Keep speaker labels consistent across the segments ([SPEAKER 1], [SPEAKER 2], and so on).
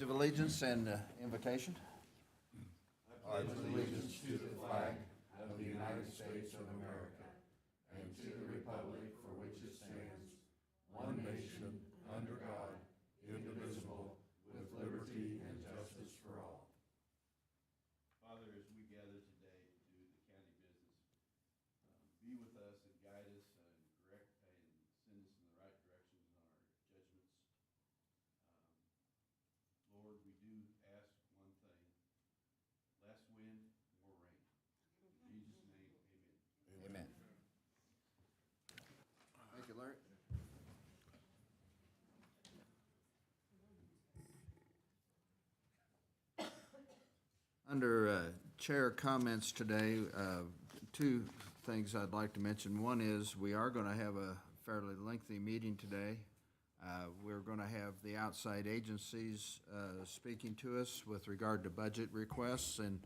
[SPEAKER 1] Pledge of Allegiance and invocation. I pledge allegiance to the flag of the United States of America and to the republic for which it stands, one nation, under God, indivisible, with liberty and justice for all.
[SPEAKER 2] Father, as we gather today to do the county business, be with us and guide us and correct and send us in the right directions on our judgments. Lord, we do ask one thing, less wind, more rain. In Jesus' name, amen.
[SPEAKER 1] Amen. Thank you, Larry. Under chair comments today, two things I'd like to mention. One is we are going to have a fairly lengthy meeting today. We're going to have the outside agencies speaking to us with regard to budget requests, and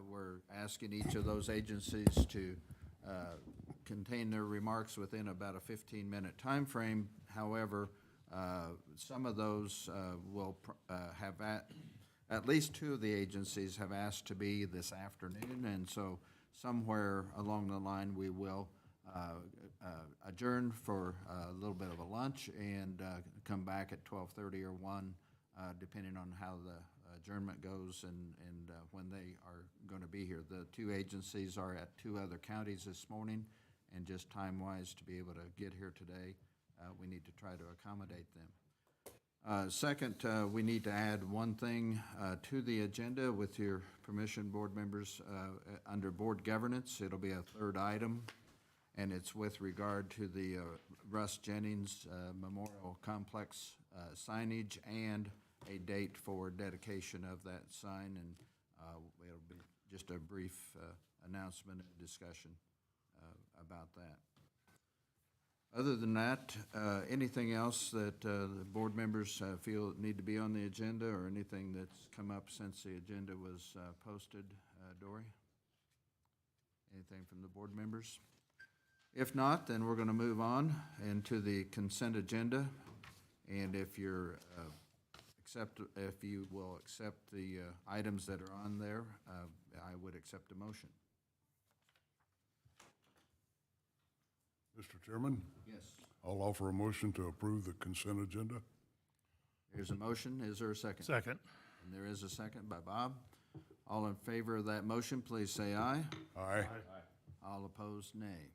[SPEAKER 1] we're asking each of those agencies to contain their remarks within about a 15-minute time frame. However, some of those will have at least two of the agencies have asked to be this afternoon, and so somewhere along the line we will adjourn for a little bit of a lunch and come back at 12:30 or 1, depending on how the adjournment goes and when they are going to be here. The two agencies are at two other counties this morning, and just time-wise to be able to get here today, we need to try to accommodate them. Second, we need to add one thing to the agenda with your permission, board members. Under board governance, it'll be a third item, and it's with regard to the Russ Jennings Memorial Complex signage and a date for dedication of that sign, and it'll be just a brief announcement and discussion about that. Other than that, anything else that the board members feel need to be on the agenda, or anything that's come up since the agenda was posted? Dory? Anything from the board members? If not, then we're going to move on into the consent agenda. And if you will accept the items that are on there, I would accept a motion.
[SPEAKER 3] Mr. Chairman?
[SPEAKER 1] Yes.
[SPEAKER 3] I'll offer a motion to approve the consent agenda.
[SPEAKER 1] Here's a motion. Is there a second?
[SPEAKER 4] Second.
[SPEAKER 1] And there is a second by Bob. All in favor of that motion, please say aye.
[SPEAKER 3] Aye.
[SPEAKER 1] All opposed, nay.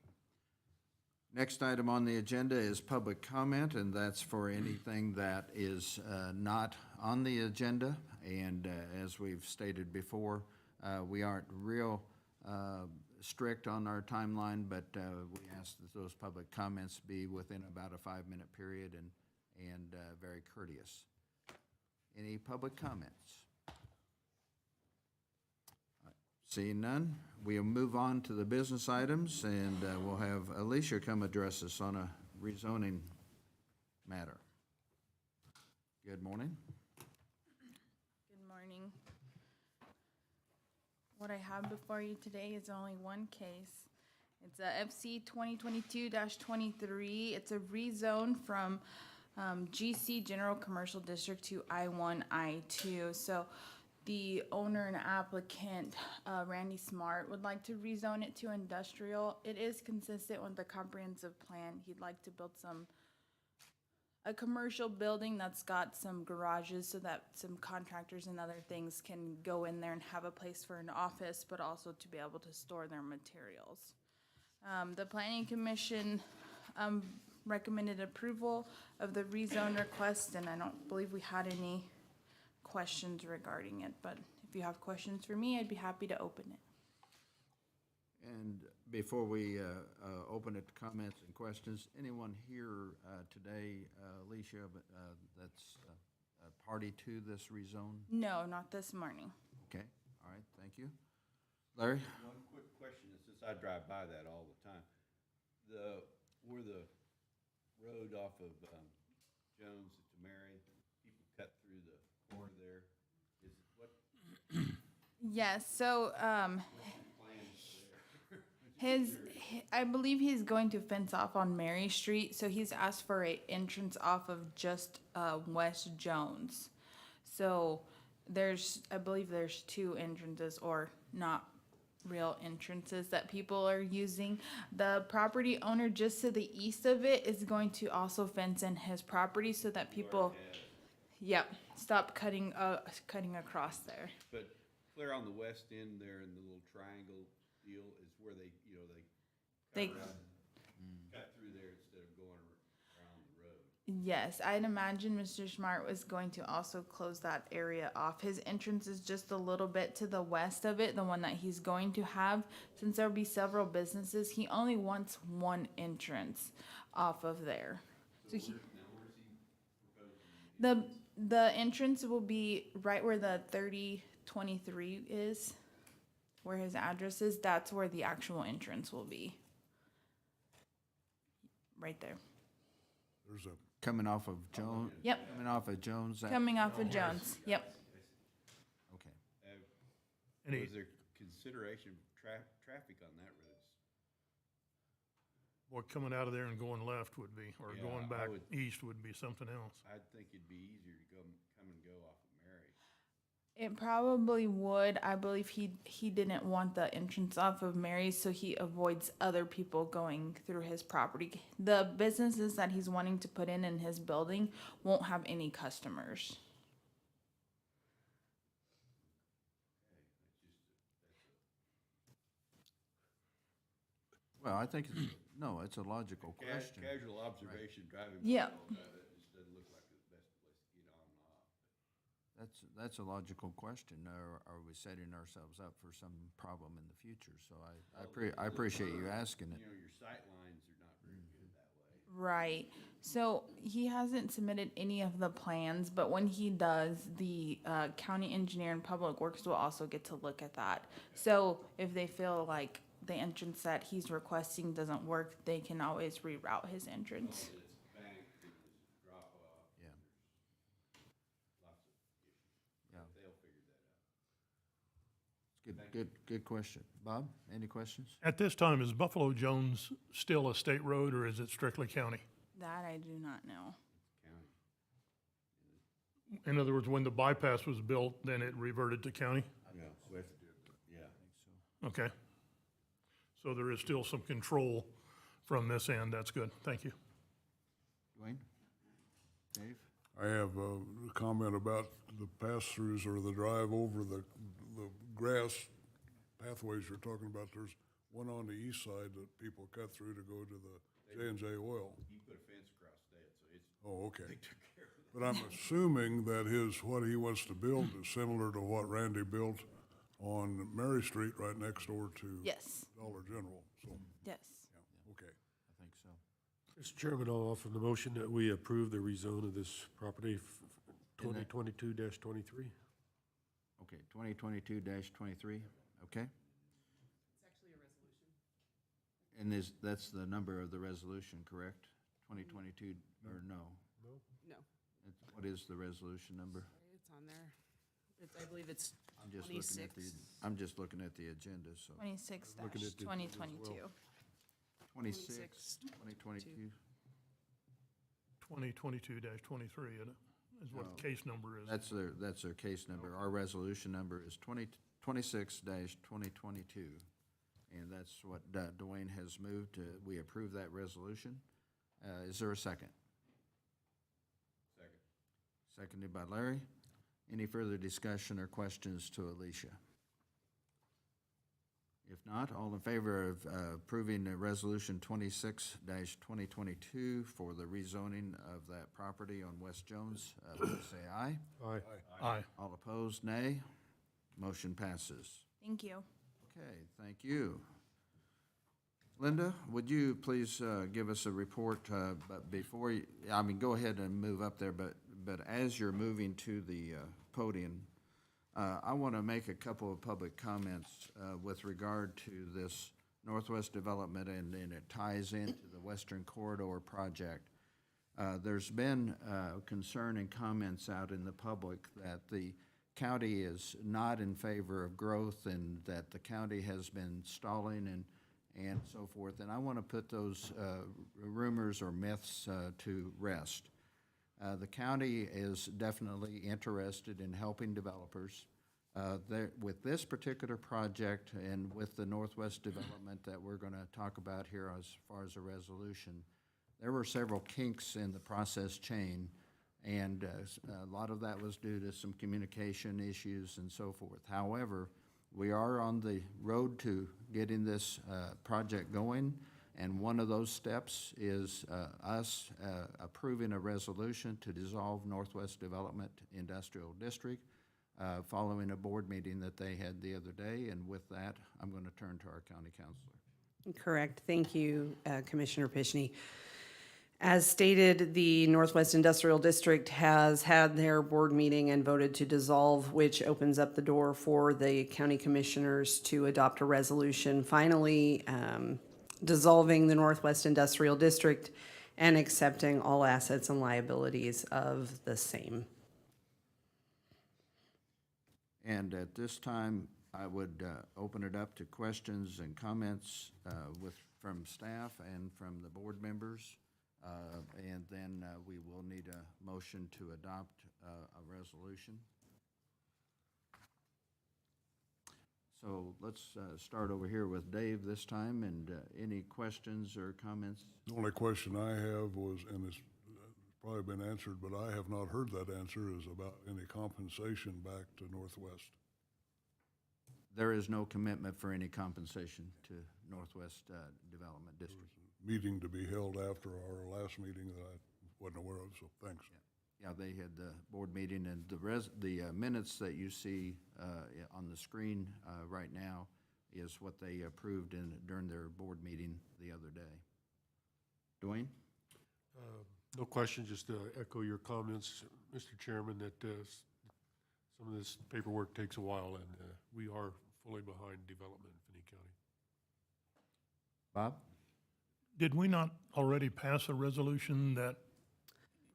[SPEAKER 1] Next item on the agenda is public comment, and that's for anything that is not on the agenda. And as we've stated before, we aren't real strict on our timeline, but we ask that those public comments be within about a 5-minute period and very courteous. Any public comments? Seeing none, we'll move on to the business items, and we'll have Alicia come address us on a rezoning matter. Good morning.
[SPEAKER 5] Good morning. What I have before you today is only one case. It's a FC 2022-23. It's a rezone from GC General Commercial District to I-1, I-2. So the owner and applicant, Randy Smart, would like to rezone it to industrial. It is consistent with the comprehensive plan. He'd like to build a commercial building that's got some garages so that some contractors and other things can go in there and have a place for an office, but also to be able to store their materials. The Planning Commission recommended approval of the rezone request, and I don't believe we had any questions regarding it, but if you have questions for me, I'd be happy to open it.
[SPEAKER 1] And before we open it to comments and questions, anyone here today, Alicia, that's a party to this rezone?
[SPEAKER 5] No, not this morning.
[SPEAKER 1] Okay, all right, thank you. Larry?
[SPEAKER 2] One quick question, since I drive by that all the time. Where the road off of Jones to Mary, people cut through the corner there, is what?
[SPEAKER 5] Yes, so
[SPEAKER 2] Plans there?
[SPEAKER 5] I believe he's going to fence off on Mary Street, so he's asked for a entrance off of just West Jones. So I believe there's two entrances, or not real entrances, that people are using. The property owner just to the east of it is going to also fence in his property so that people, yep, stop cutting across there.
[SPEAKER 2] But clear on the west end there in the little triangle deal is where they, you know,
[SPEAKER 5] They-
[SPEAKER 2] cut around, cut through there instead of going around the road.
[SPEAKER 5] Yes, I'd imagine Mr. Smart was going to also close that area off. His entrance is just a little bit to the west of it, the one that he's going to have. Since there'll be several businesses, he only wants one entrance off of there. So he,
[SPEAKER 2] Now, where's he proposing?
[SPEAKER 5] the entrance will be right where the 3023 is, where his address is. That's where the actual entrance will be. Right there.
[SPEAKER 3] There's a,
[SPEAKER 1] Coming off of Jones?
[SPEAKER 5] Yep.
[SPEAKER 1] Coming off of Jones?
[SPEAKER 5] Coming off of Jones. Yep.
[SPEAKER 1] Okay.
[SPEAKER 4] Any,
[SPEAKER 2] Was there consideration of traffic on that road?
[SPEAKER 4] or coming out of there and going left would be, or
[SPEAKER 2] Yeah,
[SPEAKER 4] going
[SPEAKER 2] I
[SPEAKER 4] back
[SPEAKER 2] would-
[SPEAKER 4] east would be something else.
[SPEAKER 2] I'd think it'd be easier to come and go off of Mary.
[SPEAKER 5] It probably would. I believe he didn't want the entrance off of Mary's, so he avoids other people going through his property. The businesses that he's wanting to put in his building won't have any customers.
[SPEAKER 1] Well, I think, it's a logical question.
[SPEAKER 2] Casual observation driving by
[SPEAKER 5] Yeah.
[SPEAKER 2] all that, it just doesn't look like the best place to get on and off.
[SPEAKER 1] That's a logical question. Are we setting ourselves up for some problem in the future? So I appreciate you asking it.
[SPEAKER 2] You know, your sight lines are not very good that way.
[SPEAKER 5] Right. So he hasn't submitted any of the plans, but when he does, the county engineer and public works will also get to look at that. So if they feel like the entrance that he's requesting doesn't work, they can always reroute his entrance.
[SPEAKER 2] But it's banked and it's drop off.
[SPEAKER 1] Yeah.
[SPEAKER 2] Lots of issues.
[SPEAKER 1] Yeah.
[SPEAKER 2] They'll figure that out.
[SPEAKER 1] Good question. Bob, any questions?
[SPEAKER 4] At this time, is Buffalo Jones still a state road, or is it strictly county?
[SPEAKER 5] That I do not know.
[SPEAKER 2] County.
[SPEAKER 4] In other words, when the bypass was built, then it reverted to county?
[SPEAKER 2] Yeah, with, yeah.
[SPEAKER 4] Okay. So there is still some control from this end. That's good. Thank you.
[SPEAKER 1] Dwayne? Dave?
[SPEAKER 3] I have a comment about the pass-throughs or the drive over the grass pathways you're talking about. There's one on the east side that people cut through to go to the J&J Oil.
[SPEAKER 2] You put a fence across that, so it's,
[SPEAKER 3] Oh, okay.
[SPEAKER 2] they took care of it.
[SPEAKER 3] But I'm assuming that what he wants to build is similar to what Randy built on Mary Street right next door to
[SPEAKER 5] Yes.
[SPEAKER 3] Dollar General, so,
[SPEAKER 5] Yes.
[SPEAKER 3] yeah, okay.
[SPEAKER 1] I think so.
[SPEAKER 6] Mr. Chairman, I'll offer the motion that we approve the rezone of this property,
[SPEAKER 1] And that-
[SPEAKER 6] 2022-23.
[SPEAKER 1] Okay, 2022-23, okay?
[SPEAKER 7] It's actually a resolution.
[SPEAKER 1] And that's the number of the resolution, correct? 2022, or no?
[SPEAKER 7] No,
[SPEAKER 1] What is the resolution number?
[SPEAKER 7] it's on there. I believe it's
[SPEAKER 1] I'm just looking at
[SPEAKER 7] 26.
[SPEAKER 1] I'm just looking at the agenda, so.
[SPEAKER 5] 26-2022.
[SPEAKER 1] 26, 2022.
[SPEAKER 4] 2022-23 is what the case number is.
[SPEAKER 1] That's their case number. Our resolution number is 26-2022. And that's what Dwayne has moved. We approve that resolution. Is there a second?
[SPEAKER 2] Second.
[SPEAKER 1] Seconded by Larry. Any further discussion or questions to Alicia? If not, all in favor of approving Resolution 26-2022 for the rezoning of that property on West Jones, please say aye.
[SPEAKER 6] Aye.
[SPEAKER 4] Aye.
[SPEAKER 1] All opposed, nay. Motion passes.
[SPEAKER 5] Thank you.
[SPEAKER 1] Okay, thank you. Linda, would you please give us a report, but before you, go ahead and move up there, but as you're moving to the podium, I want to make a couple of public comments with regard to this Northwest development, and it ties into the Western Corridor project. There's been concern and comments out in the public that the county is not in favor of growth and that the county has been stalling and so forth. And I want to put those rumors or myths to rest. The county is definitely interested in helping developers. With this particular project and with the Northwest development that we're going to talk about here as far as a resolution, there were several kinks in the process chain, and a lot of that was due to some communication issues and so forth. However, we are on the road to getting this project going, and one of those steps is us approving a resolution to dissolve Northwest Development Industrial District following a board meeting that they had the other day. And with that, I'm going to turn to our county counselor.
[SPEAKER 7] Correct. Thank you, Commissioner Finney. As stated, the Northwest Industrial District has had their board meeting and voted to dissolve, which opens up the door for the county commissioners to adopt a resolution finally dissolving the Northwest Industrial District and accepting all assets and liabilities of the same.
[SPEAKER 1] And at this time, I would open it up to questions and comments from staff and from the board members. And then we will need a motion to adopt a resolution. So let's start over here with Dave this time, and any questions or comments?
[SPEAKER 3] The only question I have was, and it's probably been answered, but I have not heard that answer, is about any compensation back to Northwest.
[SPEAKER 1] There is no commitment for any compensation to Northwest Development District.
[SPEAKER 3] Meeting to be held after our last meeting that I wasn't aware of, so thanks.
[SPEAKER 1] Yeah, they had the board meeting, and the minutes that you see on the screen right now is what they approved during their board meeting the other day. Dwayne?
[SPEAKER 6] No question, just to echo your comments, Mr. Chairman, that some of this paperwork takes a while, and we are fully behind development in Finney County.
[SPEAKER 1] Bob?
[SPEAKER 4] Did we not already pass a resolution that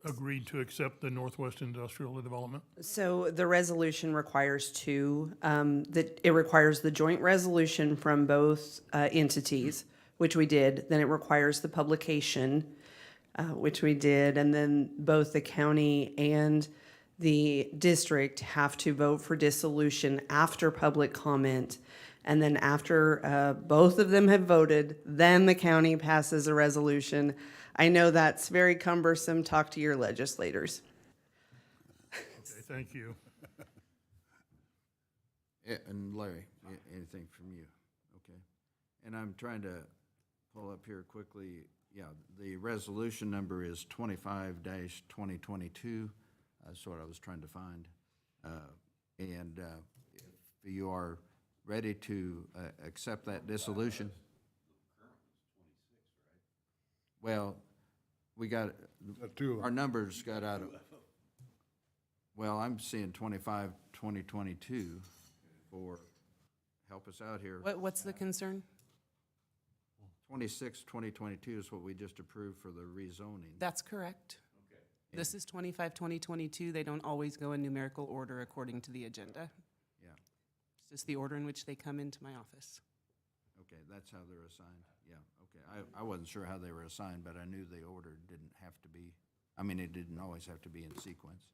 [SPEAKER 4] agreed to accept the Northwest Industrial Development?
[SPEAKER 7] So the resolution requires two, that it requires the joint resolution from both entities, which we did. Then it requires the publication, which we did. And then both the county and the district have to vote for dissolution after public comment. And then after both of them have voted, then the county passes a resolution. I know that's very cumbersome. Talk to your legislators.
[SPEAKER 4] Okay, thank you.
[SPEAKER 1] And Larry, anything from you? Okay. And I'm trying to pull up here quickly. Yeah, the resolution number is 25-2022. That's what I was trying to find. And if you are ready to accept that dissolution. Well, we got, our numbers got out of, well, I'm seeing 25-2022 for, help us out here.
[SPEAKER 7] What's the concern?
[SPEAKER 1] 26-2022 is what we just approved for the rezoning.
[SPEAKER 7] That's correct. This is 25-2022. They don't always go in numerical order according to the agenda.
[SPEAKER 1] Yeah,
[SPEAKER 7] It's just the order in which they come into my office.
[SPEAKER 1] okay, that's how they're assigned. Yeah, okay. I wasn't sure how they were assigned, but I knew the order didn't have to be, I mean, it didn't always have to be in sequence.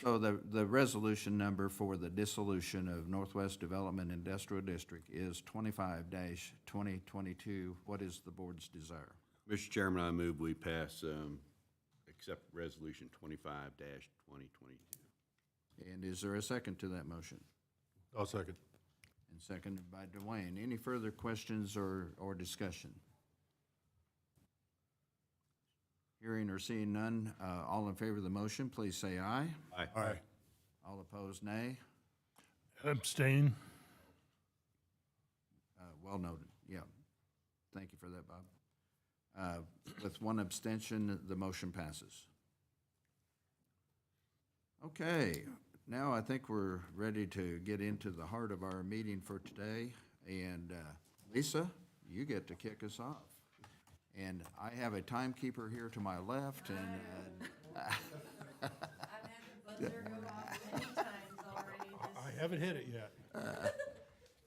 [SPEAKER 1] So the resolution number for the dissolution of Northwest Development Industrial District is 25-2022. What is the board's desire?
[SPEAKER 2] Mr. Chairman, I move we pass, accept resolution 25-2022.
[SPEAKER 1] And is there a second to that motion?
[SPEAKER 6] I'll second.
[SPEAKER 1] And seconded by Dwayne. Any further questions or discussion? Hearing or seeing none, all in favor of the motion, please say aye.
[SPEAKER 3] Aye.
[SPEAKER 1] All opposed, nay.
[SPEAKER 4] Abstain.
[SPEAKER 1] Well noted, yeah. Thank you for that, Bob. With one abstention, the motion passes. Okay, now I think we're ready to get into the heart of our meeting for today. And Lisa, you get to kick us off. And I have a timekeeper here to my left, and
[SPEAKER 8] I've had the buzzer go off many times already.
[SPEAKER 4] I haven't hit it yet.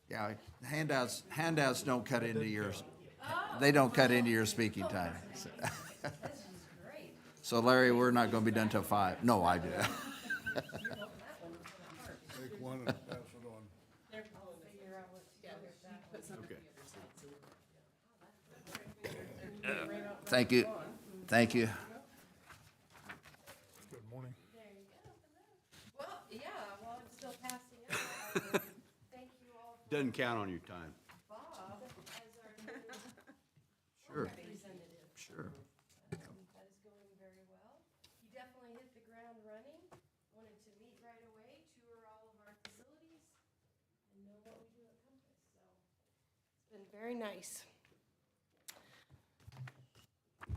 [SPEAKER 1] yeah, handouts don't cut into yours. They don't cut into your speaking time.
[SPEAKER 8] This is great.
[SPEAKER 1] So Larry, we're not gonna be done till 5. No, I do.
[SPEAKER 3] Take one and pass it on.
[SPEAKER 1] Thank you. Thank you.
[SPEAKER 4] Good morning.
[SPEAKER 8] Well, yeah, while I'm still passing out, thank you all for
[SPEAKER 2] Doesn't count on your time.
[SPEAKER 8] Bob as our new
[SPEAKER 1] Sure,
[SPEAKER 8] representative.
[SPEAKER 1] sure.
[SPEAKER 8] That is going very well. You definitely hit the ground running, wanted to meet right away, tour all of our facilities, and know what we do at Compass, so it's been very nice.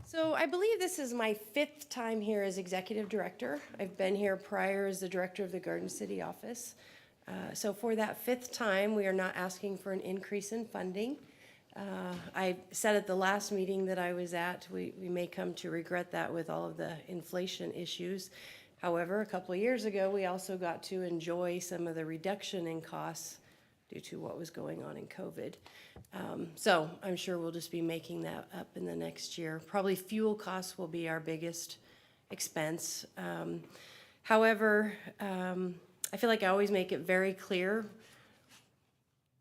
[SPEAKER 8] So I believe this is my 5th time here as executive director. I've been here prior as the director of the Garden City office. So for that 5th time, we are not asking for an increase in funding. I said at the last meeting that I was at, we may come to regret that with all of the inflation issues. However, a couple of years ago, we also got to enjoy some of the reduction in costs due to what was going on in COVID. So I'm sure we'll just be making that up in the next year. Probably fuel costs will be our biggest expense. However, I feel like I always make it very clear,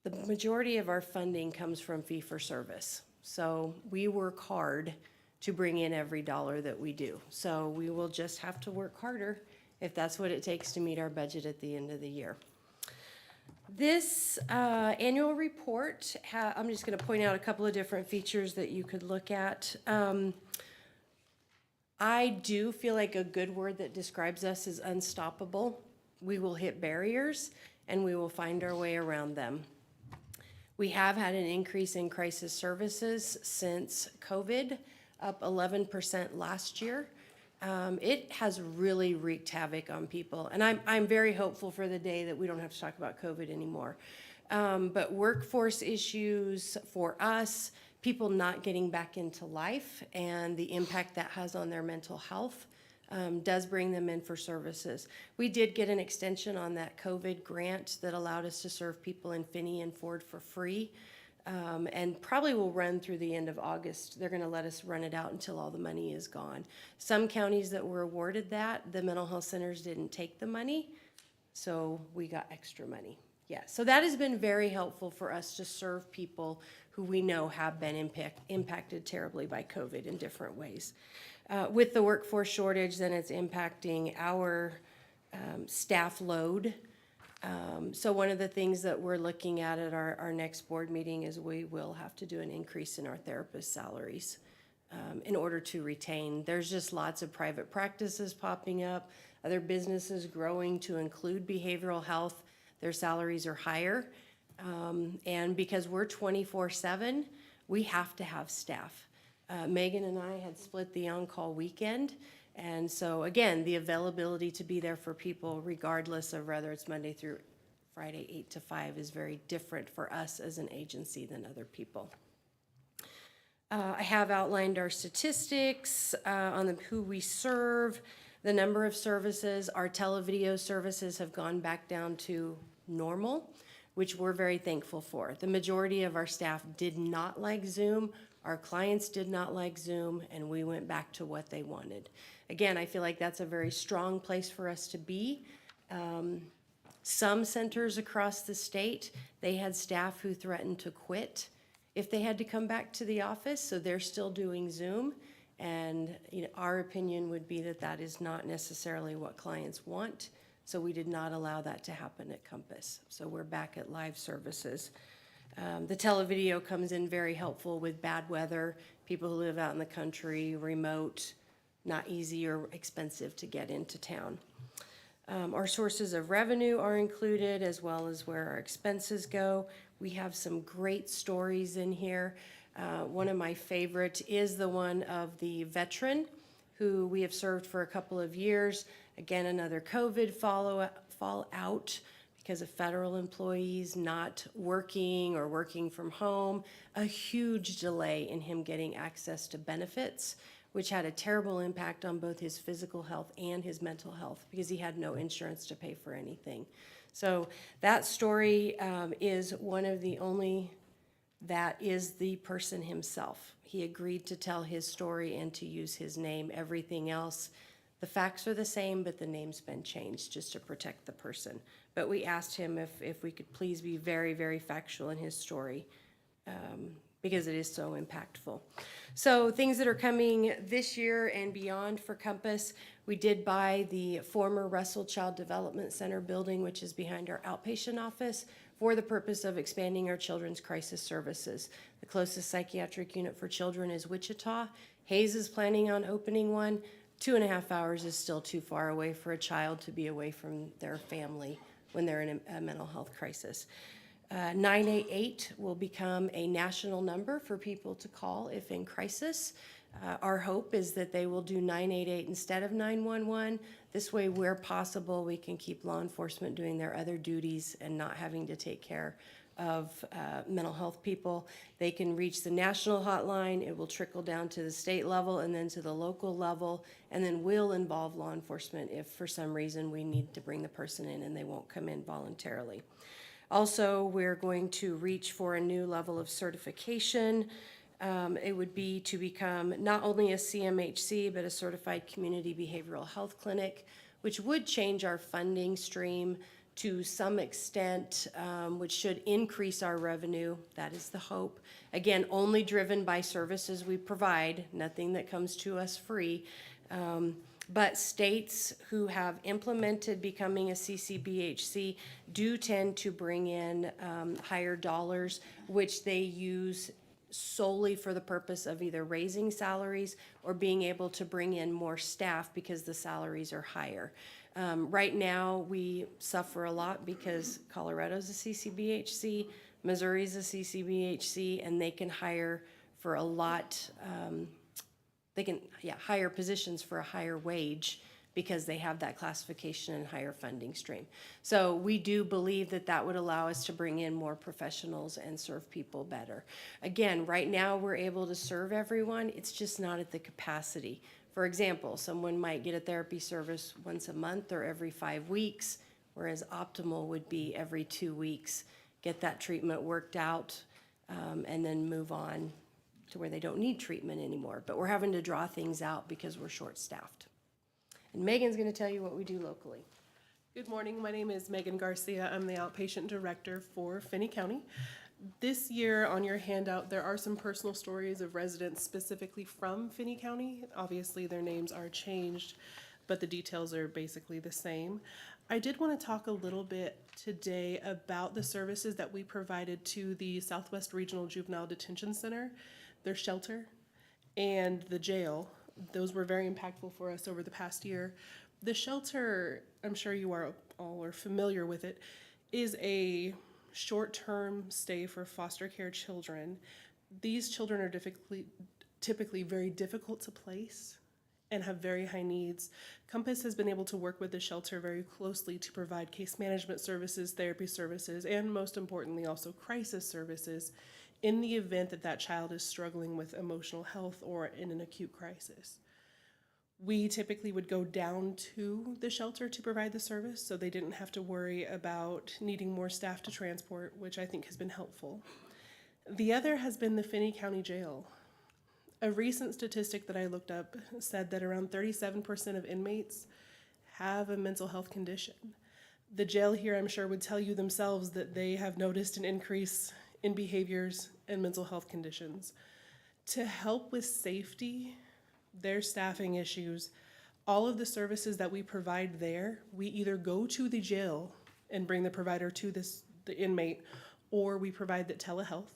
[SPEAKER 8] the majority of our funding comes from fee-for-service. So we work hard to bring in every dollar that we do. So we will just have to work harder if that's what it takes to meet our budget at the end of the year. This annual report, I'm just going to point out a couple of different features that you could look at. I do feel like a good word that describes us is unstoppable. We will hit barriers and we will find our way around them. We have had an increase in crisis services since COVID, up 11% last year. It has really wreaked havoc on people, and I'm very hopeful for the day that we don't have to talk about COVID anymore. But workforce issues for us, people not getting back into life, and the impact that has on their mental health does bring them in for services. We did get an extension on that COVID grant that allowed us to serve people in Finney and Ford for free. And probably will run through the end of August. They're gonna let us run it out until all the money is gone. Some counties that were awarded that, the mental health centers didn't take the money, so we got extra money. Yeah, so that has been very helpful for us to serve people who we know have been impacted terribly by COVID in different ways. With the workforce shortage, then it's impacting our staff load. So one of the things that we're looking at our next board meeting is we will have to do an increase in our therapist salaries in order to retain. There's just lots of private practices popping up, other businesses growing to include behavioral health. Their salaries are higher. And because we're 24/7, we have to have staff. Megan and I had split the on-call weekend. And so again, the availability to be there for people regardless of whether it's Monday through Friday, 8 to 5 is very different for us as an agency than other people. I have outlined our statistics on who we serve, the number of services. Our televideo services have gone back down to normal, which we're very thankful for. The majority of our staff did not like Zoom. Our clients did not like Zoom, and we went back to what they wanted. Again, I feel like that's a very strong place for us to be. Some centers across the state, they had staff who threatened to quit if they had to come back to the office, so they're still doing Zoom. And our opinion would be that that is not necessarily what clients want, so we did not allow that to happen at Compass. So we're back at live services. The televideo comes in very helpful with bad weather, people who live out in the country, remote, not easy or expensive to get into town. Our sources of revenue are included as well as where our expenses go. We have some great stories in here. One of my favorite is the one of the veteran who we have served for a couple of years. Again, another COVID fallout because of federal employees not working or working from home, a huge delay in him getting access to benefits, which had a terrible impact on both his physical health and his mental health because he had no insurance to pay for anything. So that story is one of the only that is the person himself. He agreed to tell his story and to use his name. Everything else, the facts are the same, but the name's been changed just to protect the person. But we asked him if we could please be very, very factual in his story, because it is so impactful. So things that are coming this year and beyond for Compass, we did buy the former Russell Child Development Center building, which is behind our outpatient office, for the purpose of expanding our children's crisis services. The closest psychiatric unit for children is Wichita. Hayes is planning on opening one. 2.5 hours is still too far away for a child to be away from their family when they're in a mental health crisis. 988 will become a national number for people to call if in crisis. Our hope is that they will do 988 instead of 911. This way, where possible, we can keep law enforcement doing their other duties and not having to take care of mental health people. They can reach the national hotline. It will trickle down to the state level and then to the local level, and then we'll involve law enforcement if for some reason we need to bring the person in and they won't come in voluntarily. Also, we're going to reach for a new level of certification. It would be to become not only a CMHC, but a Certified Community Behavioral Health Clinic, which would change our funding stream to some extent, which should increase our revenue. That is the hope. Again, only driven by services we provide, nothing that comes to us free. But states who have implemented becoming a CCBHC do tend to bring in higher dollars, which they use solely for the purpose of either raising salaries or being able to bring in more staff because the salaries are higher. Right now, we suffer a lot because Colorado's a CCBHC, Missouri's a CCBHC, and they can hire for a lot, hire positions for a higher wage because they have that classification and higher funding stream. So we do believe that that would allow us to bring in more professionals and serve people better. Again, right now we're able to serve everyone, it's just not at the capacity. For example, someone might get a therapy service once a month or every 5 weeks, whereas optimal would be every 2 weeks. Get that treatment worked out, and then move on to where they don't need treatment anymore. But we're having to draw things out because we're short-staffed. And Megan's gonna tell you what we do locally.
[SPEAKER 9] Good morning, my name is Megan Garcia. I'm the outpatient director for Finney County. This year on your handout, there are some personal stories of residents specifically from Finney County. Obviously, their names are changed, but the details are basically the same. I did want to talk a little bit today about the services that we provided to the Southwest Regional Juvenile Detention Center, their shelter, and the jail. Those were very impactful for us over the past year. The shelter, I'm sure you are all are familiar with it, is a short-term stay for foster care children. These children are typically very difficult to place and have very high needs. Compass has been able to work with the shelter very closely to provide case management services, therapy services, and most importantly also crisis services in the event that that child is struggling with emotional health or in an acute crisis. We typically would go down to the shelter to provide the service, so they didn't have to worry about needing more staff to transport, which I think has been helpful. The other has been the Finney County Jail. A recent statistic that I looked up said that around 37% of inmates have a mental health condition. The jail here, I'm sure, would tell you themselves that they have noticed an increase in behaviors and mental health conditions. To help with safety, their staffing issues, all of the services that we provide there, we either go to the jail and bring the provider to the inmate, or we provide that telehealth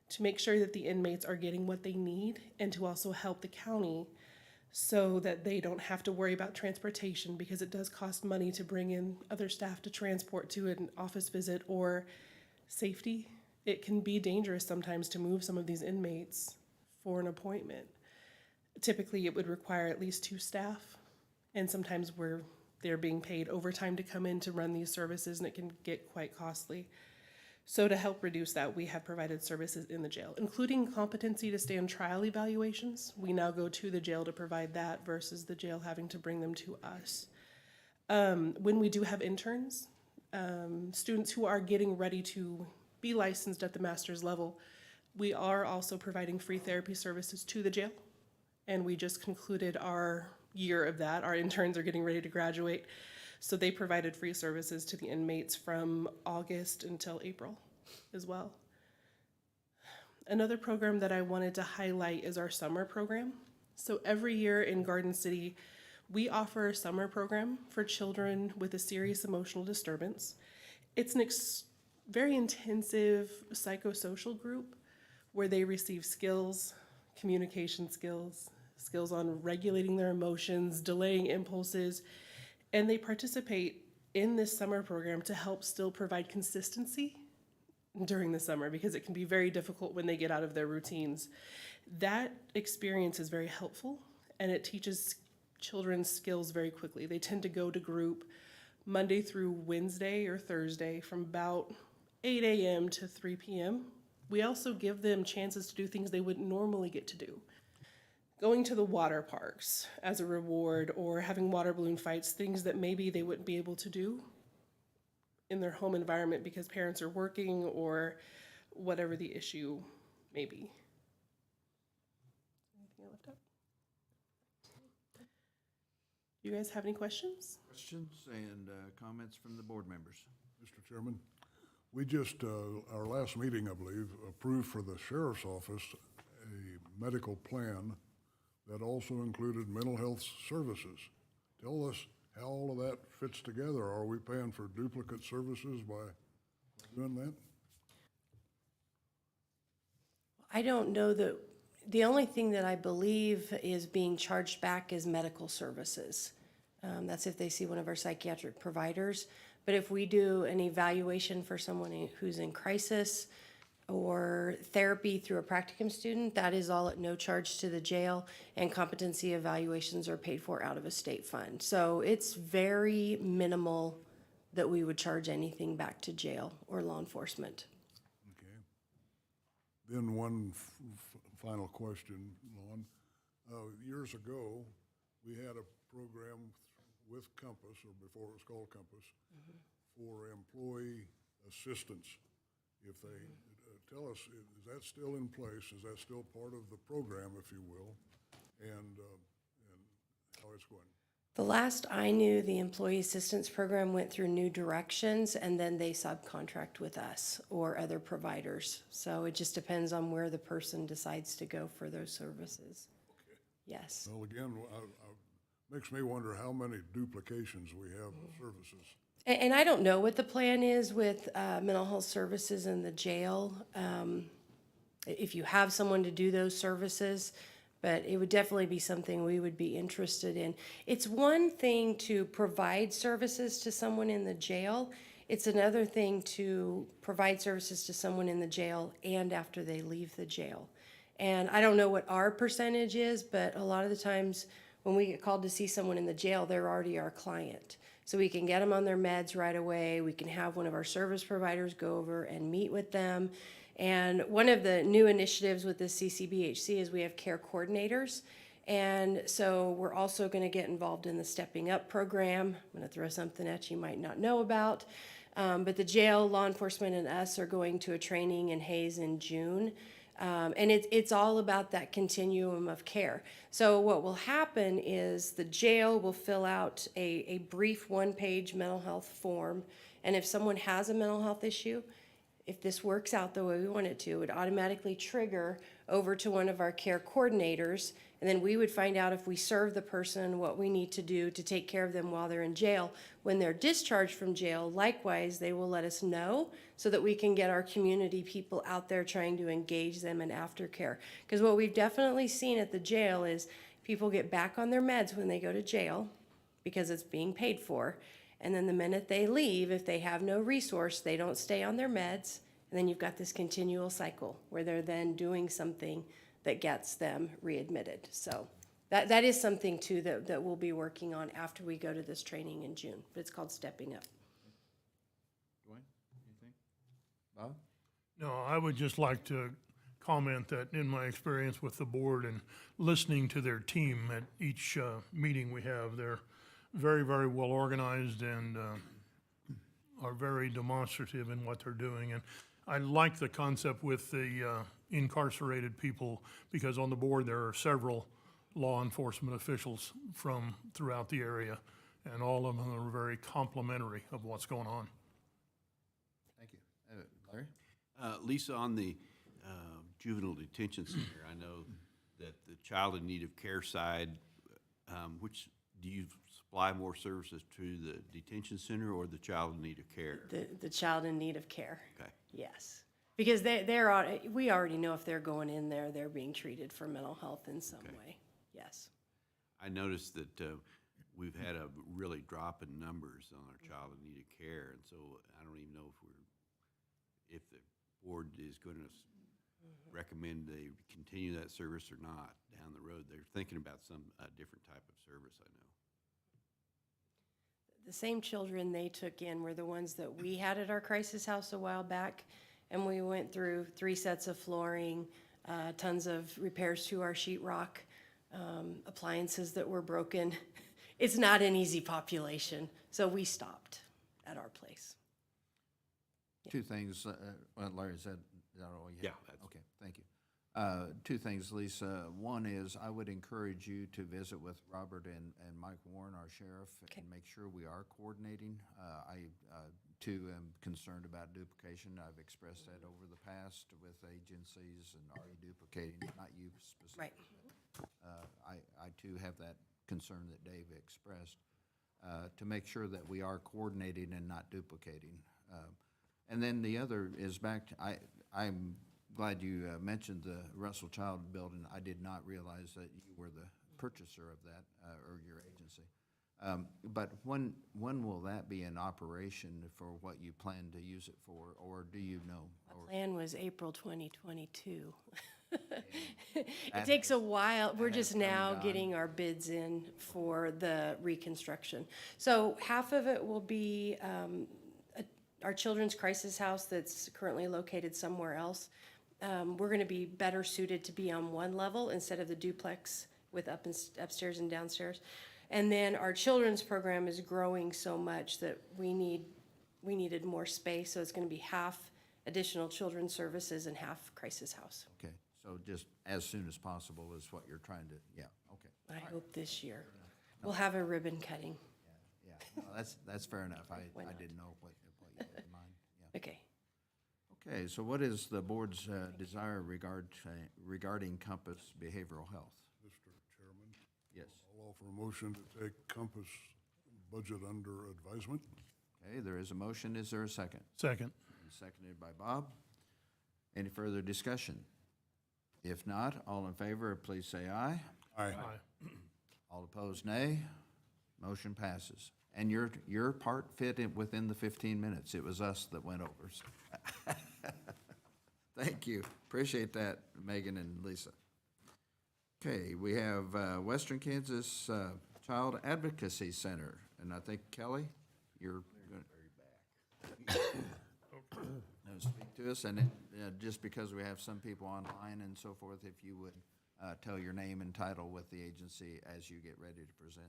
[SPEAKER 9] to make sure that the inmates are getting what they need and to also help the county so that they don't have to worry about transportation, because it does cost money to bring in other staff to transport to an office visit or safety. It can be dangerous sometimes to move some of these inmates for an appointment. Typically, it would require at least 2 staff, and sometimes they're being paid overtime to come in to run these services, and it can get quite costly. So to help reduce that, we have provided services in the jail, including competency to stand trial evaluations. We now go to the jail to provide that versus the jail having to bring them to us. When we do have interns, students who are getting ready to be licensed at the master's level, We are also providing free therapy services to the jail, and we just concluded our year of that. Our interns are getting ready to graduate, so they provided free services to the inmates from August until April as well. Another program that I wanted to highlight is our summer program. So every year in Garden City, we offer a summer program for children with a serious emotional disturbance. It's an very intensive psychosocial group where they receive skills, communication skills, skills on regulating their emotions, delaying impulses, and they participate in this summer program to help still provide consistency during the summer, because it can be very difficult when they get out of their routines. That experience is very helpful, and it teaches children skills very quickly. They tend to go to group Monday through Wednesday or Thursday from about 8 a.m. to 3 p.m. We also give them chances to do things they wouldn't normally get to do. Going to the water parks as a reward, or having water balloon fights, things that maybe they wouldn't be able to do in their home environment because parents are working or whatever the issue may be. Anything I left out? You guys have any questions?
[SPEAKER 1] Questions and comments from the board members?
[SPEAKER 3] Mr. Chairman, we just, our last meeting, I believe, approved for the sheriff's office a medical plan that also included mental health services. Tell us how all of that fits together. Are we paying for duplicate services by doing that?
[SPEAKER 8] I don't know that, the only thing that I believe is being charged back is medical services. That's if they see one of our psychiatric providers. But if we do an evaluation for someone who's in crisis or therapy through a practicum student, that is all at no charge to the jail, and competency evaluations are paid for out of a state fund. So it's very minimal that we would charge anything back to jail or law enforcement.
[SPEAKER 3] Okay. Then one final question, Lon. Years ago, we had a program with Compass, or before it was called Compass, for employee assistance. If they, tell us, is that still in place? Is that still part of the program, if you will? And how it's going?
[SPEAKER 8] The last I knew, the employee assistance program went through new directions, and then they subcontract with us or other providers. So it just depends on where the person decides to go for those services.
[SPEAKER 3] Okay.
[SPEAKER 8] Yes.
[SPEAKER 3] Well, again, makes me wonder how many duplications we have of services.
[SPEAKER 8] And I don't know what the plan is with mental health services in the jail, if you have someone to do those services, but it would definitely be something we would be interested in. It's one thing to provide services to someone in the jail. It's another thing to provide services to someone in the jail and after they leave the jail. And I don't know what our percentage is, but a lot of the times when we get called to see someone in the jail, they're already our client. So we can get them on their meds right away. We can have one of our service providers go over and meet with them. And one of the new initiatives with the CCBHC is we have care coordinators. And so we're also going to get involved in the Stepping Up program. I'm going to throw something at you might not know about. But the jail, law enforcement, and us are going to a training in Hayes in June. And it's all about that continuum of care. So what will happen is the jail will fill out a brief one-page mental health form. And if someone has a mental health issue, if this works out the way we want it to, it would automatically trigger over to one of our care coordinators. And then we would find out if we serve the person, what we need to do to take care of them while they're in jail. When they're discharged from jail, likewise, they will let us know so that we can get our community people out there trying to engage them in aftercare. Because what we've definitely seen at the jail is people get back on their meds when they go to jail because it's being paid for. And then the minute they leave, if they have no resource, they don't stay on their meds. And then you've got this continual cycle where they're then doing something that gets them readmitted. So that is something too that we'll be working on after we go to this training in June. But it's called Stepping Up.
[SPEAKER 1] Dwayne, anything? Bob?
[SPEAKER 4] No, I would just like to comment that in my experience with the board and listening to their team at each meeting we have, they're very, very well organized and are very demonstrative in what they're doing. And I like the concept with the incarcerated people, because on the board, there are several law enforcement officials from throughout the area, and all of them are very complimentary of what's going on.
[SPEAKER 1] Thank you. Larry?
[SPEAKER 2] Lisa, on the juvenile detention center, I know that the child in need of care side, which, do you supply more services to the detention center or the child in need of care?
[SPEAKER 8] The child in need of care.
[SPEAKER 2] Okay.
[SPEAKER 8] Yes, because we already know if they're going in there, they're being treated for mental health in some way. Yes.
[SPEAKER 2] I noticed that we've had a really drop in numbers on our child in need of care, and so I don't even know if the board is going to recommend they continue that service or not down the road. They're thinking about some different type of service, I know.
[SPEAKER 8] The same children they took in were the ones that we had at our crisis house a while back, and we went through 3 sets of flooring, tons of repairs to our sheetrock, appliances that were broken. It's not an easy population, so we stopped at our place.
[SPEAKER 1] Two things, Larry, is that all you have?
[SPEAKER 2] Yeah, that's-
[SPEAKER 1] Okay, thank you. Two things, Lisa. One is I would encourage you to visit with Robert and Mike Warren, our sheriff, and make sure we are coordinating. I, too, am concerned about duplication. I've expressed that over the past with agencies, and are you duplicating, not you specifically.
[SPEAKER 8] Right.
[SPEAKER 1] I too have that concern that Dave expressed, to make sure that we are coordinating and not duplicating. And then the other is back to, I'm glad you mentioned the Russell Child Building. I did not realize that you were the purchaser of that, or your agency. But when will that be in operation for what you plan to use it for, or do you know?
[SPEAKER 8] Our plan was April 2022. It takes a while. We're just now getting our bids in for the reconstruction. So half of it will be our children's crisis house that's currently located somewhere else. We're going to be better suited to be on one level instead of the duplex with upstairs and downstairs. And then our children's program is growing so much that we needed more space, so it's going to be half additional children's services and half crisis house.
[SPEAKER 1] Okay, so just as soon as possible is what you're trying to, yeah, okay.
[SPEAKER 8] I hope this year. We'll have a ribbon cutting.
[SPEAKER 1] Yeah, no, that's fair enough. I
[SPEAKER 8] not?
[SPEAKER 1] didn't know what you had in mind, yeah.
[SPEAKER 8] Okay.
[SPEAKER 1] Okay, so what is the board's desire regarding Compass Behavioral Health?
[SPEAKER 3] Mr. Chairman,
[SPEAKER 1] Yes.
[SPEAKER 3] I'll offer a motion to take Compass budget under advisement.
[SPEAKER 1] Okay, there is a motion. Is there a second?
[SPEAKER 4] Second.
[SPEAKER 1] Seconded by Bob. Any further discussion? If not, all in favor, please say aye.
[SPEAKER 3] Aye.
[SPEAKER 4] Aye.
[SPEAKER 1] All opposed, nay. Motion passes. And your part fit within the 15 minutes. It was us that went over. So. Thank you. Appreciate that, Megan and Lisa. Okay, we have Western Kansas Child Advocacy Center. And I think, Kelly, you're going to speak to us. And just because we have some people online and so forth, if you would tell your name and title with the agency as you get ready to present.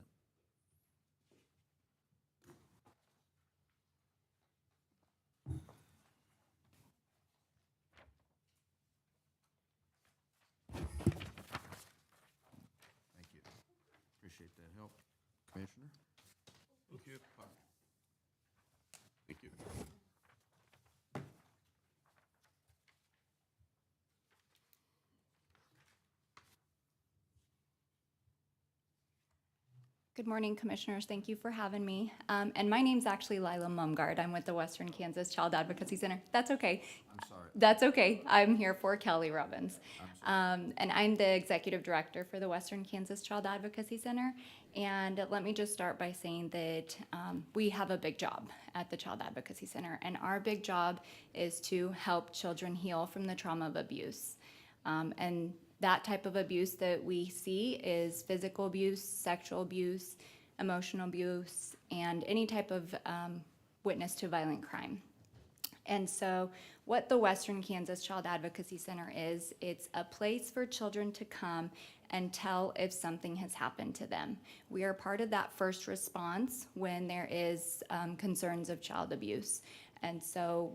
[SPEAKER 1] Thank you. Appreciate that help. Commissioner?
[SPEAKER 6] Thank you.
[SPEAKER 2] Thank you.
[SPEAKER 10] Good morning, Commissioners. Thank you for having me. And my name's actually Lila Mumgard. I'm with the Western Kansas Child Advocacy Center. That's okay.
[SPEAKER 1] I'm sorry.
[SPEAKER 10] That's okay. I'm here for Kelly Robbins. And I'm the Executive Director for the Western Kansas Child Advocacy Center. And let me just start by saying that we have a big job at the Child Advocacy Center. And our big job is to help children heal from the trauma of abuse. And that type of abuse that we see is physical abuse, sexual abuse, emotional abuse, and any type of witness to violent crime. And so what the Western Kansas Child Advocacy Center is, it's a place for children to come and tell if something has happened to them. We are part of that first response when there is concerns of child abuse. And so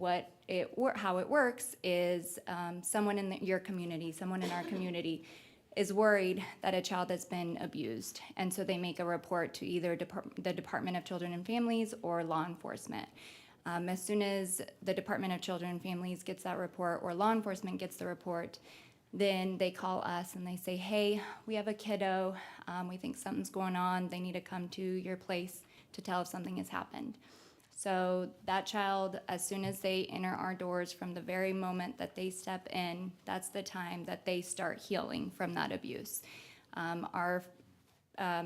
[SPEAKER 10] how it works is someone in your community, someone in our community is worried that a child has been abused. And so they make a report to either the Department of Children and Families or law enforcement. As soon as the Department of Children and Families gets that report or law enforcement gets the report, then they call us and they say, hey, we have a kiddo, we think something's going on, they need to come to your place to tell if something has happened. So that child, as soon as they enter our doors, from the very moment that they step in, that's the time that they start healing from that abuse. Our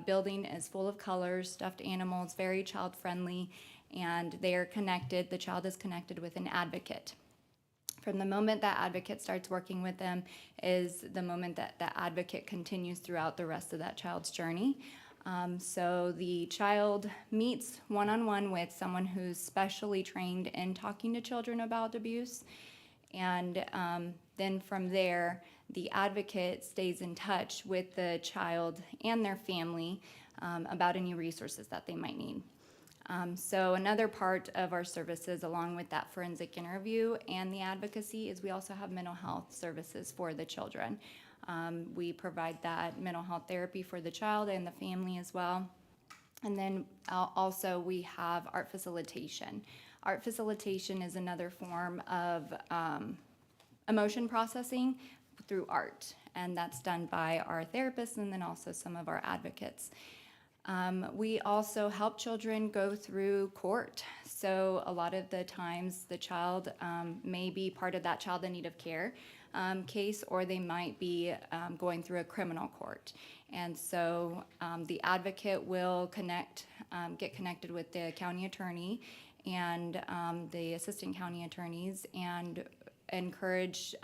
[SPEAKER 10] building is full of colors, stuffed animals, very child-friendly, and they are connected, the child is connected with an advocate. From the moment that advocate starts working with them is the moment that that advocate continues throughout the rest of that child's journey. So the child meets one-on-one with someone who's specially trained in talking to children about abuse. And then from there, the advocate stays in touch with the child and their family about any resources that they might need. So another part of our services, along with that forensic interview and the advocacy, is we also have mental health services for the children. We provide that mental health therapy for the child and the family as well. And then also we have art facilitation. Art facilitation is another form of emotion processing through art, and that's done by our therapists and then also some of our advocates. We also help children go through court. So a lot of the times the child may be part of that child in need of care case, or they might be going through a criminal court. And so the advocate will get connected with the county attorney and the assistant county attorneys and encourage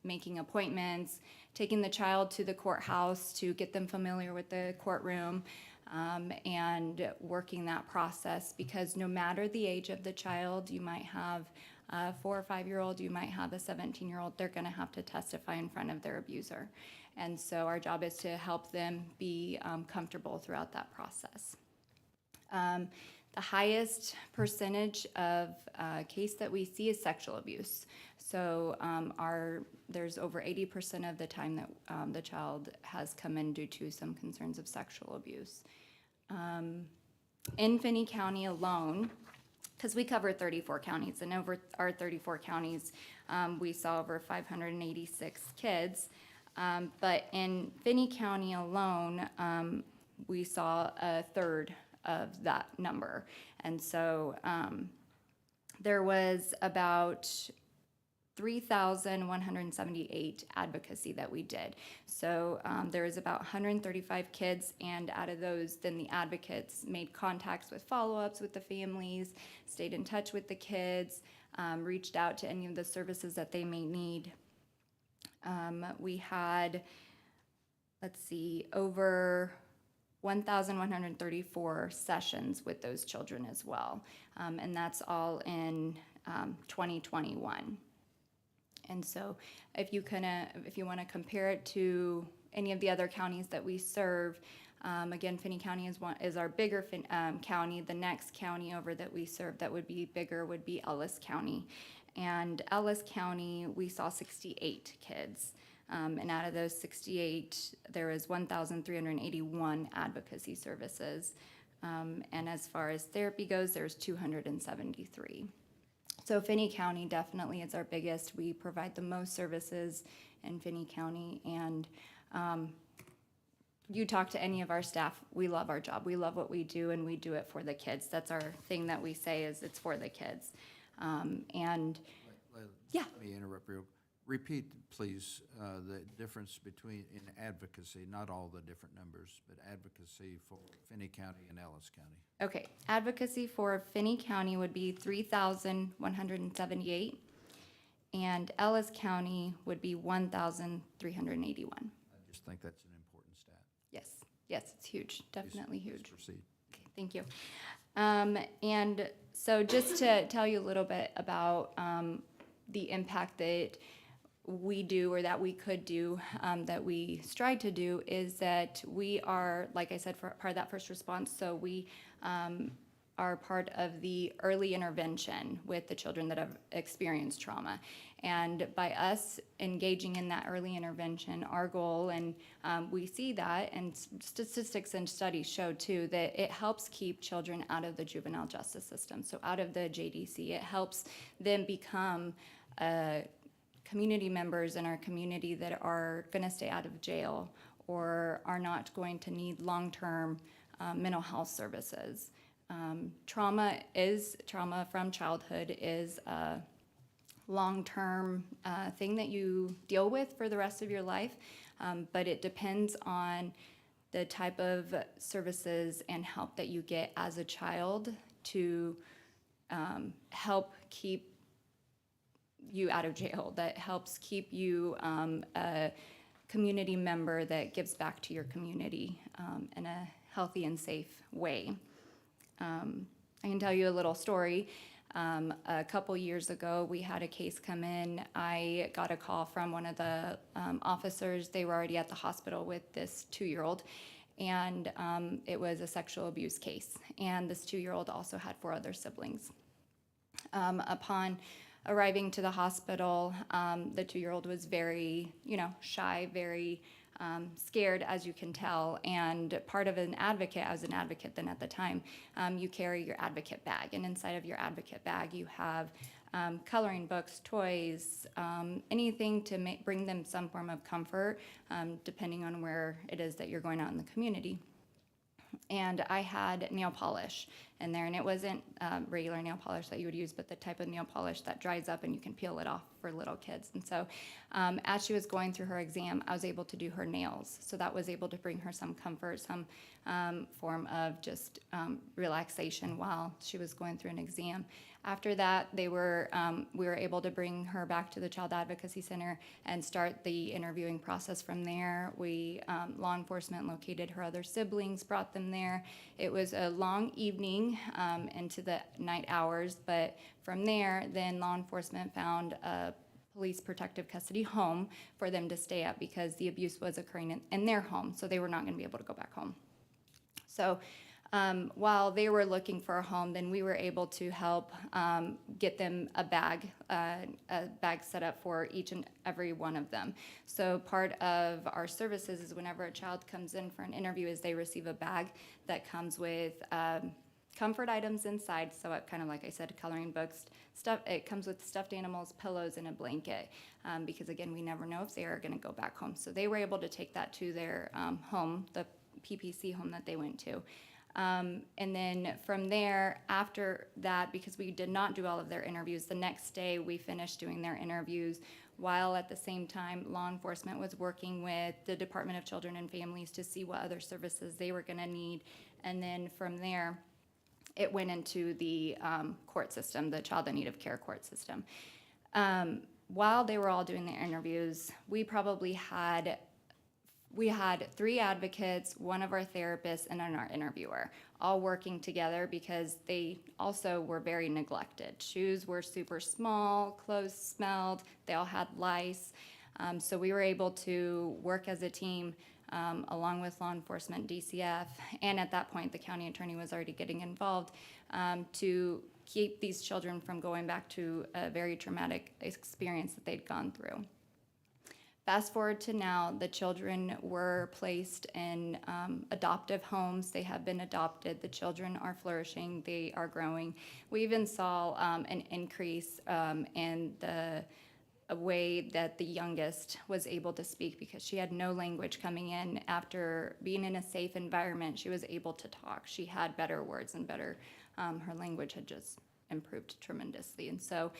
[SPEAKER 10] making appointments, taking the child to the courthouse to get them familiar with the courtroom, and working that process, because no matter the age of the child, you might have a 4 or 5-year-old, you might have a 17-year-old, they're going to have to testify in front of their abuser. And so our job is to help them be comfortable throughout that process. The highest percentage of case that we see is sexual abuse. So there's over 80% of the time that the child has come in due to some concerns of sexual abuse. In Finney County alone, because we cover 34 counties, and over our 34 counties, we saw over 586 kids. But in Finney County alone, we saw a third of that number. And so there was about 3,178 advocacy that we did. So there was about 135 kids, and out of those, then the advocates made contacts with follow-ups with the families, stayed in touch with the kids, reached out to any of the services that they may need. We had, over 1,134 sessions with those children as well. And that's all in 2021. And so if you want to compare it to any of the other counties that we serve, again, Finney County is our bigger county. The next county over that we serve that would be bigger would be Ellis County. And Ellis County, we saw 68 kids. And out of those 68, there was 1,381 advocacy services. And as far as therapy goes, there's 273. So Finney County definitely is our biggest. We provide the most services in Finney County. And you talk to any of our staff, we love our job. We love what we do, and we do it for the kids. That's our thing that we say, is it's for the kids. Yeah.
[SPEAKER 1] Let me interrupt you. Repeat, please, the difference between in advocacy, not all the different numbers, but advocacy for Finney County and Ellis County.
[SPEAKER 10] Okay, advocacy for Finney County would be 3,178, and Ellis County would be 1,381.
[SPEAKER 1] I just think that's an important stat.
[SPEAKER 10] Yes, it's huge, definitely
[SPEAKER 1] Please
[SPEAKER 10] huge.
[SPEAKER 1] proceed.
[SPEAKER 10] Okay. Thank you. And so just to tell you a little bit about the impact that we do or that we could do, that we strive to do, is that we are, like I said, part of that first response. So we are part of the early intervention with the children that have experienced trauma. And by us engaging in that early intervention, our goal, and we see that, and statistics and studies show too, that it helps keep children out of the juvenile justice system, so out of the JDC. It helps them become community members in our community that are going to stay out of jail or are not going to need long-term mental health services. Trauma from childhood is a long-term thing that you deal with for the rest of your life, but it depends on the type of services and help that you get as a child to help keep you out of jail, that helps keep you a community member that gives back to your community in a healthy and safe way. I can tell you a little story. A couple years ago, we had a case come in. I got a call from one of the officers. They were already at the hospital with this 2-year-old, and it was a sexual abuse case. And this 2-year-old also had 4 other siblings. Upon arriving to the hospital, the 2-year-old was very, shy, very scared, as you can tell. And part of an advocate, I was an advocate then at the time, you carry your advocate bag. And inside of your advocate bag, you have coloring books, toys, anything to bring them some form of comfort, depending on where it is that you're going out in the community. And I had nail polish in there, and it wasn't regular nail polish that you would use, but the type of nail polish that dries up and you can peel it off for little kids. And so as she was going through her exam, I was able to do her nails. So that was able to bring her some comfort, some form of just relaxation while she was going through an exam. After that, we were able to bring her back to the Child Advocacy Center and start the interviewing process from there. Law enforcement located her other siblings, brought them there. It was a long evening into the night hours, but from there, then law enforcement found a police protective custody home for them to stay at because the abuse was occurring in their home, so they were not going to be able to go back home. So while they were looking for a home, then we were able to help get them a bag set up for each and every one of them. So part of our services is whenever a child comes in for an interview is they receive a bag that comes with comfort items inside. So it kind of, like I said, coloring books, stuff. It comes with stuffed animals, pillows, and a blanket because, again, we never know if they are going to go back home. So they were able to take that to their home, the PPC home that they went to. And then from there, after that, because we did not do all of their interviews, the next day we finished doing their interviews, while at the same time law enforcement was working with the Department of Children and Families to see what other services they were going to need. And then from there, it went into the court system, the Child in Need of Care court system. While they were all doing their interviews, we had 3 advocates, one of our therapists, and then our interviewer, all working together because they also were very neglected. Shoes were super small, clothes smelled, they all had lice. So we were able to work as a team along with law enforcement, DCF, and at that point the county attorney was already getting involved to keep these children from going back to a very traumatic experience that they'd gone through. Fast forward to now, the children were placed in adoptive homes. They have been adopted. The children are flourishing. They are growing. We even saw an increase in the way that the youngest was able to speak because she had no language coming in. After being in a safe environment, she was able to talk. She had better words and better, her language had just improved tremendously. And so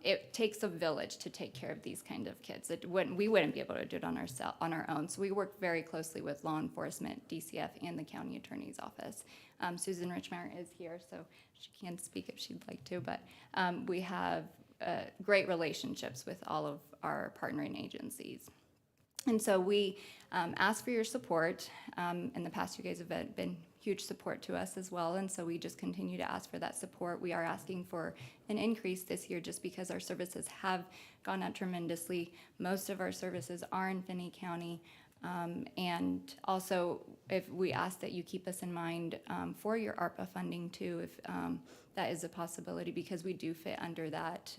[SPEAKER 10] it takes a village to take care of these kind of kids. We wouldn't be able to do it on our own. So we work very closely with law enforcement, DCF, and the county attorney's office. Susan Richmeyer is here, so she can speak if she'd like to, but we have great relationships with all of our partnering agencies. And so we ask for your support. In the past, you guys have been huge support to us as well, and so we just continue to ask for that support. We are asking for an increase this year just because our services have gone up tremendously. Most of our services are in Finney County. And also, if we ask that you keep us in mind for your ARPA funding too, if that is a possibility, because we do fit under that,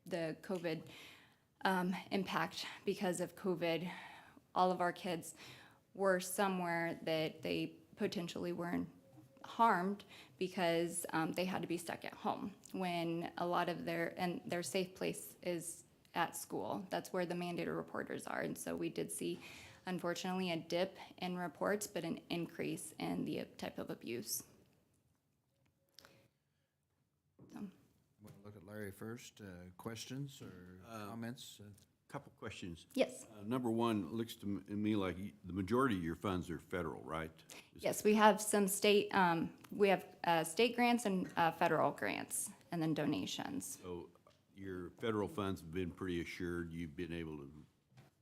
[SPEAKER 10] the COVID impact. Because of COVID, all of our kids were somewhere that they potentially weren't harmed because they had to be stuck at home when a lot of their safe place is at school. That's where the mandated reporters are. And so we did see, unfortunately, a dip in reports, but an increase in the type of abuse.
[SPEAKER 1] We'll look at Larry first. Questions or comments?
[SPEAKER 2] Couple questions.
[SPEAKER 10] Yes.
[SPEAKER 2] Number one, it looks to me like the majority of your funds are federal, right?
[SPEAKER 10] Yes, we have some state, state grants and federal grants, and then donations.
[SPEAKER 2] So your federal funds have been pretty assured. You've been able to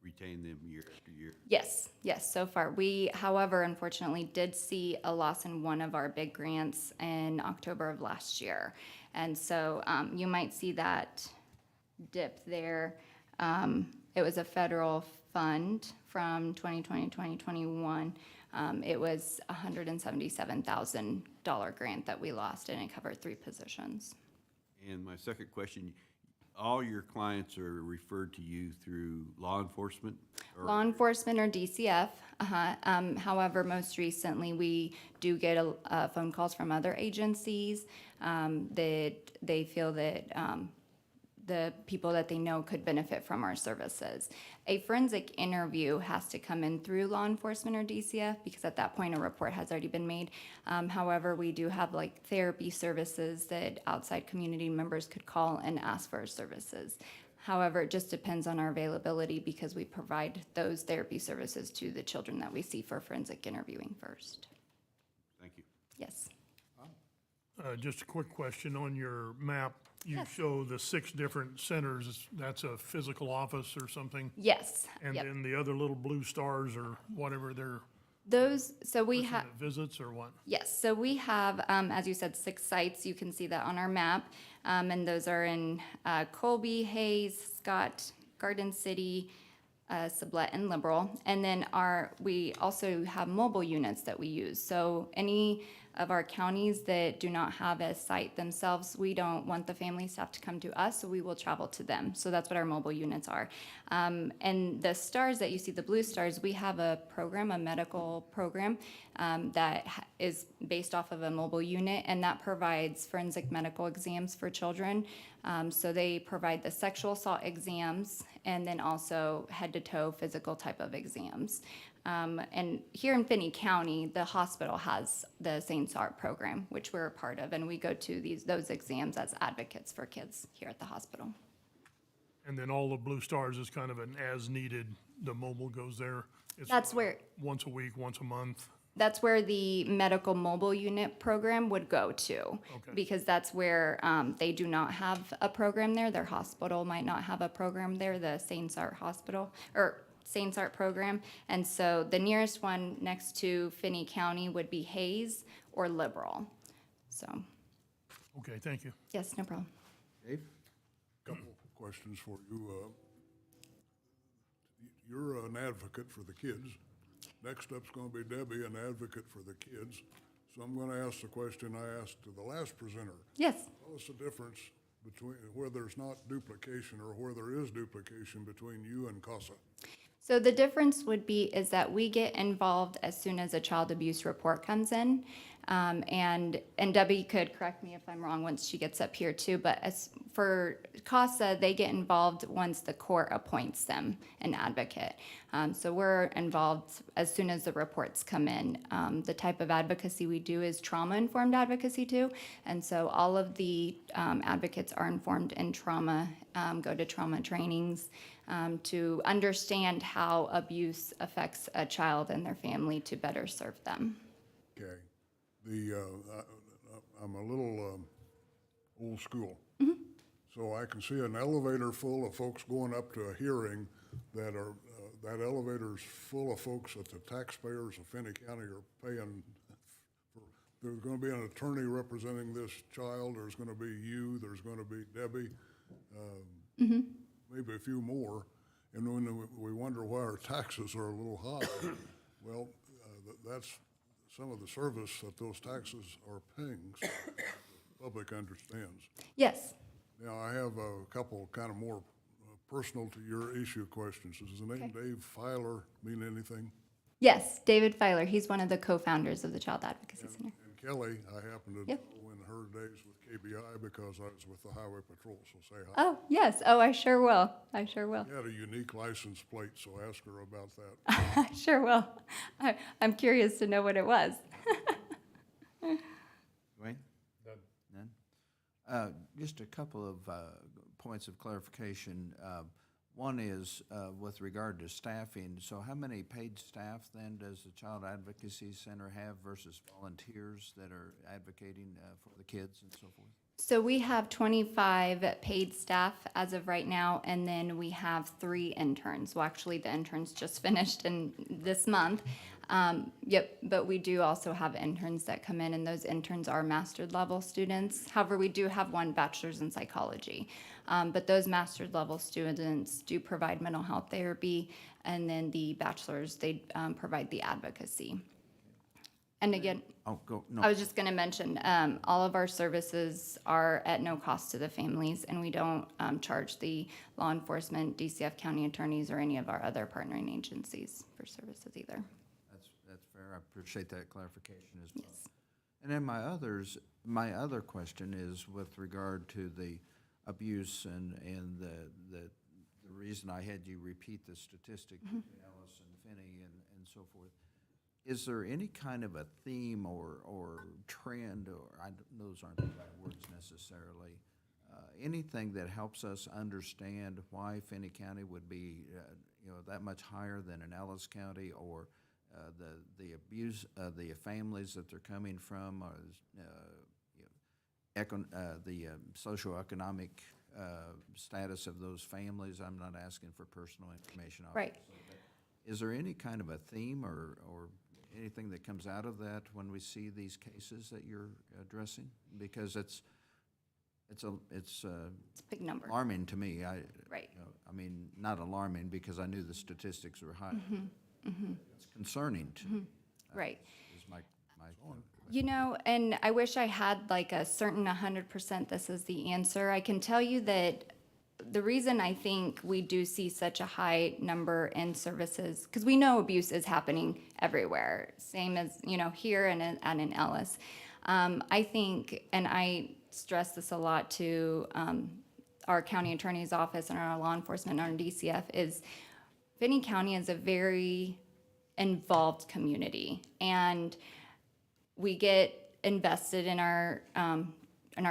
[SPEAKER 2] retain them year after year.
[SPEAKER 10] Yes, so far. We, however, unfortunately did see a loss in one of our big grants in October of last year. And so you might see that dip there. It was a federal fund from 2020, 2021. It was a $177,000 grant that we lost, and it covered 3 positions.
[SPEAKER 2] And my second question, all your clients are referred to you through law enforcement?
[SPEAKER 10] Law enforcement or DCF. However, most recently, we do get phone calls from other agencies that they feel that the people that they know could benefit from our services. A forensic interview has to come in through law enforcement or DCF because at that point a report has already been made. However, we do have like therapy services that outside community members could call and ask for our services. However, it just depends on our availability because we provide those therapy services to the children that we see for forensic interviewing first.
[SPEAKER 2] Thank you.
[SPEAKER 10] Yes.
[SPEAKER 4] Just a quick question on your map. You
[SPEAKER 10] Yes.
[SPEAKER 4] show the 6 different centers. That's a physical office or something?
[SPEAKER 10] Yes.
[SPEAKER 4] And
[SPEAKER 10] Yep.
[SPEAKER 4] then the other little blue stars or whatever they're
[SPEAKER 10] Those, so we have.
[SPEAKER 4] visits or what?
[SPEAKER 10] Yes, so we have, as you said, 6 sites. You can see that on our map. And those are in Colby, Hayes, Scott, Garden City, Sublette, and Liberal. And then we also have mobile units that we use. So any of our counties that do not have a site themselves, we don't want the families to have to come to us, so we will travel to them. So that's what our mobile units are. And the stars that you see, the blue stars, we have a program, a medical program that is based off of a mobile unit, and that provides forensic medical exams for children. So they provide the sexual assault exams and then also head-to-toe physical type of exams. And here in Finney County, the hospital has the St. Art program, which we're a part of, and we go to those exams as advocates for kids here at the hospital.
[SPEAKER 4] And then all the blue stars is kind of an as-needed, the mobile goes there? It's
[SPEAKER 10] That's where,
[SPEAKER 4] once a week, once a month?
[SPEAKER 10] that's where the medical mobile unit program would go to.
[SPEAKER 4] Okay.
[SPEAKER 10] Because that's where they do not have a program there. Their hospital might not have a program there, the St. Art Hospital, or St. Art program. And so the nearest one next to Finney County would be Hayes or Liberal. So,
[SPEAKER 4] Okay, thank you.
[SPEAKER 10] yes, no problem.
[SPEAKER 1] Dave?
[SPEAKER 3] Couple questions for you. You're an advocate for the kids. Next up's gonna be Debbie, an advocate for the kids. So I'm gonna ask the question I asked to the last presenter.
[SPEAKER 10] Yes.
[SPEAKER 3] Tell us the difference between where there's not duplication or where there is duplication between you and CASA.
[SPEAKER 10] So the difference would be is that we get involved as soon as a child abuse report comes in. And Debbie could correct me if I'm wrong once she gets up here too, but as for CASA, they get involved once the court appoints them an advocate. So we're involved as soon as the reports come in. The type of advocacy we do is trauma-informed advocacy too. And so all of the advocates are informed in trauma, go to trauma trainings to understand how abuse affects a child and their family to better serve them.
[SPEAKER 3] Okay. I'm a little old school. So I can see an elevator full of folks going up to a hearing that are, that elevator's full of folks that the taxpayers of Finney County are paying for. There's gonna be an attorney representing this child, there's gonna be you, there's gonna be Debbie, maybe a few more. And when we wonder why our taxes are a little high, well, that's some of the service that those taxes are paying, so the public understands.
[SPEAKER 10] Yes.
[SPEAKER 3] Now, I have a couple kind of more personal to your issue questions. Does the name Dave Filer mean anything?
[SPEAKER 10] Yes, David Filer. He's one of the co-founders of the Child Advocacy Center.
[SPEAKER 3] And Kelly, I happen to
[SPEAKER 10] Yep.
[SPEAKER 3] know in her days with KBI because I was with the Highway Patrol, so say hi.
[SPEAKER 10] Oh, yes. Oh, I sure will. I sure will.
[SPEAKER 3] She had a unique license plate, so ask her about that.
[SPEAKER 10] I sure will. I'm curious to know what it was.
[SPEAKER 1] Dwayne? None? Just a couple of points of clarification. One is with regard to staffing. So how many paid staff then does the Child Advocacy Center have versus volunteers that are advocating for the kids and so forth?
[SPEAKER 10] So we have 25 paid staff as of right now, and then we have 3 interns. Well, actually, the interns just finished in this month. Yep, but we do also have interns that come in, and those interns are master's level students. However, we do have 1 bachelor's in psychology. But those master's level students do provide mental health therapy, and then the bachelor's, they provide the advocacy. And again,
[SPEAKER 1] Oh, go, no.
[SPEAKER 10] I was just gonna mention, all of our services are at no cost to the families, and we don't charge the law enforcement, DCF county attorneys, or any of our other partnering agencies for services either.
[SPEAKER 1] That's fair. I appreciate that clarification as well. And then my other question is with regard to the abuse and the reason I had you repeat the statistic between Ellis and Finney and so forth. Is there any kind of a theme or trend, or those aren't the right words necessarily, anything that helps us understand why Finney County would be, that much higher than in Ellis County, or the abuse, the families that they're coming from, or the socioeconomic status of those families? I'm not asking for personal information,
[SPEAKER 10] Right.
[SPEAKER 1] obviously, but is there any kind of a theme or anything that comes out of that when we see these cases that you're addressing? Because it's
[SPEAKER 10] It's a big number.
[SPEAKER 1] alarming to me.
[SPEAKER 10] Right.
[SPEAKER 1] I mean, not alarming because I knew the statistics were high. It's concerning to me.
[SPEAKER 10] Right.
[SPEAKER 1] Is my
[SPEAKER 10] You know, and I wish I had like a certain 100% this is the answer. I can tell you that the reason I think we do see such a high number in services, because we know abuse is happening everywhere, same as, here and in Ellis. I think, and I stress this a lot to our county attorney's office and our law enforcement and our DCF, is Finney County is a very involved community, and we get invested in our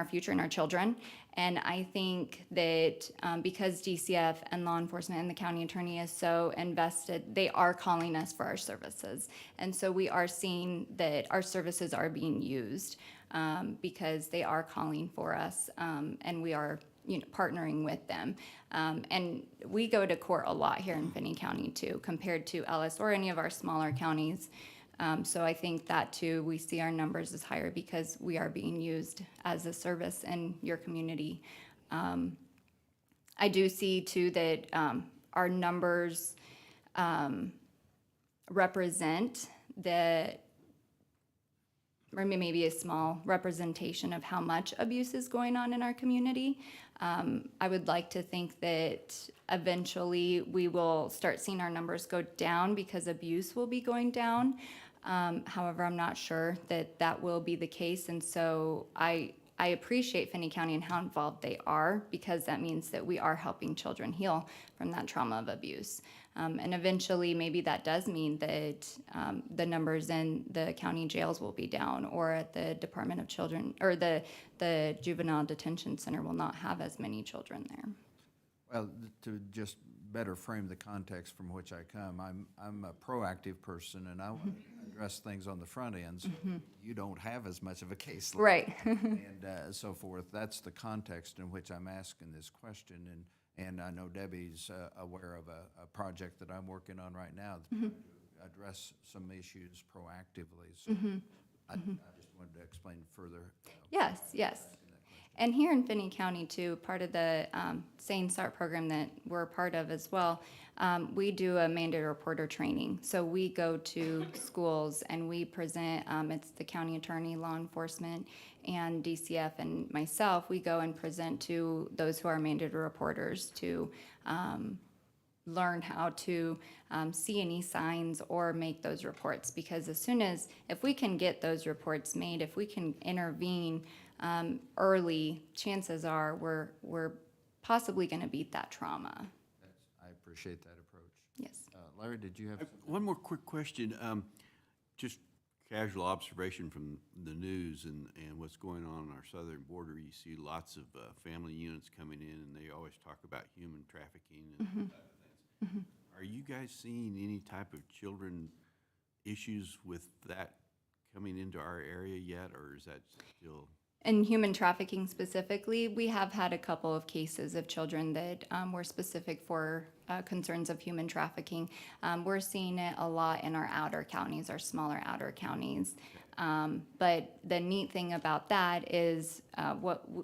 [SPEAKER 10] future, in our children. And I think that because DCF and law enforcement and the county attorney is so invested, they are calling us for our services. And so we are seeing that our services are being used because they are calling for us, and we are partnering with them. And we go to court a lot here in Finney County too, compared to Ellis or any of our smaller counties. So I think that too, we see our numbers as higher because we are being used as a service in your community. I do see too that our numbers represent or maybe a small representation of how much abuse is going on in our community. I would like to think that eventually we will start seeing our numbers go down because abuse will be going down. However, I'm not sure that that will be the case, and so I appreciate Finney County and how involved they are, because that means that we are helping children heal from that trauma of abuse. And eventually, maybe that does mean that the numbers in the county jails will be down, or at the Department of Children, or the Juvenile Detention Center will not have as many children there.
[SPEAKER 1] Well, to just better frame the context from which I come, I'm a proactive person, and I want to address things on the front end. So you don't have as much of a case,
[SPEAKER 10] Right.
[SPEAKER 1] and so forth. That's the context in which I'm asking this question, And I know Debbie's aware of a project that I'm working on right now to address some issues proactively. So I just wanted to explain further.
[SPEAKER 10] Yes, yes. And here in Finney County too, part of the Sane Start program that we're a part of as well, we do a mandated reporter training. So we go to schools and we present, it's the county attorney, law enforcement, and DCF and myself, we go and present to those who are mandated reporters to learn how to see any signs or make those reports. Because as soon as, if we can get those reports made, if we can intervene early, chances are we're possibly going to beat that trauma.
[SPEAKER 1] I appreciate that approach.
[SPEAKER 10] Yes.
[SPEAKER 1] Larry, did you have?
[SPEAKER 2] One more quick question, just casual observation from the news and what's going on our southern border. You see lots of family units coming in, and they always talk about human trafficking and those type of things. Are you guys seeing any type of children issues with that coming into our area yet, or is that still?
[SPEAKER 10] In human trafficking specifically, we have had a couple of cases of children that were specific for concerns of human trafficking. We're seeing it a lot in our outer counties, our smaller outer counties. But the neat thing about that is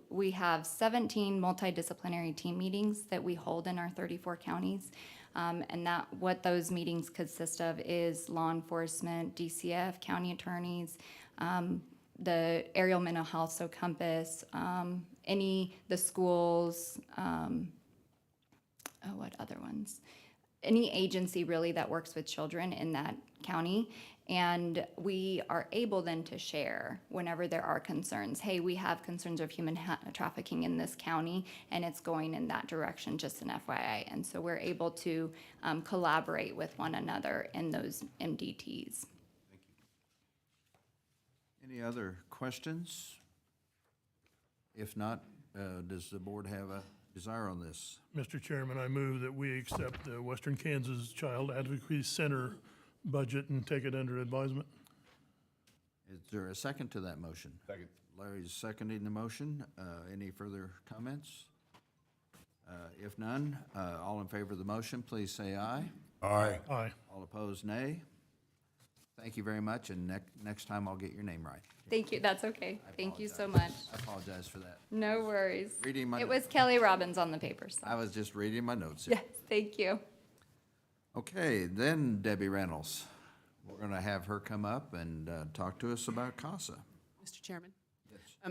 [SPEAKER 10] we have 17 multidisciplinary team meetings that we hold in our 34 counties. And what those meetings consist of is law enforcement, DCF, county attorneys, the aerial mental health, so Compass, the schools, what other ones? Any agency really that works with children in that county. And we are able then to share whenever there are concerns. Hey, we have concerns of human trafficking in this county, and it's going in that direction, just an FYI. And so we're able to collaborate with one another in those MDTs.
[SPEAKER 1] Any other questions? If not, does the board have a desire on this?
[SPEAKER 4] Mr. Chairman, I move that we accept the Western Kansas Child Advocacy Center budget and take it under advisement.
[SPEAKER 1] Is there a second to that motion?
[SPEAKER 2] Second.
[SPEAKER 1] Larry's seconding the motion. Any further comments? If none, all in favor of the motion, please say aye.
[SPEAKER 3] Aye.
[SPEAKER 4] Aye.
[SPEAKER 1] All opposed, nay. Thank you very much, and next time I'll get your name right.
[SPEAKER 10] Thank you, that's okay. Thank you so much.
[SPEAKER 1] I apologize for that.
[SPEAKER 10] No worries.
[SPEAKER 1] Reading my-
[SPEAKER 10] It was Kelly Robbins on the paper, so.
[SPEAKER 1] I was just reading my notes here.
[SPEAKER 10] Yes, thank you.
[SPEAKER 1] Okay, then Debbie Reynolds. We're going to have her come up and talk to us about CASA.
[SPEAKER 11] Mr. Chairman?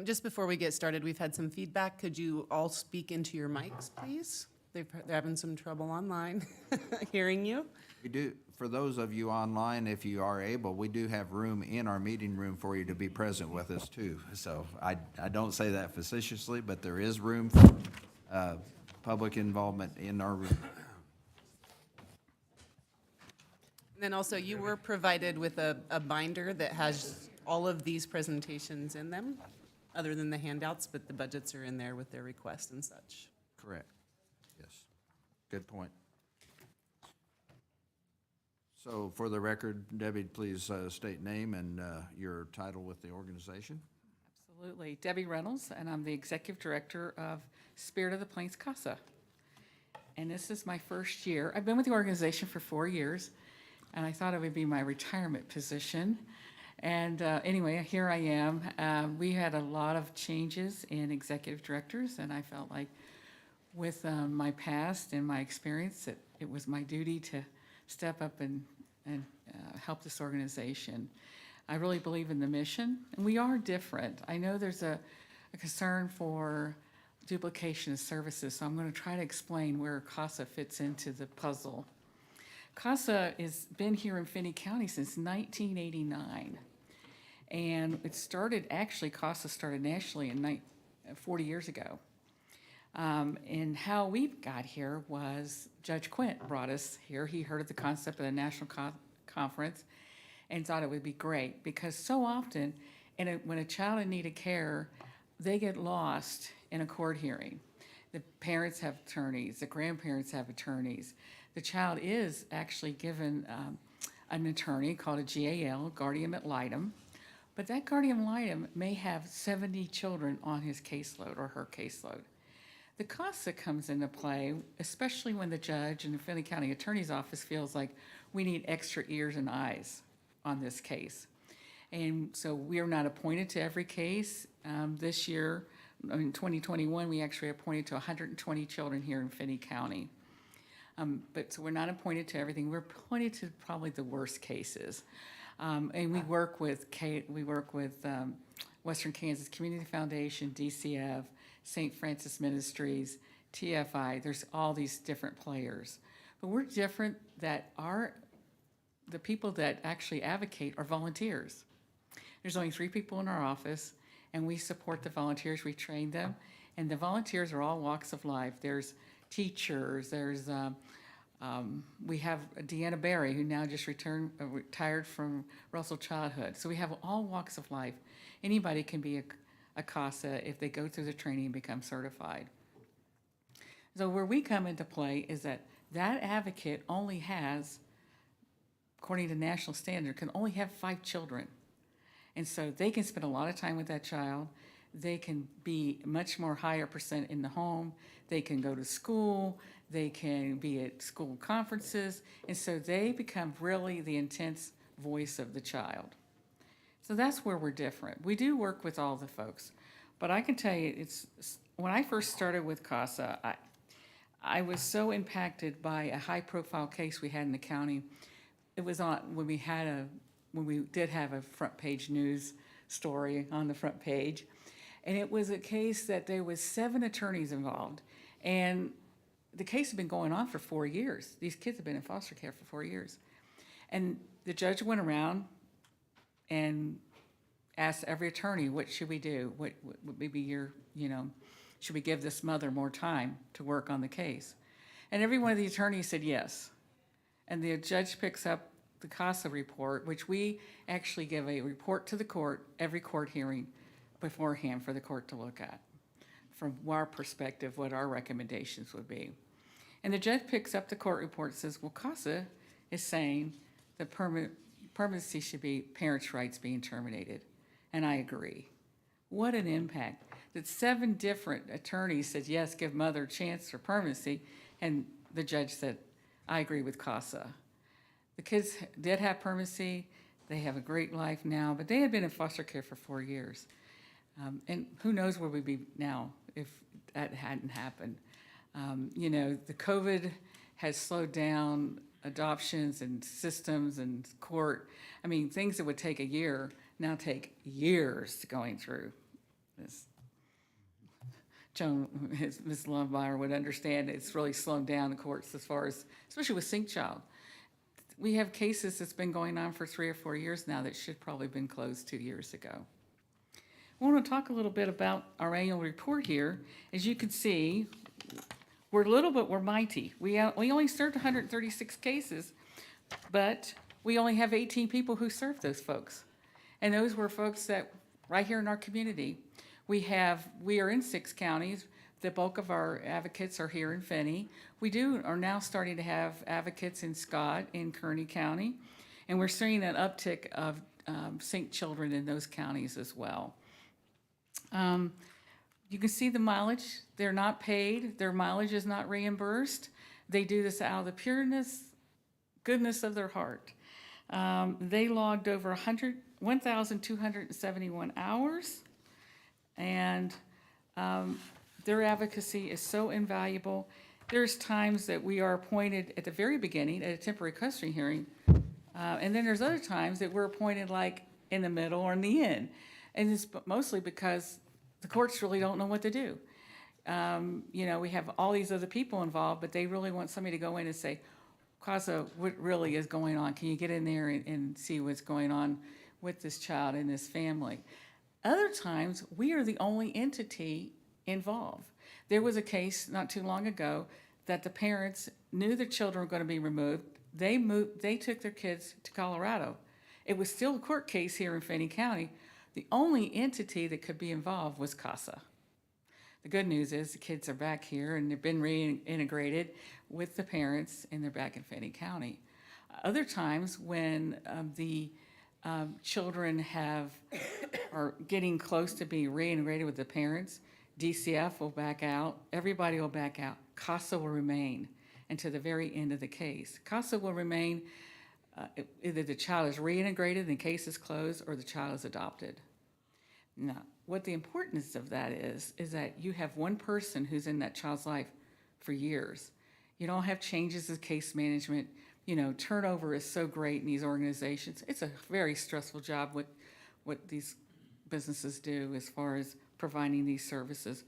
[SPEAKER 11] Just before we get started, we've had some feedback. Could you all speak into your mics, please? They're having some trouble online hearing you.
[SPEAKER 1] We do, for those of you online, if you are able, we do have room in our meeting room for you to be present with us too. So I don't say that facetiously, but there is room for public involvement in our room.
[SPEAKER 11] And then also, you were provided with a binder that has all of these presentations in them, other than the handouts, but the budgets are in there with their requests and such.
[SPEAKER 1] Correct. Yes. Good point. So for the record, Debbie, please state name and your title with the organization.
[SPEAKER 12] Absolutely. Debbie Reynolds, and I'm the Executive Director of Spirit of the Plains CASA. And this is my first year. I've been with the organization for 4 years, and I thought it would be my retirement position. And anyway, here I am. We had a lot of changes in executive directors, and I felt like with my past and my experience, that it was my duty to step up and help this organization. I really believe in the mission, and we are different. I know there's a concern for duplication of services, so I'm going to try to explain where CASA fits into the puzzle. CASA has been here in Finney County since 1989, and it started, actually, CASA started nationally in 40 years ago. And how we got here was Judge Quint brought us here. He heard of the concept of the national conference and thought it would be great, because so often when a child in need of care, they get lost in a court hearing. The parents have attorneys, the grandparents have attorneys. The child is actually given an attorney called a GAL, guardian ad litem, but that guardian ad litem may have 70 children on his caseload or her caseload. The CASA comes into play, especially when the judge and the Finney County Attorney's Office feels like we need extra ears and eyes on this case. And so we are not appointed to every case. This year, in 2021, we actually appointed to 120 children here in Finney County. But so we're not appointed to everything. We're appointed to probably the worst cases. And we work with Western Kansas Community Foundation, DCF, St. Francis Ministries, TFI. There's all these different players. But we're different that the people that actually advocate are volunteers. There's only 3 people in our office, and we support the volunteers. We train them, and the volunteers are all walks of life. There's teachers. There's we have Deanna Berry, who now just retired from Russell Childhood. So we have all walks of life. Anybody can be a CASA if they go through the training and become certified. So where we come into play is that advocate only has, according to national standard, can only have 5 children. And so they can spend a lot of time with that child. They can be much more higher percent in the home. They can go to school. They can be at school conferences. And so they become really the intense voice of the child. So that's where we're different. We do work with all the folks. But I can tell you, when I first started with CASA, I was so impacted by a high-profile case we had in the county. It was when we did have a front page news story on the front page. And it was a case that there was 7 attorneys involved. And the case had been going on for 4 years. These kids have been in foster care for 4 years. And the judge went around and asked every attorney, what should we do? What would be should we give this mother more time to work on the case? And every one of the attorneys said yes. And the judge picks up the CASA report, which we actually give a report to the court, every court hearing beforehand for the court to look at, from our perspective, what our recommendations would be. And the judge picks up the court report and says, well, CASA is saying that permanency should be parents' rights being terminated. And I agree. What an impact. That 7 different attorneys said, yes, give mother a chance for permanency. And the judge said, I agree with CASA. The kids did have permanency. They have a great life now, but they had been in foster care for 4 years. And who knows where we'd be now if that hadn't happened. The COVID has slowed down adoptions and systems and court. I mean, things that would take a year now take years going through this. Joan, Ms. Lombard would understand it's really slowed down the courts as far as, especially with Sync Child. We have cases that's been going on for 3 or 4 years now that should probably have been closed 2 years ago. I want to talk a little bit about our annual report here. As you can see, we're little, but we're mighty. We only served 136 cases, but we only have 18 people who served those folks. And those were folks that, right here in our community, we are in 6 counties. The bulk of our advocates are here in Finney. We are now starting to have advocates in Scott, in Kearney County, and we're seeing an uptick of sync children in those counties as well. You can see the mileage. They're not paid. Their mileage is not reimbursed. They do this out of the goodness of their heart. They logged over 1,271 hours, and their advocacy is so invaluable. There's times that we are appointed at the very beginning at a temporary custody hearing, and then there's other times that we're appointed like in the middle or in the end. And it's mostly because the courts really don't know what to do. We have all these other people involved, but they really want somebody to go in and say, CASA, what really is going on? Can you get in there and see what's going on with this child and this family? Other times, we are the only entity involved. There was a case not too long ago that the parents knew their children were going to be removed. They took their kids to Colorado. It was still a court case here in Finney County. The only entity that could be involved was CASA. The good news is the kids are back here and they've been reintegrated with the parents and they're back in Finney County. Other times when the children are getting close to being reintegrated with the parents, DCF will back out, everybody will back out. CASA will remain until the very end of the case. CASA will remain, either the child is reintegrated and the case is closed, or the child is adopted. Now, what the importance of that is that you have one person who's in that child's life for years. You don't have changes in case management. You know, turnover is so great in these organizations. It's a very stressful job what these businesses do as far as providing these services.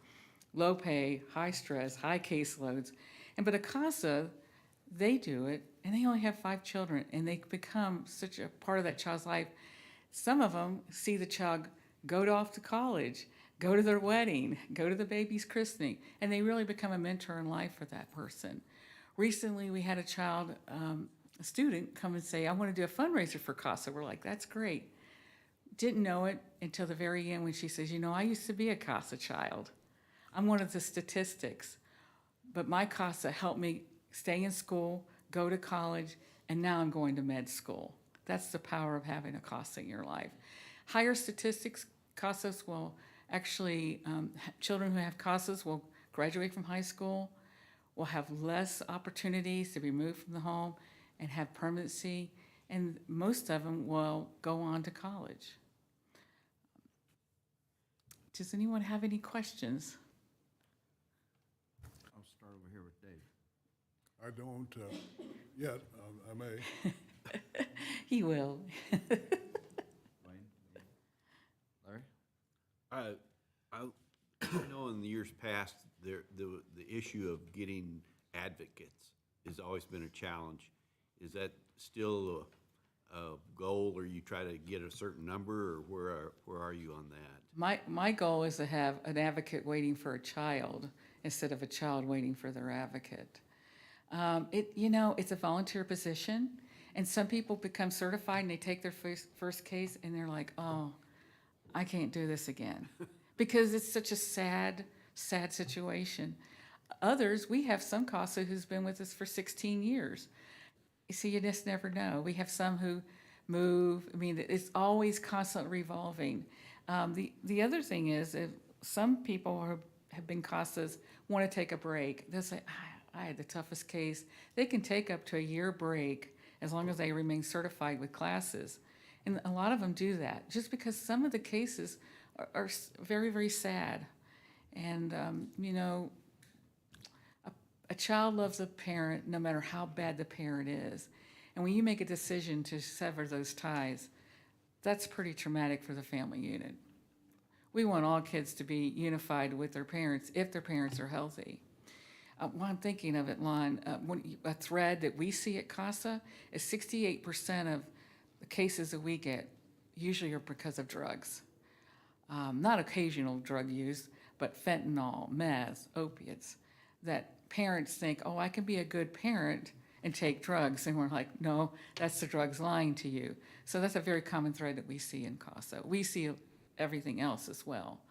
[SPEAKER 12] Low pay, high stress, high caseloads. But a CASA, they do it, and they only have 5 children, and they become such a part of that child's life. Some of them see the child go off to college, go to their wedding, go to the baby's christening, and they really become a mentor in life for that person. Recently, we had a child, a student, come and say, I want to do a fundraiser for CASA. We're like, that's great. Didn't know it until the very end when she says, you know, I used to be a CASA child. I'm one of the statistics, but my CASA helped me stay in school, go to college, and now I'm going to med school. That's the power of having a CASA in your life. Higher statistics, CASAs will actually, children who have CASAs will graduate from high school, will have less opportunities to be moved from the home and have permanency, and most of them will go on to college. Does anyone have any questions?
[SPEAKER 1] I'll start over here with Dave.
[SPEAKER 3] I don't, yet, I may.
[SPEAKER 12] He will.
[SPEAKER 1] Wayne? Larry?
[SPEAKER 2] I know in the years past, the issue of getting advocates has always been a challenge. Is that still a goal, or you try to get a certain number, or where are you on that?
[SPEAKER 12] My goal is to have an advocate waiting for a child instead of a child waiting for their advocate. It's a volunteer position, and some people become certified and they take their first case and they're like, oh, I can't do this again, because it's such a sad situation. Others, we have some CASA who's been with us for 16 years. You see, you just never know. We have some who move. I mean, it's always constantly revolving. The other thing is, if some people who have been CASAs want to take a break, they'll say, I had the toughest case. They can take up to a year break as long as they remain certified with classes. And a lot of them do that, just because some of the cases are very, very sad. And, a child loves a parent no matter how bad the parent is. And when you make a decision to sever those ties, that's pretty traumatic for the family unit. We want all kids to be unified with their parents if their parents are healthy. While I'm thinking of it, Lon, a thread that we see at CASA is 68% of the cases that we get usually are because of drugs. Not occasional drug use, but fentanyl, meth, opiates, that parents think, oh, I can be a good parent and take drugs. And we're like, no, that's the drugs lying to you. So that's a very common thread that we see in CASA. We see everything else as well.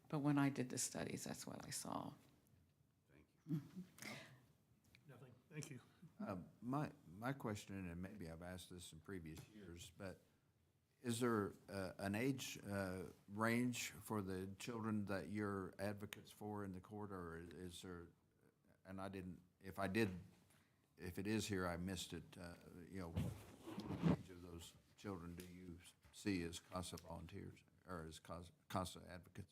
[SPEAKER 12] But when I did the studies, that's what I saw.
[SPEAKER 4] Nothing. Thank you.
[SPEAKER 1] My question, and maybe I've asked this in previous years, but is there an age range for the children that you're advocates for in the court, or is there, and if it is here, I missed it, what age of those children do you see as CASA volunteers or as CASA advocates?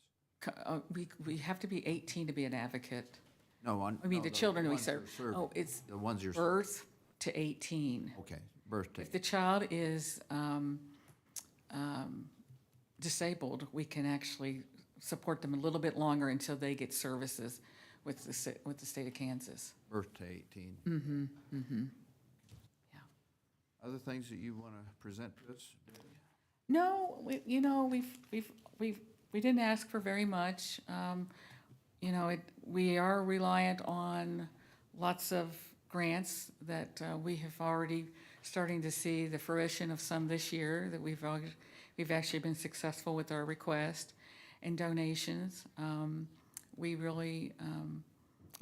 [SPEAKER 12] We have to be 18 to be an advocate.
[SPEAKER 1] No,
[SPEAKER 12] The children we
[SPEAKER 1] ones
[SPEAKER 12] serve.
[SPEAKER 1] you're serving.
[SPEAKER 12] Oh, it's
[SPEAKER 1] The ones you're.
[SPEAKER 12] birth to 18.
[SPEAKER 1] Okay, birth to.
[SPEAKER 12] If the child is disabled, we can actually support them a little bit longer until they get services with the state of Kansas.
[SPEAKER 1] Birth to 18.
[SPEAKER 12] Yeah.
[SPEAKER 1] Other things that you want to present to us?
[SPEAKER 12] No, we didn't ask for very much. We are reliant on lots of grants that we have already starting to see the fruition of some this year that we've actually been successful with our request, and donations. We really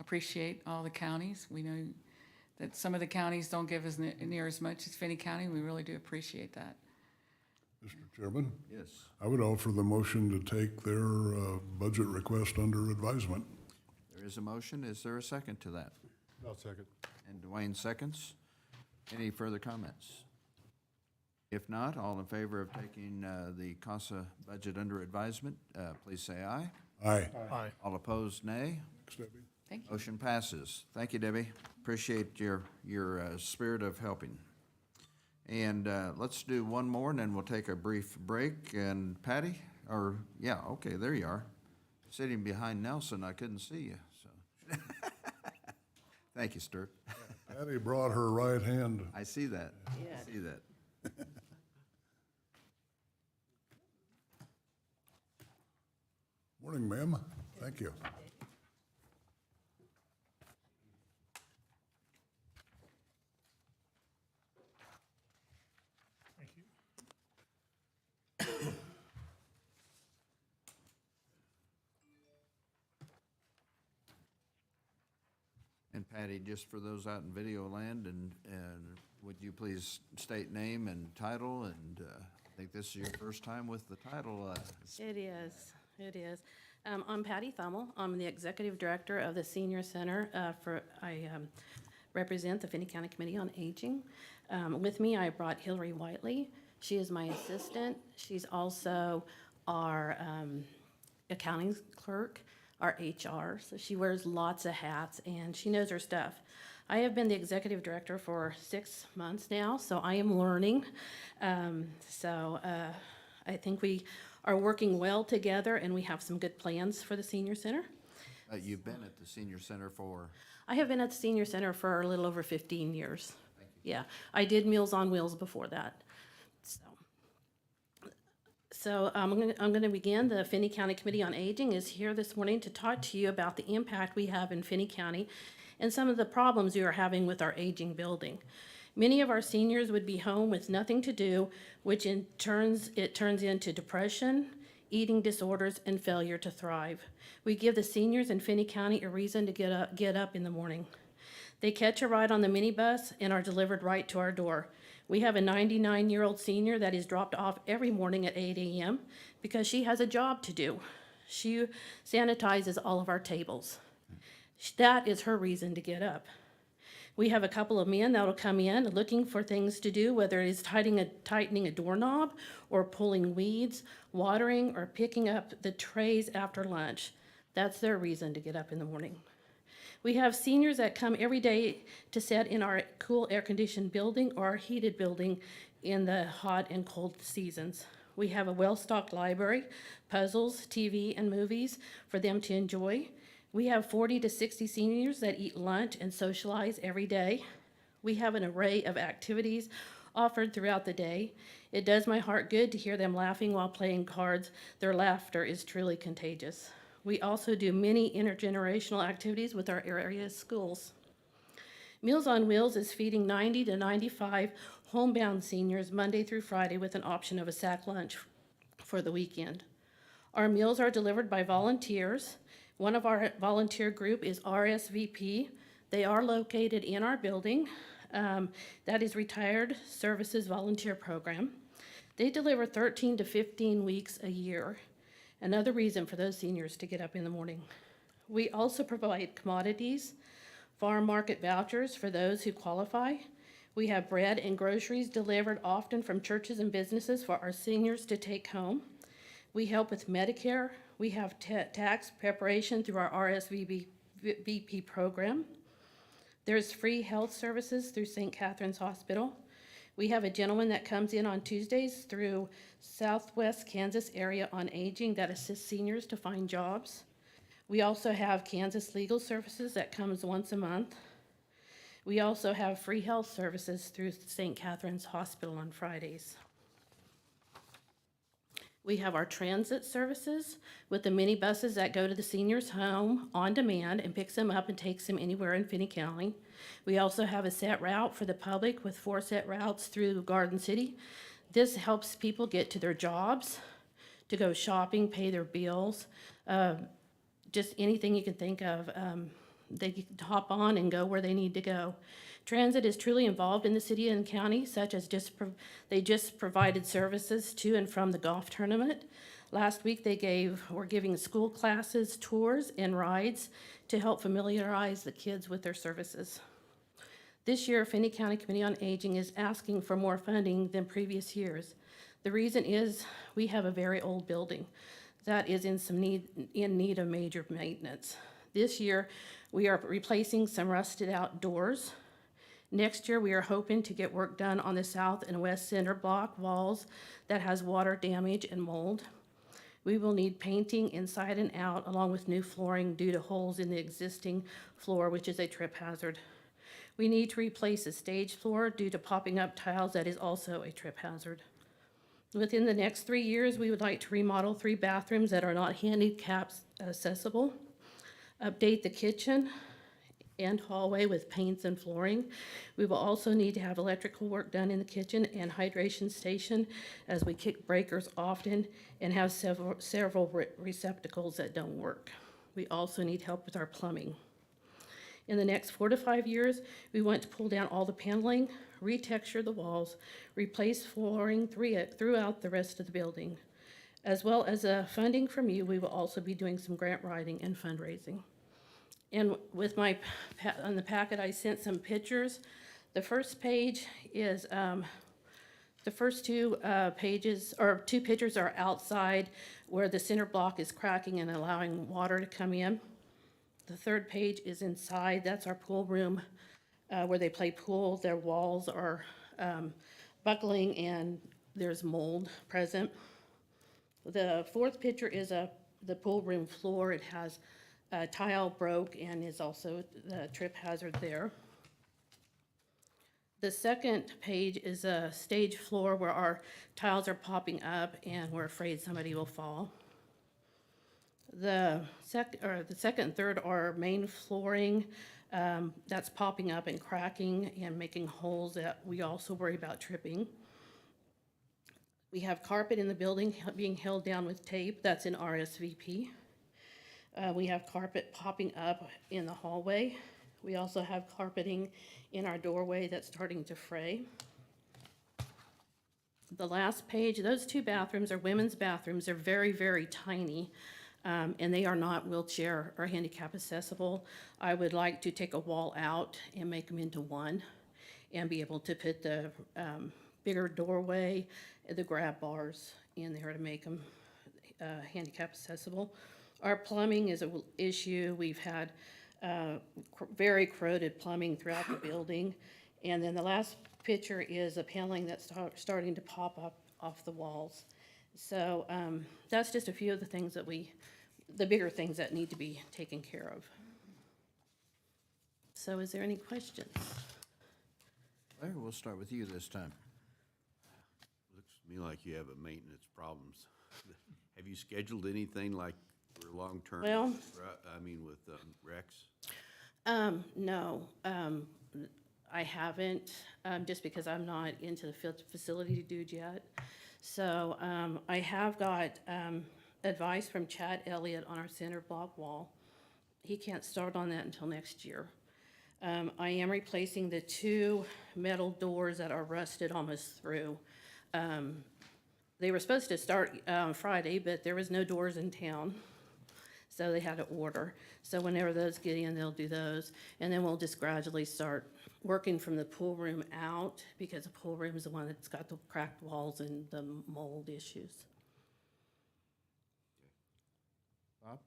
[SPEAKER 12] appreciate all the counties. We know that some of the counties don't give us near as much as Finney County. We really do appreciate that.
[SPEAKER 3] Mr. Chairman,
[SPEAKER 1] Yes.
[SPEAKER 3] I would offer the motion to take their budget request under advisement.
[SPEAKER 1] There is a motion. Is there a second to that?
[SPEAKER 6] I'll second.
[SPEAKER 1] And Dwayne seconds. Any further comments? If not, all in favor of taking the CASA budget under advisement, please say aye.
[SPEAKER 3] Aye.
[SPEAKER 4] Aye.
[SPEAKER 1] All opposed, nay.
[SPEAKER 3] Thanks, Debbie.
[SPEAKER 12] Thank you.
[SPEAKER 1] Motion passes. Thank you, Debbie. Appreciate your spirit of helping. And let's do one more, and then we'll take a brief break. And Patty, okay, there you are. Sitting behind Nelson, I couldn't see you, so. Thank you, Sturt.
[SPEAKER 3] Patty brought her right hand.
[SPEAKER 1] I see that. I see that.
[SPEAKER 3] Morning, ma'am. Thank you.
[SPEAKER 4] Thank you.
[SPEAKER 1] And Patty, just for those out in video land, and would you please state name and title? And I think this is your first time with the title.
[SPEAKER 13] It is. I'm Patty Thummel. I'm the Executive Director of the Senior Center. I represent the Finney County Committee on Aging. With me, I brought Hillary Whiteley. She is my assistant. She's also our accounting clerk, our HR. So she wears lots of hats, and she knows her stuff. I have been the Executive Director for 6 months now, so I am learning. I think we are working well together, and we have some good plans for the Senior Center.
[SPEAKER 1] You've been at the Senior Center for,
[SPEAKER 13] I have been at the Senior Center for a little over 15 years. Yeah, I did Meals on Wheels before that. So I'm going to begin. The Finney County Committee on Aging is here this morning to talk to you about the impact we have in Finney County and some of the problems we are having with our aging building. Many of our seniors would be home with nothing to do, which turns into depression, eating disorders, and failure to thrive. We give the seniors in Finney County a reason to get up in the morning. They catch a ride on the minibus and are delivered right to our door. We have a 99-year-old senior that is dropped off every morning at 8 a.m. because she has a job to do. She sanitizes all of our tables. That is her reason to get up. We have a couple of men that will come in looking for things to do, whether it is tightening a doorknob or pulling weeds, watering, or picking up the trays after lunch. That's their reason to get up in the morning. We have seniors that come every day to sit in our cool air-conditioned building or our heated building in the hot and cold seasons. We have a well-stocked library, puzzles, TV, and movies for them to enjoy. We have 40 to 60 seniors that eat lunch and socialize every day. We have an array of activities offered throughout the day. It does my heart good to hear them laughing while playing cards. Their laughter is truly contagious. We also do many intergenerational activities with our area schools. Meals on Wheels is feeding 90 to 95 homebound seniors Monday through Friday with an option of a sack lunch for the weekend. Our meals are delivered by volunteers. One of our volunteer group is RSVP. They are located in our building. That is Retired Services Volunteer Program. They deliver 13 to 15 weeks a year. Another reason for those seniors to get up in the morning. We also provide commodities, farm market vouchers for those who qualify. We have bread and groceries delivered often from churches and businesses for our seniors to take home. We help with Medicare. We have tax preparation through our RSVP program. There's free health services through St. Catherine's Hospital. We have a gentleman that comes in on Tuesdays through Southwest Kansas Area on Aging that assists seniors to find jobs. We also have Kansas Legal Services that comes once a month. We also have free health services through St. Catherine's Hospital on Fridays. We have our transit services with the minibuses that go to the seniors' home on demand and picks them up and takes them anywhere in Finney County. We also have a set route for the public with 4 set routes through Garden City. This helps people get to their jobs, to go shopping, pay their bills, just anything you can think of. They can hop on and go where they need to go. Transit is truly involved in the city and county, such as they just provided services to and from the golf tournament. Last week, were giving school classes, tours, and rides to help familiarize the kids with their services. This year, Finney County Committee on Aging is asking for more funding than previous years. The reason is we have a very old building that is in need of major maintenance. This year, we are replacing some rusted out doors. Next year, we are hoping to get work done on the south and west center block walls that has water damage and mold. We will need painting inside and out, along with new flooring due to holes in the existing floor, which is a trip hazard. We need to replace the stage floor due to popping up tiles that is also a trip hazard. Within the next 3 years, we would like to remodel 3 bathrooms that are not handicap accessible, update the kitchen and hallway with paints and flooring. We will also need to have electrical work done in the kitchen and hydration station, as we kick breakers often and have several receptacles that don't work. We also need help with our plumbing. In the next 4 to 5 years, we want to pull down all the paneling, retexture the walls, replace flooring throughout the rest of the building. As well as funding from you, we will also be doing some grant writing and fundraising. And with on the packet, I sent some pictures. The first page is, the first 2 pages, or 2 pictures are outside where the center block is cracking and allowing water to come in. The third page is inside, that's our pool room, where they play pool. Their walls are buckling and there's mold present. The fourth picture is the pool room floor. It has a tile broke and is also the trip hazard there. The second page is a stage floor where our tiles are popping up and we're afraid somebody will fall. The second and third are main flooring that's popping up and cracking and making holes that we also worry about tripping. We have carpet in the building being held down with tape. That's in RSVP. We have carpet popping up in the hallway. We also have carpeting in our doorway that's starting to fray. The last page, those 2 bathrooms are women's bathrooms. They're very, very tiny. And they are not wheelchair or handicap accessible. I would like to take a wall out and make them into one and be able to put the bigger doorway, the grab bars in there to make them handicap accessible. Our plumbing is an issue. We've had very corroded plumbing throughout the building. And then the last picture is a paneling that's starting to pop up off the walls. So that's just a few of the things that the bigger things that need to be taken care of. So is there any questions?
[SPEAKER 1] Larry, we'll start with you this time.
[SPEAKER 2] Looks to me like you have a maintenance problems. Have you scheduled anything like for long-term?
[SPEAKER 13] Well,
[SPEAKER 2] with Rex?
[SPEAKER 13] No, I haven't, just because I'm not into the facility dude yet. So I have got advice from Chad Elliott on our center block wall. He can't start on that until next year. I am replacing the 2 metal doors that are rusted almost through. They were supposed to start Friday, but there was no doors in town, so they had to order. So whenever those get in, they'll do those, and then we'll just gradually start working from the pool room out, because the pool room is the one that's got the cracked walls and the mold issues.
[SPEAKER 1] Bob?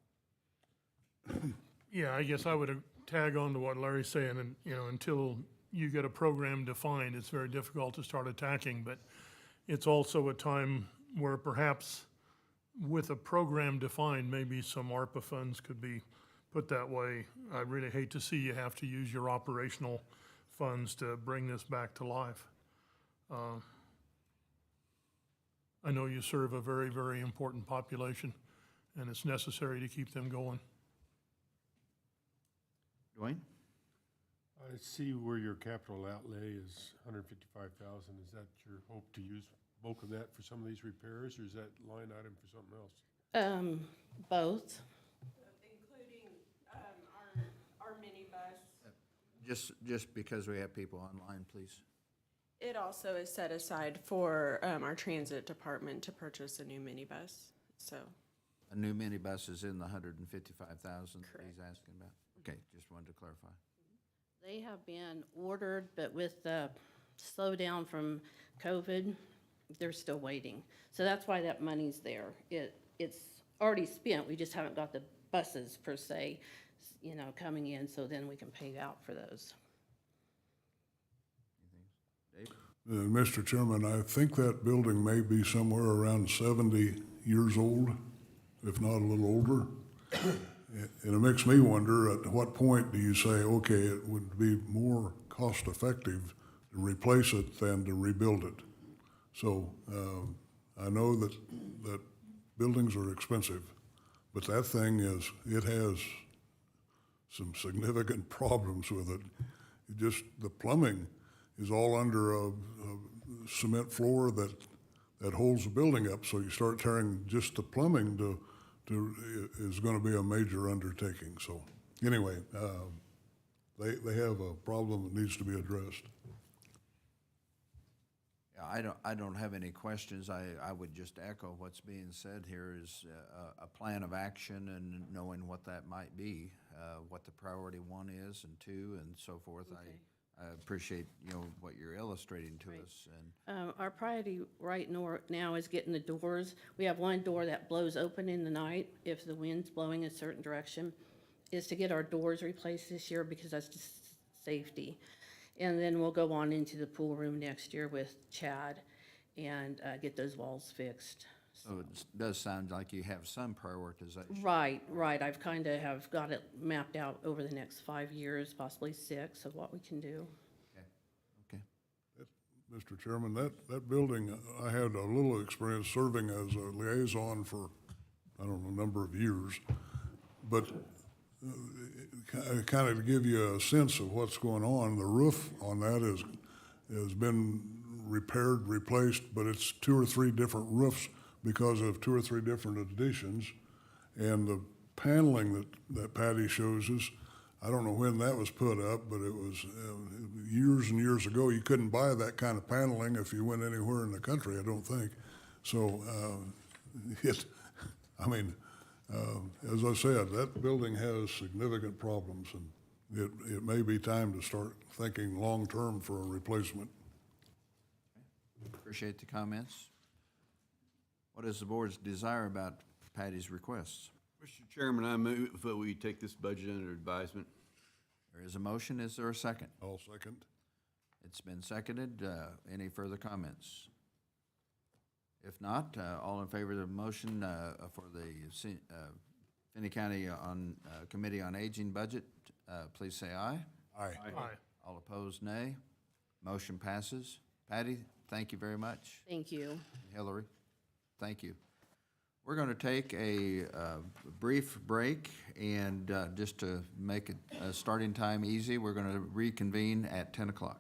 [SPEAKER 4] Yeah, I guess I would tag on to what Larry's saying, and, until you get a program defined, it's very difficult to start attacking, but it's also a time where perhaps with a program defined, maybe some ARPA funds could be put that way. I really hate to see you have to use your operational funds to bring this back to life. I know you serve a very, very important population, and it's necessary to keep them going.
[SPEAKER 1] Dwayne?
[SPEAKER 6] I see where your capital outlay is $155,000. Is that your hope to use bulk of that for some of these repairs, or is that line item for something else?
[SPEAKER 13] Both.
[SPEAKER 9] Including our minibus.
[SPEAKER 1] Just because we have people online, please.
[SPEAKER 9] It also is set aside for our transit department to purchase a new minibus, so.
[SPEAKER 1] A new minibus is in the 155,000
[SPEAKER 9] Correct.
[SPEAKER 1] he's asking about? Okay, just wanted to clarify.
[SPEAKER 13] They have been ordered, but with the slowdown from COVID, they're still waiting. So that's why that money's there. It's already spent, we just haven't got the buses per se, coming in, so then we can pay out for those.
[SPEAKER 1] Dave?
[SPEAKER 3] Mr. Chairman, I think that building may be somewhere around 70 years old, if not a little older. And it makes me wonder, at what point do you say, okay, it would be more cost-effective to replace it than to rebuild it? So I know that buildings are expensive, but that thing it has some significant problems with it. The plumbing is all under a cement floor that holds the building up, so you start tearing just the plumbing is gonna be a major undertaking. So anyway, they have a problem that needs to be addressed.
[SPEAKER 1] Yeah, I don't have any questions. I would just echo what's being said here is a plan of action and knowing what that might be, what the priority 1 is and 2 and so forth.
[SPEAKER 13] Okay.
[SPEAKER 1] I appreciate, what you're illustrating to us and.
[SPEAKER 13] Our priority right now is getting the doors. We have one door that blows open in the night if the wind's blowing a certain direction, is to get our doors replaced this year because that's just safety. And then we'll go on into the pool room next year with Chad and get those walls fixed.
[SPEAKER 1] So it does sound like you have some prioritization.
[SPEAKER 13] Right. I've kind of have got it mapped out over the next 5 years, possibly 6, of what we can do.
[SPEAKER 1] Okay.
[SPEAKER 3] Mr. Chairman, that building, I had a little experience serving as a liaison for, I don't know, a number of years. But kind of to give you a sense of what's going on, the roof on that has been repaired, replaced, but it's 2 or 3 different roofs because of 2 or 3 different additions. And the paneling that Patty shows us, I don't know when that was put up, but it was years and years ago. You couldn't buy that kind of paneling if you went anywhere in the country, I don't think. So as I said, that building has significant problems, and it may be time to start thinking long-term for a replacement.
[SPEAKER 1] Appreciate the comments. What is the board's desire about Patty's requests?
[SPEAKER 2] Mr. Chairman, I move that we take this budget under advisement.
[SPEAKER 1] There is a motion. Is there a second?
[SPEAKER 3] I'll second.
[SPEAKER 1] It's been seconded. Any further comments? If not, all in favor of the motion for the Finney County Committee on Aging budget, please say aye.
[SPEAKER 3] Aye.
[SPEAKER 4] Aye.
[SPEAKER 1] All opposed, nay. Motion passes. Patty, thank you very much.
[SPEAKER 13] Thank you.
[SPEAKER 1] Hillary, thank you. We're going to take a brief break, and just to make it starting time easy, we're going to reconvene at 10 o'clock.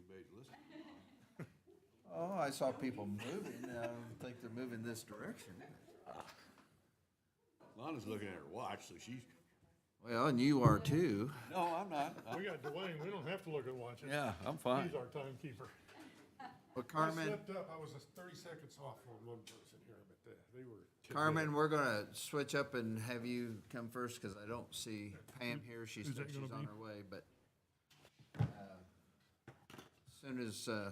[SPEAKER 2] anybody to listen to.
[SPEAKER 1] Oh, I saw people moving. I don't think they're moving this direction.
[SPEAKER 2] Lonna's looking at her watch, so she's,
[SPEAKER 1] Well, and you are too.
[SPEAKER 2] no, I'm not.
[SPEAKER 4] We got Dwayne, we don't have to look at watches.
[SPEAKER 2] Yeah, I'm fine.
[SPEAKER 4] He's our timekeeper.
[SPEAKER 1] Well,
[SPEAKER 6] I
[SPEAKER 1] Carmen,
[SPEAKER 6] slipped up, I was 30 seconds off on one person here, but they were.
[SPEAKER 1] Carmen, we're gonna switch up and have you come first, because I don't see Pam here. She
[SPEAKER 4] Who's
[SPEAKER 1] said
[SPEAKER 4] that
[SPEAKER 1] she's
[SPEAKER 4] gonna
[SPEAKER 1] on
[SPEAKER 4] be?
[SPEAKER 1] her way, but as soon as, I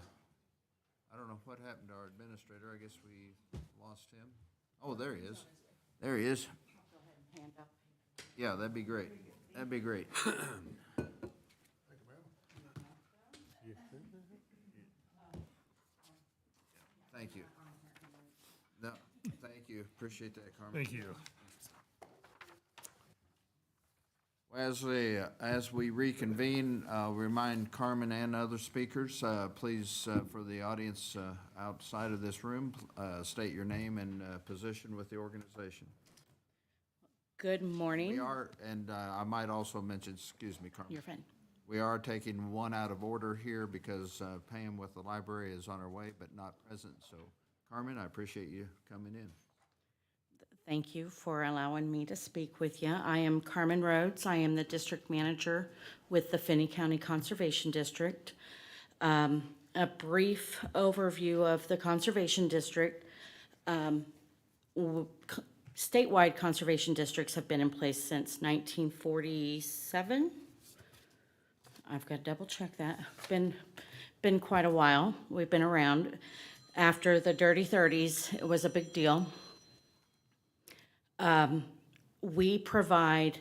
[SPEAKER 1] don't know what happened to our administrator. I guess we lost him. Oh, there he is. There he is. Yeah, that'd be great. That'd be great. Thank you. No, thank you. Appreciate that, Carmen.
[SPEAKER 4] Thank you.
[SPEAKER 1] As we reconvene, remind Carmen and other speakers, please, for the audience outside of this room, state your name and position with the organization.
[SPEAKER 14] Good morning.
[SPEAKER 1] We are, and I might also mention, excuse me, Carmen.
[SPEAKER 14] You're fine.
[SPEAKER 1] We are taking one out of order here because Pam with the library is on her way but not present. So, Carmen, I appreciate you coming in.
[SPEAKER 14] Thank you for allowing me to speak with you. I am Carmen Rhodes. I am the district manager with the Finney County Conservation District. A brief overview of the Conservation District. Statewide conservation districts have been in place since 1947. I've got to double check that. Been quite a while. We've been around. After the dirty 30s, it was a big deal. We provide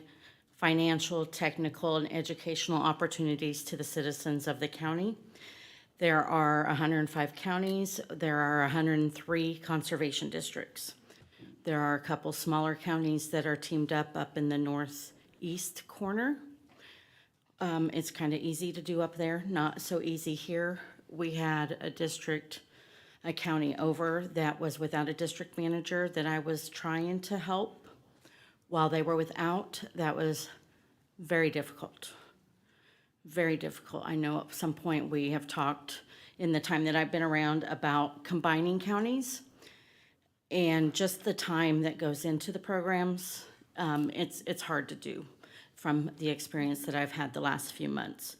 [SPEAKER 14] financial, technical, and educational opportunities to the citizens of the county. There are 105 counties. There are 103 conservation districts. There are a couple smaller counties that are teamed up in the northeast corner. It's kind of easy to do up there, not so easy here. We had a county over that was without a district manager that I was trying to help while they were without. That was very difficult. Very difficult. I know at some point we have talked in the time that I've been around about combining counties and just the time that goes into the programs. It's hard to do from the experience that I've had the last few months.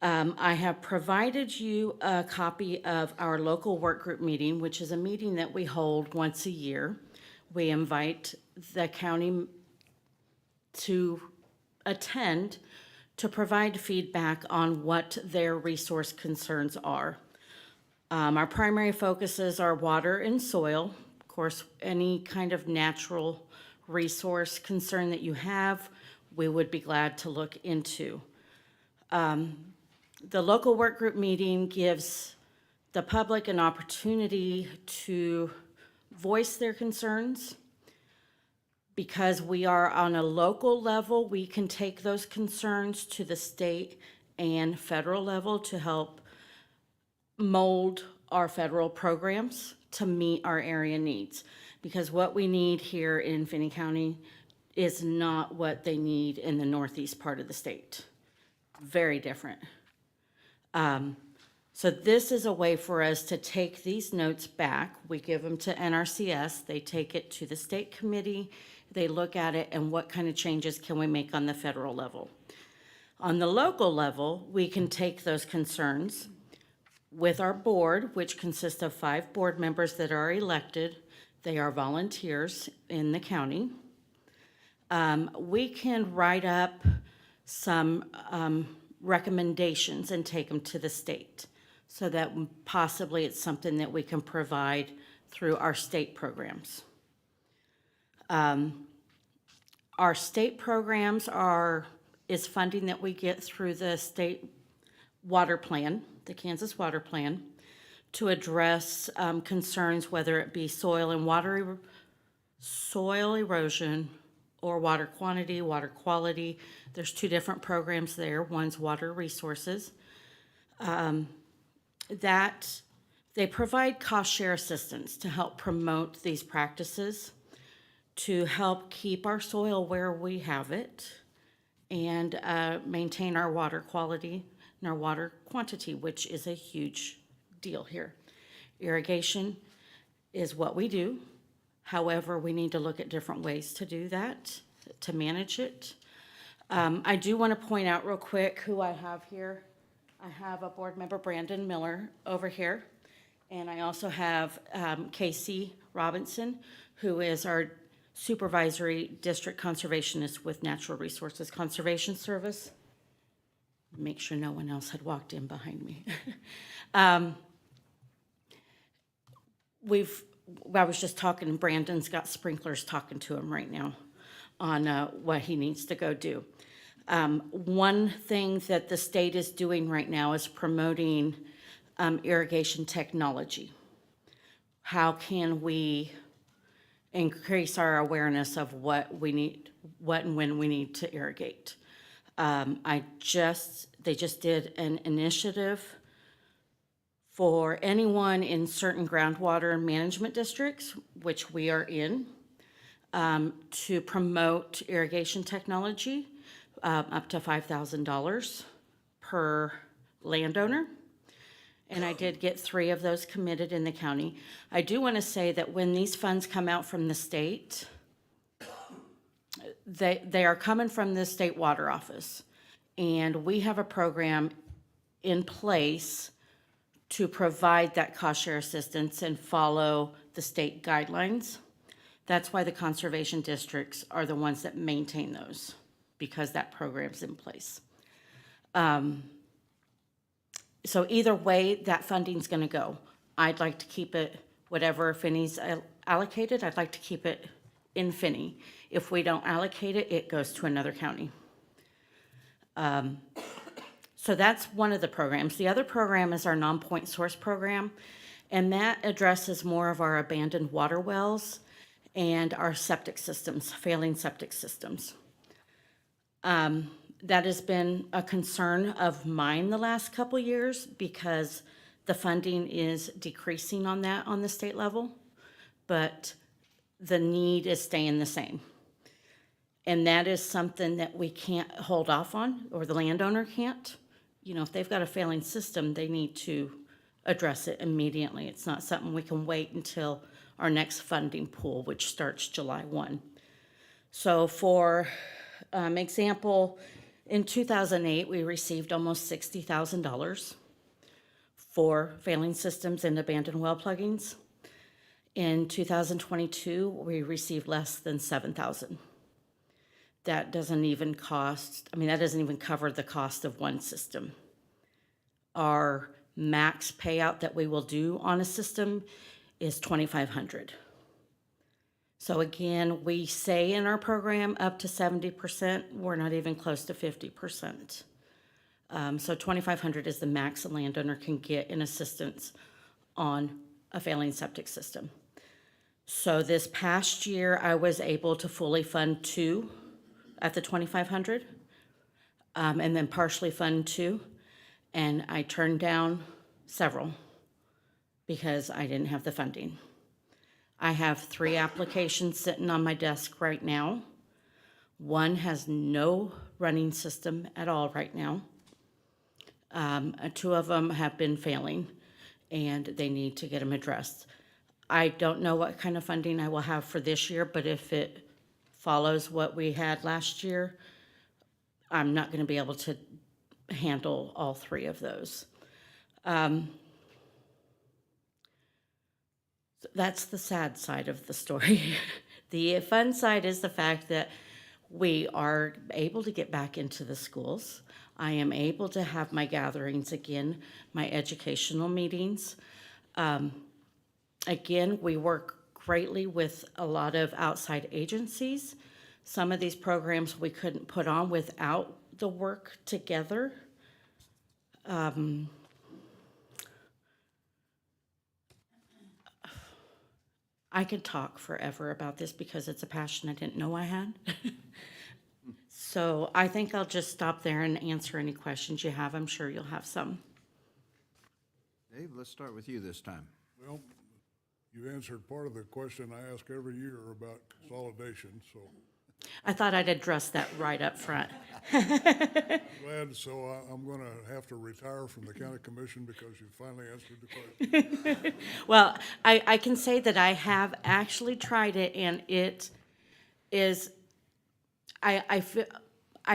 [SPEAKER 14] I have provided you a copy of our local work group meeting, which is a meeting that we hold once a year. We invite the county to attend to provide feedback on what their resource concerns are. Our primary focuses are water and soil. Of course, any kind of natural resource concern that you have, we would be glad to look into. The local work group meeting gives the public an opportunity to voice their concerns. Because we are on a local level, we can take those concerns to the state and federal level to help mold our federal programs to meet our area needs. Because what we need here in Finney County is not what they need in the northeast part of the state. Very different. So this is a way for us to take these notes back. We give them to NRCS. They take it to the state committee. They look at it and what kind of changes can we make on the federal level. On the local level, we can take those concerns with our board, which consists of 5 board members that are elected. They are volunteers in the county. We can write up some recommendations and take them to the state so that possibly it's something that we can provide through our state programs. Our state programs is funding that we get through the state water plan, the Kansas water plan, to address concerns, whether it be soil erosion or water quantity, water quality. There's 2 different programs there. One's water resources. That they provide cost share assistance to help promote these practices, to help keep our soil where we have it and maintain our water quality in our water quantity, which is a huge deal here. Irrigation is what we do. However, we need to look at different ways to do that, to manage it. I do want to point out real quick who I have here. I have a board member, Brandon Miller, over here. And I also have Casey Robinson, who is our supervisory district conservationist with Natural Resources Conservation Service. Make sure no one else had walked in behind me. I was just talking, and Brandon's got sprinklers talking to him right now on what he needs to go do. One thing that the state is doing right now is promoting irrigation technology. How can we increase our awareness of what we need, what and when we need to irrigate? They just did an initiative for anyone in certain groundwater management districts, which we are in, to promote irrigation technology, up to $5,000 per landowner. And I did get 3 of those committed in the county. I do want to say that when these funds come out from the state, they are coming from the state water office. And we have a program in place to provide that cost share assistance and follow the state guidelines. That's why the conservation districts are the ones that maintain those, because that program's in place. So either way, that funding's gonna go. I'd like to keep it, whatever Finney's allocated, I'd like to keep it in Finney. If we don't allocate it, it goes to another county. So that's one of the programs. The other program is our non-point source program, and that addresses more of our abandoned water wells and our septic systems, failing septic systems. That has been a concern of mine the last couple years because the funding is decreasing on that on the state level, but the need is staying the same. And that is something that we can't hold off on, or the landowner can't. You know, if they've got a failing system, they need to address it immediately. It's not something we can wait until our next funding pool, which starts July 1. So for example, in 2008, we received almost $60,000 for failing systems and abandoned well pluggings. In 2022, we received less than $7,000. That doesn't even that doesn't even cover the cost of one system. Our max payout that we will do on a system is $2,500. So again, we say in our program up to 70%, we're not even close to 50%. So $2,500 is the max a landowner can get in assistance on a failing septic system. So this past year, I was able to fully fund 2 at the $2,500, and then partially fund 2, and I turned down several because I didn't have the funding. I have 3 applications sitting on my desk right now. One has no running system at all right now. 2 of them have been failing, and they need to get them addressed. I don't know what kind of funding I will have for this year, but if it follows what we had last year, I'm not gonna be able to handle all 3 of those. That's the sad side of the story. The fun side is the fact that we are able to get back into the schools. I am able to have my gatherings again, my educational meetings. Again, we work greatly with a lot of outside agencies. Some of these programs we couldn't put on without the work together. I could talk forever about this because it's a passion I didn't know I had. So I think I'll just stop there and answer any questions you have. I'm sure you'll have some.
[SPEAKER 1] Dave, let's start with you this time.
[SPEAKER 3] Well, you answered part of the question I ask every year about consolidation, so
[SPEAKER 14] I thought I'd address that right up front.
[SPEAKER 3] Glad, so I'm gonna have to retire from the county commission because you finally answered the question.
[SPEAKER 14] Well, I can say that I have actually tried it, and it is, I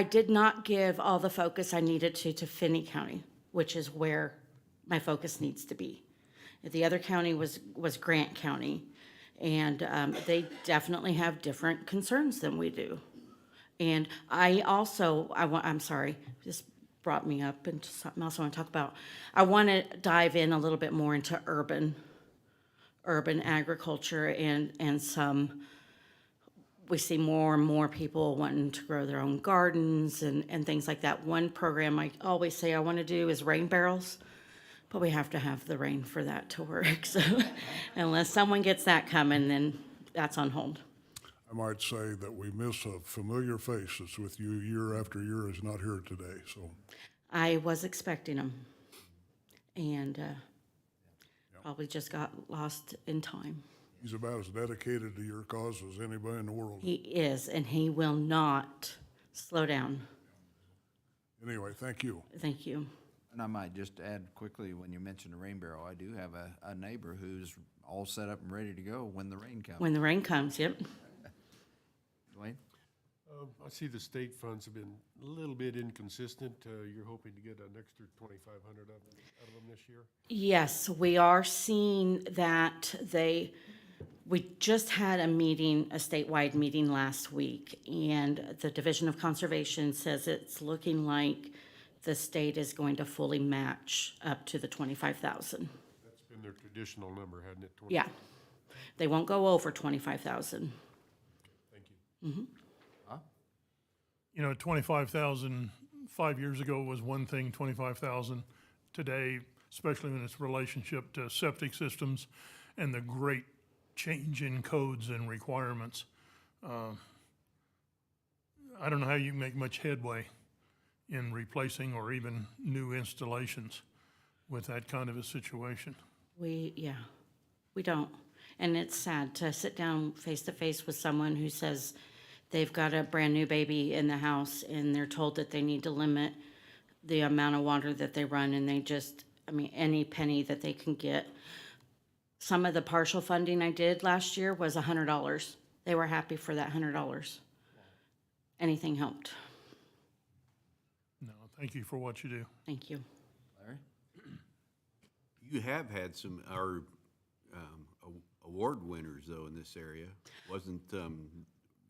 [SPEAKER 14] did not give all the focus I needed to Finney County, which is where my focus needs to be. The other county was Grant County, and they definitely have different concerns than we do. And I'm sorry, this brought me up into something else I want to talk about. I want to dive in a little bit more into urban agriculture and we see more and more people wanting to grow their own gardens and things like that. One program I always say I want to do is rain barrels, but we have to have the rain for that to work. So unless someone gets that coming, then that's on hold.
[SPEAKER 3] I might say that we miss a familiar face that's with you year after year is not here today, so.
[SPEAKER 14] I was expecting him, and probably just got lost in time.
[SPEAKER 3] He's about as dedicated to your cause as anybody in the world.
[SPEAKER 14] He is, and he will not slow down.
[SPEAKER 3] Anyway, thank you.
[SPEAKER 14] Thank you.
[SPEAKER 1] And I might just add quickly, when you mentioned the rain barrel, I do have a neighbor who's all set up and ready to go when the rain comes.
[SPEAKER 14] When the rain comes, yep.
[SPEAKER 1] Dwayne?
[SPEAKER 6] I see the state funds have been a little bit inconsistent. You're hoping to get an extra 2,500 out of them this year?
[SPEAKER 14] Yes, we are seeing that we just had a meeting, a statewide meeting last week, and the Division of Conservation says it's looking like the state is going to fully match up to the 25,000.
[SPEAKER 6] That's been their traditional number, hadn't it?
[SPEAKER 14] Yeah, they won't go over 25,000.
[SPEAKER 6] Thank you.
[SPEAKER 4] You know, 25,000 5 years ago was one thing, 25,000 today, especially in its relationship to septic systems and the great change in codes and requirements. I don't know how you can make much headway in replacing or even new installations with that kind of a situation.
[SPEAKER 14] We don't. And it's sad to sit down face to face with someone who says they've got a brand new baby in the house and they're told that they need to limit the amount of water that they run, and they just, any penny that they can get. Some of the partial funding I did last year was $100. They were happy for that $100. Anything helped.
[SPEAKER 4] No, thank you for what you do.
[SPEAKER 14] Thank you.
[SPEAKER 1] Larry?
[SPEAKER 2] You have had some, award winners though in this area. Wasn't,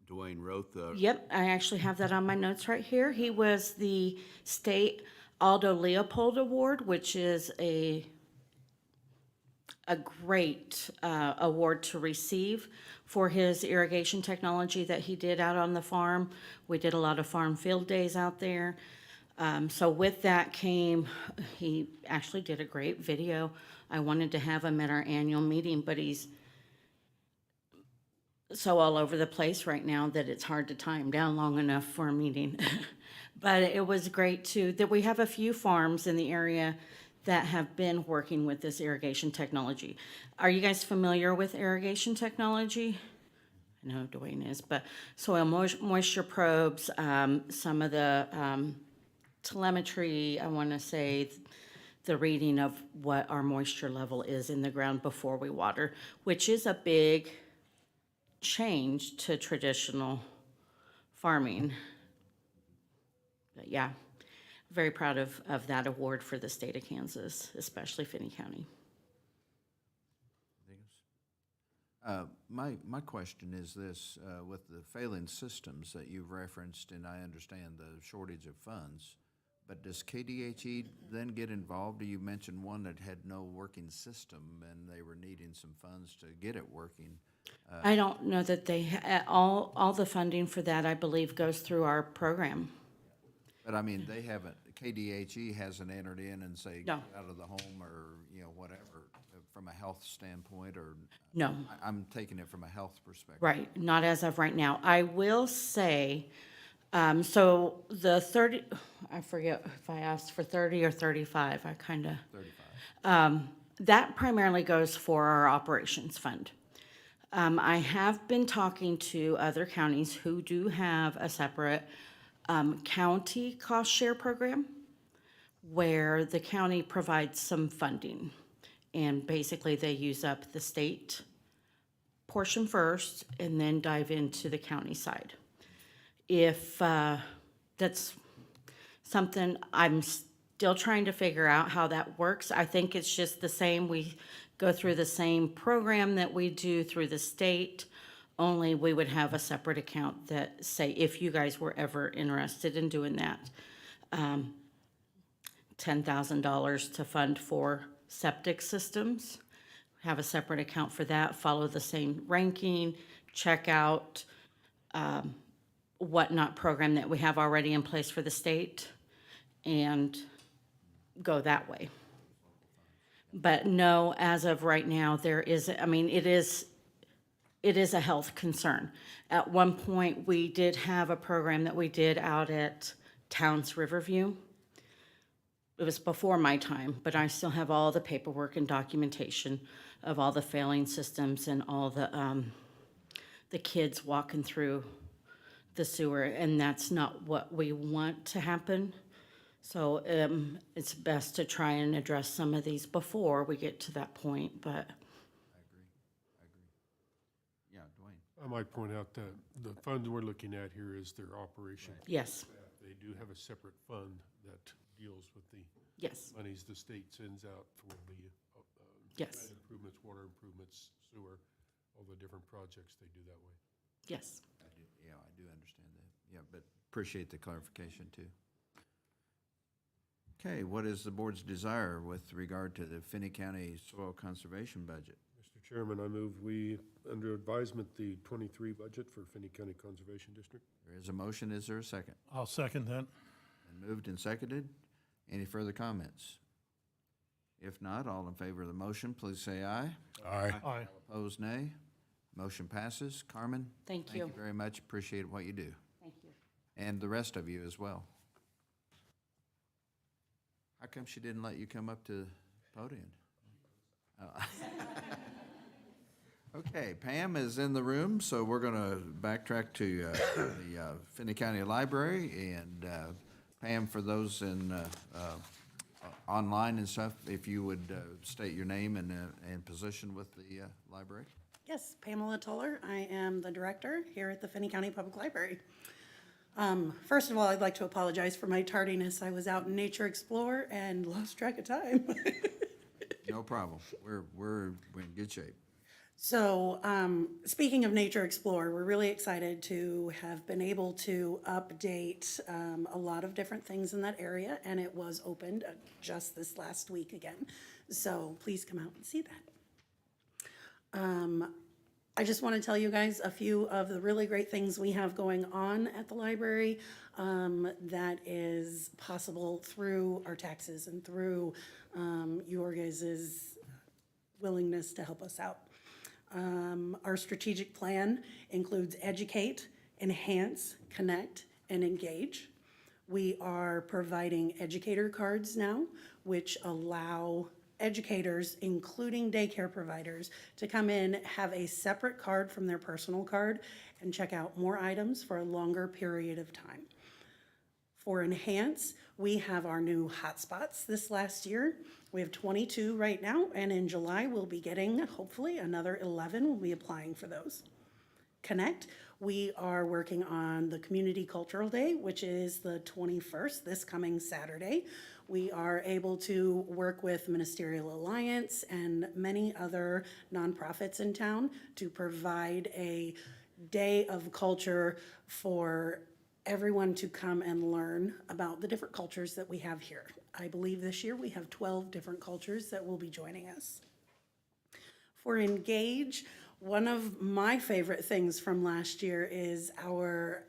[SPEAKER 2] Dwayne Roth?
[SPEAKER 14] Yep, I actually have that on my notes right here. He was the State Aldo Leopold Award, which is a great award to receive for his irrigation technology that he did out on the farm. We did a lot of farm field days out there. So with that came, he actually did a great video. I wanted to have him at our annual meeting, but he's so all over the place right now that it's hard to time down long enough for a meeting. But it was great too, that we have a few farms in the area that have been working with this irrigation technology. Are you guys familiar with irrigation technology? I know Dwayne is, but soil moisture probes, some of the telemetry, I want to say the reading of what our moisture level is in the ground before we water, which is a big change to traditional farming. But yeah, very proud of that award for the state of Kansas, especially Finney County.
[SPEAKER 1] My question is this, with the failing systems that you've referenced, and I understand the shortage of funds, but does KDHE then get involved? You mentioned one that had no working system and they were needing some funds to get it working.
[SPEAKER 14] I don't know that they, all the funding for that, I believe, goes through our program.
[SPEAKER 1] But they haven't, KDHE hasn't entered in and say,
[SPEAKER 14] No.
[SPEAKER 1] get out of the home or, whatever, from a health standpoint, or?
[SPEAKER 14] No.
[SPEAKER 1] I'm taking it from a health perspective.
[SPEAKER 14] Right, not as of right now. I will say, so the 30, I forget if I asked for 30 or 35, I kind of.
[SPEAKER 1] 35.
[SPEAKER 14] That primarily goes for our operations fund. I have been talking to other counties who do have a separate county cost share program where the county provides some funding. And basically, they use up the state portion first and then dive into the county side. If that's something I'm still trying to figure out how that works. I think it's just the same. We go through the same program that we do through the state, only we would have a separate account that, say, if you guys were ever interested in doing that, $10,000 to fund for septic systems. Have a separate account for that, follow the same ranking, check out whatnot program that we have already in place for the state, and go that way. But no, as of right now, there is, I mean, it is a health concern. At one point, we did have a program that we did out at Towns Riverview. It was before my time, but I still have all the paperwork and documentation of all the failing systems and all the kids walking through the sewer, and that's not what we want to happen. So it's best to try and address some of these before we get to that point, but.
[SPEAKER 1] I agree. Yeah, Dwayne.
[SPEAKER 6] I might point out that the fund we're looking at here is their operation.
[SPEAKER 14] Yes,
[SPEAKER 6] They do have a separate fund that deals with the
[SPEAKER 14] yes,
[SPEAKER 6] monies the state sends out for the
[SPEAKER 14] yes,
[SPEAKER 6] improvements, water improvements, sewer, all the different projects they do that way.
[SPEAKER 14] yes.
[SPEAKER 1] I do understand that. Yeah, but appreciate the clarification too. Okay, what is the board's desire with regard to the Finney County Soil Conservation Budget?
[SPEAKER 6] Mr. Chairman, I move we, under advisement, the 23 budget for Finney County Conservation District.
[SPEAKER 1] There is a motion, is there a second?
[SPEAKER 4] I'll second that.
[SPEAKER 1] And moved and seconded. Any further comments? If not, all in favor of the motion, please say aye.
[SPEAKER 3] Aye.
[SPEAKER 4] Aye.
[SPEAKER 1] Opposed, nay. Motion passes. Carmen?
[SPEAKER 14] Thank you.
[SPEAKER 1] Thank you very much. Appreciate what you do.
[SPEAKER 14] Thank you.
[SPEAKER 1] And the rest of you as well. How come she didn't let you come up to the podium? Oh. Okay, Pam is in the room, so we're going to backtrack to the Finney County Library. And Pam, for those in online and stuff, if you would state your name and position with the library.
[SPEAKER 15] Yes, Pamela Toller. I am the director here at the Finney County Public Library. First of all, I'd like to apologize for my tardiness. I was out in Nature Explorer and lost track of time.
[SPEAKER 1] No problem. We're in good shape.
[SPEAKER 15] So, speaking of Nature Explorer, we're really excited to have been able to update a lot of different things in that area, and it was opened just this last week again. So please come out and see that. I just want to tell you guys a few of the really great things we have going on at the library that is possible through our taxes and through your guys' willingness to help us out. Our strategic plan includes educate, enhance, connect, and engage. We are providing educator cards now, which allow educators, including daycare providers, to come in, have a separate card from their personal card, and check out more items for a longer period of time. For Enhance, we have our new hotspots this last year. We have 22 right now, and in July, we'll be getting, hopefully, another 11. We'll be applying for those. Connect, we are working on the Community Cultural Day, which is the 21st, this coming Saturday. We are able to work with Ministerial Alliance and many other nonprofits in town to provide a day of culture for everyone to come and learn about the different cultures that we have here. I believe this year we have 12 different cultures that will be joining us. For Engage, one of my favorite things from last year is our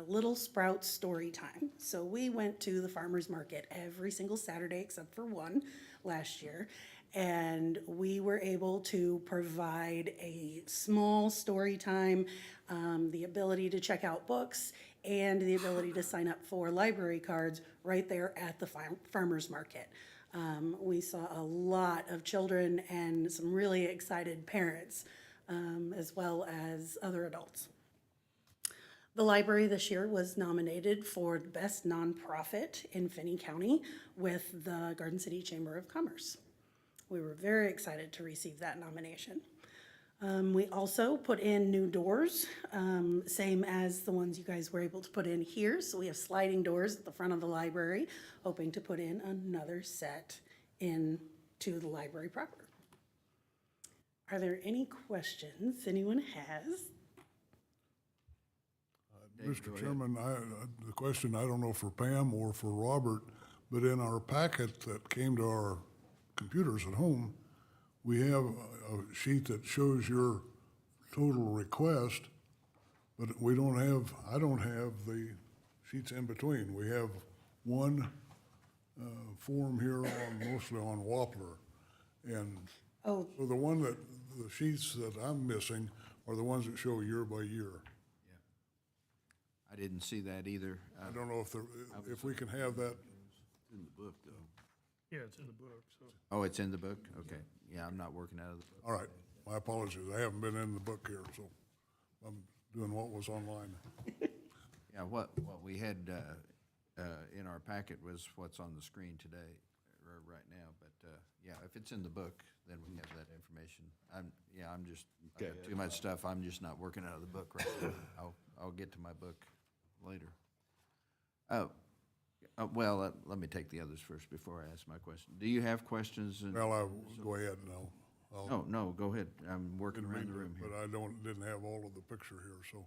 [SPEAKER 15] Little Sprouts story time. So we went to the farmer's market every single Saturday except for one last year. And we were able to provide a small story time, the ability to check out books, and the ability to sign up for library cards right there at the farmer's market. We saw a lot of children and some really excited parents as well as other adults. The library this year was nominated for the best nonprofit in Finney County with the Garden City Chamber of Commerce. We were very excited to receive that nomination. We also put in new doors, same as the ones you guys were able to put in here. So we have sliding doors at the front of the library, hoping to put in another set into the library proper. Are there any questions anyone has?
[SPEAKER 3] Mr. Chairman, the question, I don't know for Pam or for Robert, but in our packet that came to our computers at home, we have a sheet that shows your total request, but we don't have, I don't have the sheets in between. We have one form here on, mostly on Wappler. And
[SPEAKER 15] Oh.
[SPEAKER 3] so the sheets that I'm missing are the ones that show year by year.
[SPEAKER 1] I didn't see that either.
[SPEAKER 3] I don't know if we can have that.
[SPEAKER 2] In the book, though.
[SPEAKER 4] Yeah, it's in the book, so.
[SPEAKER 1] Oh, it's in the book? Okay. Yeah, I'm not working out of the book.
[SPEAKER 3] All right, my apologies, I haven't been in the book here, so I'm doing what was online.
[SPEAKER 1] Yeah, what we had in our packet was what's on the screen today, or right now, but yeah, if it's in the book, then we have that information. I've got too much stuff, I'm just not working out of the book right now. I'll get to my book later. Well, let me take the others first before I ask my question. Do you have questions?
[SPEAKER 3] Well, go ahead now.
[SPEAKER 1] No, go ahead. I'm working around the room here.
[SPEAKER 3] But I didn't have all of the picture here, so.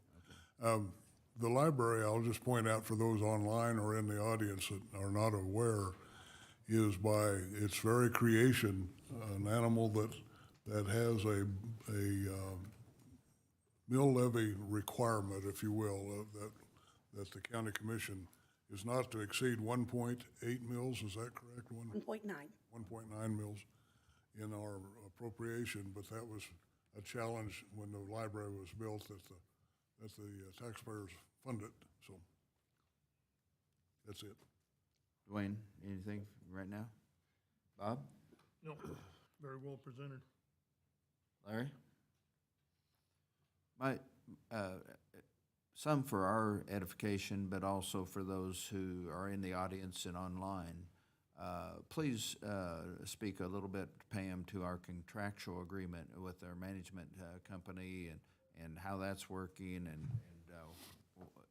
[SPEAKER 3] The library, I'll just point out for those online or in the audience that are not aware, is by its very creation, an animal that has a mill levy requirement, if you will, that the county commission is not to exceed 1.8 mills, is that correct?
[SPEAKER 15] 1.9.
[SPEAKER 3] 1.9 mills in our appropriation, but that was a challenge when the library was built that the taxpayers funded, so that's it.
[SPEAKER 1] Dwayne, anything right now? Bob?
[SPEAKER 4] No, very well presented.
[SPEAKER 1] Larry? Some for our edification, but also for those who are in the audience and online. Please speak a little bit, Pam, to our contractual agreement with our management company and how that's working and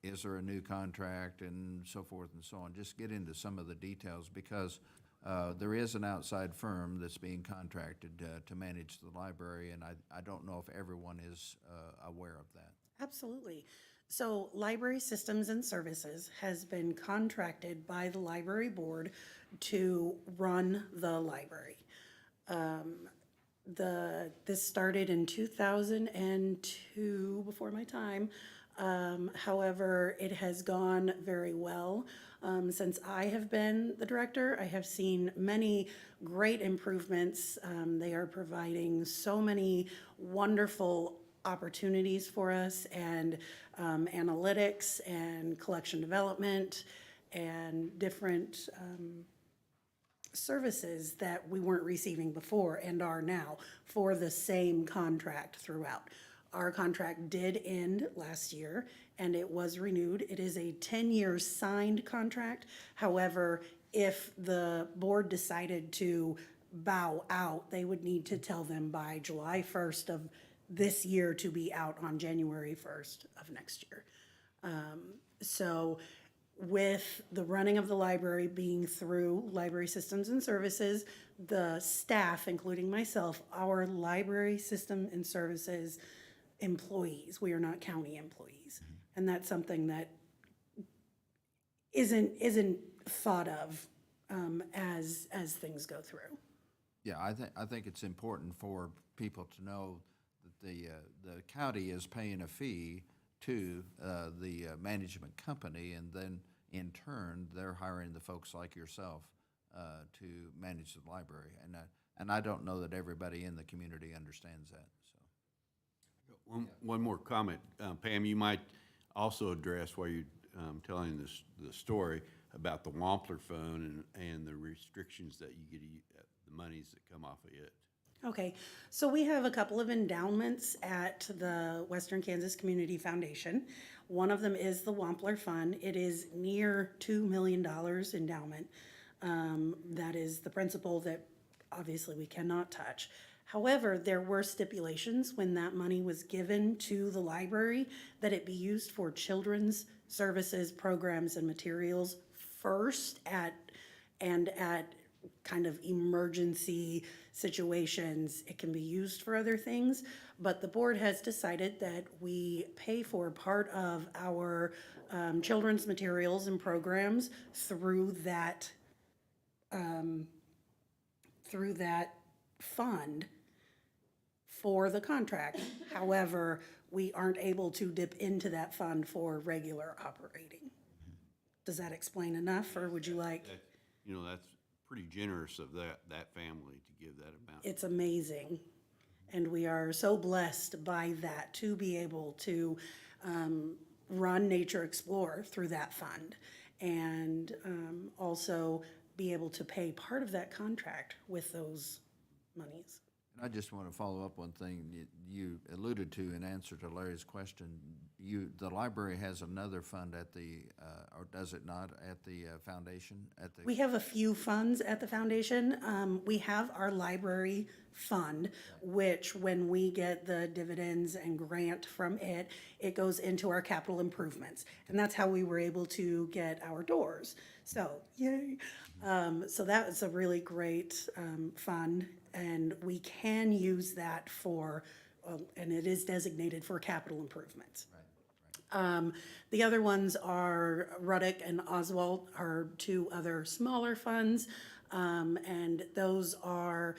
[SPEAKER 1] is there a new contract and so forth and so on. Just get into some of the details because there is an outside firm that's being contracted to manage the library, and I don't know if everyone is aware of that.
[SPEAKER 15] Absolutely. So Library Systems and Services has been contracted by the library board to run the library. This started in 2002, before my time. However, it has gone very well. Since I have been the director, I have seen many great improvements. They are providing so many wonderful opportunities for us and analytics and collection development and different services that we weren't receiving before and are now for the same contract throughout. Our contract did end last year and it was renewed. It is a 10-year signed contract. However, if the board decided to bow out, they would need to tell them by July 1st of this year to be out on January 1st of next year. So with the running of the library being through Library Systems and Services, the staff, including myself, our Library System and Services employees, we are not county employees. And that's something that isn't thought of as things go through.
[SPEAKER 1] Yeah, I think it's important for people to know that the county is paying a fee to the management company, and then in turn they're hiring the folks like yourself to manage the library. And I don't know that everybody in the community understands that. So
[SPEAKER 2] One more comment, Pam. You might also address while you're telling the story about the Wampler phone and the restrictions that you get, the monies that come off of it.
[SPEAKER 15] Okay, so we have a couple of endowments at the Western Kansas Community Foundation. One of them is the Wampler Fund. It is near $2 million endowment. That is the principal that obviously we cannot touch. However, there were stipulations when that money was given to the library that it be used for children's services, programs, and materials first at kind of emergency situations. It can be used for other things, but the board has decided that we pay for part of our children's materials and programs through that fund for the contract. However, we aren't able to dip into that fund for regular operating. Does that explain enough, or would you like?
[SPEAKER 2] You know, that's pretty generous of that family to give that amount.
[SPEAKER 15] It's amazing. And we are so blessed by that, to be able to run Nature Explore through that fund, and also be able to pay part of that contract with those monies.
[SPEAKER 1] And I just want to follow up one thing you alluded to in answer to Larry's question. The library has another fund at the, or does it not, at the foundation?
[SPEAKER 15] We have a few funds at the foundation. We have our library fund, which when we get the dividends and grant from it, it goes into our capital improvements. And that's how we were able to get our doors. So, yay. So that is a really great fund, and we can use that for, and it is designated for capital improvements. The other ones are Ruddick and Oswald are two other smaller funds, and those are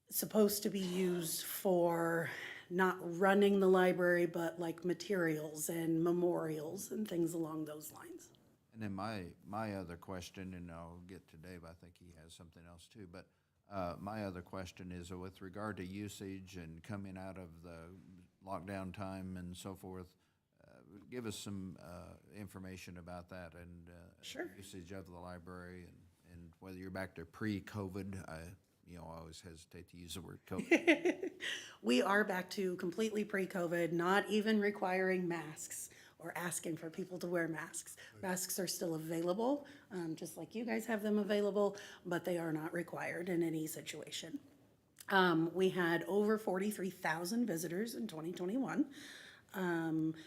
[SPEAKER 15] supposed to be used for not running the library, but like materials and memorials and things along those lines.
[SPEAKER 1] And then my other question, and I'll get to Dave, I think he has something else too, but my other question is with regard to usage and coming out of the lockdown time and so forth, give us some information about that and
[SPEAKER 15] Sure.
[SPEAKER 1] usage of the library and whether you're back to pre-COVID. I always hesitate to use the word COVID.
[SPEAKER 15] We are back to completely pre-COVID, not even requiring masks or asking for people to wear masks. Masks are still available, just like you guys have them available, but they are not required in any situation. We had over 43,000 visitors in 2021,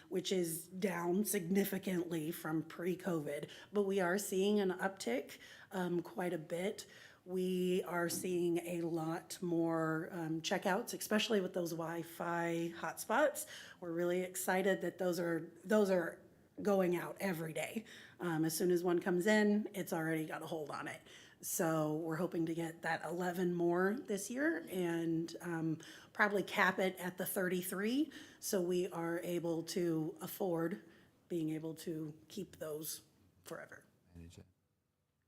[SPEAKER 15] which is down significantly from pre-COVID, but we are seeing an uptick quite a bit. We are seeing a lot more checkouts, especially with those Wi-Fi hotspots. We're really excited that those are going out every day. As soon as one comes in, it's already got a hold on it. So we're hoping to get that 11 more this year and probably cap it at the 33, so we are able to afford being able to keep those forever.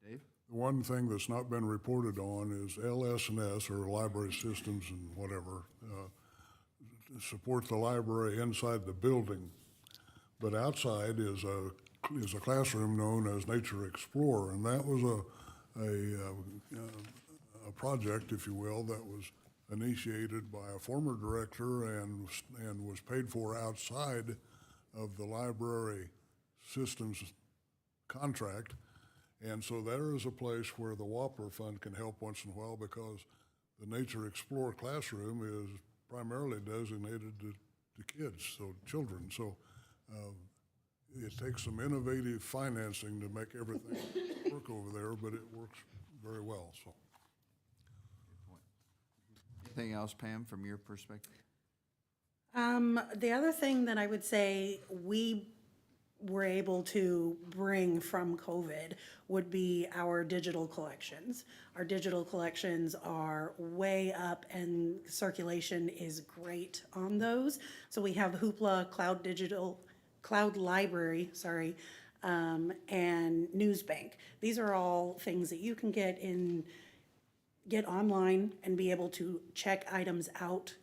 [SPEAKER 1] Dave?
[SPEAKER 3] The one thing that's not been reported on is LS&S, or Library Systems and whatever, support the library inside the building, but outside is a classroom known as Nature Explorer, and that was a project, if you will, that was initiated by a former director and was paid for outside of the library systems contract. And so there is a place where the Wampler Fund can help once in a while, because the Nature Explorer classroom is primarily designated to kids, so children. So it takes some innovative financing to make everything work over there, but it works very well. So.
[SPEAKER 1] Anything else, Pam, from your perspective?
[SPEAKER 15] The other thing that I would say we were able to bring from COVID would be our digital collections. Our digital collections are way up and circulation is great on those. So we have Hoopla, Cloud Library, and Newsbank. These are all things that you can get online and be able to check items out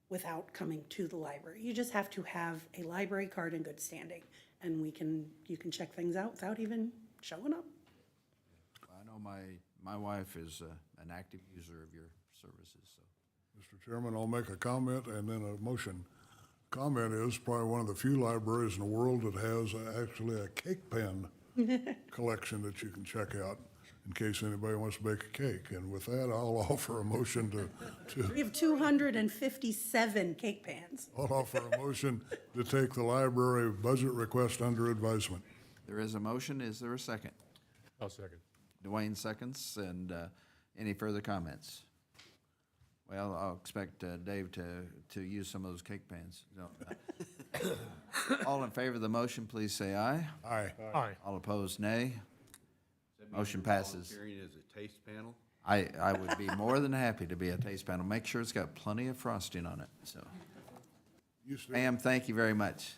[SPEAKER 15] without coming to the library. You just have to have a library card in good standing, and you can check things out without even showing up.
[SPEAKER 1] I know my wife is an active user of your services, so.
[SPEAKER 3] Mr. Chairman, I'll make a comment and then a motion. Comment is probably one of the few libraries in the world that has actually a cake pan collection that you can check out in case anybody wants to bake a cake. And with that, I'll offer a motion
[SPEAKER 15] We have 257 cake pans.
[SPEAKER 3] I'll offer a motion to take the library budget request under advisement.
[SPEAKER 1] There is a motion. Is there a second?
[SPEAKER 6] I'll second.
[SPEAKER 1] Dwayne seconds, and any further comments? Well, I'll expect Dave to use some of those cake pans. No. All in favor of the motion, please say aye.
[SPEAKER 3] Aye.
[SPEAKER 4] Aye.
[SPEAKER 1] All opposed, nay.
[SPEAKER 2] Does that mean
[SPEAKER 1] Motion
[SPEAKER 2] you're
[SPEAKER 1] passes.
[SPEAKER 2] volunteering as a taste panel?
[SPEAKER 1] I would be more than happy to be a taste panel. Make sure it's got plenty of frosting on it, so.
[SPEAKER 3] You still
[SPEAKER 1] Ma'am, thank you very much.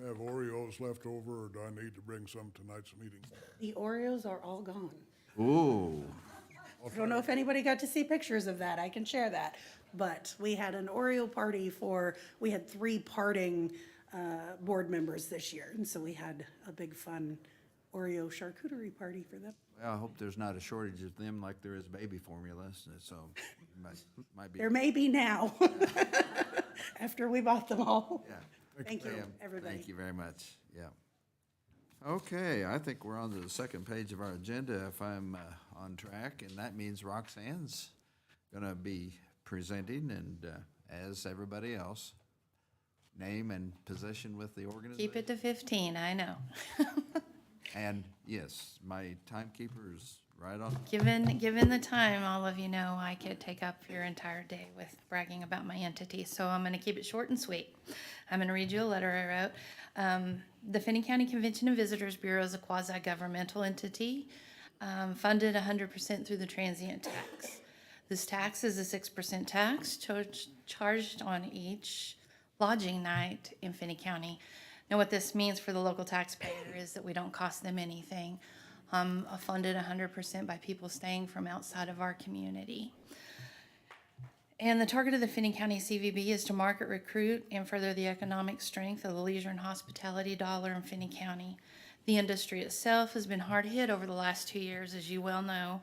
[SPEAKER 3] have Oreos left over, or do I need to bring some to tonight's meeting?
[SPEAKER 15] The Oreos are all gone.
[SPEAKER 1] Ooh,
[SPEAKER 15] I don't know if anybody got to see pictures of that. I can share that. But we had an Oreo party we had 3 parting board members this year. And so we had a big fun Oreo charcuterie party for them.
[SPEAKER 1] well, I hope there's not a shortage of them like there is baby formula, so might be.
[SPEAKER 15] There may be now, after we bought them all.
[SPEAKER 1] Yeah.
[SPEAKER 15] Thank you,
[SPEAKER 1] Ma'am,
[SPEAKER 15] everybody.
[SPEAKER 1] Thank you very much, yeah. Okay, I think we're on to the second page of our agenda, if I'm on track, and that means Roxanne's gonna be presenting, and as everybody else, name and position with the organization.
[SPEAKER 16] Keep it to 15, I know.
[SPEAKER 1] And yes, my timekeeper is right on.
[SPEAKER 16] Given the time, all of you know I could take up your entire day with bragging about my entity, so I'm gonna keep it short and sweet. I'm gonna read you a letter I wrote. The Finney County Convention and Visitors Bureau is a quasi-governmental entity, funded 100% through the transient tax. This tax is a 6% tax charged on each lodging night in Finney County. Now, what this means for the local taxpayer is that we don't cost them anything. Funded 100% by people staying from outside of our community. And the target of the Finney County CVB is to market, recruit, and further the economic strength of the leisure and hospitality dollar in Finney County. The industry itself has been hard hit over the last 2 years, as you well know.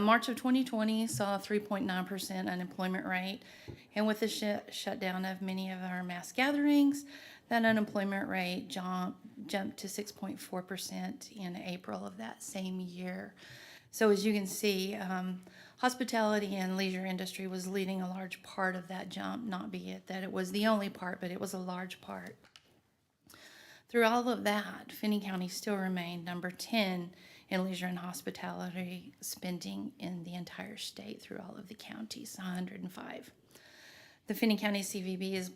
[SPEAKER 16] March of 2020 saw a 3.9% unemployment rate, and with the shutdown of many of our mass gatherings, that unemployment rate jumped to 6.4% in April of that same year. So as you can see, hospitality and leisure industry was leading a large part of that jump, not be it that it was the only part, but it was a large part. Through all of that, Finney County still remained number 10 in leisure and hospitality spending in the entire state through all of the counties, 105. The Finney County CVB is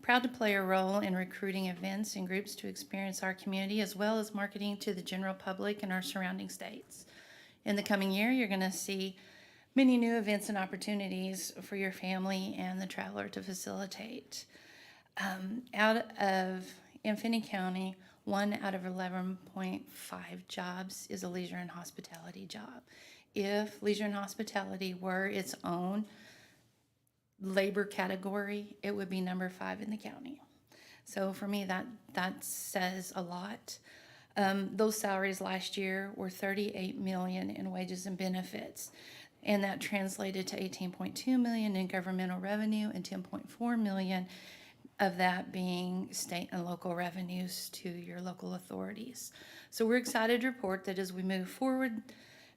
[SPEAKER 16] proud to play a role in recruiting events and groups to experience our community, as well as marketing to the general public and our surrounding states. In the coming year, you're going to see many new events and opportunities for your family and the traveler to facilitate. In Finney County, 1 out of 11.5 jobs is a leisure and hospitality job. If leisure and hospitality were its own labor category, it would be number 5 in the county. So for me, that says a lot. Those salaries last year were $38 million in wages and benefits, and that translated to $18.2 million in governmental revenue and $10.4 million of that being state and local revenues to your local authorities. So we're excited to report that as we move forward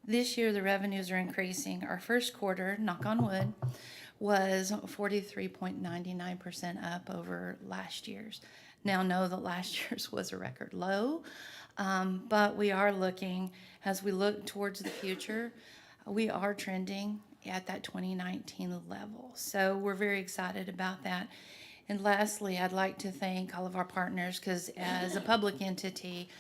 [SPEAKER 16] this year, the revenues are increasing. Our first quarter, knock on wood, was 43.99% up over last year's. Now know that last year's was a record low, but we are looking, as we look towards the future, we are trending at that 2019 level. So we're very excited about that. And lastly, I'd like to thank all of our partners, because as a public entity,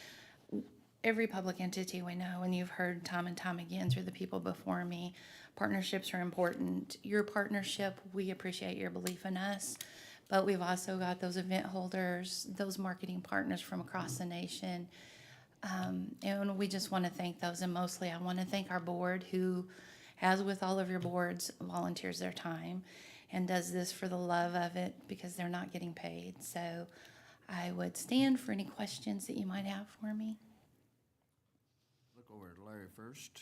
[SPEAKER 16] every public entity we know, and you've heard time and time again through the people before me, partnerships are important. Your partnership, we appreciate your belief in us, but we've also got those event holders, those marketing partners from across the nation. And we just want to thank those, and mostly I want to thank our board, who, as with all of your boards, volunteers their time and does this for the love of it, because they're not getting paid. So I would stand for any questions that you might have for me.
[SPEAKER 1] Look over at Larry first.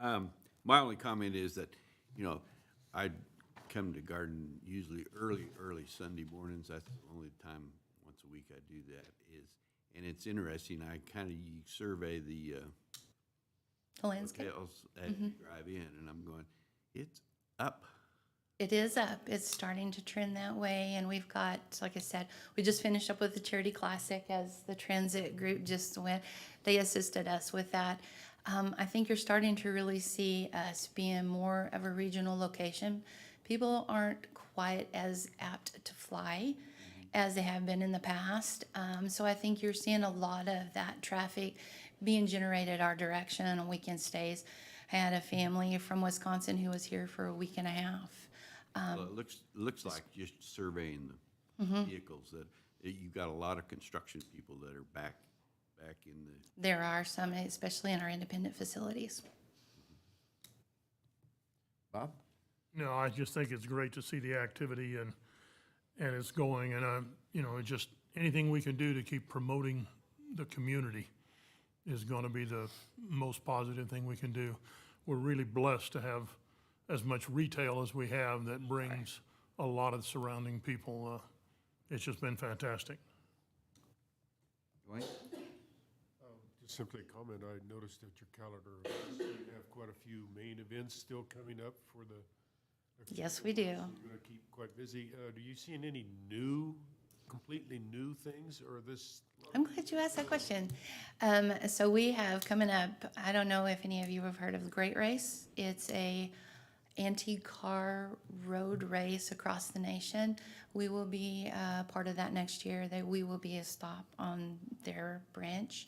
[SPEAKER 2] My only comment is that, you know, I come to garden usually early Sunday mornings. That's the only time once a week I do that and it's interesting. I kind of survey the
[SPEAKER 16] landscape.
[SPEAKER 2] hotels as you drive in, and I'm going, it's up.
[SPEAKER 16] It is up. It's starting to trend that way, and we've got, like I said, we just finished up with the Charity Classic as the transit group just went. They assisted us with that. I think you're starting to really see us being more of a regional location. People aren't quite as apt to fly as they have been in the past. So I think you're seeing a lot of that traffic being generated our direction on weekend stays. I had a family from Wisconsin who was here for a week and a half.
[SPEAKER 2] Well, it looks like just surveying the vehicles that you've got a lot of construction people that are back in the.
[SPEAKER 16] There are some, especially in our independent facilities.
[SPEAKER 1] Bob?
[SPEAKER 4] No, I just think it's great to see the activity and it's going, and you know, just anything we can do to keep promoting the community is gonna be the most positive thing we can do. We're really blessed to have as much retail as we have that brings a lot of surrounding people. It's just been fantastic.
[SPEAKER 1] Dwayne?
[SPEAKER 6] Just simply a comment, I noticed that your calendar, you have quite a few main events still coming up for the.
[SPEAKER 16] Yes, we do.
[SPEAKER 6] You're gonna keep quite busy. Do you see any completely new things, or this?
[SPEAKER 16] I'm glad you asked that question. So we have coming up, I don't know if any of you have heard of the Great Race. It's a anti-car road race across the nation. We will be part of that next year. We will be a stop on their branch.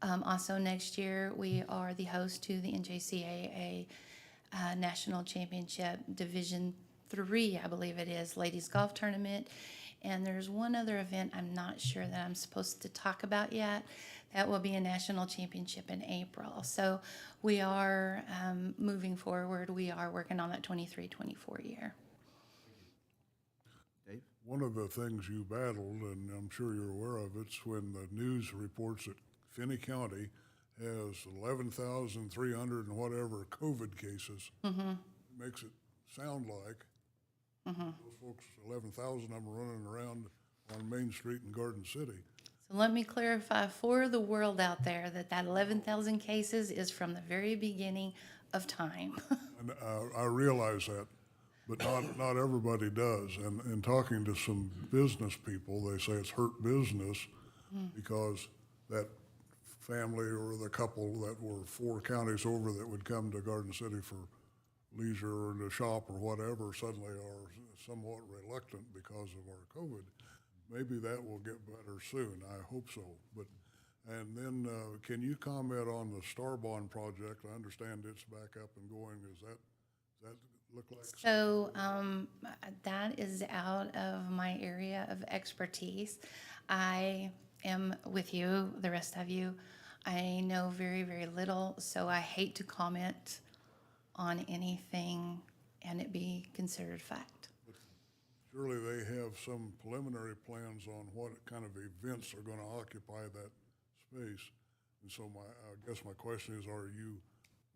[SPEAKER 16] Also next year, we are the host to the NJCAA National Championship Division III, I believe it is, ladies golf tournament. And there's one other event I'm not sure that I'm supposed to talk about yet. That will be a national championship in April. So we are moving forward. We are working on that 23-24 year.
[SPEAKER 1] Dave?
[SPEAKER 3] One of the things you battled, and I'm sure you're aware of, it's when the news reports that Finney County has 11,300 and whatever COVID cases. Makes it sound like those folks, 11,000 of them running around on Main Street in Garden City.
[SPEAKER 16] So let me clarify for the world out there that 11,000 cases is from the very beginning of time.
[SPEAKER 3] And I realize that, but not everybody does. And in talking to some business people, they say it's hurt business because that family or the couple that were 4 counties over that would come to Garden City for leisure or to shop or whatever suddenly are somewhat reluctant because of our COVID. Maybe that will get better soon. I hope so. And then can you comment on the Star Bond project? I understand it's back up and going. Does that look like?
[SPEAKER 16] So that is out of my area of expertise. I am with you, the rest of you. I know very, very little, so I hate to comment on anything and it be considered fact.
[SPEAKER 3] Surely they have some preliminary plans on what kind of events are going to occupy that space. And so I guess my question is, are you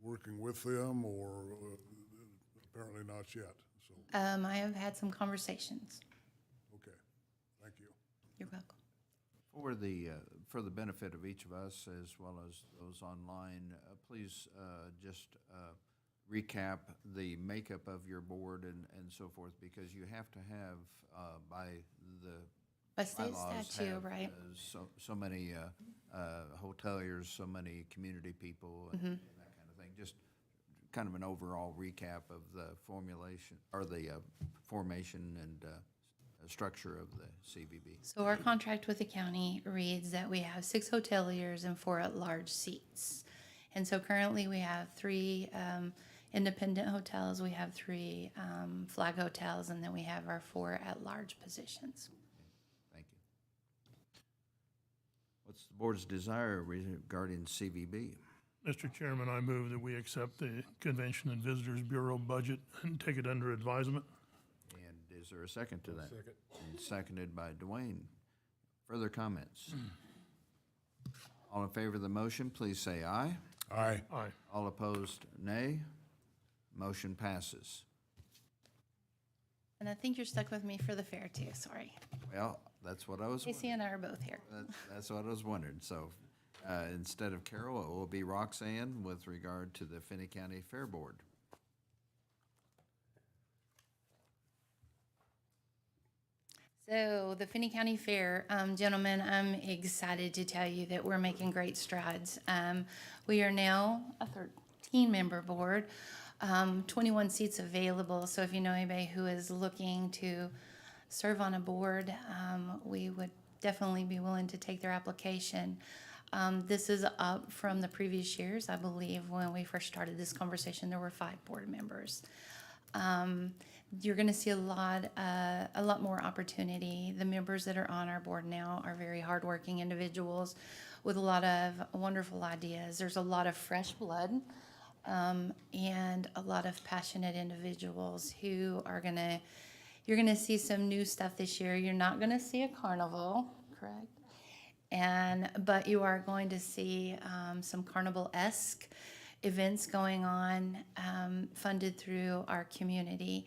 [SPEAKER 3] working with them or apparently not yet? So.
[SPEAKER 16] I have had some conversations.
[SPEAKER 3] Okay, thank you.
[SPEAKER 16] You're welcome.
[SPEAKER 1] For the benefit of each of us as well as those online, please just recap the makeup of your board and so forth, because you have to have by
[SPEAKER 16] state
[SPEAKER 1] bylaws
[SPEAKER 16] statute,
[SPEAKER 1] have,
[SPEAKER 16] right?
[SPEAKER 1] so many hoteliers, so many community people, and that kind of thing. Just kind of an overall recap of the formulation or the formation and structure of the CVB.
[SPEAKER 16] So our contract with the county reads that we have 6 hoteliers and 4 at-large seats. And so currently we have 3 independent hotels, we have 3 flag hotels, and then we have our 4 at-large positions.
[SPEAKER 1] Thank you. What's the board's desire regarding CVB?
[SPEAKER 4] Mr. Chairman, I move that we accept the Convention and Visitors Bureau budget and take it under advisement.
[SPEAKER 1] And is there a second to that?
[SPEAKER 6] Second.
[SPEAKER 1] And seconded by Dwayne. Further comments? All in favor of the motion, please say aye.
[SPEAKER 3] Aye.
[SPEAKER 4] Aye.
[SPEAKER 1] All opposed, nay. Motion passes.
[SPEAKER 16] And I think you're stuck with me for the fair too, sorry.
[SPEAKER 1] Well, that's what I was
[SPEAKER 16] Casey
[SPEAKER 1] wondering.
[SPEAKER 16] and I are both here.
[SPEAKER 1] That's what I was wondering. So instead of Carol, it will be Roxanne with regard to the Finney County Fair Board.
[SPEAKER 16] So the Finney County Fair, gentlemen, I'm excited to tell you that we're making great strides. We are now a 13-member board, 21 seats available. So if you know anybody who is looking to serve on a board, we would definitely be willing to take their application. This is up from the previous years. I believe when we first started this conversation, there were 5 board members. You're going to see a lot more opportunity. The members that are on our board now are very hardworking individuals with a lot of wonderful ideas. There's a lot of fresh blood and a lot of passionate individuals who are you're going to see some new stuff this year. You're not going to see a carnival, correct? But you are going to see some carnival-esque events going on, funded through our community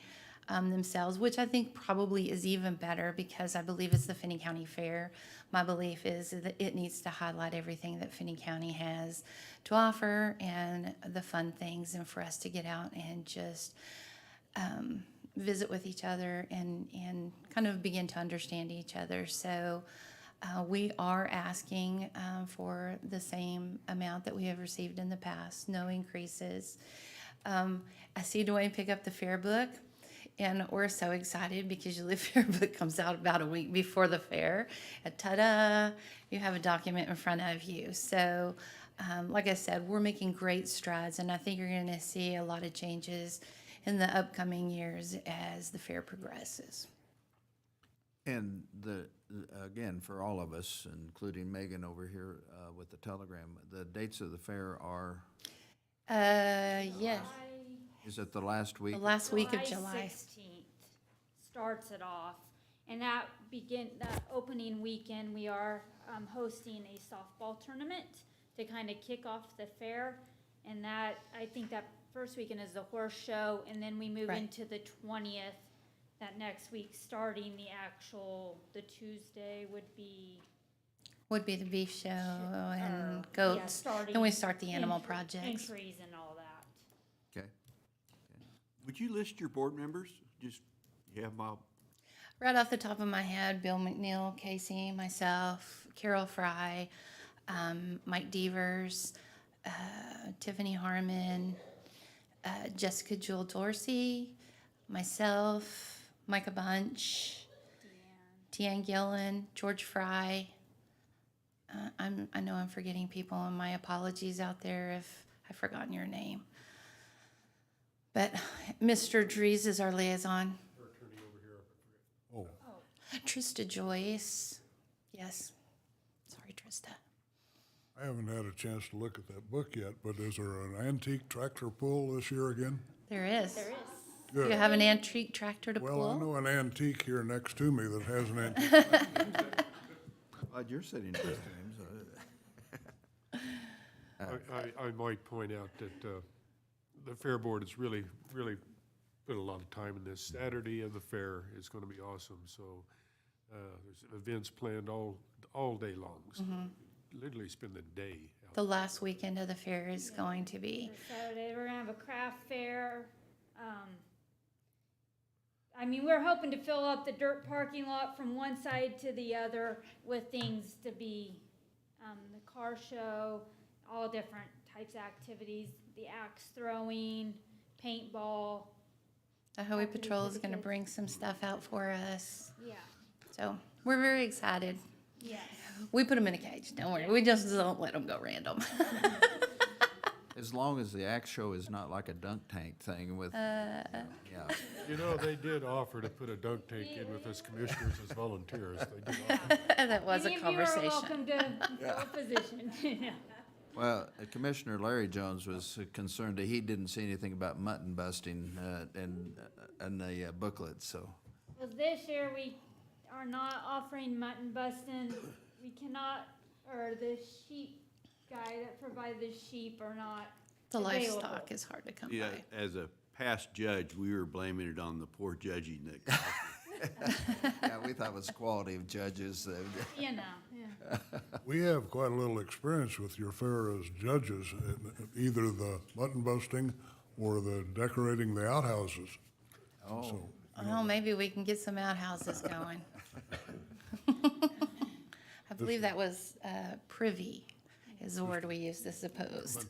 [SPEAKER 16] themselves, which I think probably is even better because I believe it's the Finney County Fair. My belief is that it needs to highlight everything that Finney County has to offer and the fun things, and for us to get out and just visit with each other and kind of begin to understand each other. So we are asking for the same amount that we have received in the past, no increases. I see Dwayne pick up the fair book, and we're so excited because the fair book comes out about a week before the fair. And ta-da, you have a document in front of you. So like I said, we're making great strides, and I think you're going to see a lot of changes in the upcoming years as the fair progresses.
[SPEAKER 1] And again, for all of us, including Megan over here with the telegram, the dates of the fair are,
[SPEAKER 16] Yes,
[SPEAKER 1] is it the last week?
[SPEAKER 16] the last week of July.
[SPEAKER 17] 16th starts it off, and that opening weekend, we are hosting a softball tournament to kind of kick off the fair, and that, I think that first weekend is the horse show, and then we move
[SPEAKER 16] Right.
[SPEAKER 17] into the 20th, that next week, starting the Tuesday would be.
[SPEAKER 16] The beef show and
[SPEAKER 17] yeah,
[SPEAKER 16] goats.
[SPEAKER 17] starting
[SPEAKER 16] Then we start the animal
[SPEAKER 17] entry-
[SPEAKER 16] projects.
[SPEAKER 17] Entries and all that.
[SPEAKER 1] Okay.
[SPEAKER 2] Would you list your board members? Just, you have my,
[SPEAKER 16] Right off the top of my head, Bill McNeil, Casey, myself, Carol Fry, Mike Devers, Tiffany Harmon, Jessica Jewel Dorsey, myself, Micah Bunch, Tian Gillen, George Fry. I know I'm forgetting people, and my apologies out there if I've forgotten your name. But Mr. Dries is our liaison.
[SPEAKER 3] Oh,
[SPEAKER 16] Trista Joyce. Yes. Sorry, Trista.
[SPEAKER 3] I haven't had a chance to look at that book yet, but is there an antique tractor pull this year again?
[SPEAKER 16] There is.
[SPEAKER 17] There is.
[SPEAKER 16] You
[SPEAKER 3] Good.
[SPEAKER 16] have an antique tractor to
[SPEAKER 3] Well, I
[SPEAKER 16] pull?
[SPEAKER 3] know an antique here next to me that has an antique.
[SPEAKER 1] Glad you're sitting next to him,
[SPEAKER 6] I might point out that the Fair Board has really put a lot of time in this. Saturday of the fair is going to be awesome, so there's events planned all day long. So literally spend the day out.
[SPEAKER 16] The last weekend of the fair is going to be.
[SPEAKER 17] For Saturday, we're gonna have a craft fair. I mean, we're hoping to fill up the dirt parking lot from one side to the other with things to be, the car show, all different types of activities, the axe throwing, paintball.
[SPEAKER 16] The Highway Patrol is going to bring some stuff out for us.
[SPEAKER 17] Yeah,
[SPEAKER 16] So we're very excited.
[SPEAKER 17] yes.
[SPEAKER 16] We put them in a cage, don't worry. We just don't let them go random.
[SPEAKER 1] as long as the axe show is not like a dunk tank thing with, yeah.
[SPEAKER 6] You know, they did offer to put a dunk tank in with us commissioners as volunteers. They did offer.
[SPEAKER 16] That was a
[SPEAKER 17] Any of you are
[SPEAKER 16] conversation.
[SPEAKER 17] welcome to fill a position.
[SPEAKER 1] Well, Commissioner Larry Jones was concerned that he didn't see anything about mutton busting in the booklet, so.
[SPEAKER 17] Well, this year we are not offering mutton busting. We cannot, or the sheep guy that provided the sheep are not
[SPEAKER 16] The
[SPEAKER 17] available.
[SPEAKER 16] livestock is hard to come
[SPEAKER 2] Yeah,
[SPEAKER 16] by.
[SPEAKER 2] as a past judge, we were blaming it on the poor judging that caused it.
[SPEAKER 1] Yeah, we thought it was quality of judges.
[SPEAKER 17] You know, yeah.
[SPEAKER 3] We have quite a little experience with your fair as judges, either the mutton busting or the decorating the outhouses.
[SPEAKER 1] Oh,
[SPEAKER 16] Oh, maybe we can get some outhouses going. I believe that was privy is the word we used as opposed.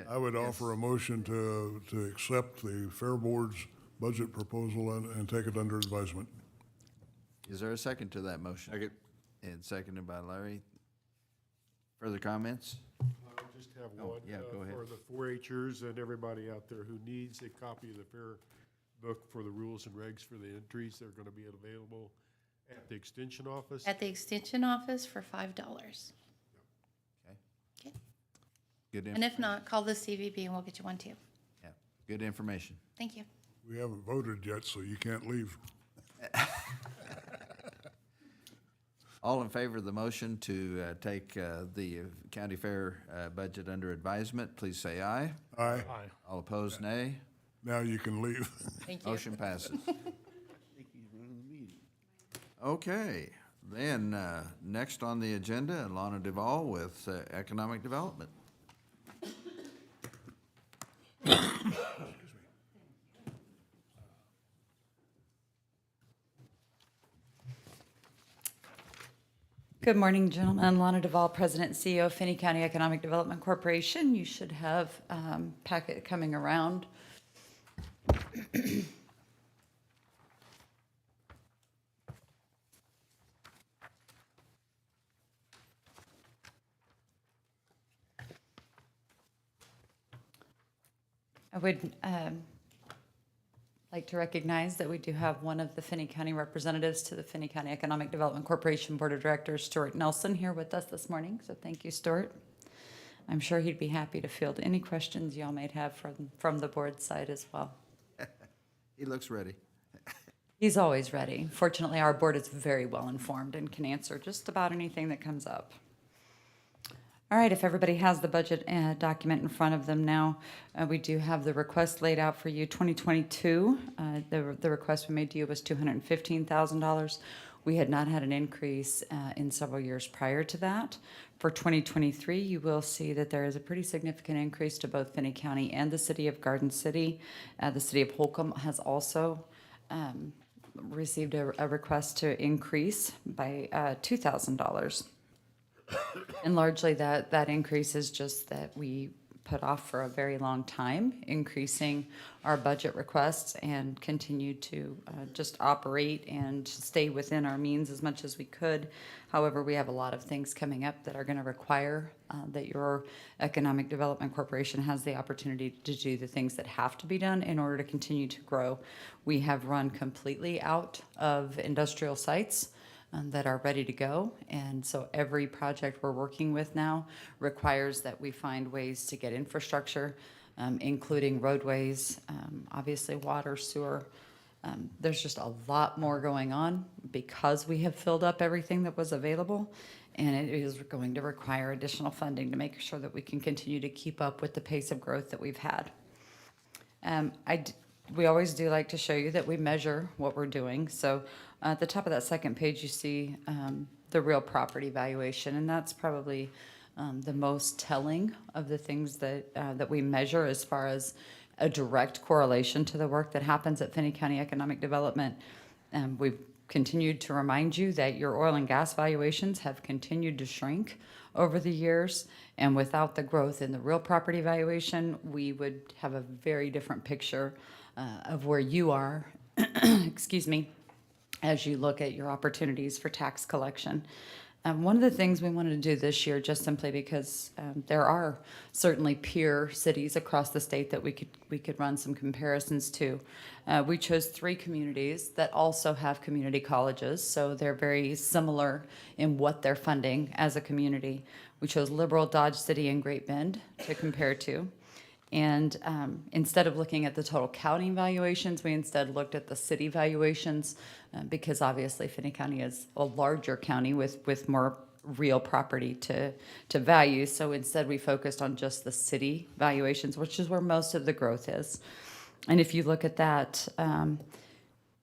[SPEAKER 3] I would offer a motion to accept the Fair Board's budget proposal and take it under advisement.
[SPEAKER 1] is there a second to that motion?
[SPEAKER 2] Second.
[SPEAKER 1] And seconded by Larry. Further comments?
[SPEAKER 6] I just have
[SPEAKER 1] Oh,
[SPEAKER 6] one.
[SPEAKER 1] yeah, go ahead.
[SPEAKER 6] For the 4-Hers and everybody out there who needs a copy of the fair book for the rules and regs for the entries, they're gonna be available at the extension office.
[SPEAKER 16] At the extension office for $5.
[SPEAKER 1] Okay.
[SPEAKER 16] Okay.
[SPEAKER 1] Good,
[SPEAKER 16] And if not, call the CVB and we'll get you one too.
[SPEAKER 1] yeah, good information.
[SPEAKER 16] Thank you.
[SPEAKER 3] We haven't voted yet, so you can't leave.
[SPEAKER 1] All in favor of the motion to take the county fair budget under advisement, please say aye.
[SPEAKER 3] Aye.
[SPEAKER 4] Aye.
[SPEAKER 1] All opposed, nay.
[SPEAKER 3] Now you can leave.
[SPEAKER 16] Thank you.
[SPEAKER 1] Motion passes. Okay, then, next on the agenda, Lana Duval with Economic Development.
[SPEAKER 18] Good morning, gentlemen. Lana Duval, President and CEO of Finney County Economic Development Corporation. You should have packet coming around. I would like to recognize that we do have one of the Finney County representatives to the Finney County Economic Development Corporation Board of Directors, Stuart Nelson, here with us this morning. So thank you, Stuart. I'm sure he'd be happy to field any questions y'all might have from the board side as well.
[SPEAKER 1] He looks ready.
[SPEAKER 18] He's always ready. Fortunately, our board is very well informed and can answer just about anything that comes up. All right, if everybody has the budget document in front of them now, we do have the request laid out for you. 2022, the request we made to you was $215,000. We had not had an increase in several years prior to that. For 2023, you will see that there is a pretty significant increase to both Finney County and the city of Garden City. The city of Holcomb has also received a request to increase by $2,000. And largely that increase is just that we put off for a very long time, increasing our budget requests and continue to just operate and stay within our means as much as we could. However, we have a lot of things coming up that are going to require that your Economic Development Corporation has the opportunity to do the things that have to be done in order to continue to grow. We have run completely out of industrial sites that are ready to go. And so every project we're working with now requires that we find ways to get infrastructure, including roadways, obviously water, sewer. There's just a lot more going on because we have filled up everything that was available. And it is going to require additional funding to make sure that we can continue to keep up with the pace of growth that we've had. We always do like to show you that we measure what we're doing. So at the top of that second page, you see the real property valuation, and that's probably the most telling of the things that we measure as far as a direct correlation to the work that happens at Finney County Economic Development. We've continued to remind you that your oil and gas valuations have continued to shrink over the years, and without the growth in the real property valuation, we would have a very different picture of where you are, excuse me, as you look at your opportunities for tax collection. One of the things we wanted to do this year, just simply because there are certainly peer cities across the state that we could run some comparisons to. We chose 3 communities that also have community colleges, so they're very similar in what they're funding as a community. We chose Liberal, Dodge City, and Great Bend to compare to. And instead of looking at the total county valuations, we instead looked at the city valuations because obviously Finney County is a larger county with more real property to value. So instead, we focused on just the city valuations, which is where most of the growth is. And if you look at that,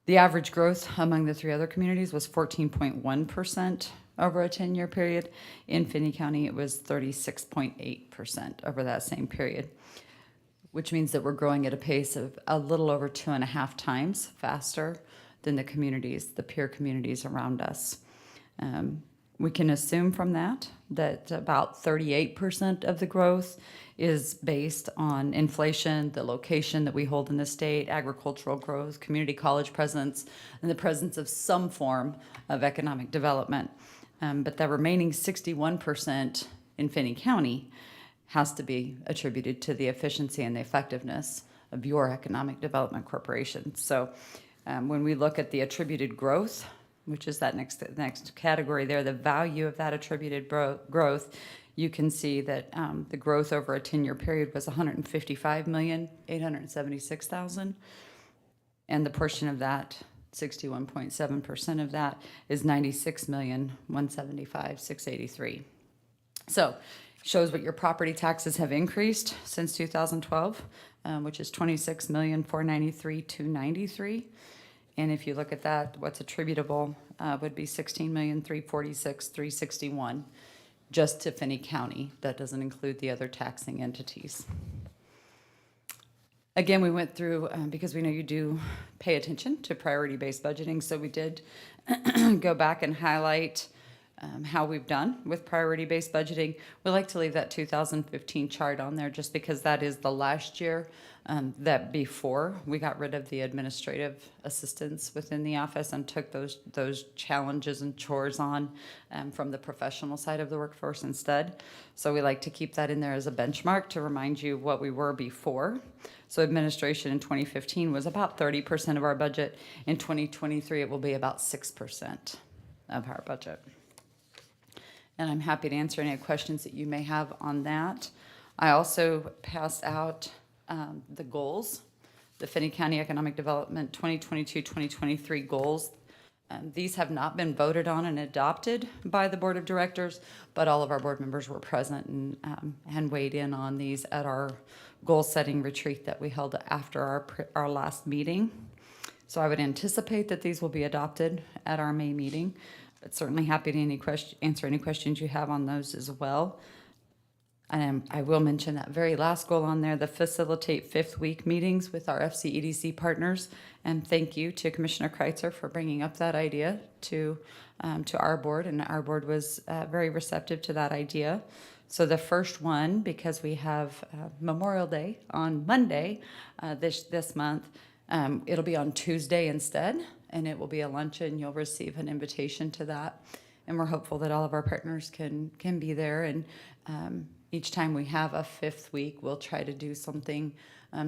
[SPEAKER 18] the average growth among the three other communities was 14.1% over a 10-year period. In Finney County, it was 36.8% over that same period, which means that we're growing at a pace of a little over 2.5 times faster than the communities, the peer communities around us. We can assume from that about 38% of the growth is based on inflation, the location that we hold in the state, agricultural growth, community college presence, and the presence of some form of economic development. But the remaining 61% in Finney County has to be attributed to the efficiency and the effectiveness of your economic development corporation. So when we look at the attributed growth, which is that next category there, the value of that attributed growth, you can see that the growth over a 10-year period was $155,876,000, and the portion of that, 61.7% of that, is $96,175,683. So shows what your property taxes have increased since 2012, which is $26,493,293. And if you look at that, what's attributable would be $16,346,361 just to Finney County. That doesn't include the other taxing entities. Again, we went through, because we know you do pay attention to priority-based budgeting, so we did go back and highlight how we've done with priority-based budgeting. We like to leave that 2015 chart on there just because that is the last year that before we got rid of the administrative assistants within the office and took those challenges and chores on from the professional side of the workforce instead. So we like to keep that in there as a benchmark to remind you what we were before. So administration in 2015 was about 30% of our budget. In 2023, it will be about 6% of our budget. And I'm happy to answer any questions that you may have on that. I also passed out the goals, the Finney County Economic Development 2022-2023 goals. These have not been voted on and adopted by the Board of Directors, but all of our board members were present and weighed in on these at our goal-setting retreat that we held after our last meeting. So I would anticipate that these will be adopted at our May meeting, but certainly happy to answer any questions you have on those as well. I will mention that very last goal on there, the facilitate fifth week meetings with our FCEDC partners. And thank you to Commissioner Kreitzer for bringing up that idea to our board, and our board was very receptive to that idea. So the first one, because we have Memorial Day on Monday this month, it'll be on Tuesday instead, and it will be a luncheon. You'll receive an invitation to that, and we're hopeful that all of our partners can be there. And each time we have a fifth week, we'll try to do something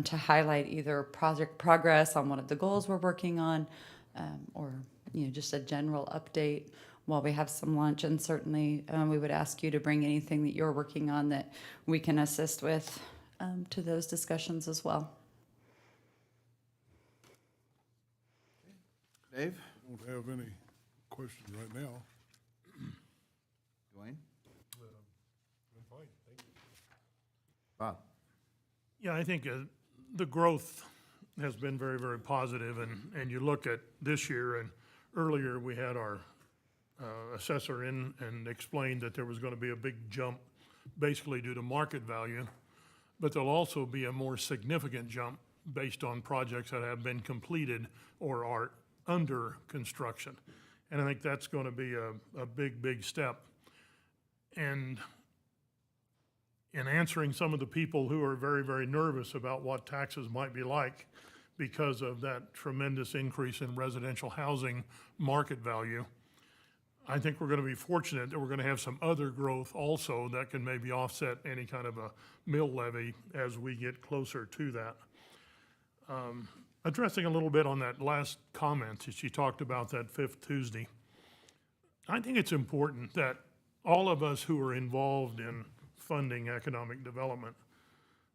[SPEAKER 18] to highlight either project progress on one of the goals we're working on, or just a general update while we have some lunch. And certainly we would ask you to bring anything that you're working on that we can assist with to those discussions as well.
[SPEAKER 1] Dave?
[SPEAKER 3] I don't have any questions right now.
[SPEAKER 1] Dwayne?
[SPEAKER 6] I'm fine, thank you.
[SPEAKER 1] Bob?
[SPEAKER 4] Yeah, I think the growth has been very, very positive, and you look at this year, and earlier we had our assessor in and explained that there was going to be a big jump basically due to market value, but there'll also be a more significant jump based on projects that have been completed or are under construction. And I think that's going to be a big, big step. And in answering some of the people who are very, very nervous about what taxes might be like because of that tremendous increase in residential housing market value, I think we're going to be fortunate that we're going to have some other growth also that can maybe offset any kind of a mill levy as we get closer to that. Addressing a little bit on that last comment that she talked about, that fifth Tuesday, I think it's important that all of us who are involved in funding economic development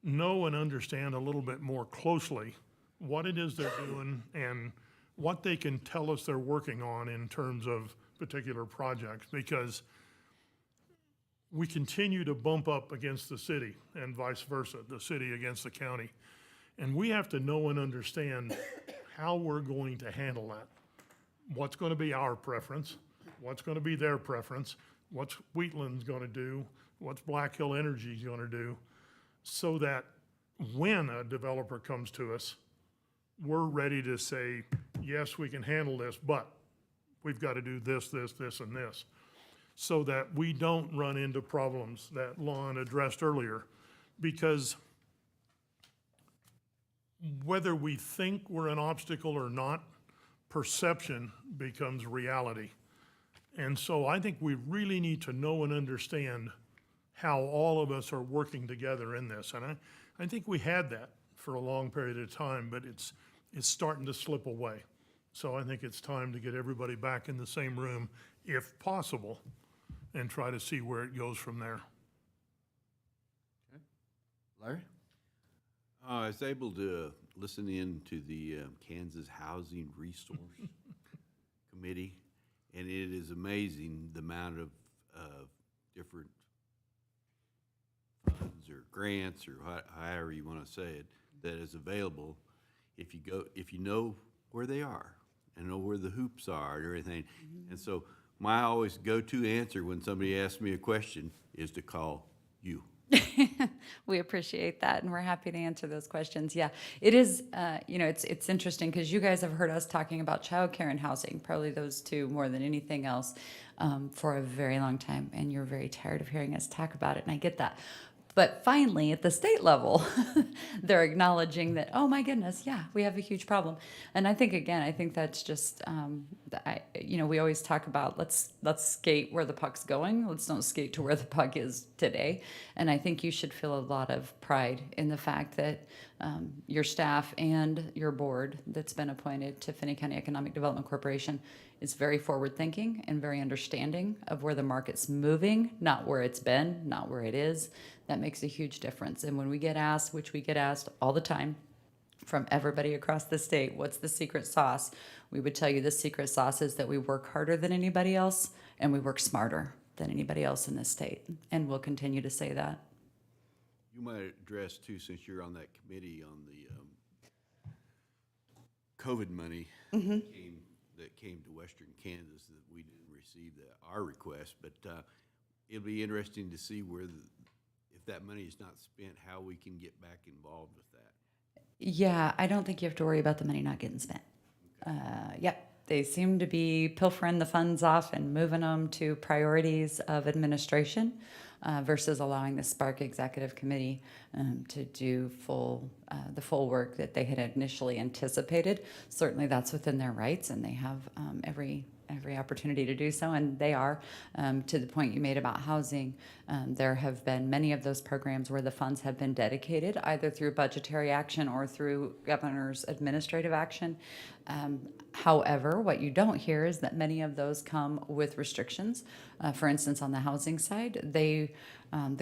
[SPEAKER 4] know and understand a little bit more closely what it is they're doing and what they can tell us they're working on in terms of particular projects. Because we continue to bump up against the city and vice versa, the city against the county. And we have to know and understand how we're going to handle that. What's going to be our preference? What's going to be their preference? What's Wheatland's going to do? What's Black Hill Energy's going to do? So that when a developer comes to us, we're ready to say, yes, we can handle this, but we've got to do this, this, this, and this. So that we don't run into problems that Lon addressed earlier. Because whether we think we're an obstacle or not, perception becomes reality. And so I think we really need to know and understand how all of us are working together in this. And I think we had that for a long period of time, but it's starting to slip away. So I think it's time to get everybody back in the same room, if possible, and try to see where it goes from there.
[SPEAKER 1] Larry?
[SPEAKER 2] I was able to listen in to the Kansas Housing Resource Committee, and it is amazing the amount of different funds or grants or however you want to say it that is available if you know where they are and know where the hoops are and everything. And so my always go-to answer when somebody asks me a question is to call you.
[SPEAKER 18] We appreciate that, and we're happy to answer those questions. Yeah, it is, it's interesting because you guys have heard us talking about childcare and housing, probably those two more than anything else, for a very long time, and you're very tired of hearing us talk about it, and I get that. But finally, at the state level, they're acknowledging that, oh my goodness, yeah, we have a huge problem. And I think that's just, we always talk about let's skate where the puck's going. Let's don't skate to where the puck is today. And I think you should feel a lot of pride in the fact that your staff and your board that's been appointed to Finney County Economic Development Corporation is very forward-thinking and very understanding of where the market's moving, not where it's been, not where it is. That makes a huge difference. And when we get asked, which we get asked all the time from everybody across the state, what's the secret sauce? We would tell you the secret sauce is that we work harder than anybody else and we work smarter than anybody else in this state. And we'll continue to say that.
[SPEAKER 2] You might address too, since you're on that committee on the COVID money that came to Western Kansas that we didn't receive our request, but it'll be interesting to see if that money is not spent, how we can get back involved with that.
[SPEAKER 18] Yeah, I don't think you have to worry about the money not getting spent. They seem to be pilfering the funds off and moving them to priorities of administration versus allowing the Spark Executive Committee to do the full work that they had initially anticipated. Certainly that's within their rights, and they have every opportunity to do so, and they are. To the point you made about housing, there have been many of those programs where the funds have been dedicated either through budgetary action or through governor's administrative action. However, what you don't hear is that many of those come with restrictions. For instance, on the housing side, the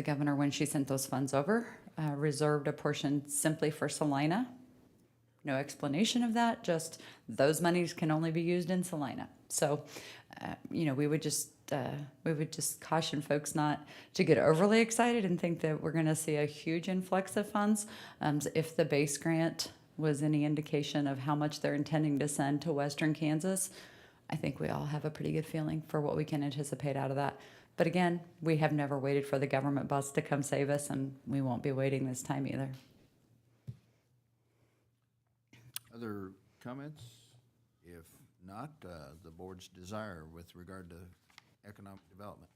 [SPEAKER 18] governor, when she sent those funds over, reserved a portion simply for Salina. No explanation of that, just those monies can only be used in Salina. So, we would just caution folks not to get overly excited and think that we're going to see a huge influx of funds. If the base grant was any indication of how much they're intending to send to Western Kansas, I think we all have a pretty good feeling for what we can anticipate out of that. But again, we have never waited for the government bus to come save us, and we won't be waiting this time either.
[SPEAKER 1] Other comments? If not, the board's desire with regard to economic development.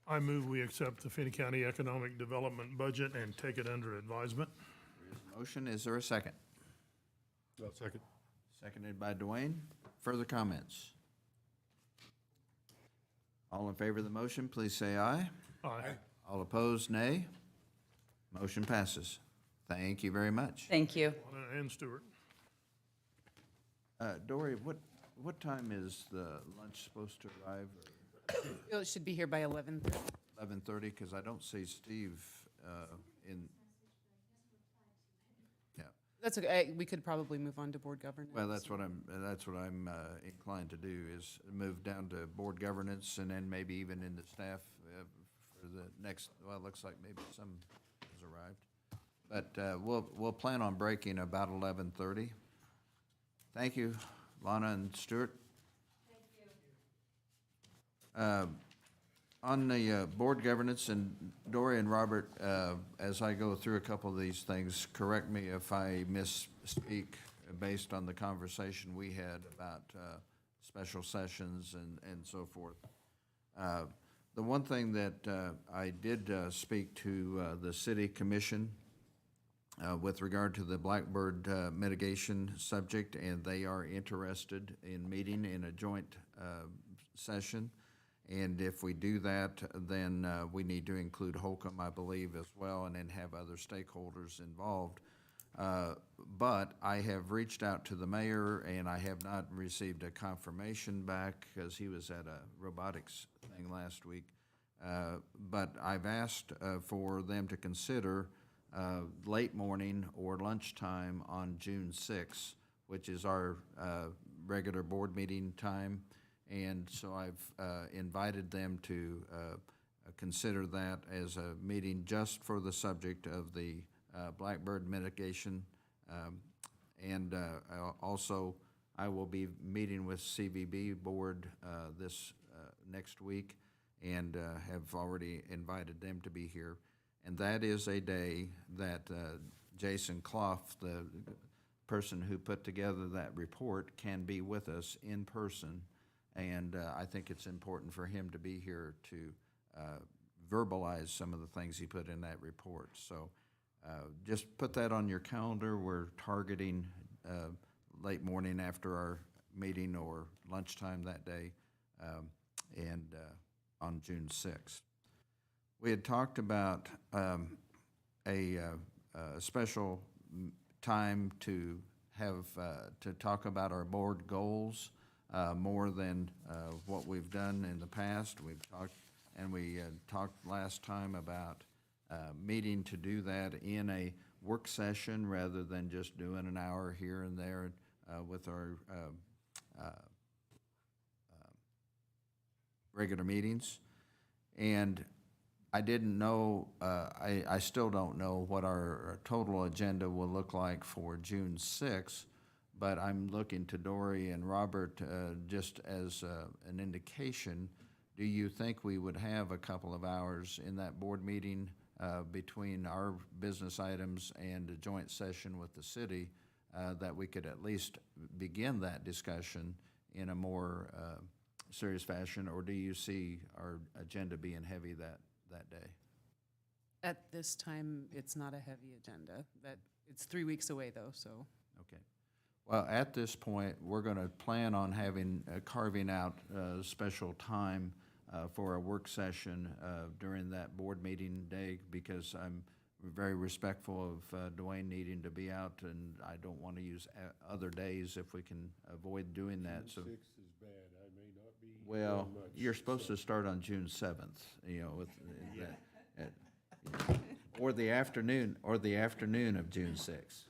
[SPEAKER 4] I move we accept the Finney County Economic Development budget and take it under advisement.
[SPEAKER 1] There is a motion. Is there a second?
[SPEAKER 6] I'll second.
[SPEAKER 1] Seconded by Dwayne. Further comments? All in favor of the motion, please say aye.
[SPEAKER 4] Aye.
[SPEAKER 1] All opposed, nay. Motion passes. Thank you very much.
[SPEAKER 18] Thank you.
[SPEAKER 4] Lana and Stewart.
[SPEAKER 1] Dory, what time is the lunch supposed to arrive?
[SPEAKER 11] It should be here by 11:30.
[SPEAKER 1] 11:30, because I don't see Steve in. Yeah.
[SPEAKER 11] That's okay. We could probably move on to board governance.
[SPEAKER 1] Well, that's what I'm inclined to do, is move down to board governance and then maybe even in the staff for the next, well, it looks like maybe some has arrived. But we'll plan on breaking about 11:30. Thank you, Lana and Stuart. On the board governance, and Dory and Robert, as I go through a couple of these things, correct me if I misspeak based on the conversation we had about special sessions and so forth. The one thing that I did speak to the city commission with regard to the blackbird mitigation subject, and they are interested in meeting in a joint session. And if we do that, then we need to include Holcomb, I believe, as well, and then have other stakeholders involved. But I have reached out to the mayor, and I have not received a confirmation back because he was at a robotics thing last week. But I've asked for them to consider late morning or lunchtime on June 6th, which is our regular board meeting time. And so I've invited them to consider that as a meeting just for the subject of the blackbird mitigation. And also, I will be meeting with CVB board this next week, and have already invited them to be here. And that is a day that Jason Clough, the person who put together that report, can be with us in person. And I think it's important for him to be here to verbalize some of the things he put in that report. So just put that on your calendar. We're targeting late morning after our meeting or lunchtime that day, and on June 6th. We had talked about a special time to have to talk about our board goals. More than what we've done in the past. We've talked, and we talked last time about meeting to do that in a work session rather than just doing an hour here and there with our regular meetings. And I didn't know, I still don't know what our total agenda will look like for June 6th. But I'm looking to Dory and Robert just as an indication. Do you think we would have a couple of hours in that board meeting between our business items and a joint session with the city that we could at least begin that discussion in a more serious fashion? Or do you see our agenda being heavy that day?
[SPEAKER 11] At this time, it's not a heavy agenda. It's 3 weeks away, though, so.
[SPEAKER 1] Okay. Well, at this point, we're going to plan on having, carving out a special time for a work session during that board meeting day, because I'm very respectful of Dwayne needing to be out, and I don't want to use other days if we can avoid doing that. So,
[SPEAKER 6] June 6th is bad. I may not be.
[SPEAKER 1] well,
[SPEAKER 6] doing much,
[SPEAKER 1] you're supposed to start on June 7th, you know, with or the afternoon of June 6th.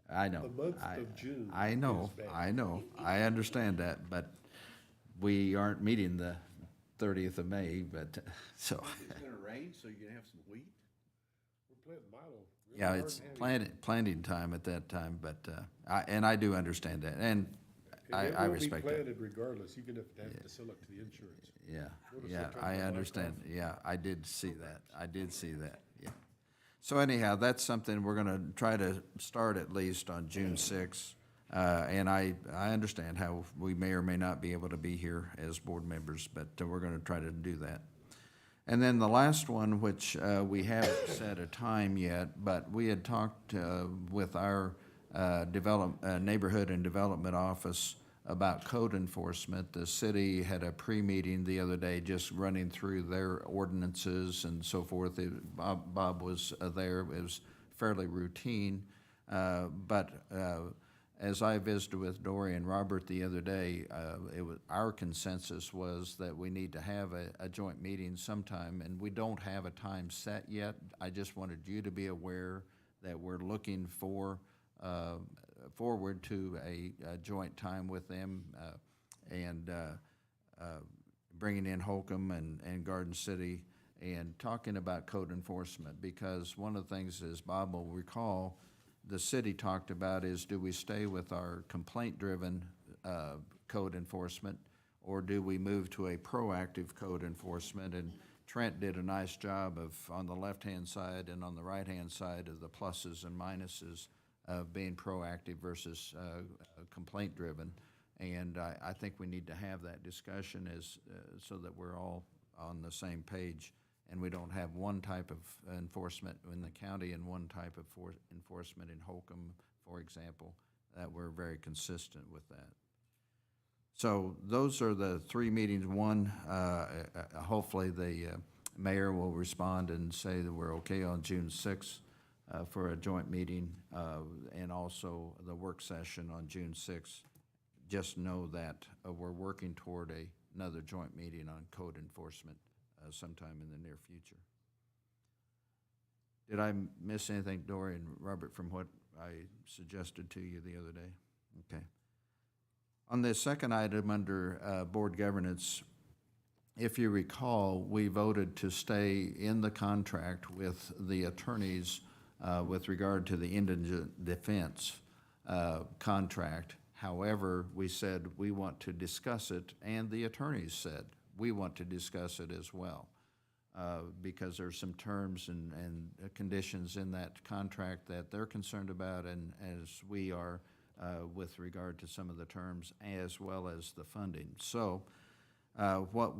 [SPEAKER 1] I know.
[SPEAKER 6] The month of June
[SPEAKER 1] I know,
[SPEAKER 6] is bad.
[SPEAKER 1] I know, I understand that, but we aren't meeting the 30th of May, but, so,
[SPEAKER 2] It's gonna rain, so you're gonna have some wheat?
[SPEAKER 6] We're planting milo. really
[SPEAKER 1] yeah,
[SPEAKER 6] hard
[SPEAKER 1] it's
[SPEAKER 6] and heavy.
[SPEAKER 1] planting time at that time, but, I do understand that, and
[SPEAKER 6] And it
[SPEAKER 1] I
[SPEAKER 6] will be
[SPEAKER 1] respect that.
[SPEAKER 6] planted regardless, even if it has to sell it to the insurance.
[SPEAKER 1] Yeah,
[SPEAKER 6] Notice
[SPEAKER 1] yeah,
[SPEAKER 6] they're trying
[SPEAKER 1] I
[SPEAKER 6] to buy
[SPEAKER 1] understand,
[SPEAKER 6] coffee.
[SPEAKER 1] yeah, I did see that, yeah. So anyhow, that's something we're gonna try to start at least on June 6th. And I understand how we may or may not be able to be here as board members, but we're gonna try to do that. And then the last one, which we haven't set a time yet, but we had talked with our neighborhood and development office about code enforcement. The city had a pre-meeting the other day, just running through their ordinances and so forth. Bob was there. It was fairly routine. But as I visited with Dory and Robert the other day, our consensus was that we need to have a joint meeting sometime, and we don't have a time set yet. I just wanted you to be aware that we're looking forward to a joint time with them, and bringing in Holcomb and Garden City and talking about code enforcement, because one of the things, as Bob will recall, the city talked about is, do we stay with our complaint-driven code enforcement, or do we move to a proactive code enforcement? And Trent did a nice job of, on the left-hand side and on the right-hand side, of the pluses and minuses of being proactive versus complaint-driven. And I think we need to have that discussion as, so that we're all on the same page, and we don't have one type of enforcement in the county and one type of enforcement in Holcomb, for example, that we're very consistent with that. So those are the three meetings. One, hopefully the mayor will respond and say that we're okay on June 6th for a joint meeting, and also the work session on June 6th. Just know that we're working toward another joint meeting on code enforcement sometime in the near future. Did I miss anything, Dory and Robert, from what I suggested to you the other day? Okay. On the second item under board governance, if you recall, we voted to stay in the contract with the attorneys with regard to the indigent defense contract. However, we said we want to discuss it, and the attorneys said we want to discuss it as well, because there's some terms and conditions in that contract that they're concerned about, and as we are with regard to some of the terms as well as the funding. So what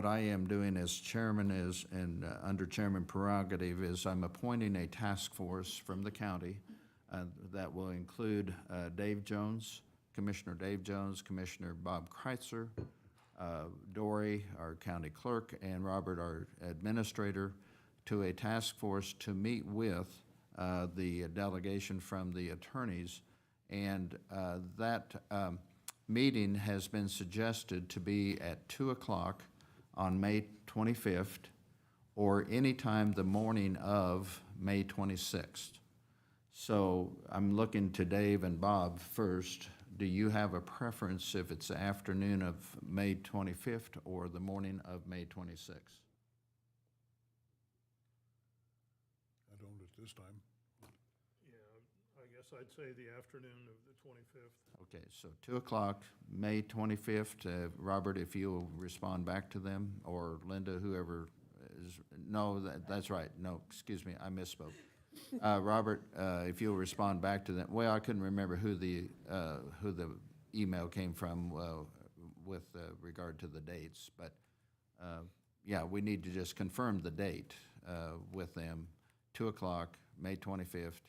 [SPEAKER 1] I am doing as chairman is, and under chairman prerogative, is I'm appointing a task force from the county that will include Dave Jones, Commissioner Dave Jones, Commissioner Bob Kreitzer, Dory, our county clerk, and Robert, our administrator, to a task force to meet with the delegation from the attorneys. And that meeting has been suggested to be at 2 o'clock on May 25th, or anytime the morning of May 26th. So I'm looking to Dave and Bob first. Do you have a preference if it's the afternoon of May 25th or the morning of May 26th?
[SPEAKER 3] I don't at this time.
[SPEAKER 4] Yeah, I guess I'd say the afternoon of the 25th.
[SPEAKER 1] Okay, so 2 o'clock, May 25th. Robert, if you'll respond back to them, or Linda, whoever is, no, that's right. No, excuse me, I misspoke. Robert, if you'll respond back to them. Well, I couldn't remember who the email came from with regard to the dates, but yeah, we need to just confirm the date with them. 2 o'clock, May 25th,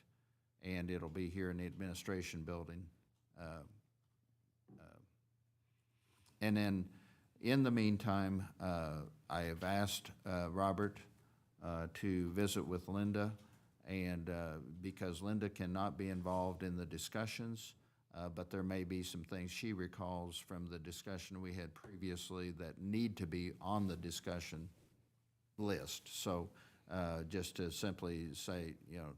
[SPEAKER 1] and it'll be here in the administration building. And then, in the meantime, I have asked Robert to visit with Linda, and because Linda cannot be involved in the discussions, but there may be some things she recalls from the discussion we had previously that need to be on the discussion list. So just to simply say, you know,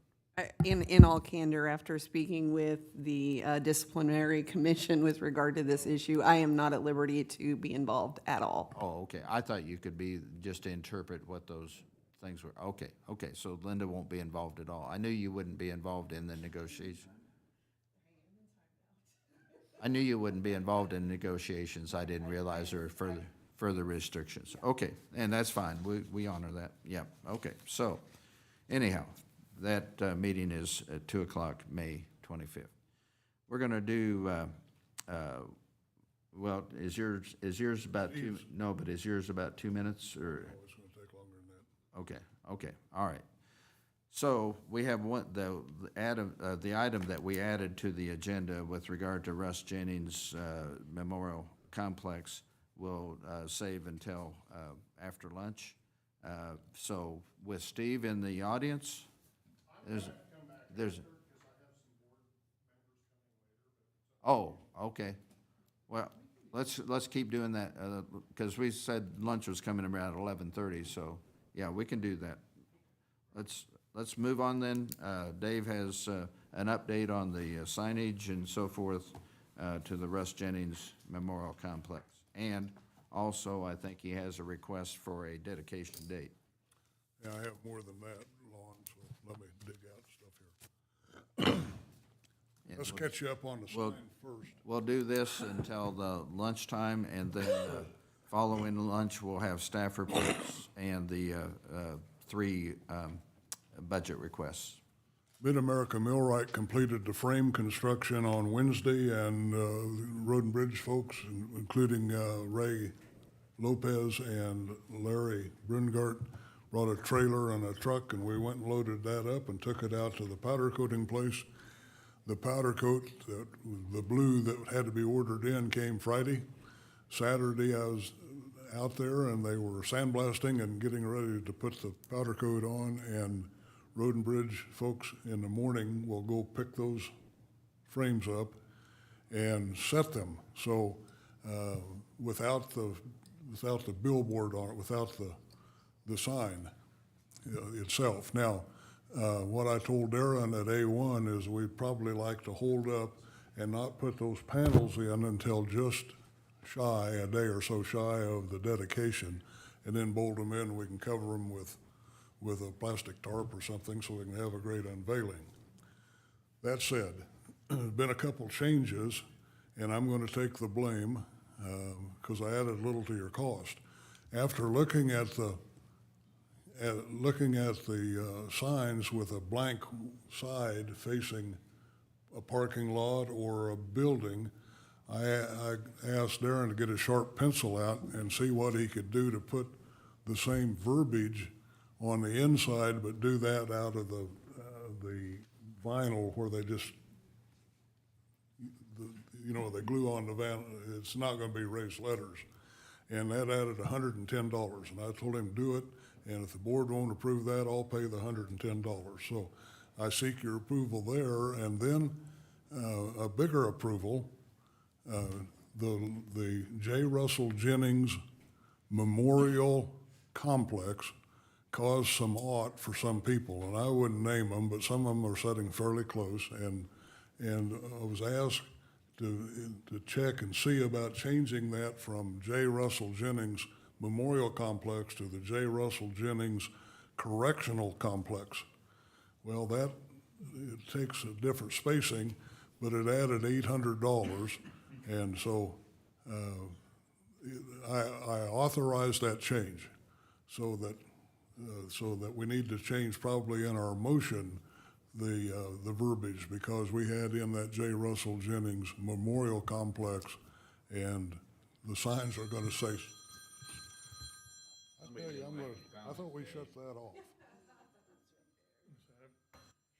[SPEAKER 19] in all candor, after speaking with the disciplinary commission with regard to this issue, I am not at liberty to be involved at all.
[SPEAKER 1] oh, okay, I thought you could be, just to interpret what those things were. Okay, so Linda won't be involved at all. I knew you wouldn't be involved in the negotiation. I knew you wouldn't be involved in negotiations. I didn't realize there were further restrictions. Okay, and that's fine. We honor that. Yeah, okay. So anyhow, that meeting is at 2 o'clock, May 25th. We're going to do, well, is yours about two? No, but is yours about 2 minutes, or?
[SPEAKER 3] Oh, it's gonna take longer than that.
[SPEAKER 1] Okay, all right. So we have the item that we added to the agenda with regard to Russ Jennings Memorial Complex will save until after lunch. So with Steve in the audience, oh, okay. Well, let's keep doing that, because we said lunch was coming around 11:30, so yeah, we can do that. Let's move on then. Dave has an update on the signage and so forth to the Russ Jennings Memorial Complex. And Also, I think he has a request for a dedication date.
[SPEAKER 3] Yeah, I have more than that, Lon, so let me dig out stuff here.
[SPEAKER 1] And
[SPEAKER 3] Let's
[SPEAKER 1] we'll-
[SPEAKER 3] catch you up on the sign first.
[SPEAKER 1] We'll do this until the lunchtime, and then following lunch, we'll have staff reports and the three budget requests.
[SPEAKER 3] Mid-America Millwright completed the frame construction on Wednesday, and Road and Bridge folks, including Ray Lopez and Larry Brungart, brought a trailer and a truck, and we went and loaded that up and took it out to the powder coating place. The powder coat, the blue that had to be ordered in, came Friday. Saturday, I was out there, and they were sandblasting and getting ready to put the powder coat on, and Road and Bridge folks in the morning will go pick those frames up and set them. So without the billboard on it, without the sign itself. Now, what I told Darren at A1 is we'd probably like to hold up and not put those panels in until just a day or so shy of the dedication, and then bolt them in. We can cover them with a plastic tarp or something so we can have a great unveiling. That said, there's been a couple changes, and I'm going to take the blame because I added a little to your cost. After looking at the signs with a blank side facing a parking lot or a building, I asked Darren to get a sharp pencil out and see what he could do to put the same verbiage on the inside, but do that out of the vinyl where they just, they glue on the van. It's not going to be raised letters. And that added $110. And I told him, do it. And if the board won't approve that, I'll pay the $110. So I seek your approval there. And then a bigger approval, the J. Russell Jennings Memorial Complex caused some aught for some people. And I wouldn't name them, but some of them are sitting fairly close. And I was asked to check and see about changing that from J. Russell Jennings Memorial Complex to the J. Russell Jennings Correctional Complex. Well, it takes a different spacing, but it added $800, and so I authorized that change, so that we need to change probably in our motion the verbiage, because we had in that J. Russell Jennings Memorial Complex, and the signs are going to say. I tell you, I thought we shut that off.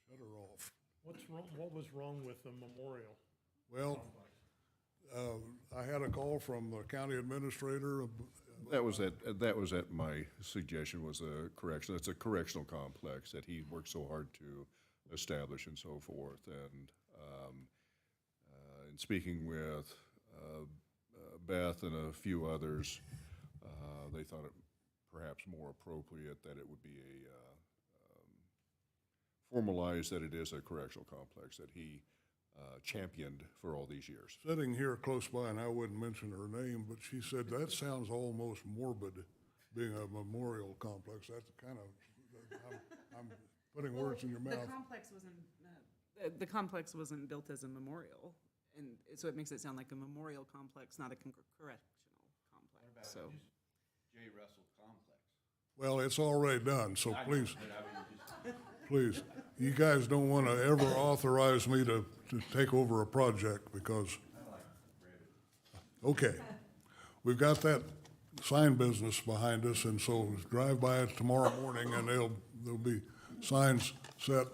[SPEAKER 3] Shut her off.
[SPEAKER 4] What was wrong with the memorial?
[SPEAKER 3] Well, I had a call from the county administrator.
[SPEAKER 20] That was at my suggestion, was a correction. It's a correctional complex that he worked so hard to establish and so forth. And in speaking with Beth and a few others, they thought it perhaps more appropriate that it would be formalized that it is a correctional complex that he championed for all these years.
[SPEAKER 3] Sitting here close by, and I wouldn't mention her name, but she said, that sounds almost morbid, being a memorial complex. That's kind of, I'm putting words in your mouth.
[SPEAKER 11] The complex wasn't built as a memorial, and so it makes it sound like a memorial complex, not a correctional complex, so.
[SPEAKER 2] J. Russell Complex.
[SPEAKER 3] Well, it's already done, so please, you guys don't want to ever authorize me to take over a project, because, okay, we've got that sign business behind us, and so drive by it tomorrow morning, and there'll be signs set.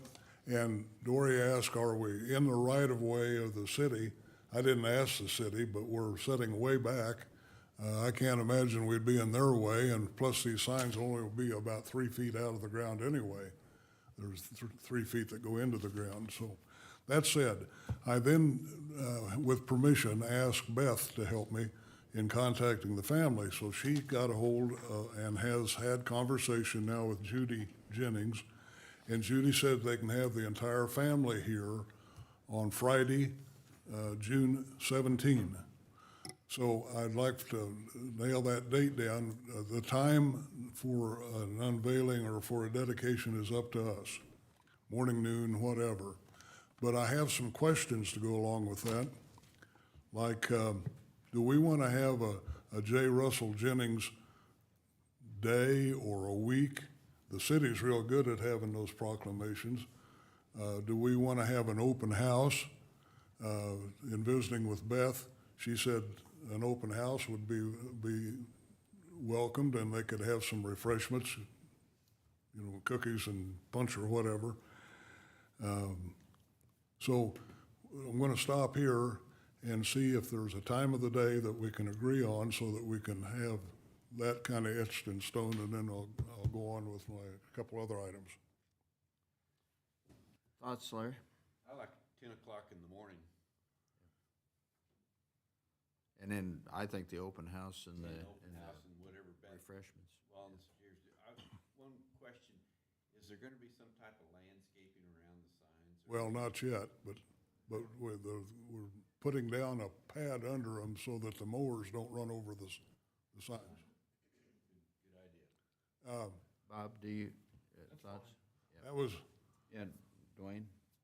[SPEAKER 3] And Dory asked, are we in the right-of-way of the city? I didn't ask the city, but we're sitting way back. I can't imagine we'd be in their way, and plus these signs only will be about 3 feet out of the ground anyway. There's 3 feet that go into the ground. So that said, I then, with permission, asked Beth to help me in contacting the family. So she got a hold and has had conversation now with Judy Jennings. And Judy said they can have the entire family here on Friday, June 17. So I'd like to nail that date down. The time for an unveiling or for a dedication is up to us, morning, noon, whatever. But I have some questions to go along with that. Like, do we want to have a J. Russell Jennings day or a week? The city's real good at having those proclamations. Do we want to have an open house? In visiting with Beth, she said an open house would be welcomed, and they could have some refreshments, you know, cookies and punch or whatever. So I'm going to stop here and see if there's a time of the day that we can agree on so that we can have that kind of etched in stone, and then I'll go on with my couple other items.
[SPEAKER 1] Thoughts, Larry?
[SPEAKER 2] I like 10 o'clock in the morning.
[SPEAKER 1] And then I think the open house and the,
[SPEAKER 2] Open house and whatever.
[SPEAKER 1] refreshments.
[SPEAKER 2] Wellness, one question, is there gonna be some type of landscaping around the signs?
[SPEAKER 3] Well, not yet, but we're putting down a pad under them so that the mowers don't run over the signs.
[SPEAKER 2] Good idea.
[SPEAKER 1] Bob, do you, thoughts?
[SPEAKER 3] That was
[SPEAKER 1] Yeah, Dwayne?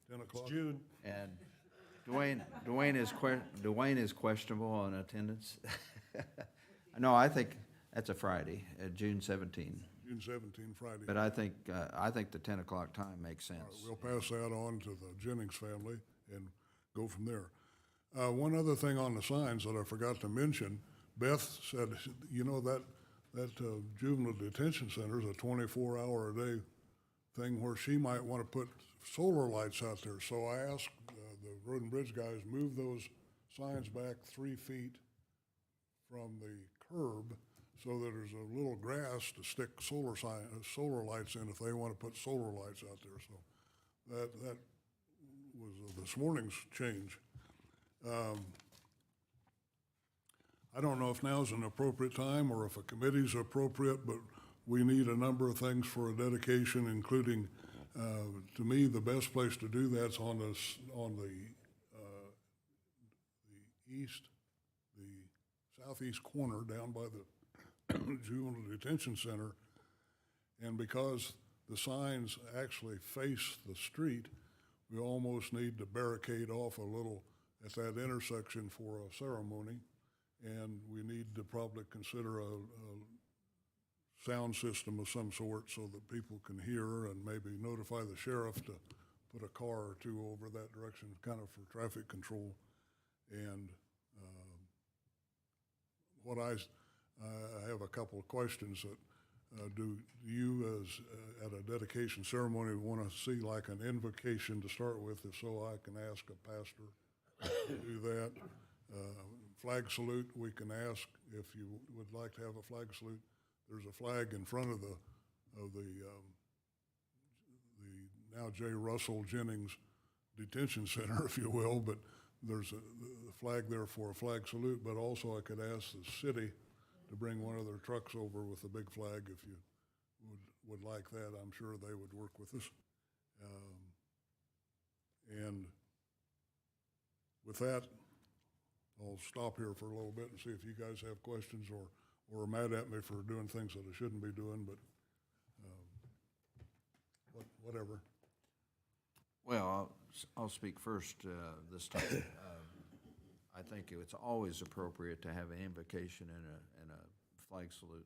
[SPEAKER 3] 10 o'clock.
[SPEAKER 6] June.
[SPEAKER 1] And Dwayne is questionable on attendance. No, I think that's a Friday, June 17.
[SPEAKER 3] June 17, Friday.
[SPEAKER 1] But I think the 10 o'clock time makes sense.
[SPEAKER 3] All right, we'll pass that on to the Jennings family and go from there. One other thing on the signs that I forgot to mention, Beth said, you know, that juvenile detention center is a 24-hour-a-day thing where she might want to put solar lights out there. So I asked the road and bridge guys, move those signs back 3 feet from the curb so that there's a little grass to stick solar lights in if they want to put solar lights out there. So that was this morning's change. I don't know if now's an appropriate time or if a committee's appropriate, but we need a number of things for a dedication, including, to me, the best place to do that's on the southeast corner down by the juvenile detention center. And because the signs actually face the street, we almost need to barricade off a little at that intersection for a ceremony. And we need to probably consider a sound system of some sort so that people can hear, and maybe notify the sheriff to put a car or two over that direction, kind of for traffic control. And what I have a couple of questions that do you, as at a dedication ceremony, want to see like an invocation to start with? If so, I can ask a pastor to do that. Flag salute, we can ask if you would like to have a flag salute. There's a flag in front of the now J. Russell Jennings Detention Center, if you will, but there's a flag there for a flag salute. But also I could ask the city to bring one of their trucks over with a big flag if you would like that. I'm sure they would work with us. And with that, I'll stop here for a little bit and see if you guys have questions or are mad at me for doing things that I shouldn't be doing, but whatever.
[SPEAKER 1] Well, I'll speak first this time. I think it's always appropriate to have an invocation and a flag salute,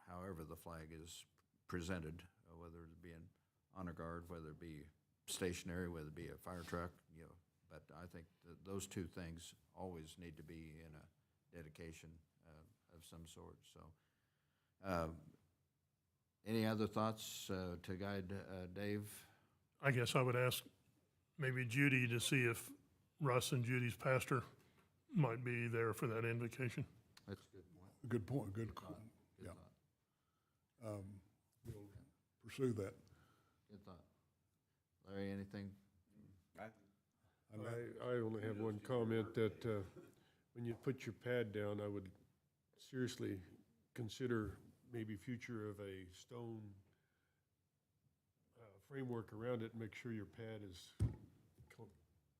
[SPEAKER 1] however the flag is presented, whether it be an honor guard, whether it be stationary, whether it be a fire truck, you know. But I think those two things always need to be in a dedication of some sort. So, any other thoughts to guide Dave?
[SPEAKER 4] I guess I would ask maybe Judy to see if Russ and Judy's pastor might be there for that invocation.
[SPEAKER 1] That's a good point.
[SPEAKER 3] Good point, good call. Yeah. We'll pursue that.
[SPEAKER 1] Good thought. Larry, anything?
[SPEAKER 6] I only have one comment that when you put your pad down, I would seriously consider maybe future of a stone framework around it and make sure your pad is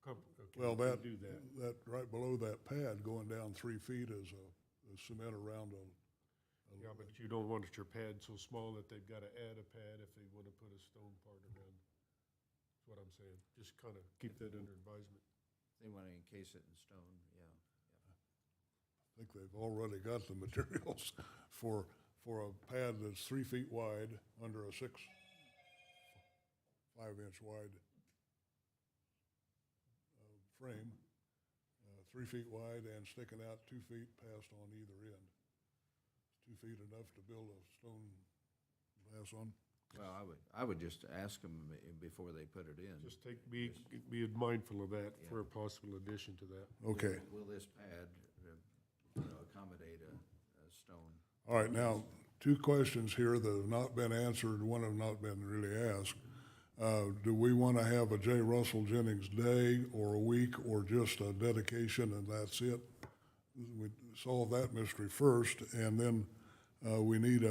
[SPEAKER 6] Okay,
[SPEAKER 3] Well,
[SPEAKER 6] we can
[SPEAKER 3] that,
[SPEAKER 6] do that.
[SPEAKER 3] that, right below that pad going down 3 feet is a cement around a.
[SPEAKER 6] Yeah, but you don't want your pad so small that they've got to add a pad if they want to put a stone part around. That's what I'm saying. Just kind of keep that under advisement.
[SPEAKER 1] They want to encase it in stone, yeah.
[SPEAKER 3] I think they've already got the materials for a pad that's 3 feet wide under a 5-inch wide frame, 3 feet wide and sticking out 2 feet past on either end. 2 feet enough to build a stone glass on?
[SPEAKER 1] Well, I would just ask them before they put it in.
[SPEAKER 6] Just be mindful of that for a possible addition to that.
[SPEAKER 3] Okay.
[SPEAKER 1] Will this pad, accommodate a stone?
[SPEAKER 3] All right, now, 2 questions here that have not been answered, one have not been really asked. Do we want to have a J. Russell Jennings Day or a week or just a dedication and that's it? We solve that mystery first, and then we need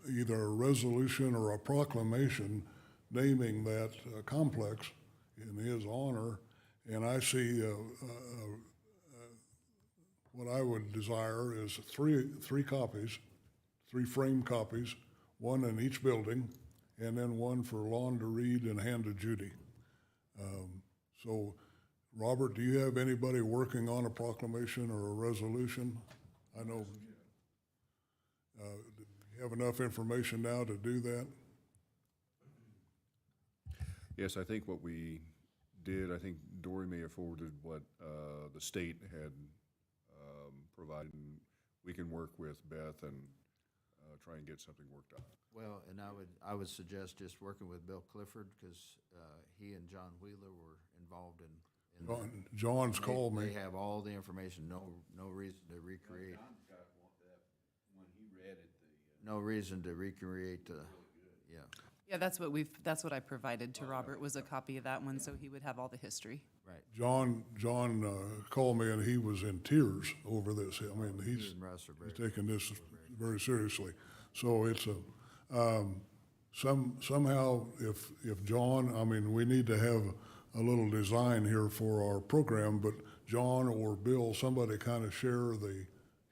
[SPEAKER 3] either a resolution or a proclamation naming that complex in his honor. And I see what I would desire is three copies, 3 framed copies, 1 in each building, and then 1 for Lon to read and hand to Judy. So, Robert, do you have anybody working on a proclamation or a resolution? I know. Do you have enough information now to do that?
[SPEAKER 20] Yes, I think what we did, I think Dory may have forwarded what the state had provided. We can work with Beth and try and get something worked out.
[SPEAKER 1] Well, and I would suggest just working with Bill Clifford, because he and John Wheeler were involved in
[SPEAKER 3] John's called me.
[SPEAKER 1] They have all the information, no reason to recreate.
[SPEAKER 2] John's got that, when he read it,
[SPEAKER 1] No reason to recreate, yeah.
[SPEAKER 11] Yeah, that's what I provided to Robert, was a copy of that one, so he would have all the history.
[SPEAKER 1] Right.
[SPEAKER 3] John called me and he was in tears over this. I mean, he's taking this very seriously. So it's somehow if John, I mean, we need to have a little design here for our program, but John or Bill, somebody kind of share the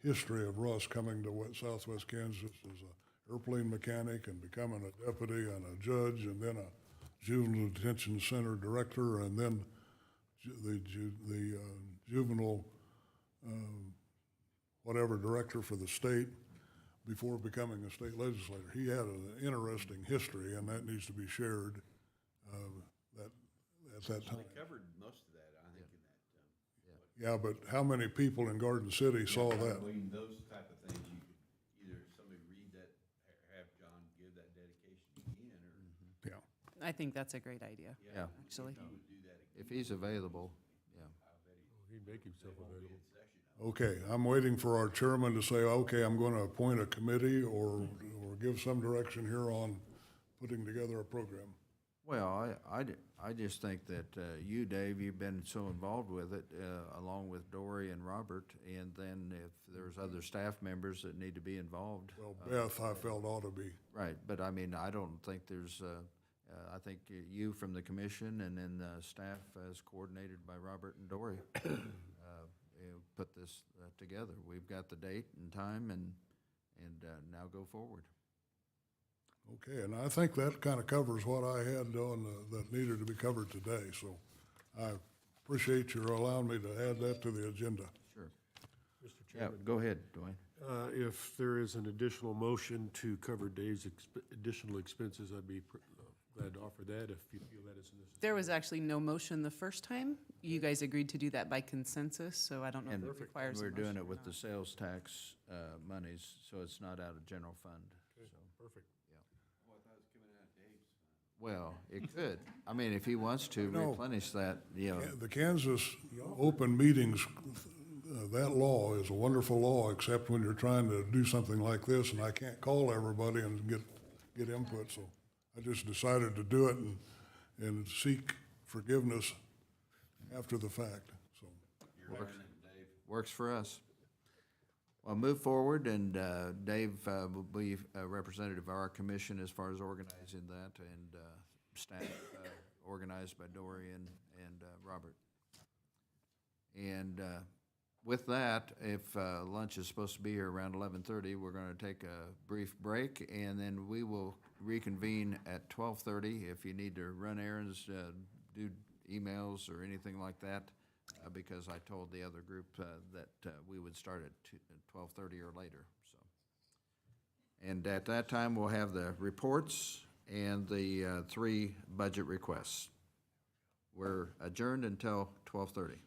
[SPEAKER 3] history of Russ coming to Southwest Kansas as an airplane mechanic and becoming a deputy and a judge and then a juvenile detention center director and then the juvenile whatever director for the state before becoming a state legislator. He had an interesting history, and that needs to be shared at that time.
[SPEAKER 2] they covered most of that, I think, in that.
[SPEAKER 3] Yeah, but how many people in Garden City saw that?
[SPEAKER 2] I mean, those type of things, you could either somebody read that, have John give that dedication again, or.
[SPEAKER 3] Yeah.
[SPEAKER 11] I think that's a great idea,
[SPEAKER 1] Yeah.
[SPEAKER 11] actually.
[SPEAKER 2] He would do that again.
[SPEAKER 1] If he's available, yeah.
[SPEAKER 6] He'd make himself available.
[SPEAKER 3] Okay, I'm waiting for our chairman to say, okay, I'm going to appoint a committee or give some direction here on putting together a program.
[SPEAKER 1] Well, I just think that you, Dave, you've been so involved with it, along with Dory and Robert, and then if there's other staff members that need to be involved.
[SPEAKER 3] Well, Beth, I felt ought to be.
[SPEAKER 1] Right, but I mean, I don't think there's, I think you from the commission and then staff as coordinated by Robert and Dory, put this together. We've got the date and time and now go forward.
[SPEAKER 3] Okay, and I think that kind of covers what I had on that needed to be covered today, so I appreciate your allowing me to add that to the agenda.
[SPEAKER 1] Sure.
[SPEAKER 6] Mr.
[SPEAKER 1] Yeah,
[SPEAKER 6] Chairman.
[SPEAKER 1] go ahead, Dwayne.
[SPEAKER 6] If there is an additional motion to cover Dave's additional expenses, I'd be glad to offer that if you feel that is necessary.
[SPEAKER 11] There was actually no motion the first time. You guys agreed to do that by consensus, so I don't know if it requires a
[SPEAKER 1] We're
[SPEAKER 11] motion
[SPEAKER 1] doing
[SPEAKER 11] or
[SPEAKER 1] it with
[SPEAKER 11] not.
[SPEAKER 1] the sales tax monies, so it's not out of general fund. So,
[SPEAKER 6] Perfect.
[SPEAKER 2] Oh, I thought it was coming out of Dave's fund.
[SPEAKER 1] well, it could. I mean, if he wants to
[SPEAKER 3] No.
[SPEAKER 1] replenish that, you know.
[SPEAKER 3] The Kansas open meetings, that law is a wonderful law, except when you're trying to do something like this, and I can't call everybody and get input, so I just decided to do it and seek forgiveness after the fact, so.
[SPEAKER 1] Works for us. Well, move forward, and Dave will be a representative of our commission as far as organizing that, and staff organized by Dory and Robert. And with that, if lunch is supposed to be here around 11:30, we're going to take a brief break, and then we will reconvene at 12:30. If you need to run errands, do emails or anything like that, because I told the other group that we would start at 12:30 or later, so. And at that time, we'll have the reports and the 3 budget requests. We're adjourned until 12:30.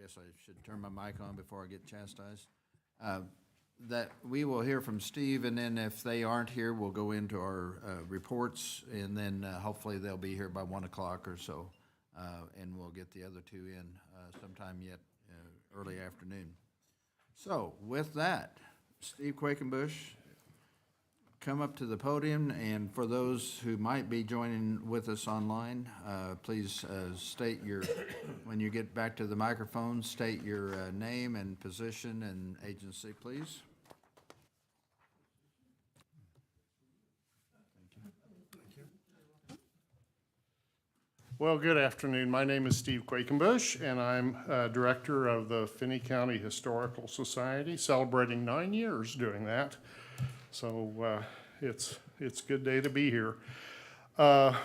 [SPEAKER 1] guess I should turn my mic on before I get chastised. That we will hear from Steve, and then if they aren't here, we'll go into our reports, and then hopefully they'll be here by 1 o'clock or so, and we'll get the other two in sometime yet early afternoon. So with that, Steve Quakenbush, come up to the podium, and for those who might be joining with us online, please state your, when you get back to the microphone, state your name and position and agency, please.
[SPEAKER 21] Well, good afternoon. My name is Steve Quakenbush, and I'm Director of the Finney County Historical Society, celebrating 9 years doing that. So it's a good day to be here. And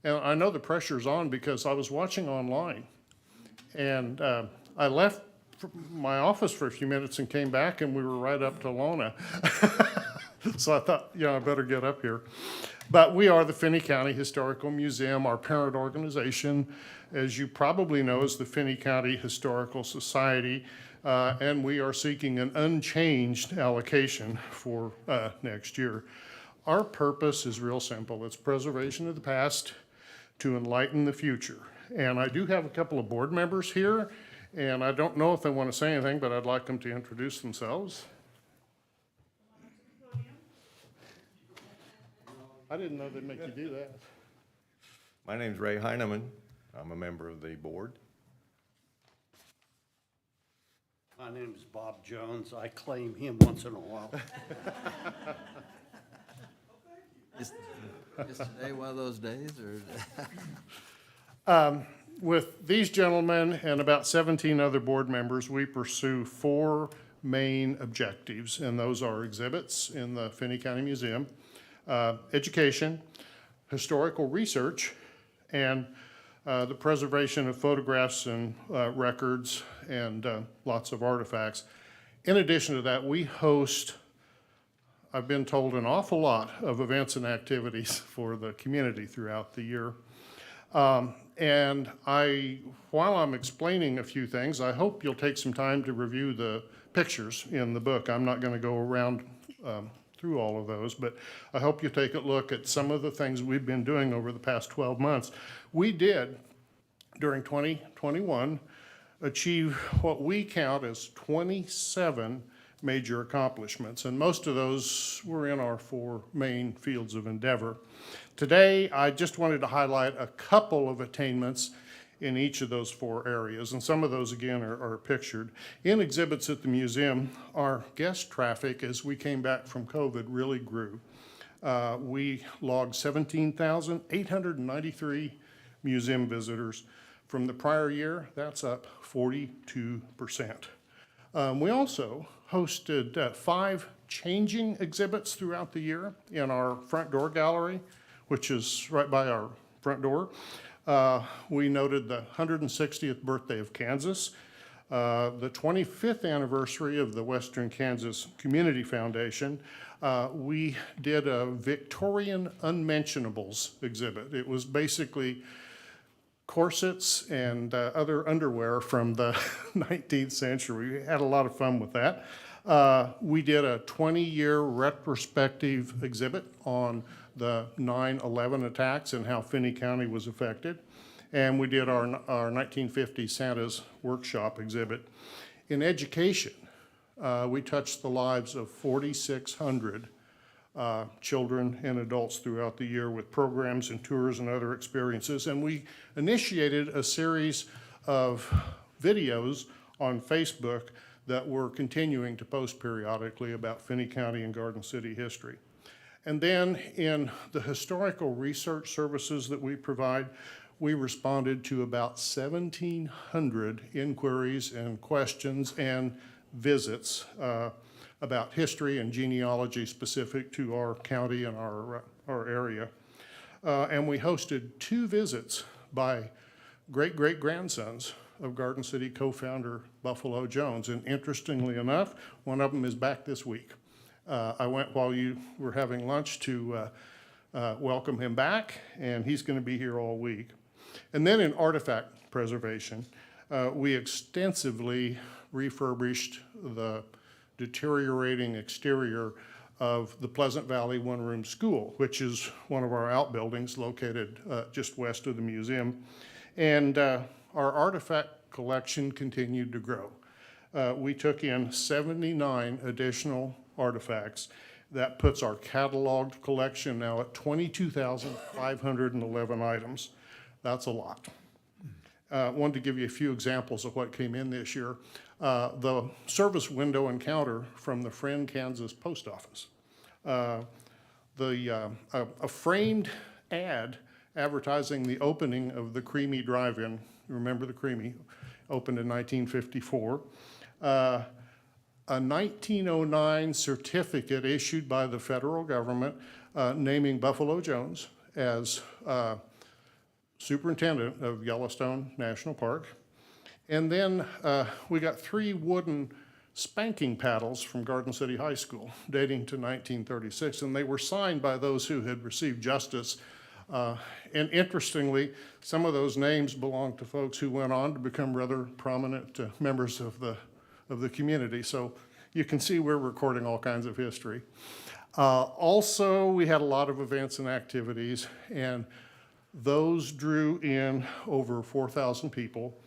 [SPEAKER 21] I know the pressure's on because I was watching online, and I left my office for a few minutes and came back, and we were right up to Lona. So I thought, I better get up here. But we are the Finney County Historical Museum. Our parent organization, as you probably know, is the Finney County Historical Society, and we are seeking an unchanged allocation for next year. Our purpose is real simple. It's preservation of the past to enlighten the future. And I do have a couple of board members here, and I don't know if they want to say anything, but I'd like them to introduce themselves. I didn't know they'd make you do that.
[SPEAKER 22] My name's Ray Heineman. I'm a member of the board.
[SPEAKER 23] My name is Bob Jones. I claim him once in a while.
[SPEAKER 1] Is today one of those days, or?
[SPEAKER 21] With these gentlemen and about 17 other board members, we pursue 4 main objectives, and those are exhibits in the Finney County Museum, education, historical research, and the preservation of photographs and records and lots of artifacts. In addition to that, we host, I've been told, an awful lot of events and activities for the community throughout the year. And while I'm explaining a few things, I hope you'll take some time to review the pictures in the book. I'm not going to go around through all of those, but I hope you take a look at some of the things we've been doing over the past 12 months. We did, during 2021, achieve what we count as 27 major accomplishments, and most of those were in our 4 main fields of endeavor. Today, I just wanted to highlight a couple of attainments in each of those 4 areas, and some of those, again, are pictured. In exhibits at the museum, our guest traffic, as we came back from COVID, really grew. We logged 17,893 museum visitors. From the prior year, that's up 42%. We also hosted 5 changing exhibits throughout the year in our front door gallery, which is right by our front door. We noted the 160th birthday of Kansas, the 25th anniversary of the Western Kansas Community Foundation. We did a Victorian unmentionables exhibit. It was basically corsets and other underwear from the 19th century. We had a lot of fun with that. We did a 20-year retrospective exhibit on the 9/11 attacks and how Finney County was affected. And we did our 1950 Santa's Workshop exhibit. In education, we touched the lives of 4,600 children and adults throughout the year with programs and tours and other experiences. And we initiated a series of videos on Facebook that we're continuing to post periodically about Finney County and Garden City history. And then in the historical research services that we provide, we responded to about 1,700 inquiries and questions and visits about history and genealogy specific to our county and our area. And we hosted 2 visits by great-great-grandsons of Garden City co-founder Buffalo Jones. And interestingly enough, one of them is back this week. I went while you were having lunch to welcome him back, and he's going to be here all week. And then in artifact preservation, We extensively refurbished the deteriorating exterior of the Pleasant Valley one-room school, which is one of our outbuildings located just west of the museum. And our artifact collection continued to grow. We took in 79 additional artifacts. That puts our cataloged collection now at 22,511 items. That's a lot. Wanted to give you a few examples of what came in this year. The service window and counter from the Friend, Kansas post office. A framed ad advertising the opening of the Creamy Drive-In. Remember the Creamy? Opened in 1954. A 1909 certificate issued by the federal government naming Buffalo Jones as superintendent of Yellowstone National Park. And then we got 3 wooden spanking paddles from Garden City High School dating to 1936, and they were signed by those who had received justice. And interestingly, some of those names belong to folks who went on to become rather prominent members of the community. So you can see we're recording all kinds of history. Also, we had a lot of events and activities, and those drew in over 4,000 people,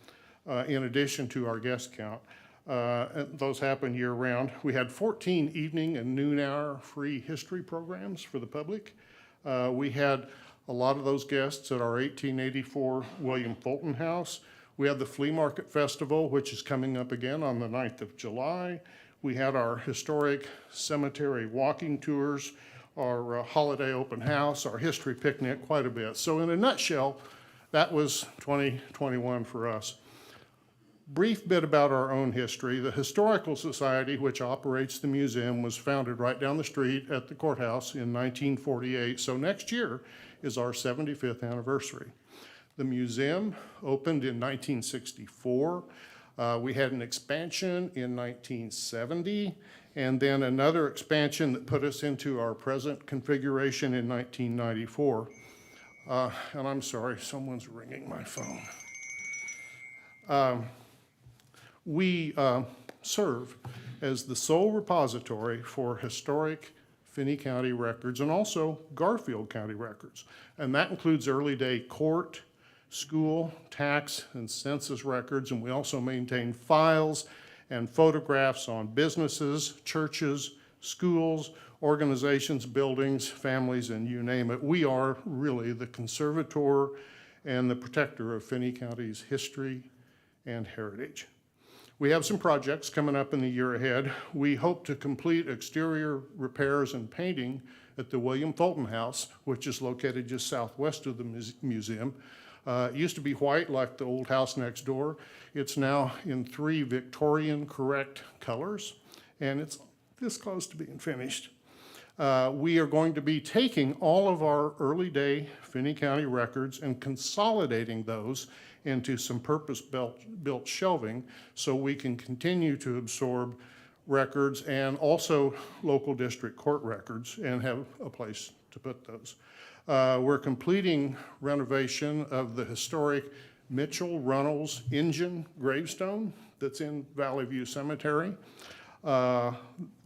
[SPEAKER 21] in addition to our guest count. And those happen year-round. We had 14 evening and noon hour free history programs for the public. We had a lot of those guests at our 1884 William Fulton House. We had the Flea Market Festival, which is coming up again on the 9th of July. We had our historic cemetery walking tours, our holiday open house, our history picnic, quite a bit. So in a nutshell, that was 2021 for us. Brief bit about our own history. The Historical Society, which operates the museum, was founded right down the street at the courthouse in 1948. So next year is our 75th anniversary. The museum opened in 1964. We had an expansion in 1970, and then another expansion that put us into our present configuration in 1994. And I'm sorry, someone's ringing my phone. We serve as the sole repository for historic Finney County records and also Garfield County records. And that includes early day court, school, tax, and census records. And we also maintain files and photographs on businesses, churches, schools, organizations, buildings, families, and you name it. We are really the conservator and the protector of Finney County's history and heritage. We have some projects coming up in the year ahead. We hope to complete exterior repairs and painting at the William Fulton House, which is located just southwest of the museum. It used to be white like the old house next door. It's now in 3 Victorian correct colors, and it's this close to being finished. We are going to be taking all of our early day Finney County records and consolidating those into some purpose-built shelving so we can continue to absorb records and also local district court records and have a place to put those. We're completing renovation of the historic Mitchell Runnels Engine gravestone that's in Valley View Cemetery.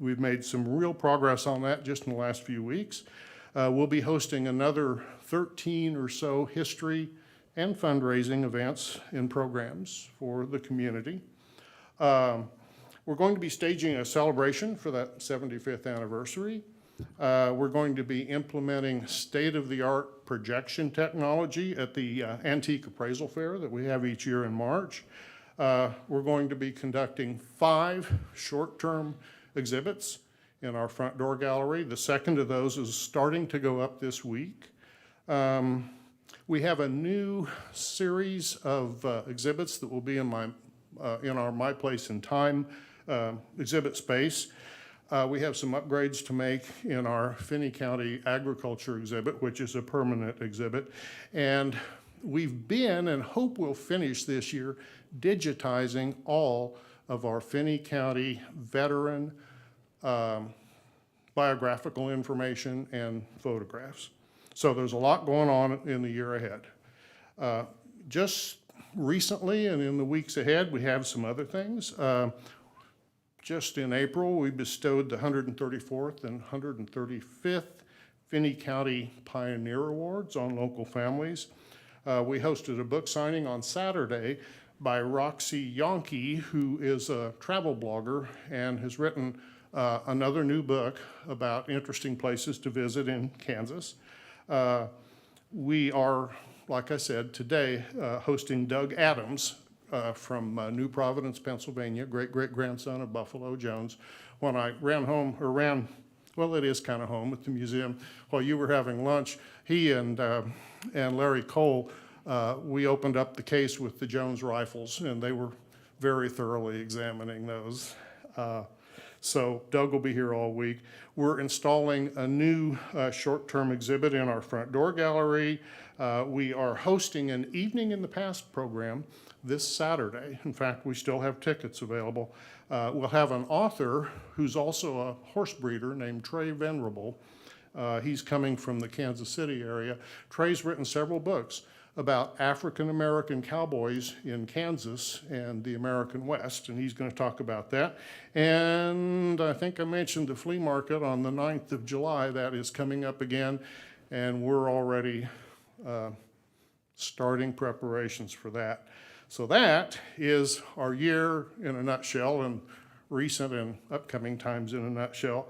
[SPEAKER 21] We've made some real progress on that just in the last few weeks. We'll be hosting another 13 or so history and fundraising events and programs for the community. We're going to be staging a celebration for that 75th anniversary. We're going to be implementing state-of-the-art projection technology at the Antique Appraisal Fair that we have each year in March. We're going to be conducting 5 short-term exhibits in our front door gallery. The second of those is starting to go up this week. We have a new series of exhibits that will be in our My Place in Time exhibit space. We have some upgrades to make in our Finney County Agriculture exhibit, which is a permanent exhibit. And we've been, and hope we'll finish this year, digitizing all of our Finney County veteran biographical information and photographs. So there's a lot going on in the year ahead. Just recently and in the weeks ahead, we have some other things. Just in April, we bestowed the 134th and 135th Finney County Pioneer Awards on local families. We hosted a book signing on Saturday by Roxy Yonke, who is a travel blogger and has written another new book about interesting places to visit in Kansas. We are, like I said, today hosting Doug Adams from New Providence, Pennsylvania, great-great-grandson of Buffalo Jones. When I well, it is kind of home at the museum, while you were having lunch, he and Larry Cole, we opened up the case with the Jones rifles, and they were very thoroughly examining those. So Doug will be here all week. We're installing a new short-term exhibit in our front door gallery. We are hosting an Evening in the Past program this Saturday. In fact, we still have tickets available. We'll have an author who's also a horse breeder named Trey Venerable. He's coming from the Kansas City area. Trey's written several books about African-American cowboys in Kansas and the American West, and he's going to talk about that. And I think I mentioned the flea market on the 9th of July. That is coming up again, and we're already starting preparations for that. So that is our year in a nutshell, and recent and upcoming times in a nutshell.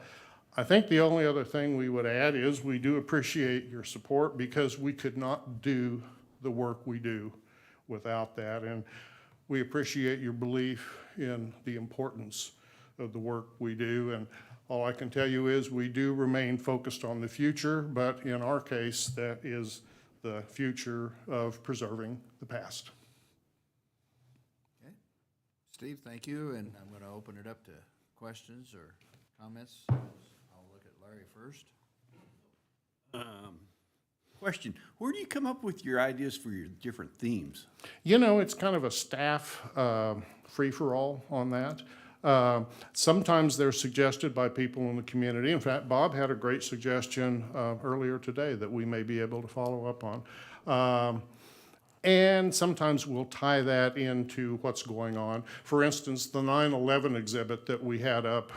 [SPEAKER 21] I think the only other thing we would add is we do appreciate your support, because we could not do the work we do without that. And we appreciate your belief in the importance of the work we do. And all I can tell you is we do remain focused on the future, but in our case, that is the future of preserving the past.
[SPEAKER 1] Okay. Steve, thank you, and I'm going to open it up to questions or comments. I'll look at Larry first.
[SPEAKER 2] Question, where do you come up with your ideas for your different themes?
[SPEAKER 21] You know, it's kind of a staff free-for-all on that. Sometimes they're suggested by people in the community. In fact, Bob had a great suggestion earlier today that we may be able to follow up on. And sometimes we'll tie that into what's going on. For instance, the 9/11 exhibit that we had up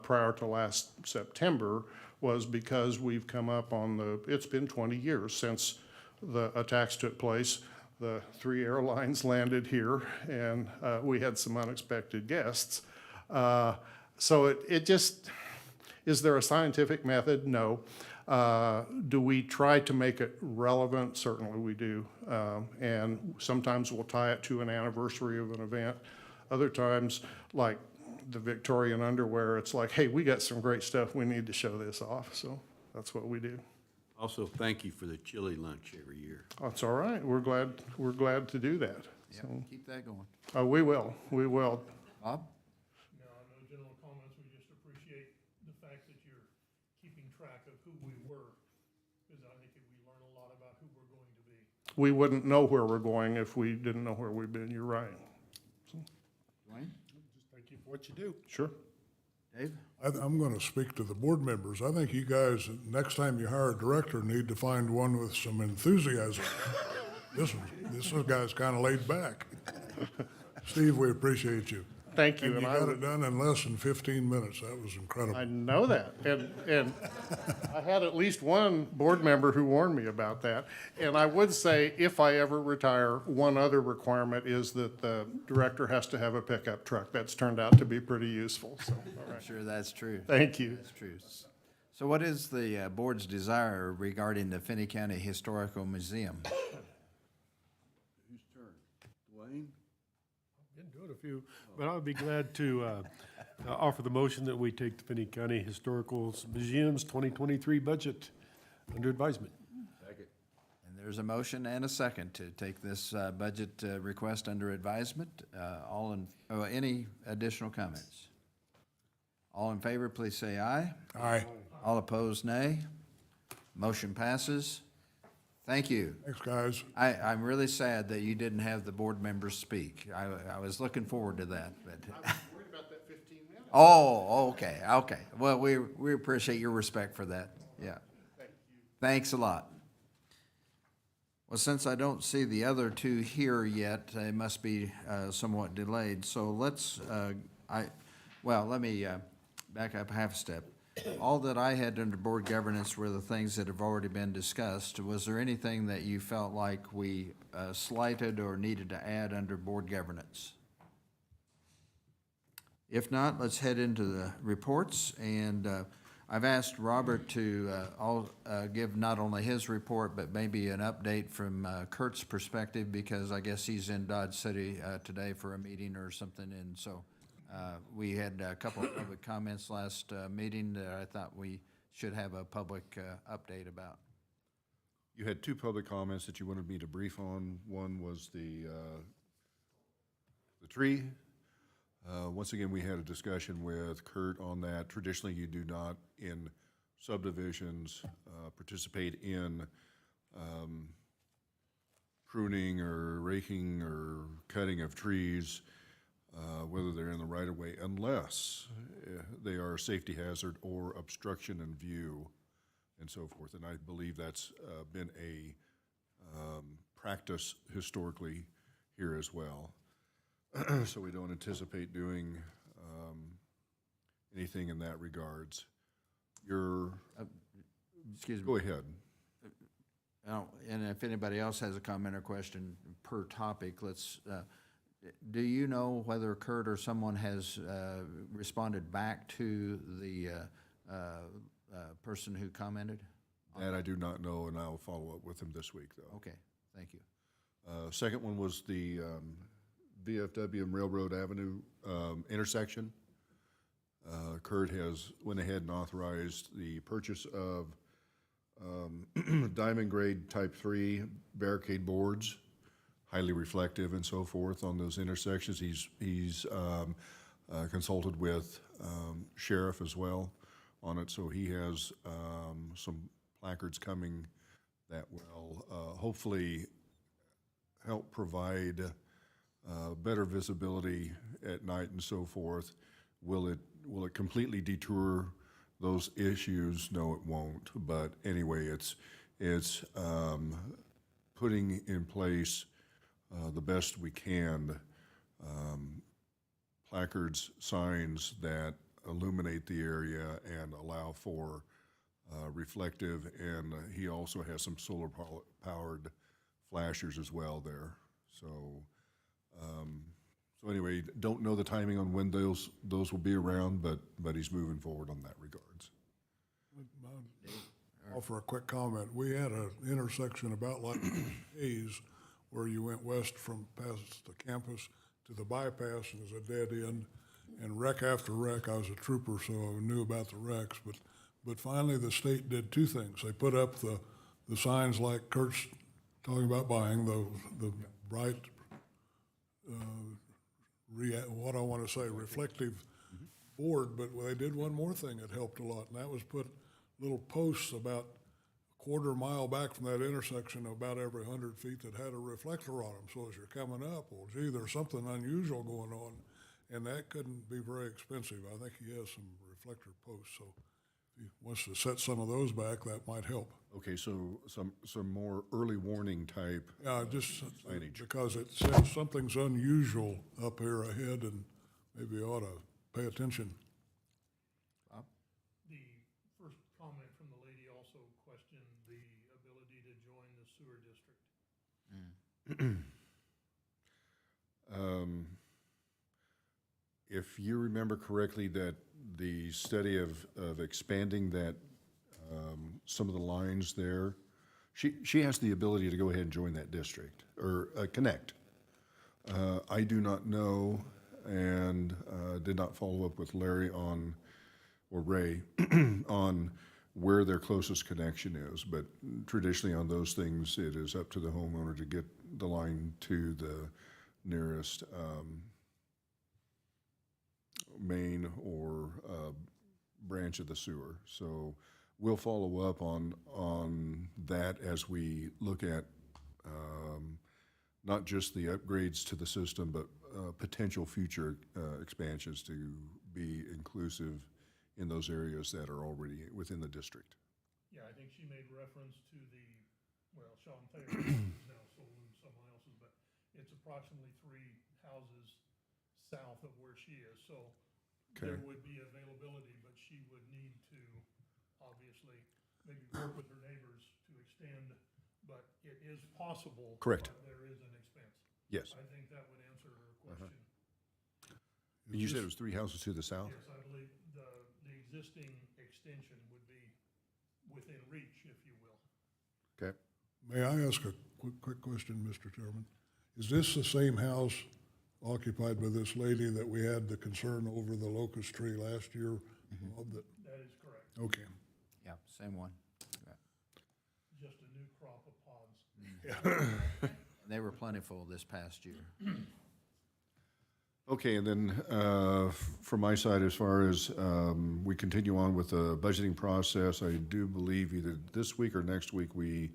[SPEAKER 21] prior to last September was because we've come up on it's been 20 years since the attacks took place. The 3 airlines landed here, and we had some unexpected guests. So it just, is there a scientific method? No. Do we try to make it relevant? Certainly we do. And sometimes we'll tie it to an anniversary of an event. Other times, like the Victorian underwear, it's like, hey, we got some great stuff, we need to show this off. So that's what we do.
[SPEAKER 2] Also, thank you for the chili lunch every year.
[SPEAKER 21] That's all right. We're glad to do that.
[SPEAKER 1] Yeah,
[SPEAKER 21] So,
[SPEAKER 1] keep that going.
[SPEAKER 21] we will.
[SPEAKER 1] Bob?
[SPEAKER 4] No, no general comments. We just appreciate the fact that you're keeping track of who we were, because I think we learn a lot about who we're going to be.
[SPEAKER 21] We wouldn't know where we're going if we didn't know where we've been. You're right.
[SPEAKER 1] Dwayne?
[SPEAKER 6] Just thank you for what you do.
[SPEAKER 21] Sure.
[SPEAKER 1] Dave?
[SPEAKER 3] I'm going to speak to the board members. I think you guys, next time you hire a director, need to find one with some enthusiasm. This guy's kind of laid back. Steve, we appreciate you.
[SPEAKER 21] Thank you.
[SPEAKER 3] And you got it done in less than 15 minutes. That was incredible.
[SPEAKER 21] I know that. And I had at least one board member who warned me about that. And I would say, if I ever retire, one other requirement is that the director has to have a pickup truck. That's turned out to be pretty useful. So, all right.
[SPEAKER 1] I'm sure that's true.
[SPEAKER 21] Thank you.
[SPEAKER 1] That's true. So what is the board's desire regarding the Finney County Historical Museum?
[SPEAKER 2] Whose turn? Dwayne?
[SPEAKER 6] Didn't do it a few, but I would be glad to offer the motion that we take the Finney County Historical Museum's 2023 budget under advisement.
[SPEAKER 2] Second.
[SPEAKER 1] And there's a motion and a second to take this budget request under advisement. Any additional comments? All in favor, please say aye.
[SPEAKER 3] Aye.
[SPEAKER 1] All opposed, nay. Motion passes. Thank you.
[SPEAKER 3] Thanks, guys.
[SPEAKER 1] I'm really sad that you didn't have the board members speak. I was looking forward to that, but.
[SPEAKER 21] I was worried about that 15 minutes.
[SPEAKER 1] Oh, okay. Well, we appreciate your respect for that. Yeah.
[SPEAKER 21] Thank you.
[SPEAKER 1] Thanks a lot. Well, since I don't see the other two here yet, they must be somewhat delayed. So let's, let me back up half a step. All that I had under board governance were the things that have already been discussed. Was there anything that you felt like we slighted or needed to add under board governance? If not, let's head into the reports, and I've asked Robert to give not only his report, but maybe an update from Kurt's perspective, because I guess he's in Dodge City today for a meeting or something, and so we had a couple of public comments last meeting that I thought we should have a public update about.
[SPEAKER 20] You had two public comments that you wanted me to brief on. One was the tree. Once again, we had a discussion with Kurt on that. Traditionally, you do not, in subdivisions, participate in pruning or raking or cutting of trees, whether they're in the right-of-way, unless they are a safety hazard or obstruction in view and so forth. And I believe that's been a practice historically here as well. So we don't anticipate doing anything in that regards.
[SPEAKER 1] Excuse me.
[SPEAKER 20] Go ahead.
[SPEAKER 1] And if anybody else has a comment or question per topic, let's, do you know whether Kurt or someone has responded back to the person who commented?
[SPEAKER 20] That I do not know, and I'll follow up with him this week, though.
[SPEAKER 1] Okay, thank you.
[SPEAKER 20] Second one was the VFW and Railroad Avenue intersection. Kurt has went ahead and authorized the purchase of diamond grade type 3 barricade boards, highly reflective and so forth on those intersections. He's consulted with sheriff as well on it, so he has some placards coming that will hopefully help provide better visibility at night and so forth. Will it completely detour those issues? No, it won't. But anyway, it's putting in place the best we can placards, signs that illuminate the area and allow for reflective, and he also has some solar powered flashers as well there. So anyway, don't know the timing on when those will be around, but he's moving forward on that regards.
[SPEAKER 3] Offer a quick comment. We had an intersection about like Hayes where you went west from past the campus to the bypass, and there's a dead end, and wreck after wreck. I was a trooper, so I knew about the wrecks, but finally the state did two things. They put up the signs like Kurt's talking about buying, the bright, what I want to say, reflective board, but they did one more thing that helped a lot, and that was put little posts about a quarter mile back from that intersection, about every 100 feet, that had a reflector on them. So as you're coming up, well, gee, there's something unusual going on, and that couldn't be very expensive. I think he has some reflector posts, so if he wants to set some of those back, that might help.
[SPEAKER 20] Okay, so some more early warning type.
[SPEAKER 3] Yeah, just
[SPEAKER 20] signage.
[SPEAKER 3] because it says something's unusual up here ahead, and maybe ought to pay attention.
[SPEAKER 4] The first comment from the lady also questioned the ability to join the sewer district.
[SPEAKER 20] If you remember correctly, that the study of expanding that, some of the lines there, she has the ability to go ahead and join that district, or connect. I do not know, and did not follow up with Larry or Ray on where their closest connection is, but traditionally on those things, it is up to the homeowner to get the line to the nearest main or branch of the sewer. So we'll follow up on that as we look at not just the upgrades to the system, but potential future expansions to be inclusive in those areas that are already within the district.
[SPEAKER 4] Yeah, I think she made reference to the well, Sean Thayer is now sold in someone else's, but it's approximately 3 houses south of where she is, so there
[SPEAKER 20] Okay.
[SPEAKER 4] would be availability, but she would need to obviously maybe work with her neighbors to extend, but it is possible.
[SPEAKER 20] Correct.
[SPEAKER 4] But there is an expense.
[SPEAKER 20] Yes.
[SPEAKER 4] I think that would answer her question.
[SPEAKER 20] And you said it was 3 houses to the south?
[SPEAKER 4] Yes, I believe the existing extension would be within reach, if you will.
[SPEAKER 20] Okay.
[SPEAKER 3] May I ask a quick question, Mr. Chairman? Is this the same house occupied by this lady that we had the concern over the locust tree last year? Of the,
[SPEAKER 4] That is correct.
[SPEAKER 3] okay.
[SPEAKER 1] Yeah, same one.
[SPEAKER 4] Just a new crop of pods.
[SPEAKER 1] They were plentiful this past year.
[SPEAKER 20] Okay, and then from my side, as far as we continue on with the budgeting process, I do believe either this week or next week, we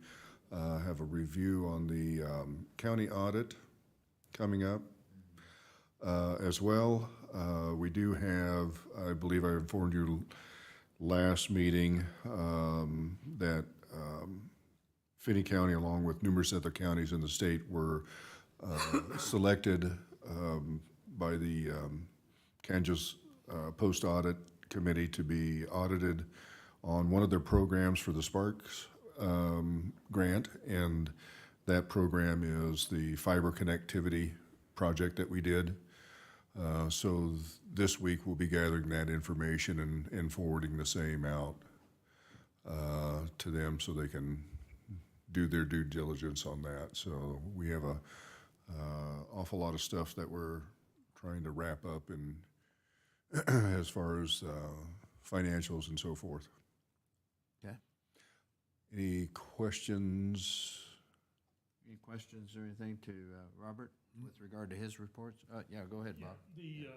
[SPEAKER 20] have a review on the county audit coming up as well. We do have, I believe I informed you last meeting that Finney County, along with numerous other counties in the state, were selected by the Kansas Post-Audit Committee to be audited on one of their programs for the Sparks grant, and that program is the fiber connectivity project that we did. So this week, we'll be gathering that information and forwarding the same out to them so they can do their due diligence on that. So we have a awful lot of stuff that we're trying to wrap up in as far as financials and so forth.
[SPEAKER 1] Okay.
[SPEAKER 20] Any questions?
[SPEAKER 1] Any questions or anything to Robert with regard to his reports? Yeah, go ahead, Bob.
[SPEAKER 4] The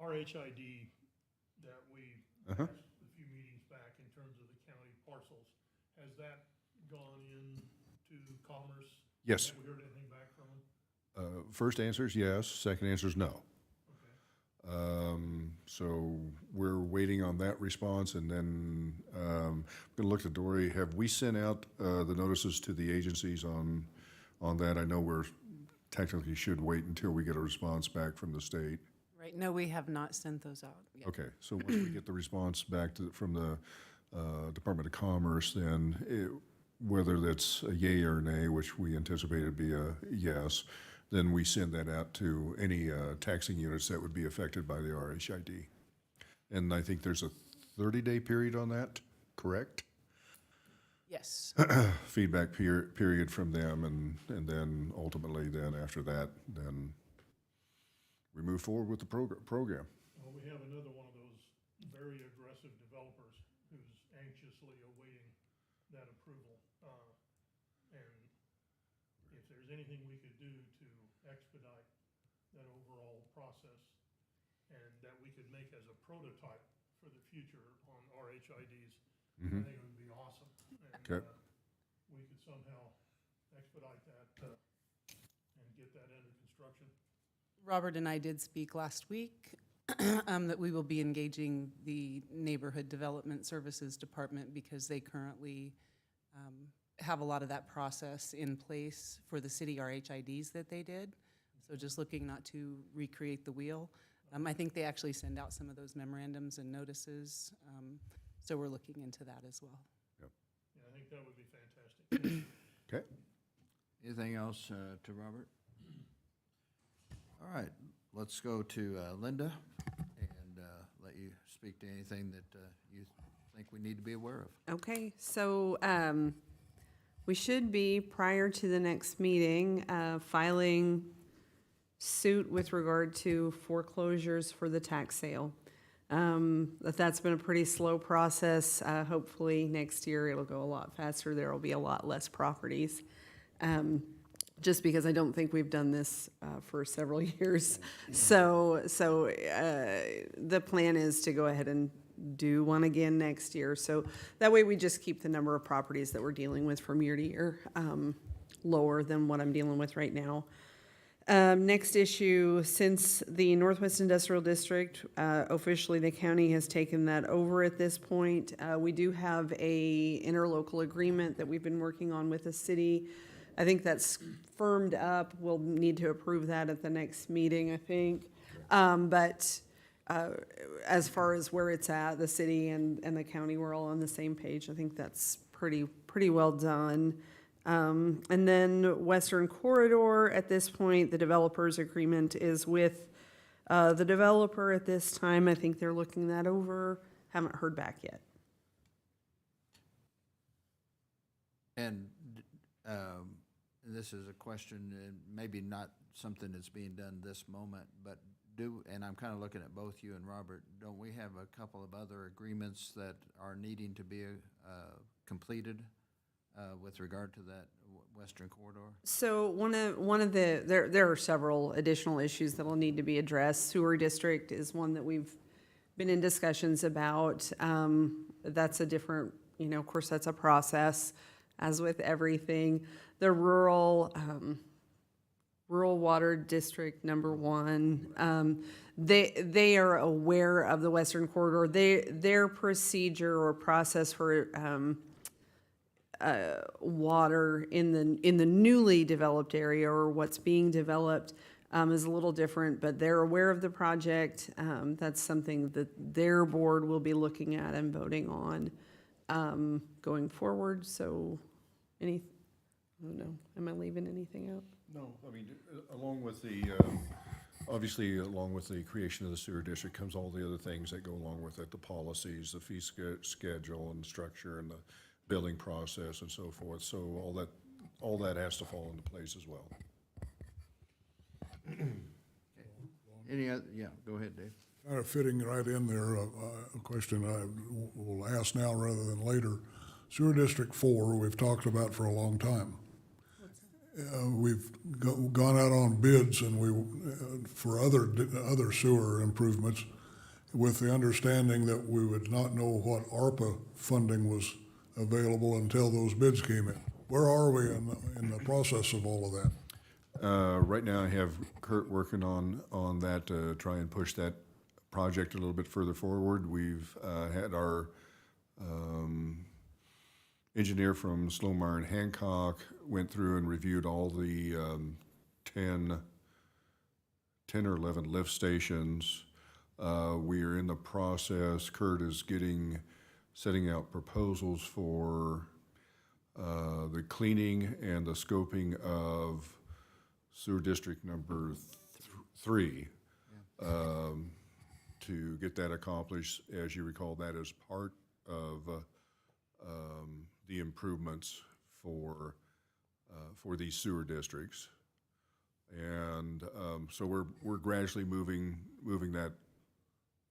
[SPEAKER 4] RHID that we
[SPEAKER 20] Uh-huh.
[SPEAKER 4] passed a few meetings back in terms of the county parcels, has that gone into Commerce?
[SPEAKER 20] Yes.
[SPEAKER 4] Have we heard anything back from them?
[SPEAKER 20] First answer is yes, second answer is no. So we're waiting on that response, and then I'm going to look to Dory. Have we sent out the notices to the agencies on that? I know we're technically should wait until we get a response back from the state.
[SPEAKER 11] Right, no, we have not sent those out yet.
[SPEAKER 20] Okay, so once we get the response back from the Department of Commerce, then whether that's a yay or nay, which we anticipate to be a yes, then we send that out to any taxing units that would be affected by the RHID. And I think there's a 30-day period on that, correct?
[SPEAKER 11] Yes.
[SPEAKER 20] Feedback period from them, and then ultimately then after that, then we move forward with the program.
[SPEAKER 4] Well, we have another one of those very aggressive developers who's anxiously awaiting that approval. And if there's anything we could do to expedite that overall process, and that we could make as a prototype for the future on RHIDs, I think it would be awesome. And,
[SPEAKER 20] Okay.
[SPEAKER 4] we could somehow expedite that and get that under construction.
[SPEAKER 11] Robert and I did speak last week that we will be engaging the Neighborhood Development Services Department because they currently have a lot of that process in place for the city RHIDs that they did. So just looking not to recreate the wheel. I think they actually send out some of those memorandums and notices. So we're looking into that as well.
[SPEAKER 4] Yeah, I think that would be fantastic.
[SPEAKER 20] Okay.
[SPEAKER 1] Anything else to Robert? All right, let's go to Linda and let you speak to anything that you think we need to be aware of.
[SPEAKER 19] Okay, so we should be, prior to the next meeting, filing suit with regard to foreclosures for the tax sale. That's been a pretty slow process. Hopefully next year it'll go a lot faster. There will be a lot less properties. Just because I don't think we've done this for several years. So the plan is to go ahead and do one again next year. So that way we just keep the number of properties that we're dealing with from year to year lower than what I'm dealing with right now. Next issue, since the Northwest Industrial District, officially the county has taken that over at this point. We do have a interlocal agreement that we've been working on with the city. I think that's firmed up. We'll need to approve that at the next meeting, I think. But as far as where it's at, the city and the county, we're all on the same page. I think that's pretty well done. And then Western Corridor, at this point, the developer's agreement is with the developer at this time. I think they're looking that over. Haven't heard back yet.
[SPEAKER 1] And this is a question, and maybe not something that's being done this moment, but and I'm kind of looking at both you and Robert, don't we have a couple of other agreements that are needing to be completed with regard to that Western Corridor?
[SPEAKER 19] So one of the there are several additional issues that will need to be addressed. Sewer district is one that we've been in discussions about. That's a different, of course, that's a process, as with everything. The rural water district number 1, they are aware of the Western Corridor. Their procedure or process for water in the newly developed area, or what's being developed, is a little different, but they're aware of the project. That's something that their board will be looking at and voting on going forward. So I don't know, am I leaving anything out?
[SPEAKER 20] No, I mean, along with the, obviously, along with the creation of the sewer district comes all the other things that go along with it, the policies, the fee schedule and structure and the billing process and so forth. So all that has to fall into place as well.
[SPEAKER 1] Any other, yeah, go ahead, Dave.
[SPEAKER 3] Kind of fitting right in there, a question I will ask now rather than later. Sewer District 4, we've talked about for a long time. We've gone out on bids and for other sewer improvements with the understanding that we would not know what ARPA funding was available until those bids came in. Where are we in the process of all of that?
[SPEAKER 20] Right now I have Kurt working on that to try and push that project a little bit further forward. We've had our engineer from Sloan-Meyer and Hancock went through and reviewed all the 10 or 11 lift stations. We are in the process. Kurt is setting out proposals for the cleaning and the scoping of sewer district number 3 to get that accomplished. As you recall, that is part of the improvements for these sewer districts, and so we're gradually moving that.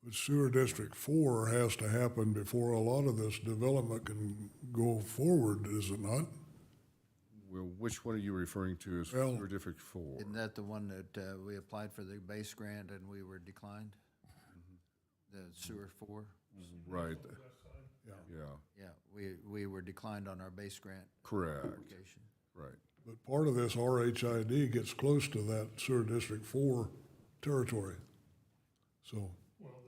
[SPEAKER 3] But Sewer District 4 has to happen before a lot of this development can go forward, is it not?
[SPEAKER 20] Well, which one are you referring to as Sewer District 4?
[SPEAKER 1] Isn't that the one that we applied for the base grant and we were declined? The Sewer 4?
[SPEAKER 20] Right.
[SPEAKER 1] Yeah, we were declined on our base grant.
[SPEAKER 20] Correct.
[SPEAKER 1] application.
[SPEAKER 20] Right.
[SPEAKER 3] But part of this RHID gets close to that Sewer District 4 territory. So,
[SPEAKER 4] Well,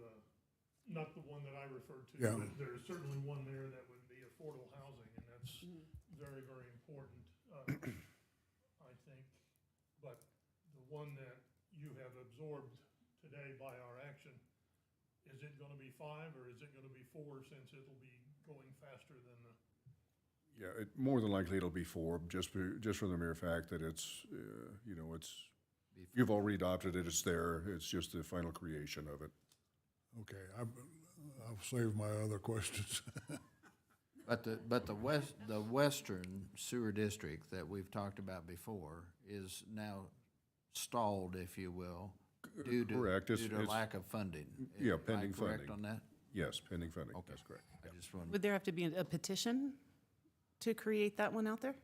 [SPEAKER 4] not the one that I referred to,
[SPEAKER 3] Yeah.
[SPEAKER 4] but there's certainly one there that would be affordable housing, and that's very, very important, I think. But the one that you have absorbed today by our action, is it gonna be 5 or is it gonna be 4, since it'll be going faster than the?
[SPEAKER 20] Yeah, more than likely it'll be 4, just for the mere fact that it's, you've already adopted it, it's there, it's just the final creation of it.
[SPEAKER 3] okay, I'll save my other questions.
[SPEAKER 1] But the western sewer district that we've talked about before is now stalled, if you will, due to lack of funding.
[SPEAKER 20] Yeah,
[SPEAKER 1] Am I
[SPEAKER 20] pending funding.
[SPEAKER 1] correct on that?
[SPEAKER 20] Yes, pending funding,
[SPEAKER 1] Okay.
[SPEAKER 20] that's correct.
[SPEAKER 1] I just wanted.
[SPEAKER 11] Would there have to be a petition to create that one out there?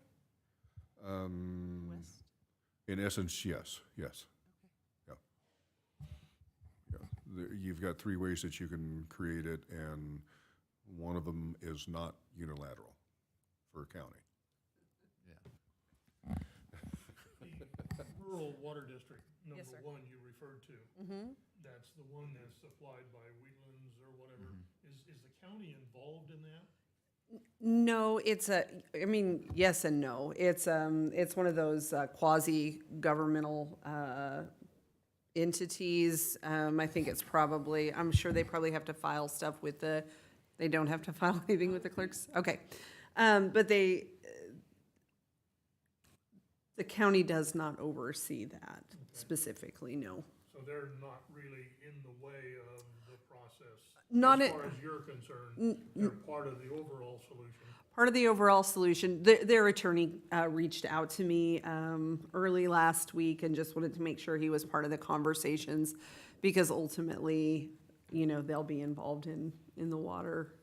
[SPEAKER 20] In essence, yes. Yeah. You've got 3 ways that you can create it, and one of them is not unilateral for a county.
[SPEAKER 1] Yeah.
[SPEAKER 4] The rural water district number
[SPEAKER 11] sir.
[SPEAKER 4] one you referred to.
[SPEAKER 11] Mm-hmm.
[SPEAKER 4] That's the one that's supplied by Wheatlands or whatever. Is the county involved in that?
[SPEAKER 19] No, I mean, yes and no. It's one of those quasi-governmental entities. I think it's probably, I'm sure they probably have to file stuff with they don't have to file anything with the clerks? Okay. But the county does not oversee that specifically, no.
[SPEAKER 4] So they're not really in the way of the process?
[SPEAKER 19] Not
[SPEAKER 4] As
[SPEAKER 19] it-
[SPEAKER 4] far as you're concerned, they're part of the overall solution?
[SPEAKER 19] Part of the overall solution. Their attorney reached out to me early last week and just wanted to make sure he was part of the conversations, because ultimately, they'll be involved in the water.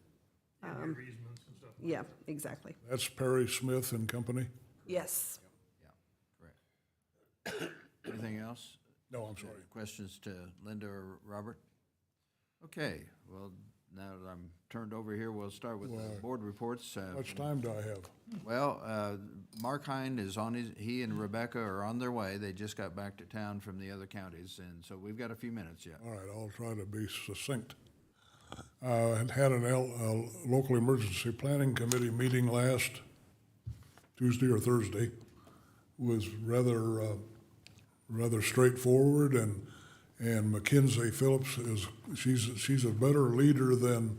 [SPEAKER 4] And your easements and stuff? like
[SPEAKER 19] Yeah,
[SPEAKER 4] that.
[SPEAKER 19] exactly.
[SPEAKER 3] That's Perry Smith and Company?
[SPEAKER 19] Yes.
[SPEAKER 1] Yeah, correct. Anything else?
[SPEAKER 3] No, I'm sorry.
[SPEAKER 1] Questions to Linda or Robert? Okay, well, now that I'm turned over here, we'll start with the
[SPEAKER 3] Well,
[SPEAKER 1] board reports.
[SPEAKER 3] How much time do I have?
[SPEAKER 1] Well, Mark Hine is he and Rebecca are on their way. They just got back to town from the other counties, and so we've got a few minutes yet.
[SPEAKER 3] All right, I'll try to be succinct. Had a local emergency planning committee meeting last Tuesday or Thursday. Was rather straightforward, and Mackenzie Phillips she's a better leader than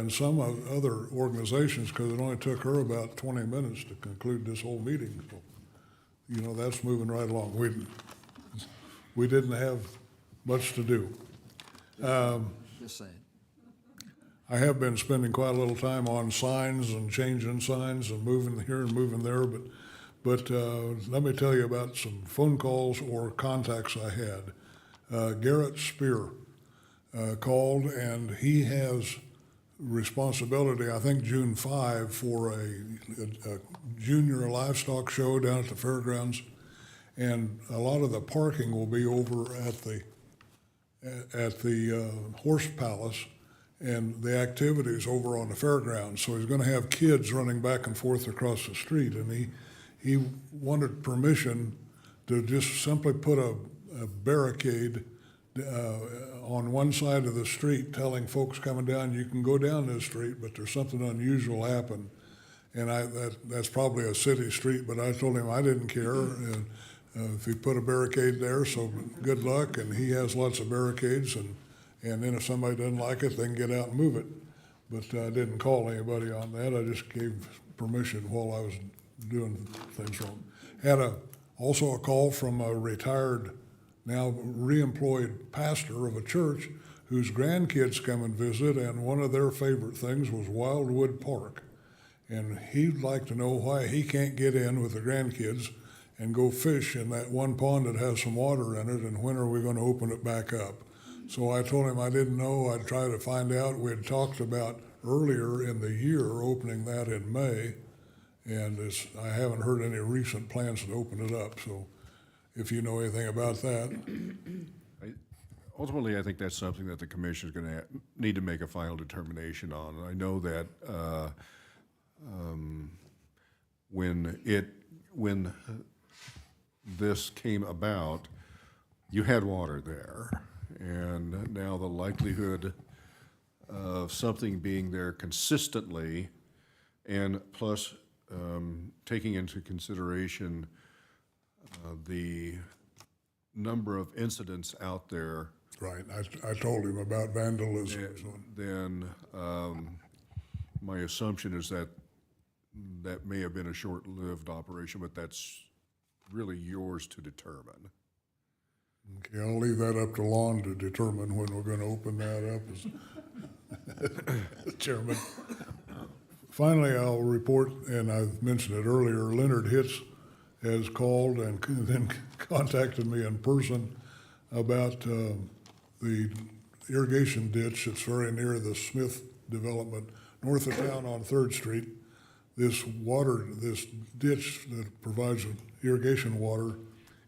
[SPEAKER 3] some other organizations, because it only took her about 20 minutes to conclude this whole meeting. So, that's moving right along. We didn't have much to do.
[SPEAKER 1] Just saying.
[SPEAKER 3] I have been spending quite a little time on signs and changing signs and moving here and moving there, but let me tell you about some phone calls or contacts I had. Garrett Spear called, and he has responsibility, I think June 5, for a junior livestock show down at the fairgrounds, and a lot of the parking will be over at the Horse Palace, and the activities over on the fairgrounds. So he's going to have kids running back and forth across the street, and he wanted permission to just simply put a barricade on one side of the street, telling folks coming down, you can go down this street, but there's something unusual happen. And that's probably a city street, but I told him I didn't care. And if he put a barricade there, so good luck. And he has lots of barricades, and then if somebody doesn't like it, they can get out and move it. But I didn't call anybody on that. I just gave permission while I was doing things wrong. Had also a call from a retired, now reemployed pastor of a church whose grandkids come and visit, and one of their favorite things was Wildwood Park. And he'd like to know why he can't get in with the grandkids and go fish in that one pond that has some water in it, and when are we going to open it back up? So I told him I didn't know. I'd try to find out. We had talked about earlier in the year opening that in May, and I haven't heard any recent plans to open it up. So if you know anything about that.
[SPEAKER 20] Ultimately, I think that's something that the commission is going to need to make a final determination on. I know that when this came about, you had water there, and now the likelihood of something being there consistently, and plus taking into consideration the number of incidents out there.
[SPEAKER 3] Right, I told him about vandalism and so on.
[SPEAKER 20] Then my assumption is that may have been a short-lived operation, but that's really yours to determine.
[SPEAKER 3] Okay, I'll leave that up to Lon to determine when we're going to open that up as chairman. Finally, I'll report, and I've mentioned it earlier, Leonard Hitz has called and then contacted me in person about the irrigation ditch that's very near the Smith development, north of town on 3rd Street. This ditch that provides irrigation water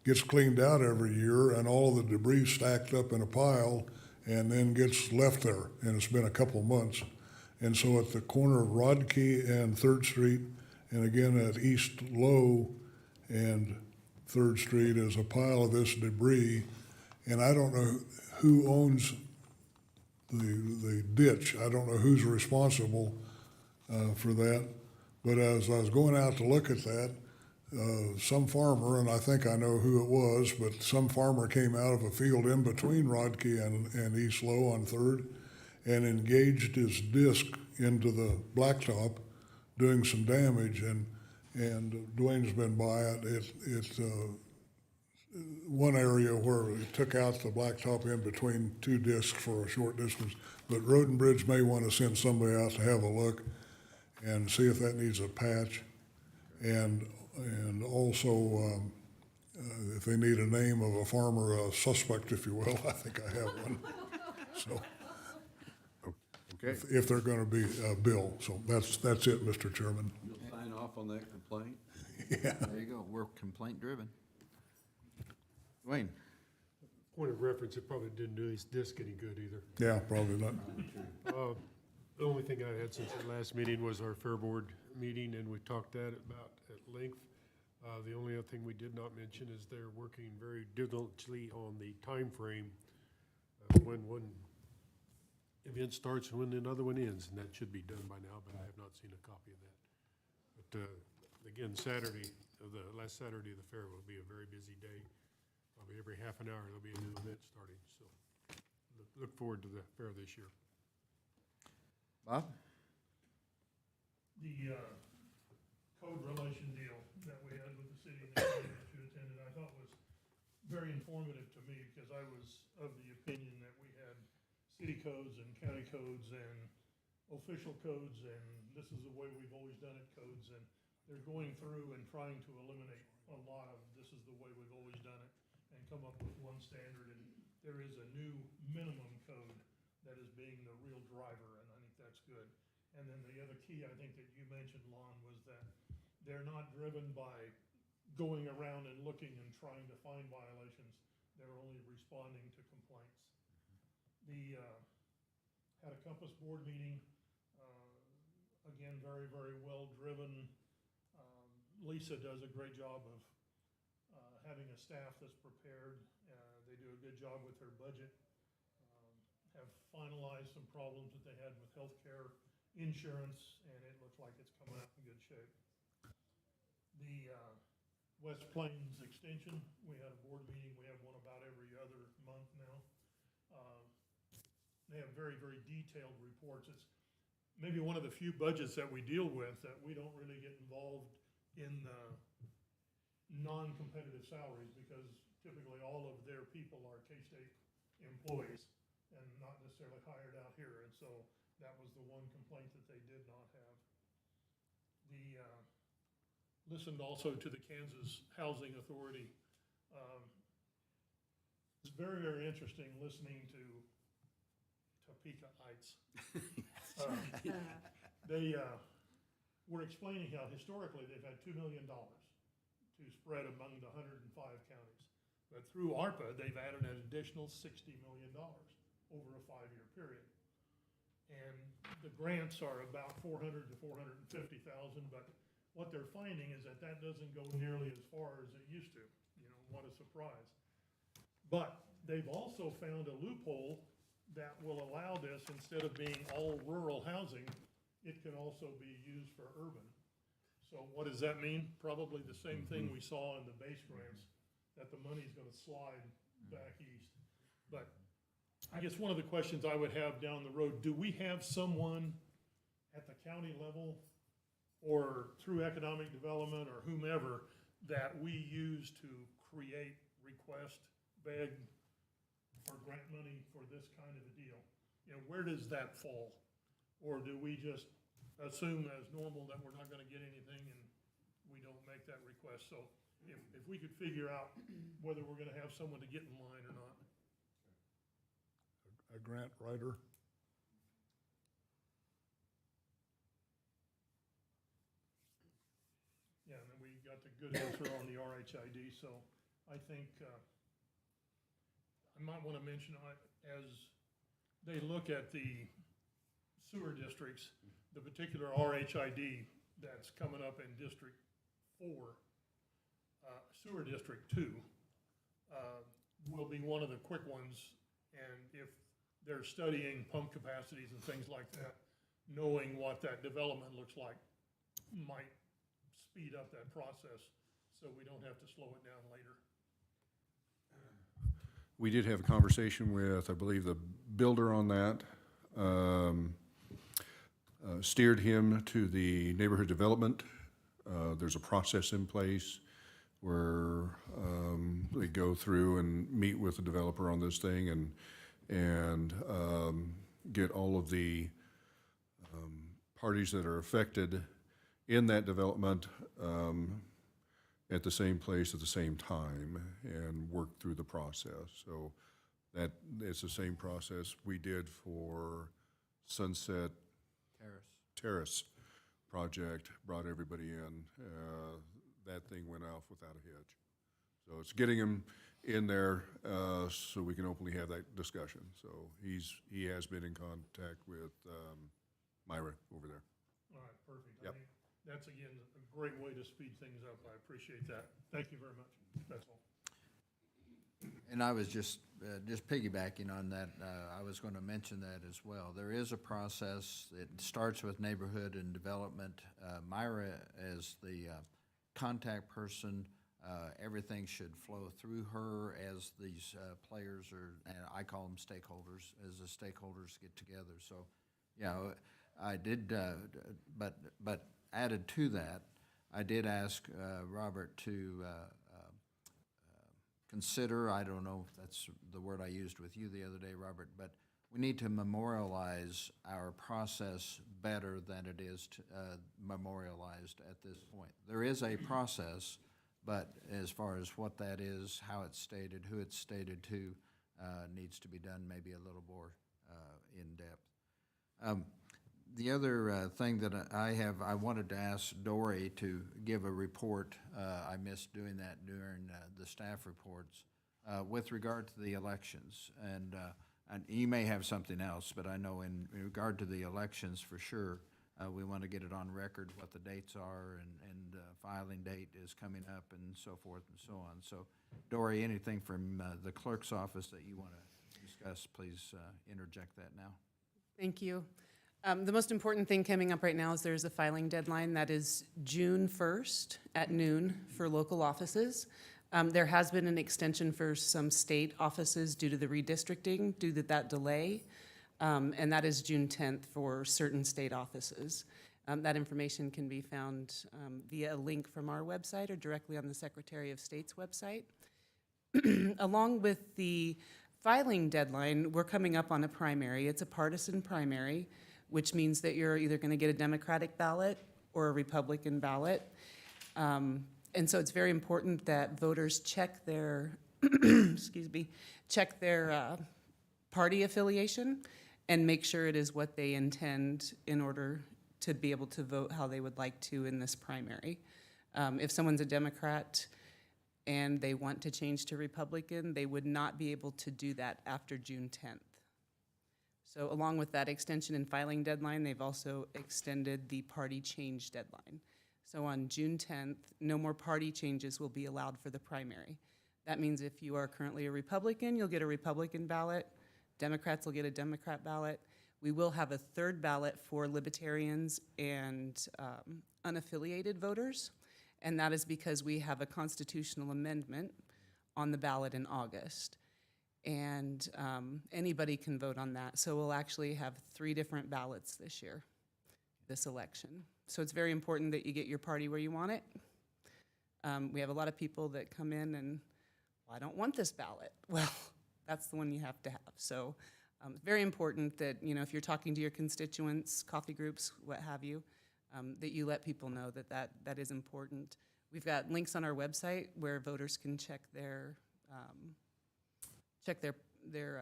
[SPEAKER 3] gets cleaned out every year, and all the debris stacked up in a pile and then gets left there, and it's been a couple months. And so at the corner of Rodkey and 3rd Street, and again at East Low and Third Street is a pile of this debris, and I don't know who owns the ditch. I don't know who's responsible for that. But as I was going out to look at that, some farmer, and I think I know who it was, but some farmer came out of a field in between Rodkey and East Low on Third and engaged his disc into the blacktop, doing some damage, and Dwayne's been by it. It's one area where it took out the blacktop in between two discs for a short distance. But Road and Bridge may want to send somebody out to have a look and see if that needs a patch. And also, if they need a name of a farmer, a suspect, if you will, I think I have one. So,
[SPEAKER 20] Okay.
[SPEAKER 3] if they're going to be Bill. So that's it, Mr. Chairman.
[SPEAKER 2] You'll sign off on that complaint?
[SPEAKER 3] Yeah.
[SPEAKER 1] There you go, we're complaint driven. Dwayne?
[SPEAKER 6] Point of reference, it probably didn't do his disc any good either.
[SPEAKER 3] Yeah, probably not.
[SPEAKER 6] The only thing I had since the last meeting was our Fair Board meeting, and we talked that about at length. The only other thing we did not mention is they're working very diligently on the time frame when one event starts and when another one ends, and that should be done by now, but I have not seen a copy of that. But again, the last Saturday of the fair will be a very busy day. Probably every half an hour there'll be a new event starting, so look forward to the fair this year.
[SPEAKER 1] Bob?
[SPEAKER 4] The code relation deal that we had with the city and the county that you attended, I thought was very informative to me, because I was of the opinion that we had city codes and county codes and official codes, and this is the way we've always done it codes, and they're going through and trying to eliminate a lot of this is the way we've always done it and come up with one standard, and there is a new minimum code that is being the real driver, and I think that's good. And then the other key, I think, that you mentioned, Lon, was that they're not driven by going around and looking and trying to find violations. They're only responding to complaints. Had a Compass Board meeting, again, very, very well driven. Lisa does a great job of having a staff that's prepared. They do a good job with their budget. Have finalized some problems that they had with healthcare insurance, and it looks like it's coming out in good shape. The West Plains Extension, we had a board meeting. We have one about every other month now. They have very, very detailed reports. It's maybe one of the few budgets that we deal with that we don't really get involved in the non-competitive salaries, because typically all of their people are K-State employees and not necessarily hired out here, and so that was the one complaint that they did not have. Listened also to the Kansas Housing Authority. It's very, very interesting listening to Topekaites. They were explaining how historically they've had $2 million to spread among the 105 counties. But through ARPA, they've added an additional $60 million over a 5-year period. And the grants are about $400,000 to $450,000, but what they're finding is that that doesn't go nearly as far as it used to. You know, what a surprise. But they've also found a loophole that will allow this, instead of being all rural housing, it can also be used for urban. So what does that mean? Probably the same thing we saw in the base grants, that the money's gonna slide back east. But I guess one of the questions I would have down the road, do we have someone at the county level or through economic development or whomever that we use to create, request, beg for grant money for this kind of a deal? You know, where does that fall? Or do we just assume as normal that we're not gonna get anything and we don't make that request? So if we could figure out whether we're gonna have someone to get in line or not.
[SPEAKER 3] A grant writer.
[SPEAKER 4] Yeah, and then we got the good answer on the RHID, so I think I might wanna mention, as they look at the sewer districts, the particular RHID that's coming up in District 4 sewer district two will be one of the quick ones. And if they're studying pump capacities and things like that, knowing what that development looks like might speed up that process so we don't have to slow it down later.
[SPEAKER 20] We did have a conversation with, I believe, the builder on that. Steered him to the neighborhood development. There's a process in place where they go through and meet with the developer on this thing and get all of the parties that are affected in that development at the same place at the same time and work through the process. So that it's the same process we did for Sunset Terrace project, brought everybody in. That thing went off without a hitch. So it's getting them in there so we can openly have that discussion. So he has been in contact with Myra over there.
[SPEAKER 4] All right, perfect.
[SPEAKER 20] Yep.
[SPEAKER 4] I think that's, again, a great way to speed things up. I appreciate that. Thank you very much. That's all.
[SPEAKER 1] And I was just piggybacking on that, I was going to mention that as well. There is a process. It starts with neighborhood and development. Myra as the contact person, everything should flow through her as these players are, and I call them stakeholders, as the stakeholders get together. So, yeah, I did, but added to that, I did ask Robert to consider, I don't know if that's the word I used with you the other day, Robert, but we need to memorialize our process better than it is memorialized at this point. There is a process, but as far as what that is, how it's stated, who it's stated to, needs to be done maybe a little more in depth. The other thing that I wanted to ask Dory to give a report. I missed doing that during the staff reports with regard to the elections. And you may have something else, but I know in regard to the elections for sure, we want to get it on record what the dates are and filing date is coming up and so forth and so on. So, Dory, anything from the clerk's office that you want to discuss, please interject that now.
[SPEAKER 11] Thank you. The most important thing coming up right now is there's a filing deadline that is June 1st at noon for local offices. There has been an extension for some state offices due to the redistricting, due to that delay, and that is June 10th for certain state offices. That information can be found via a link from our website or directly on the Secretary of State's website. Along with the filing deadline, we're coming up on a primary. It's a partisan primary, which means that you're either going to get a Democratic ballot or a Republican ballot. And so it's very important that voters check their, check their party affiliation and make sure it is what they intend in order to be able to vote how they would like to in this primary. If someone's a Democrat and they want to change to Republican, they would not be able to do that after June 10th. So along with that extension and filing deadline, they've also extended the party change deadline. So on June 10th, no more party changes will be allowed for the primary. That means if you are currently a Republican, you'll get a Republican ballot. Democrats will get a Democrat ballot. We will have a third ballot for libertarians and unaffiliated voters, and that is because we have a constitutional amendment on the ballot in August. And anybody can vote on that. So we'll actually have 3 different ballots this year, this election. So it's very important that you get your party where you want it. We have a lot of people that come in and, well, I don't want this ballot. Well, that's the one you have to have. So it's very important that, you know, if you're talking to your constituents, coffee groups, what have you, that you let people know that that is important. We've got links on our website where voters can check their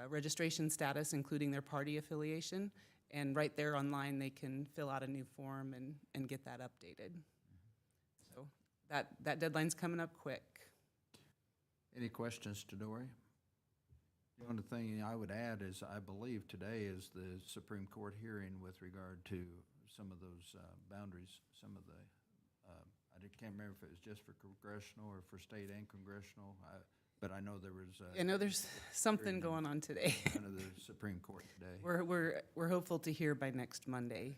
[SPEAKER 11] registration status, including their party affiliation, and right there online they can fill out a new form and get that updated. So that deadline's coming up quick.
[SPEAKER 1] Any questions to Dory? The only thing I would add is I believe today is the Supreme Court hearing with regard to some of those boundaries, some of the can't remember if it was just for congressional or for state and congressional, but I know there was.
[SPEAKER 11] I know there's something going on today.
[SPEAKER 1] Under the Supreme Court today.
[SPEAKER 11] We're hopeful to hear by next Monday,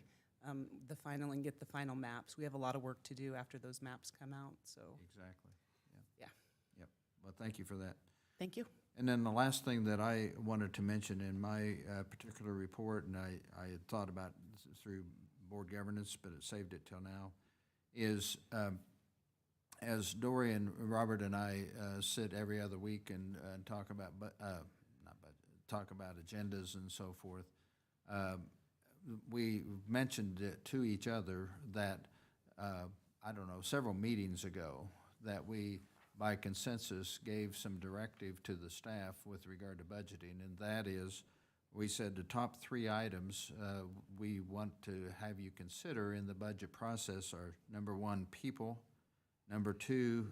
[SPEAKER 11] the final, and get the final maps. We have a lot of work to do after those maps come out, so.
[SPEAKER 1] Exactly,
[SPEAKER 11] Yeah.
[SPEAKER 1] Yep. Well, thank you for that.
[SPEAKER 11] Thank you.
[SPEAKER 1] And then the last thing that I wanted to mention in my particular report, and I had thought about through board governance, but it saved it till now, is as Dory and Robert and I sit every other week and talk about, talk about agendas and so forth, we mentioned it to each other that, I don't know, several meetings ago, that we, by consensus, gave some directive to the staff with regard to budgeting, and that is, we said the top 3 items we want to have you consider in the budget process are, number 1, people, number 2,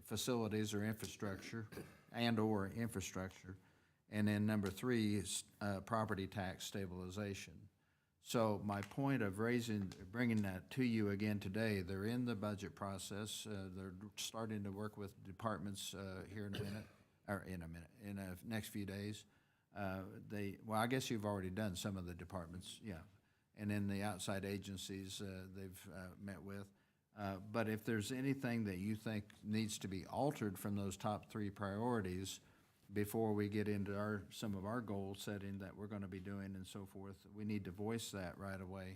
[SPEAKER 1] facilities or infrastructure, and/or infrastructure, and then number 3 is property tax stabilization. So my point of bringing that to you again today, they're in the budget process. They're starting to work with departments here in the next few days. Well, I guess you've already done some of the departments, yeah. And then the outside agencies they've met with. But if there's anything that you think needs to be altered from those top 3 priorities before we get into some of our goal setting that we're going to be doing and so forth, we need to voice that right away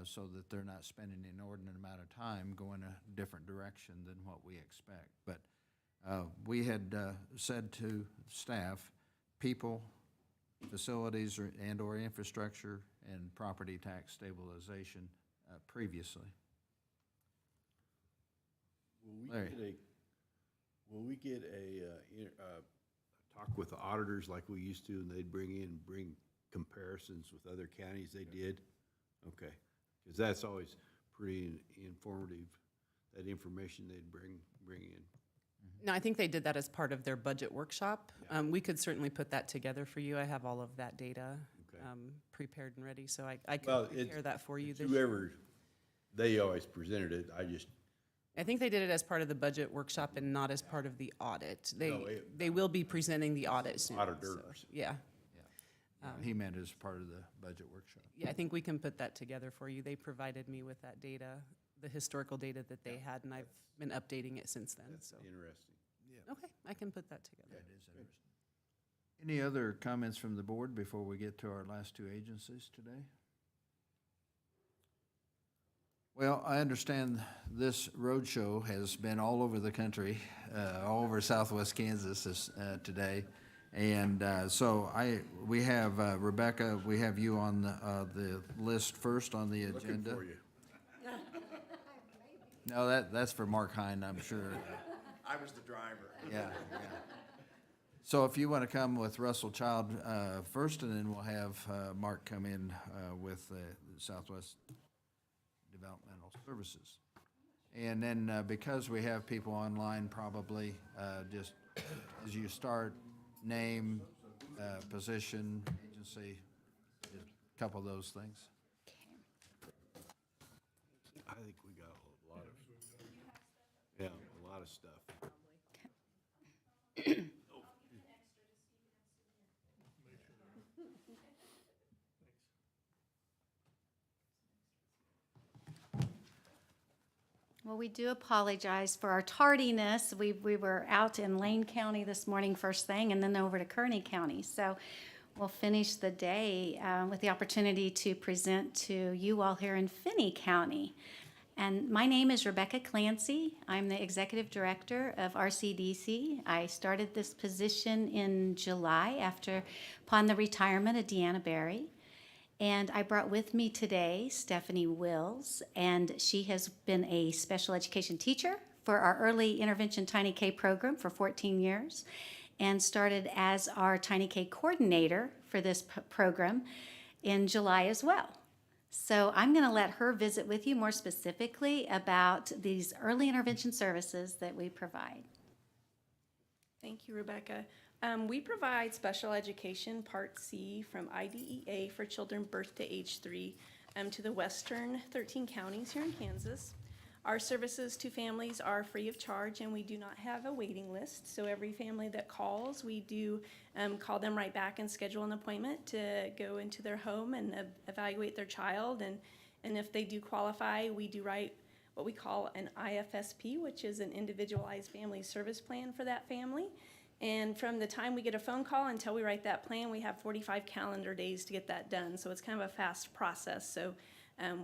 [SPEAKER 1] so that they're not spending an inordinate amount of time going a different direction than what we expect. But we had said to staff, people, facilities and/or infrastructure, and property tax stabilization previously.
[SPEAKER 2] Will we get a talk with the auditors like we used to, and they'd bring comparisons with other counties they did? Okay, because that's always pretty informative, that information they'd bring in.
[SPEAKER 11] No, I think they did that as part of their budget workshop. We could certainly put that together for you. I have all of that data prepared and ready, so I can prepare that for you.
[SPEAKER 2] Whoever, they always presented it,
[SPEAKER 11] I think they did it as part of the budget workshop and not as part of the audit. They will be presenting the audit soon.
[SPEAKER 2] Auditors.
[SPEAKER 11] So, yeah.
[SPEAKER 1] He meant as part of the budget workshop.
[SPEAKER 11] Yeah, I think we can put that together for you. They provided me with that data, the historical data that they had, and I've been updating it since then.
[SPEAKER 2] That's
[SPEAKER 11] so
[SPEAKER 2] interesting.
[SPEAKER 1] Yeah.
[SPEAKER 11] Okay, I can put that together.
[SPEAKER 1] That is interesting. Any other comments from the board before we get to our last 2 agencies today? Well, I understand this roadshow has been all over the country, all over southwest Kansas today. And so we have, Rebecca, we have you on the list first on the agenda.
[SPEAKER 2] Looking for you.
[SPEAKER 1] No, that's for Mark Hine, I'm sure.
[SPEAKER 5] I was the driver.
[SPEAKER 1] Yeah. So if you want to come with Russell Child first, and then we'll have Mark come in with Southwest Developmental Services. And then because we have people online, probably just as you start, name, position, agency, just a couple of those things.
[SPEAKER 2] I think we got a lot of stuff.
[SPEAKER 7] Well, we do apologize for our tardiness. We were out in Lane County this morning first thing, and then over to Kearney County. So we'll finish the day with the opportunity to present to you all here in Finney County. And my name is Rebecca Clancy. I'm the Executive Director of RCDC. I started this position in July upon the retirement of Deanna Berry. And I brought with me today Stephanie Wills, and she has been a special education teacher for our early intervention Tiny K program for 14 years and started as our Tiny K coordinator for this program in July as well. So I'm going to let her visit with you more specifically about these early intervention services that we provide.
[SPEAKER 9] Thank you, Rebecca. We provide special education Part C from IDEA for children birth to age 3 to the western 13 counties here in Kansas.
[SPEAKER 8] Our services to families are free of charge, and we do not have a waiting list. So every family that calls, we do call them right back and schedule an appointment to go into their home and evaluate their child. And if they do qualify, we do write what we call an IFSP, which is an individualized family service plan for that family. And from the time we get a phone call until we write that plan, we have 45 calendar days to get that done. So it's kind of a fast process. So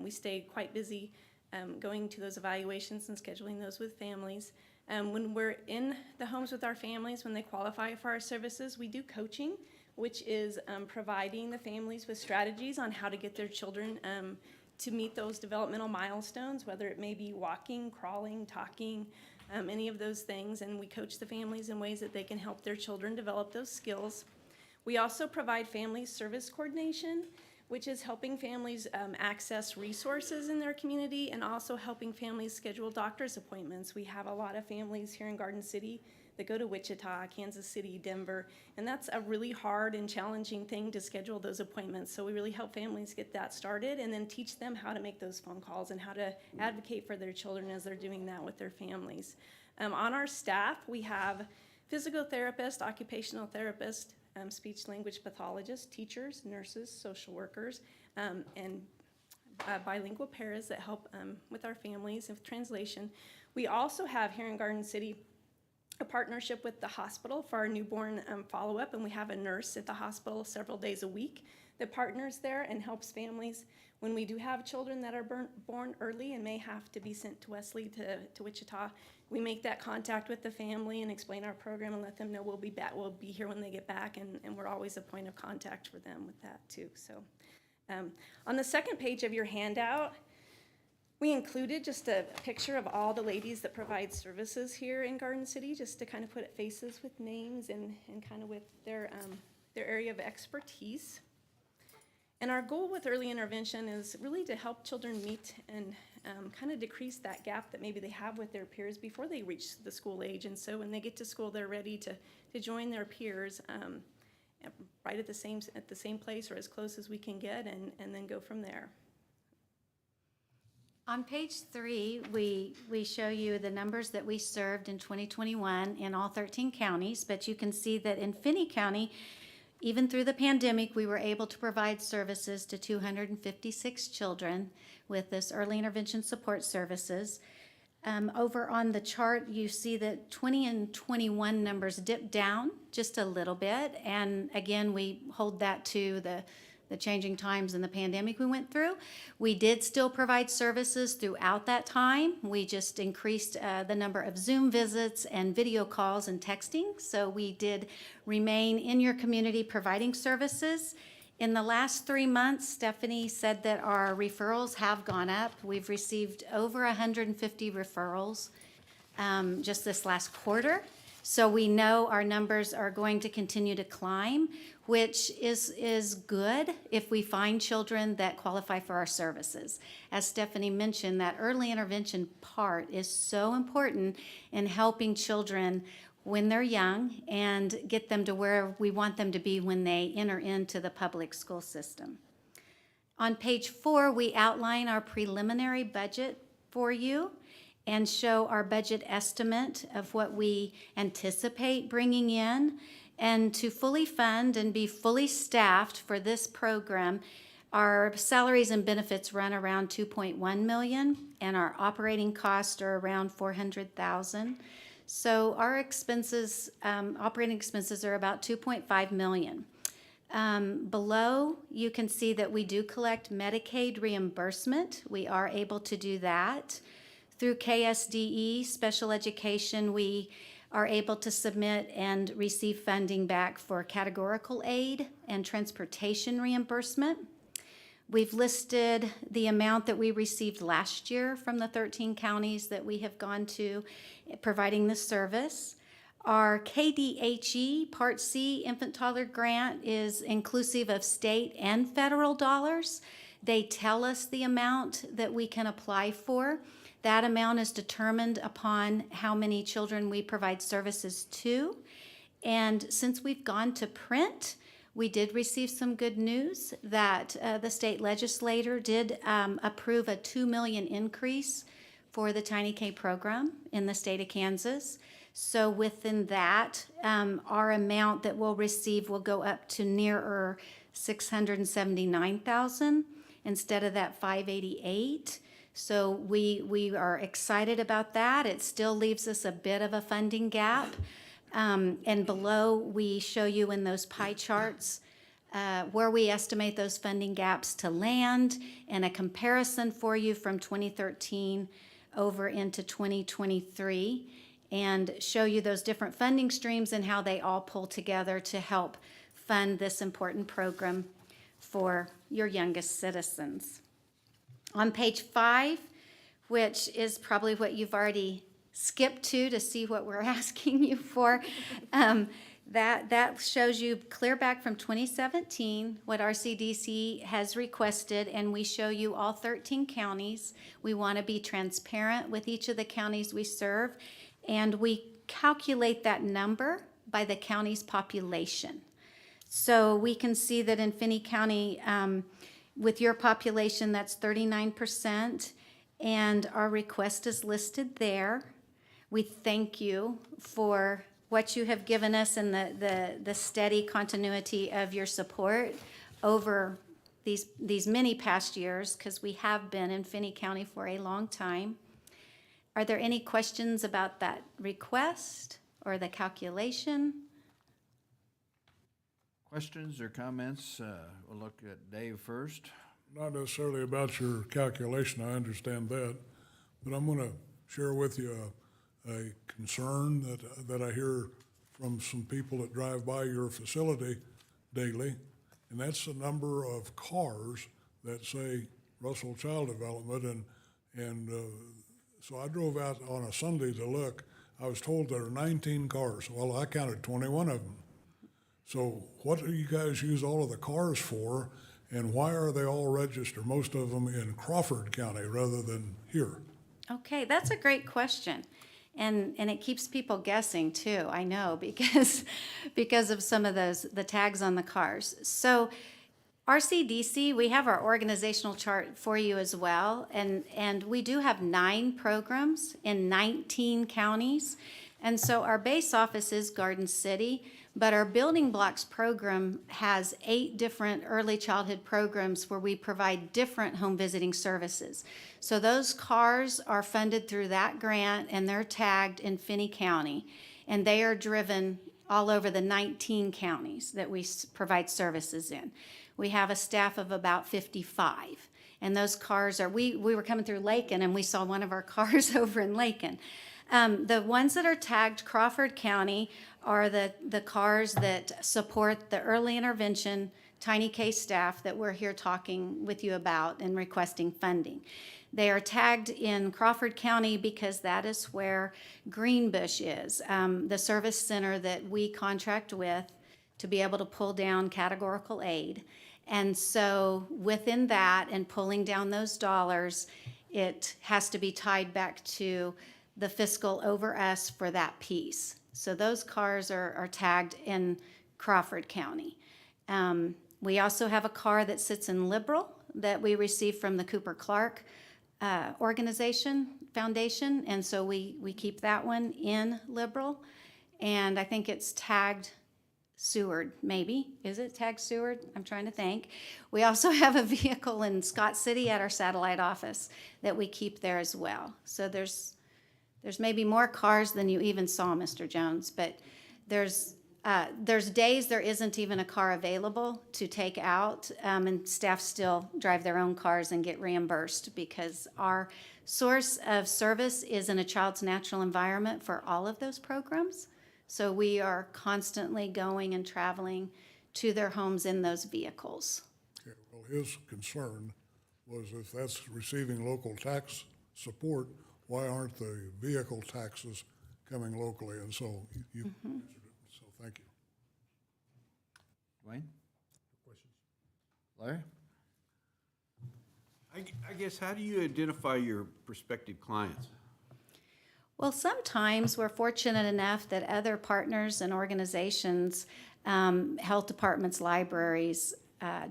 [SPEAKER 8] we stay quite busy going to those evaluations and scheduling those with families. When we're in the homes with our families, when they qualify for our services, we do coaching, which is providing the families with strategies on how to get their children to meet those developmental milestones, whether it may be walking, crawling, talking, any of those things. And we coach the families in ways that they can help their children develop those skills. We also provide family service coordination, which is helping families access resources in their community and also helping families schedule doctor's appointments. We have a lot of families here in Garden City that go to Wichita, Kansas City, Denver, and that's a really hard and challenging thing to schedule those appointments. So we really help families get that started and then teach them how to make those phone calls and how to advocate for their children as they're doing that with their families. On our staff, we have physical therapists, occupational therapists, speech language pathologists, teachers, nurses, social workers, and bilingual paras that help with our families with translation. We also have here in Garden City a partnership with the hospital for our newborn follow-up, and we have a nurse at the hospital several days a week that partners there and helps families when we do have children that are born early and may have to be sent to Wesley to Wichita. We make that contact with the family and explain our program and let them know we'll be back. We'll be here when they get back, and we're always a point of contact for them with that too. So on the second page of your handout, we included just a picture of all the ladies that provide services here in Garden City, just to kind of put faces with names and kind of with their area of expertise. And our goal with early intervention is really to help children meet and kind of decrease that gap that maybe they have with their peers before they reach the school age. And so when they get to school, they're ready to join their peers right at the same place or as close as we can get, and then go from there.
[SPEAKER 7] On page 3, we show you the numbers that we served in 2021 in all 13 counties, but you can see that in Finney County, even through the pandemic, we were able to provide services to 256 children with this early intervention support services. Over on the chart, you see that 20 and 21 numbers dipped down just a little bit, and again, we hold that to the changing times and the pandemic we went through. We did still provide services throughout that time. We just increased the number of Zoom visits and video calls and texting. So we did remain in your community providing services. In the last 3 months, Stephanie said that our referrals have gone up. We've received over 150 referrals just this last quarter. So we know our numbers are going to continue to climb, which is good if we find children that qualify for our services. As Stephanie mentioned, that early intervention part is so important in helping children when they're young and get them to where we want them to be when they enter into the public school system. On page 4, we outline our preliminary budget for you and show our budget estimate of what we anticipate bringing in. And to fully fund and be fully staffed for this program, our salaries and benefits run around $2.1 million, and our operating costs are around $400,000. So our expenses, operating expenses, are about $2.5 million. Below, you can see that we do collect Medicaid reimbursement. We are able to do that. Through KSDE, special education, we are able to submit and receive funding back for categorical aid and transportation reimbursement. We've listed the amount that we received last year from the 13 counties that we have gone to providing this service. Our KDHE Part C infant toddler grant is inclusive of state and federal dollars. They tell us the amount that we can apply for. That amount is determined upon how many children we provide services to. And since we've gone to print, we did receive some good news that the state legislator did approve a $2 million increase for the Tiny K program in the state of Kansas. So within that, our amount that we'll receive will go up to nearer 679,000 instead of that 588. So we are excited about that. It still leaves us a bit of a funding gap. And below, we show you in those pie charts where we estimate those funding gaps to land, and a comparison for you from 2013 over into 2023, and show you those different funding streams and how they all pull together to help fund this important program for your youngest citizens. On page 5, which is probably what you've already skipped to see what we're asking you for, that shows you clear back from 2017 what RCDC has requested, and we show you all 13 counties. We want to be transparent with each of the counties we serve, and we calculate that number by the county's population. So we can see that in Finney County, with your population, that's 39%, and our request is listed there. We thank you for what you have given us and the steady continuity of your support over these many past years, because we have been in Finney County for a long time. Are there any questions about that request or the calculation?
[SPEAKER 1] Questions or comments? We'll look at Dave first.
[SPEAKER 3] Not necessarily about your calculation, I understand that, but I'm going to share with you a concern that I hear from some people that drive by your facility daily, and that's the number of cars that say Russell Child Development, and so I drove out on a Sunday to look. I was told there are 19 cars. Well, I counted 21 of them. So what do you guys use all of the cars for, and why are they all registered, most of them in Crawford County rather than here?
[SPEAKER 7] Okay, that's a great question. And it keeps people guessing too, I know, because of some of the tags on the cars. So RCDC, we have our organizational chart for you as well, and we do have 9 programs in 19 counties. And so our base office is Garden City, but our Building Blocks program has 8 different early childhood programs where we provide different home visiting services. So those cars are funded through that grant, and they're tagged in Finney County, and they are driven all over the 19 counties that we provide services in. We have a staff of about 55, and those cars are, we were coming through Lakin, and we saw one of our cars over in Lakin. The ones that are tagged Crawford County are the cars that support the early intervention Tiny K staff that we're here talking with you about and requesting funding. They are tagged in Crawford County because that is where Greenbush is, the service center that we contract with to be able to pull down categorical aid. And so within that and pulling down those dollars, it has to be tied back to the fiscal over us for that piece. So those cars are tagged in Crawford County. We also have a car that sits in Liberal that we received from the Cooper Clark foundation, and so we keep that one in Liberal. And I think it's tagged Seward, maybe. Is it tagged Seward? I'm trying to think. We also have a vehicle in Scott City at our satellite office that we keep there as well. So there's maybe more cars than you even saw, Mr. Jones, but there's days there isn't even a car available to take out, and staff still drive their own cars and get reimbursed because our source of service is in a child's natural environment for all of those programs. So we are constantly going and traveling to their homes in those vehicles.
[SPEAKER 3] Okay, well, his concern was if that's receiving local tax support, why aren't the vehicle taxes coming locally? And so you answered it, so thank you.
[SPEAKER 1] Dwayne? Questions? Larry?
[SPEAKER 2] I guess, how do you identify your prospective clients?
[SPEAKER 7] Well, sometimes we're fortunate enough that other partners and organizations, health departments, libraries,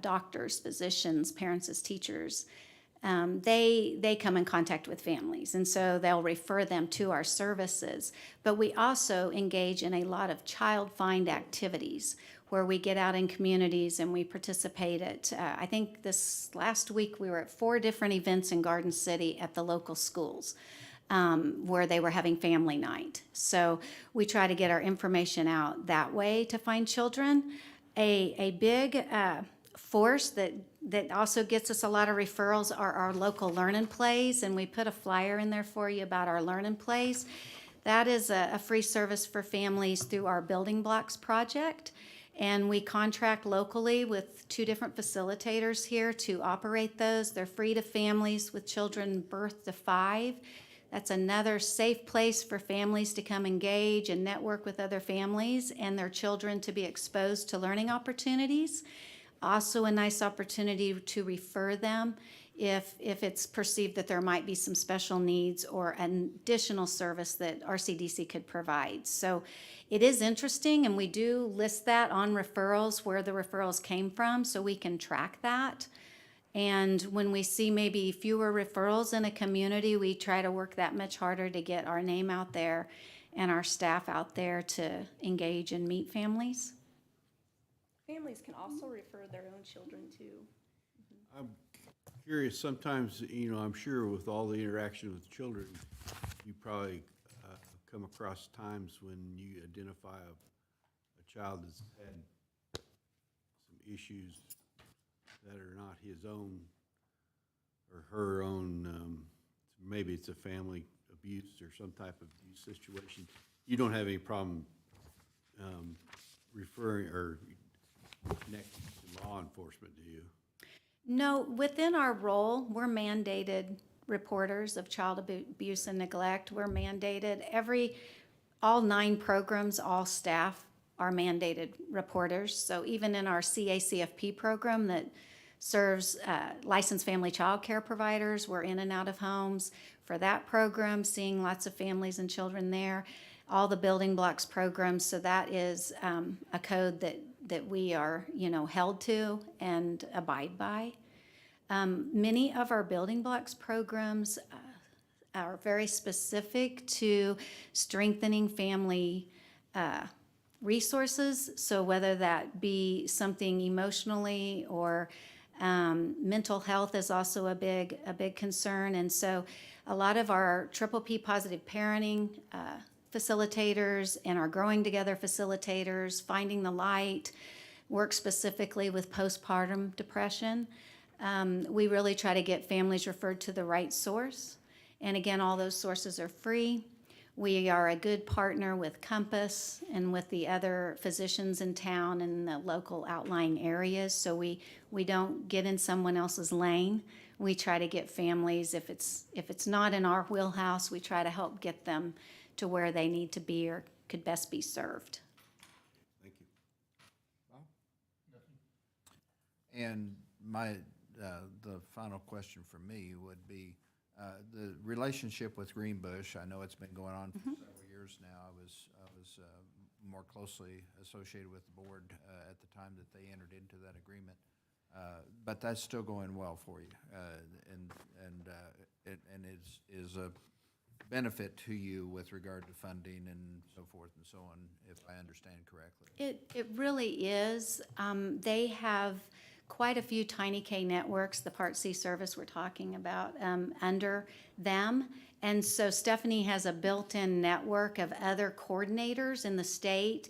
[SPEAKER 7] doctors, physicians, parents as teachers, they come in contact with families, and so they'll refer them to our services. But we also engage in a lot of child find activities where we get out in communities and we participate at, I think this last week we were at 4 different events in Garden City at the local schools. Where they were having family night. So we try to get our information out that way to find children. A big force that also gets us a lot of referrals are our local learning plays, and we put a flyer in there for you about our learning plays. That is a free service for families through our Building Blocks project, and we contract locally with 2 different facilitators here to operate those. They're free to families with children birth to 5. That's another safe place for families to come engage and network with other families and their children to be exposed to learning opportunities. Also a nice opportunity to refer them if it's perceived that there might be some special needs or an additional service that RCDC could provide. So it is interesting, and we do list that on referrals, where the referrals came from, so we can track that. And when we see maybe fewer referrals in a community, we try to work that much harder to get our name out there and our staff out there to engage and meet families.
[SPEAKER 8] Families can also refer their own children too.
[SPEAKER 2] I'm curious, sometimes, you know, I'm sure with all the interaction with children, you probably come across times when you identify a child that's had some issues that are not his own or her own, maybe it's a family abuse or some type of abuse situation. You don't have any problem referring or connecting to law enforcement, do you?
[SPEAKER 7] No, within our role, we're mandated reporters of child abuse and neglect. We're mandated. All 9 programs, all staff are mandated reporters. So even in our CACFP program that serves licensed family child care providers, we're in and out of homes for that program, seeing lots of families and children there. All the Building Blocks programs, so that is a code that we are, held to and abide by. Many of our Building Blocks programs are very specific to strengthening family resources. So whether that be something emotionally or mental health is also a big concern. And so a lot of our PPP positive parenting facilitators and our Growing Together facilitators, Finding the Light, work specifically with postpartum depression. We really try to get families referred to the right source. And again, all those sources are free. We are a good partner with Compass and with the other physicians in town and the local outlying areas, so we don't get in someone else's lane. We try to get families, if it's not in our wheelhouse, we try to help get them to where they need to be or could best be served.
[SPEAKER 2] Thank you.
[SPEAKER 1] And the final question for me would be, the relationship with Greenbush. I know it's been going on for several years now. I was more closely associated with the board at the time that they entered into that agreement, but that's still going well for you, and is a benefit to you with regard to funding and so forth and so on, if I understand correctly.
[SPEAKER 7] It really is. They have quite a few Tiny K networks, the Part C service we're talking about, under them. And so Stephanie has a built-in network of other coordinators in the state.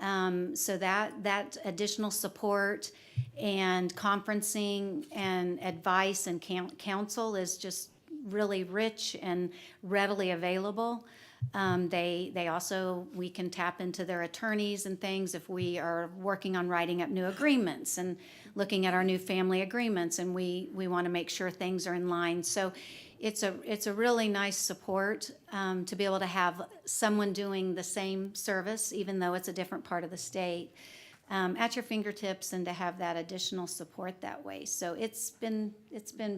[SPEAKER 7] So that additional support and conferencing and advice and counsel is just really rich and readily available. They also, we can tap into their attorneys and things if we are working on writing up new agreements and looking at our new family agreements, and we want to make sure things are in line. So it's a really nice support to be able to have someone doing the same service, even though it's a different part of the state, at your fingertips, and to have that additional support that way. So it's been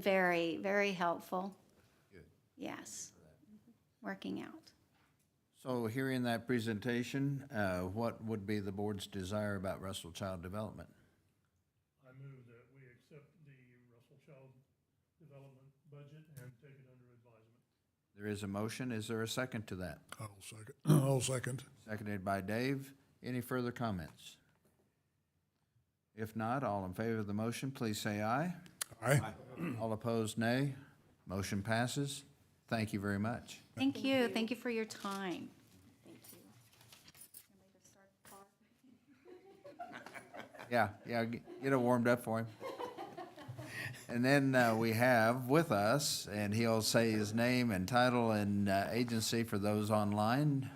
[SPEAKER 7] very, very helpful.
[SPEAKER 1] Good.
[SPEAKER 7] Yes, working out.
[SPEAKER 1] So hearing that presentation, what would be the board's desire about Russell Child Development?
[SPEAKER 4] I move that we accept the Russell Child Development
[SPEAKER 1] There is a motion. Is there a second to that?
[SPEAKER 3] I'll second.
[SPEAKER 1] Seconded by Dave. Any further comments? If not, all in favor of the motion, please say aye.
[SPEAKER 3] Aye.
[SPEAKER 1] All opposed, nay. Motion passes. Thank you very much.
[SPEAKER 7] Thank you. Thank you for your time.
[SPEAKER 17] Thank you. Anybody to start the clock?
[SPEAKER 1] Yeah, get it warmed up for him. And then we have with us, and he'll say his name and title and agency for those online.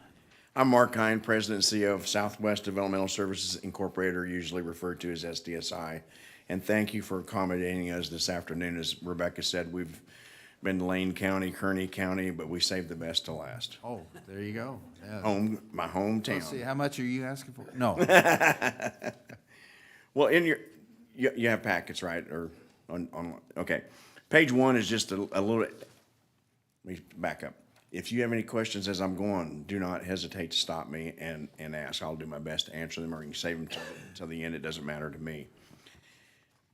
[SPEAKER 5] I'm Mark Hine, President and CEO of Southwest Developmental Services Incorporated, or usually referred to as SDSI. And thank you for accommodating us this afternoon. As Rebecca said, we've been to Lane County, Kearney County, but we saved the best to last.
[SPEAKER 1] Oh, there you go. Yeah.
[SPEAKER 5] My hometown.
[SPEAKER 1] Let's see, how much are you asking for? No.
[SPEAKER 5] Well, you have packets, right? Or okay. Page 1 is just a little, let me back up. If you have any questions as I'm going, do not hesitate to stop me and ask. I'll do my best to answer them, or you can save them till the end. It doesn't matter to me.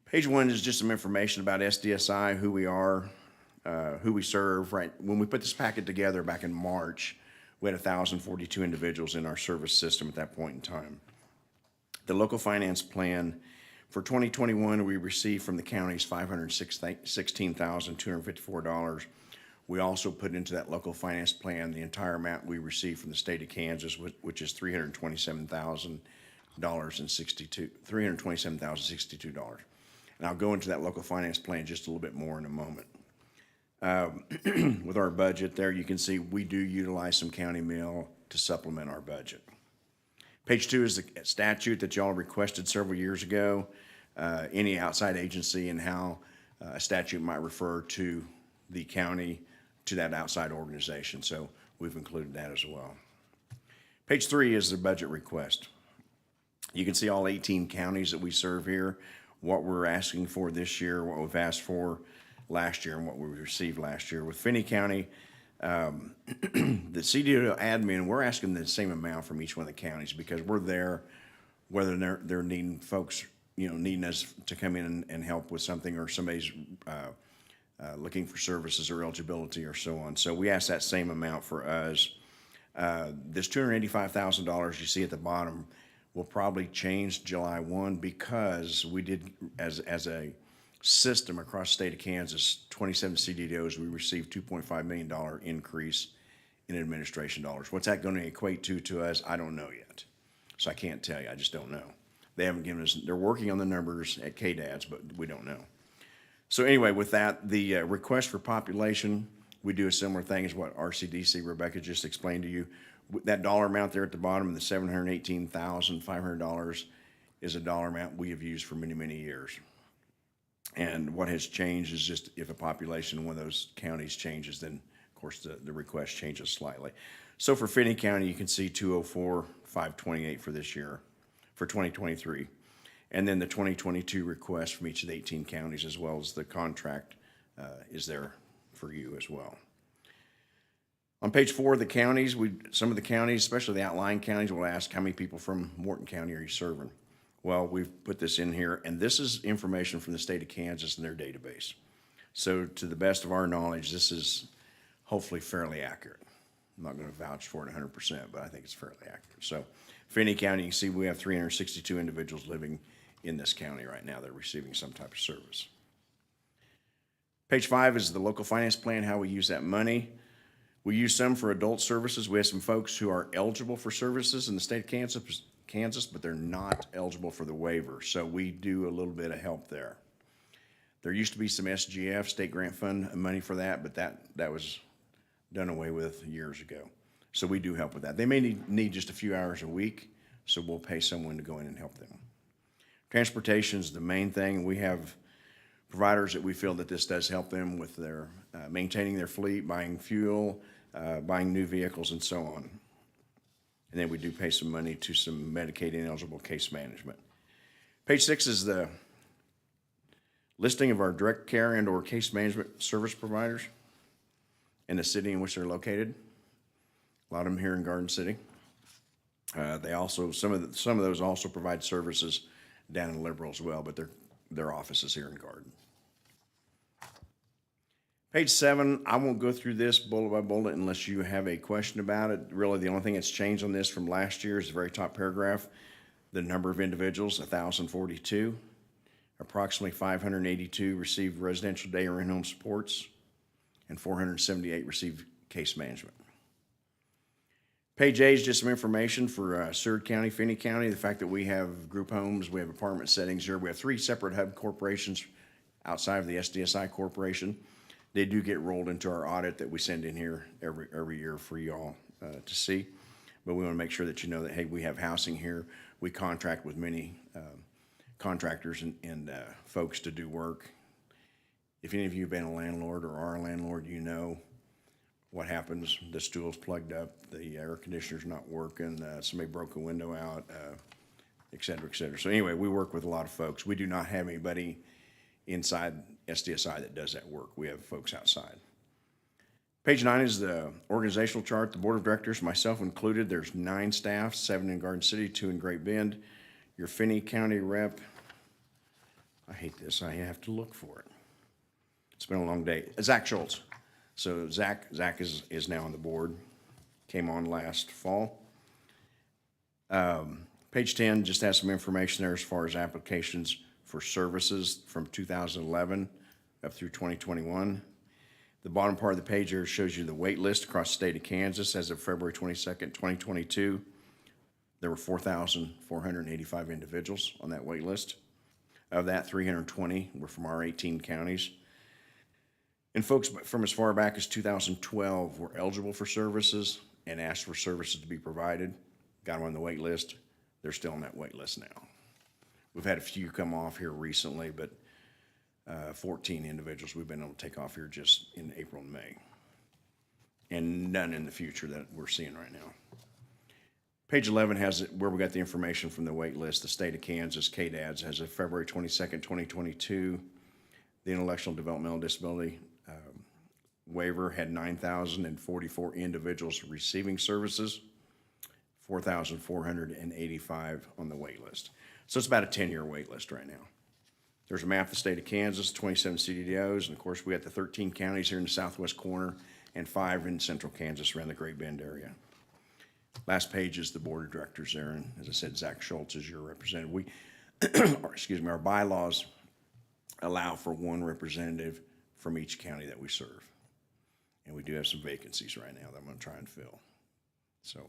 [SPEAKER 5] Page 1 is just some information about SDSI, who we are, who we serve. Right when we put this packet together back in March, we had 1,042 individuals in our service system at that point in time. The local finance plan for 2021, we received from the counties $516,254. We also put into that local finance plan the entire amount we received from the state of Kansas, which is $327,062. And I'll go into that local finance plan just a little bit more in a moment. With our budget there, you can see we do utilize some county mail to supplement our budget. Page 2 is the statute that y'all requested several years ago, any outside agency and how a statute might refer to the county, to that outside organization. So we've included that as well. Page 3 is the budget request. You can see all 18 counties that we serve here, what we're asking for this year, what we've asked for last year, and what we received last year. With Finney County, the CDO admin, we're asking the same amount from each one of the counties because we're there, whether they're needing folks, needing us to come in and help with something, or somebody's looking for services or eligibility or so on. So we ask that same amount for us. This $285,000 you see at the bottom will probably change July 1 because we did, as a system across the state of Kansas, 27 CDOs, we received $2.5 million increase in administration dollars. What's that going to equate to us? I don't know yet. So I can't tell you. I just don't know. They haven't given us, they're working on the numbers at KDADS, but we don't know. So anyway, with that, the request for population, we do a similar thing as what RCDC Rebecca just explained to you. That dollar amount there at the bottom, the $718,500, is a dollar amount we have used for many, many years. And what has changed is just if a population in one of those counties changes, then of course the request changes slightly. So for Finney County, you can see 204,528 for this year, for 2023. And then the 2022 request from each of the 18 counties, as well as the contract, is there for you as well. On page 4 of the counties, some of the counties, especially the outlying counties, will ask how many people from Morton County are you serving? Well, we've put this in here, and this is information from the state of Kansas in their database. So to the best of our knowledge, this is hopefully fairly accurate. I'm not going to vouch for it 100%, but I think it's fairly accurate. So Finney County, you can see we have 362 individuals living in this county right now that are receiving some type of service. Page 5 is the local finance plan, how we use that money. We use some for adult services. We have some folks who are eligible for services in the state of Kansas, but they're not eligible for the waiver. So we do a little bit of help there. There used to be some SGF, state grant fund money for that, but that was done away with years ago. So we do help with that. They may need just a few hours a week, so we'll pay someone to go in and help them. Transportation is the main thing. We have providers that we feel that this does help them with their maintaining their fleet, buying fuel, buying new vehicles, and so on. And then we do pay some money to some Medicaid ineligible case management. Page 6 is the listing of our direct care and or case management service providers in the city in which they're located. A lot of them here in Garden City. They also, some of those also provide services down in Liberal as well, but their office is here in Garden. Page 7, I won't go through this bullet by bullet unless you have a question about it. Really, the only thing that's changed on this from last year is the very top paragraph. The number of individuals, 1,042. Approximately 582 received residential day or in-home supports, and 478 received case management. Page 8 is just some information for Seward County, Finney County, the fact that we have group homes, we have apartment settings here. We have 3 separate hub corporations outside of the SDSI corporation. They do get rolled into our audit that we send in here every year for y'all to see. But we want to make sure that you know that, hey, we have housing here. We contract with many contractors and folks to do work. If any of you have been a landlord or are a landlord, you know what happens. The stool's plugged up, the air conditioner's not working, somebody broke a window out, et cetera, et cetera. So anyway, we work with a lot of folks. We do not have anybody inside SDSI that does that work. We have folks outside. Page 9 is the organizational chart. The board of directors, myself included, there's 9 staff, 7 in Garden City, 2 in Great Bend. Your Finney County rep, I hate this, I have to look for it. It's been a long day. Zach Schultz. So Zach is now on the board, came on last fall. Page 10 just has some information there as far as applications for services from 2011 up through 2021. The bottom part of the page here shows you the wait list across the state of Kansas as of February 22nd, 2022. There were 4,485 individuals on that wait list. Of that, 320 were from our 18 counties. And folks from as far back as 2012 were eligible for services and asked for services to be provided, got them on the wait list. They're still on that wait list now. We've had a few come off here recently, but 14 individuals we've been able to take off here just in April and May. And none in the future that we're seeing right now. Page 11 has where we got the information from the wait list. The state of Kansas, KDADS, as of February 22nd, 2022, the intellectual and developmental disability waiver had 9,044 individuals receiving services, 4,485 on the wait list. So it's about a 10-year wait list right now. There's a map of the state of Kansas, 27 CDDOs, and of course we got the 13 counties here in the southwest corner and 5 in central Kansas around the Great Bend area. Last page is the board of directors there, and as I said, Zach Schultz is your representative. Our bylaws allow for 1 representative from each county that we serve. And we do have some vacancies right now that I'm going to try and fill. So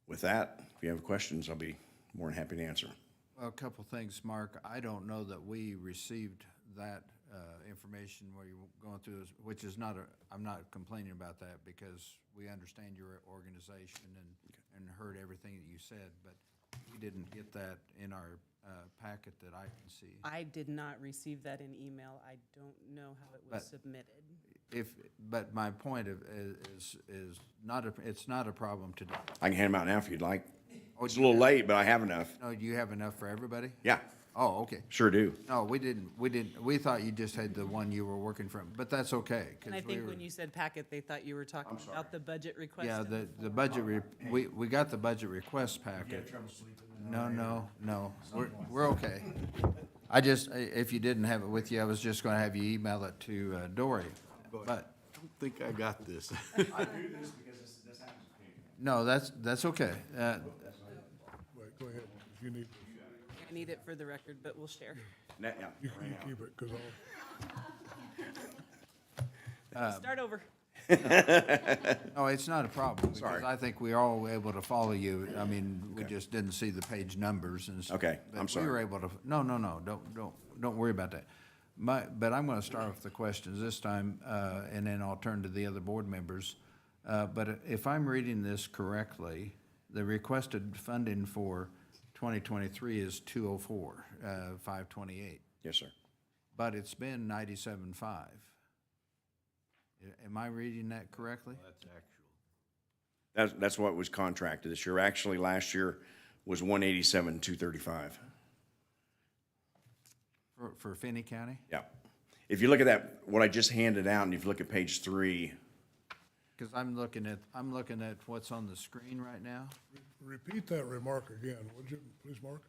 [SPEAKER 5] with that, if you have questions, I'll be more than happy to answer.
[SPEAKER 1] Well, a couple things, Mark. I don't know that we received that information where you're going through, which is not I'm not complaining about that because we understand your organization and heard everything that you said, but we didn't get that in our packet that I can see.
[SPEAKER 11] I did not receive that in email. I don't know how it was submitted.
[SPEAKER 1] But my point is not it's not a problem today.
[SPEAKER 5] I can hand them out now if you'd like. It's a little late, but I have enough.
[SPEAKER 1] No, do you have enough for everybody?
[SPEAKER 5] Yeah.
[SPEAKER 1] Oh, okay.
[SPEAKER 5] Sure do.
[SPEAKER 1] No, we didn't. We thought you just had the one you were working from, but that's okay.
[SPEAKER 11] And I think when you said packet, they thought you were talking about the budget request.
[SPEAKER 1] Yeah, the budget, we got the budget request packet. No. We're okay. I just, if you didn't have it with you, I was just gonna have you email it to Dory, but.
[SPEAKER 2] I don't think I got this.
[SPEAKER 5] I do this because this happens to me.
[SPEAKER 1] No, that's okay.
[SPEAKER 3] Wait, go ahead, if you need,
[SPEAKER 11] I need it for the record, but we'll share.
[SPEAKER 5] Yeah.
[SPEAKER 3] you keep it, because
[SPEAKER 11] Start over.
[SPEAKER 1] No, it's not a problem, because
[SPEAKER 5] Sorry.
[SPEAKER 1] I think we are all able to follow you. I mean, we just didn't see the page numbers and stuff.
[SPEAKER 5] Okay, I'm
[SPEAKER 1] But we were
[SPEAKER 5] sorry.
[SPEAKER 1] able to, no, don't worry about that. But I'm gonna start with the questions this time, and then I'll turn to the other board members. But if I'm reading this correctly, the requested funding for 2023 is 204, 528.
[SPEAKER 5] Yes, sir.
[SPEAKER 1] But it's been 97.5. Am I reading that correctly?
[SPEAKER 2] That's actual.
[SPEAKER 5] That's what was contracted this year. Actually, last year was 187, 235.
[SPEAKER 1] For Finney County?
[SPEAKER 5] Yeah. If you look at that, what I just handed out, and if you look at page 3,
[SPEAKER 1] Because I'm looking at what's on the screen right now.
[SPEAKER 3] repeat that remark again, would you, please, Mark?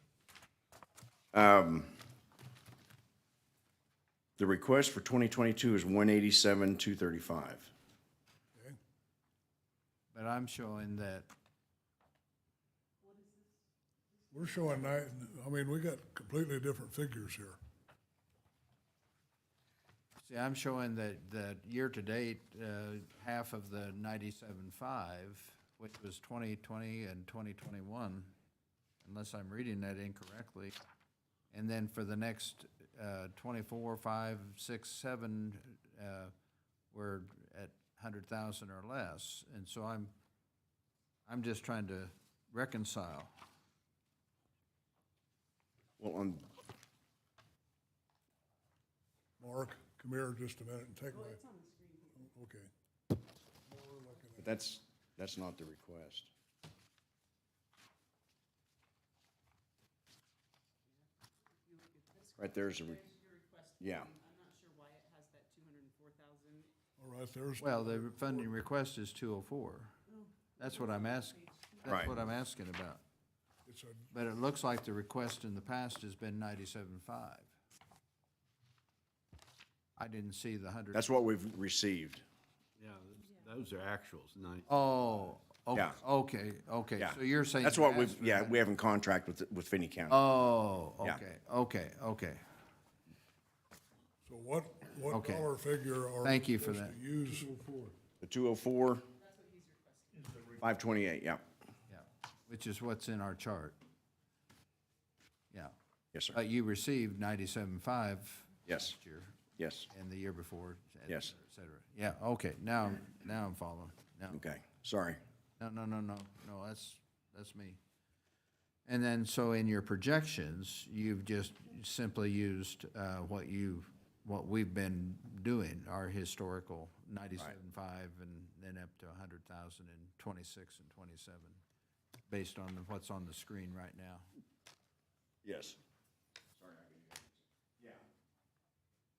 [SPEAKER 5] The request for 2022 is 187,235.
[SPEAKER 3] Okay?
[SPEAKER 1] But I'm showing that,
[SPEAKER 3] We're showing we got completely different figures here.
[SPEAKER 1] see, I'm showing that year-to-date, half of the 97.5, which was 2020 and 2021, unless I'm reading that incorrectly. And then for the next 24, 5, 6, 7, we're at 100,000 or less. And so I'm just trying to reconcile.
[SPEAKER 5] Well, on,
[SPEAKER 3] Mark, come here just a minute and take my. Okay.
[SPEAKER 5] but that's not the request. Right there's a, yeah.
[SPEAKER 11] I'm not sure why it has that 204,000.
[SPEAKER 3] All right, there's.
[SPEAKER 1] Well, the funding request is 204. That's what I'm asking. That's
[SPEAKER 5] Right.
[SPEAKER 1] what I'm asking about.
[SPEAKER 3] It's a,
[SPEAKER 1] But it looks like the request in the past has been 97.5. I didn't see the 100.
[SPEAKER 5] That's what we've received.
[SPEAKER 2] Yeah, those are actuals,
[SPEAKER 1] Oh, okay,
[SPEAKER 5] Yeah.
[SPEAKER 1] okay.
[SPEAKER 5] Yeah.
[SPEAKER 1] So you're saying.
[SPEAKER 5] That's
[SPEAKER 1] you
[SPEAKER 5] what
[SPEAKER 1] asked
[SPEAKER 5] we've,
[SPEAKER 1] for
[SPEAKER 5] yeah,
[SPEAKER 1] that.
[SPEAKER 5] we have in contract with Finney County.
[SPEAKER 1] Oh,
[SPEAKER 5] Yeah.
[SPEAKER 1] okay.
[SPEAKER 3] so what
[SPEAKER 1] Okay.
[SPEAKER 3] dollar figure are
[SPEAKER 1] Thank
[SPEAKER 3] we
[SPEAKER 1] you for
[SPEAKER 3] supposed
[SPEAKER 1] that.
[SPEAKER 3] to use?
[SPEAKER 5] The 204, 528, yeah.
[SPEAKER 1] Yeah, which is what's in our chart. Yeah.
[SPEAKER 5] Yes, sir.
[SPEAKER 1] But you received 97.5
[SPEAKER 5] Yes,
[SPEAKER 1] last year
[SPEAKER 5] yes,
[SPEAKER 1] and the year before, et
[SPEAKER 5] Yes.
[SPEAKER 1] cetera, et cetera. Yeah, okay, now I'm following. Now,
[SPEAKER 5] okay, sorry.
[SPEAKER 1] no, that's me. And then, so in your projections, you've just simply used what we've been doing, our historical 97.5 and then up to 100,000 in 26 and 27, based on what's on the screen right now.
[SPEAKER 5] Yes.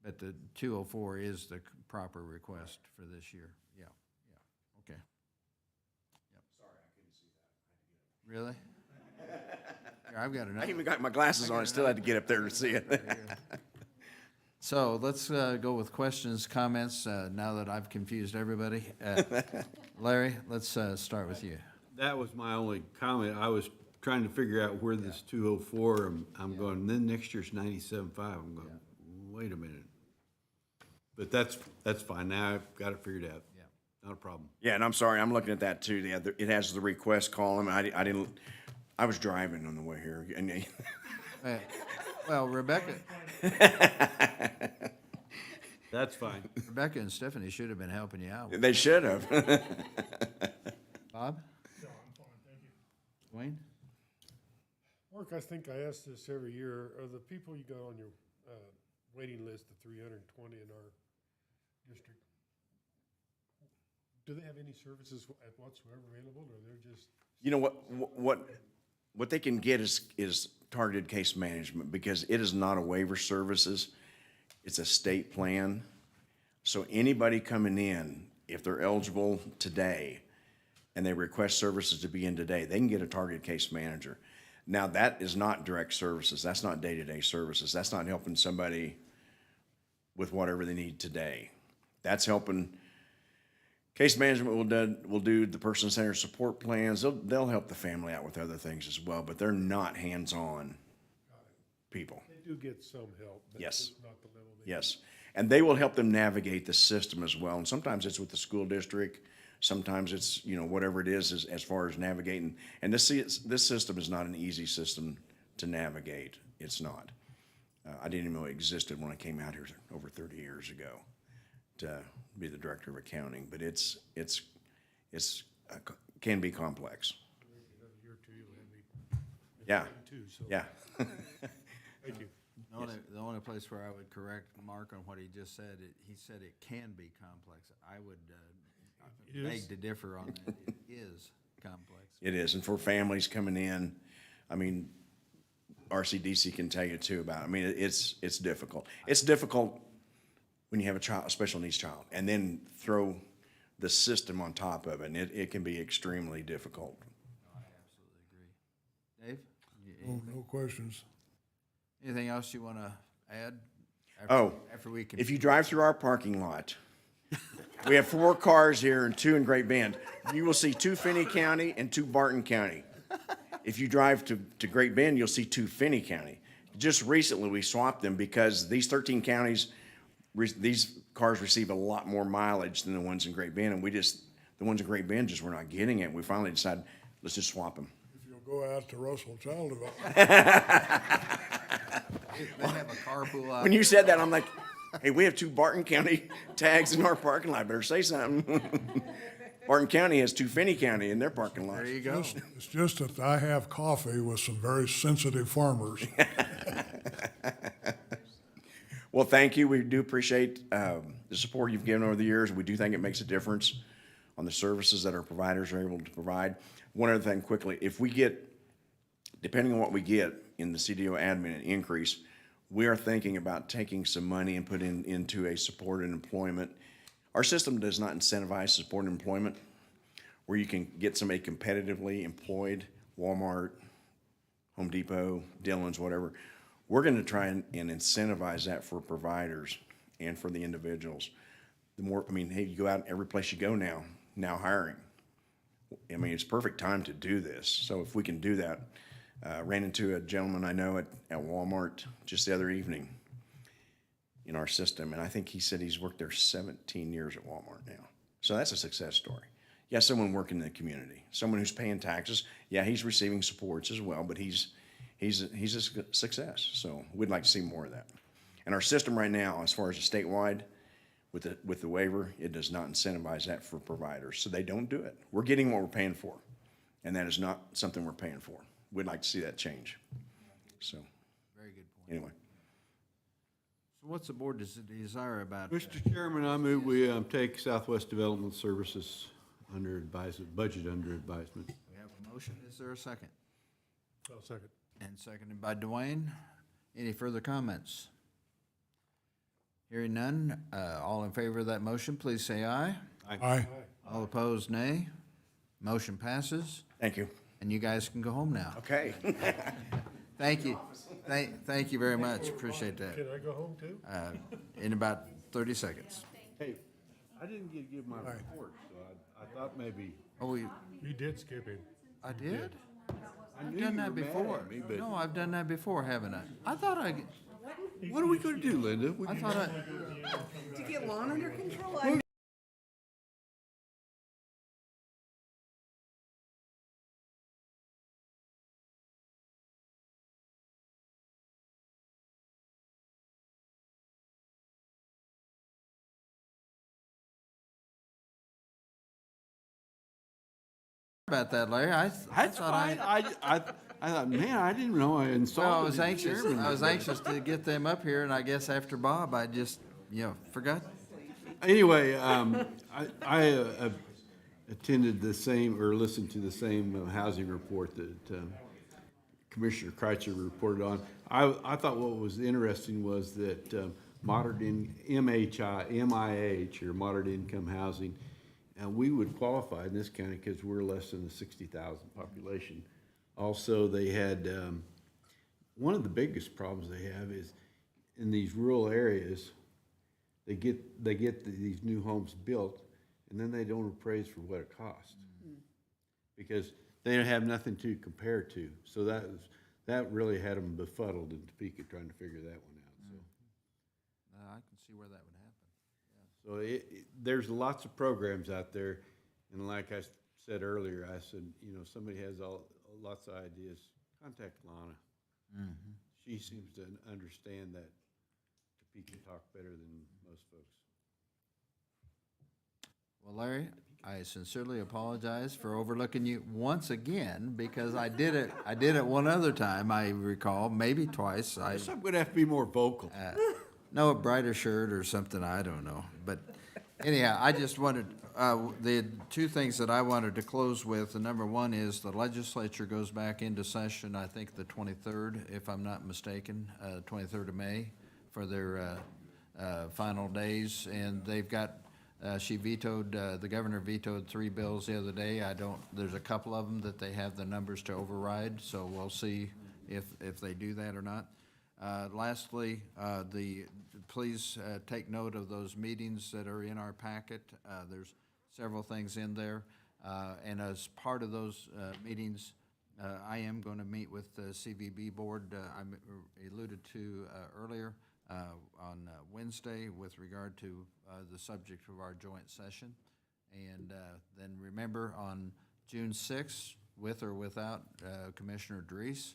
[SPEAKER 1] But the 204 is the proper request for this year. Yeah, okay. Yep. Sorry, I couldn't see that. Really? Here, I've got another.
[SPEAKER 5] I even got my glasses on, I still had to get up there to see it.
[SPEAKER 1] So let's go with questions, comments, now that I've confused everybody. Larry, let's start with you.
[SPEAKER 2] That was my only comment. I was trying to figure out where this 204, I'm going, then next year's 97.5. I'm going, wait a minute. But that's fine. Now I've got it figured out.
[SPEAKER 1] Yeah.
[SPEAKER 2] Not a problem.
[SPEAKER 5] Yeah, and I'm sorry, I'm looking at that too. It has the request column. I was driving on the way here. And
[SPEAKER 1] Well, Rebecca and Stephanie should have been helping you out.
[SPEAKER 5] They should have.
[SPEAKER 1] Bob?
[SPEAKER 4] No, I'm fine, thank you.
[SPEAKER 1] Wayne?
[SPEAKER 6] Mark, I think I ask this every year, are the people you got on your waiting list, the 320 in our district, do they have any services whatsoever available, or they're just?
[SPEAKER 5] You know what they can get is targeted case management, because it is not a waiver services, it's a state plan. So anybody coming in, if they're eligible today and they request services to be in today, they can get a targeted case manager. Now, that is not direct services, that's not day-to-day services, that's not helping somebody with whatever they need today. That's helping. Case management will do the person-centered support plans. They'll help the family out with other things as well, but they're not hands-on people.
[SPEAKER 6] They do get some help, but
[SPEAKER 5] Yes.
[SPEAKER 6] it's not the level they.
[SPEAKER 5] Yes, and they will help them navigate the system as well. And sometimes it's with the school district, sometimes it's, whatever it is as far as navigating. And this system is not an easy system to navigate. It's not. I didn't even know it existed when I came out here over 30 years ago to be the director of accounting, but it's can be complex.
[SPEAKER 6] Another year or two, you'll have me.
[SPEAKER 5] Yeah.
[SPEAKER 6] Too, so.
[SPEAKER 5] Yeah.
[SPEAKER 6] Thank you.
[SPEAKER 1] The only place where I would correct Mark on what he just said, he said it can be complex. I would
[SPEAKER 6] It
[SPEAKER 1] beg
[SPEAKER 6] is?
[SPEAKER 1] to differ on that. It is complex.
[SPEAKER 5] It is, and for families coming in, RCDC can tell you too about it. It's difficult. It's difficult when you have a special needs child, and then throw the system on top of it, and it can be extremely difficult.
[SPEAKER 1] I absolutely agree. Dave?
[SPEAKER 3] No questions.
[SPEAKER 1] Anything else you want to add?
[SPEAKER 5] Oh,
[SPEAKER 1] After we can.
[SPEAKER 5] if you drive through our parking lot, we have 4 cars here and 2 in Great Bend. You will see 2 Finney County and 2 Barton County. If you drive to Great Bend, you'll see 2 Finney County. Just recently, we swapped them because these 13 counties, these cars receive a lot more mileage than the ones in Great Bend, and the ones in Great Bend just were not getting it. We finally decided, let's just swap them.
[SPEAKER 3] If you'll go out to Russell Child Development.
[SPEAKER 1] They have a carpool out.
[SPEAKER 5] When you said that, I'm like, hey, we have 2 Barton County tags in our parking lot. Better say something. Barton County has 2 Finney County in their parking lot.
[SPEAKER 1] There you go.
[SPEAKER 3] It's just that I have coffee with some very sensitive farmers.
[SPEAKER 5] Well, thank you. We do appreciate the support you've given over the years. We do think it makes a difference on the services that our providers are able to provide. One other thing quickly, if we get, depending on what we get in the CDO admin increase, we are thinking about taking some money and putting into a supported employment. Our system does not incentivize supported employment where you can get somebody competitively employed, Walmart, Home Depot, Dillon's, whatever. We're going to try and incentivize that for providers and for the individuals. The more, I mean, hey, you go out every place you go now hiring. I mean, it's perfect time to do this. So if we can do that, ran into a gentleman I know at Walmart just the other evening in our system, and I think he said he's worked there 17 years at Walmart now. So that's a success story. Yeah, someone working in the community, someone who's paying taxes. Yeah, he's receiving supports as well, but he's a success. So we'd like to see more of that. And our system right now, as far as the statewide, with the waiver, it does not incentivize that for providers. So they don't do it. We're getting what we're paying for, and that is not something we're paying for. We'd like to see that change. So,
[SPEAKER 1] Very good point.
[SPEAKER 5] anyway.
[SPEAKER 1] So what's the board desire about?
[SPEAKER 2] Mr. Chairman, I move we take Southwest Development Services under advisement, budget under advisement.
[SPEAKER 1] We have a motion. Is there a second?
[SPEAKER 6] I'll second.
[SPEAKER 1] And seconded by Dwayne. Any further comments? Hearing none, all in favor of that motion, please say aye.
[SPEAKER 3] Aye.
[SPEAKER 1] All opposed, nay. Motion passes,
[SPEAKER 5] Thank you.
[SPEAKER 1] and you guys can go home now.
[SPEAKER 5] Okay.
[SPEAKER 1] Thank you. Thank you very much. Appreciate that.
[SPEAKER 6] Can I go home too?
[SPEAKER 1] In about 30 seconds.
[SPEAKER 2] Hey, I didn't get to give my report, so I thought maybe.
[SPEAKER 1] Oh,
[SPEAKER 6] You did skip him.
[SPEAKER 1] I did?
[SPEAKER 2] I
[SPEAKER 1] I've
[SPEAKER 2] knew
[SPEAKER 1] done
[SPEAKER 2] you
[SPEAKER 1] that
[SPEAKER 2] were mad
[SPEAKER 1] before.
[SPEAKER 2] at me, but-
[SPEAKER 1] No, I've done that before, haven't I? I thought
[SPEAKER 2] What are we gonna do, Linda?
[SPEAKER 1] I thought I,
[SPEAKER 19] To get lawn under control?
[SPEAKER 1] about that, Larry. I
[SPEAKER 2] That's
[SPEAKER 1] thought
[SPEAKER 2] fine. I thought, man, I didn't know I
[SPEAKER 1] Well,
[SPEAKER 2] installed.
[SPEAKER 1] I was
[SPEAKER 2] the
[SPEAKER 1] anxious.
[SPEAKER 2] chairman.
[SPEAKER 1] I was anxious to get them up here, and I guess after Bob, I just, forgot.
[SPEAKER 2] Anyway, I attended the same, or listened to the same housing report that Commissioner Kreitzer reported on. I thought what was interesting was that moderate MIH, or moderate income housing, we would qualify in this county because we're less than the 60,000 population. Also, they had, one of the biggest problems they have is in these rural areas, they get these new homes built, and then they don't appraise for what it costs. Because they don't have nothing to compare to. So that really had them befuddled in Topeka trying to figure that one out. So.
[SPEAKER 1] I can see where that would happen.
[SPEAKER 2] So there's lots of programs out there, and like I said earlier, I said, somebody has lots of ideas, contact Lana.
[SPEAKER 1] Mm-hmm.
[SPEAKER 2] She seems to understand that Topeka talk better than most folks.
[SPEAKER 1] Well, Larry, I sincerely apologize for overlooking you once again, because I did it one other time, I recall, maybe twice.
[SPEAKER 2] I guess I'm gonna have to be more vocal.
[SPEAKER 1] No, a brighter shirt or something, I don't know. But anyhow, I just wanted, the two things that I wanted to close with, the number one is the legislature goes back into session, I think the 23rd, if I'm not mistaken, 23rd of May, for their final days. And they've got, she vetoed, the governor vetoed 3 bills the other day. There's a couple of them that they have the numbers to override, so we'll see if they do that or not. Lastly, please take note of those meetings that are in our packet. There's several things in there. And as part of those meetings, I am going to meet with the CVB board, I alluded to earlier, on Wednesday with regard to the subject of our joint session. And then remember, on June 6th, with or without Commissioner Dries,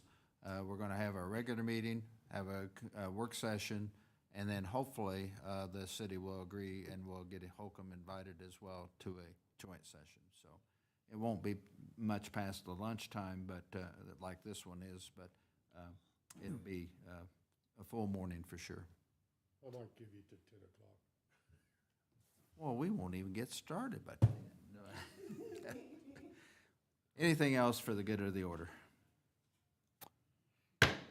[SPEAKER 1] we're going to have our regular meeting, have a work session, and then hopefully the city will agree and we'll get Holcomb invited as well to a joint session. So it won't be much past the lunchtime, but like this one is, but it'll be a full morning for sure.
[SPEAKER 6] I might give you to 10 o'clock.
[SPEAKER 1] Well, we won't even get started, but anything else for the good of the order?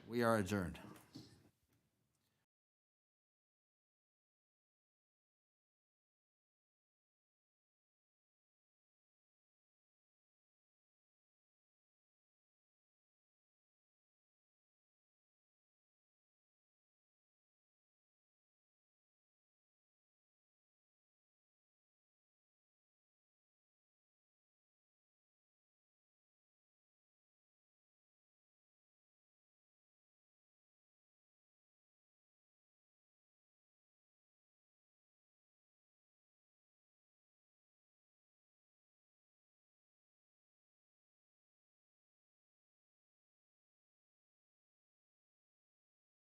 [SPEAKER 1] We are adjourned.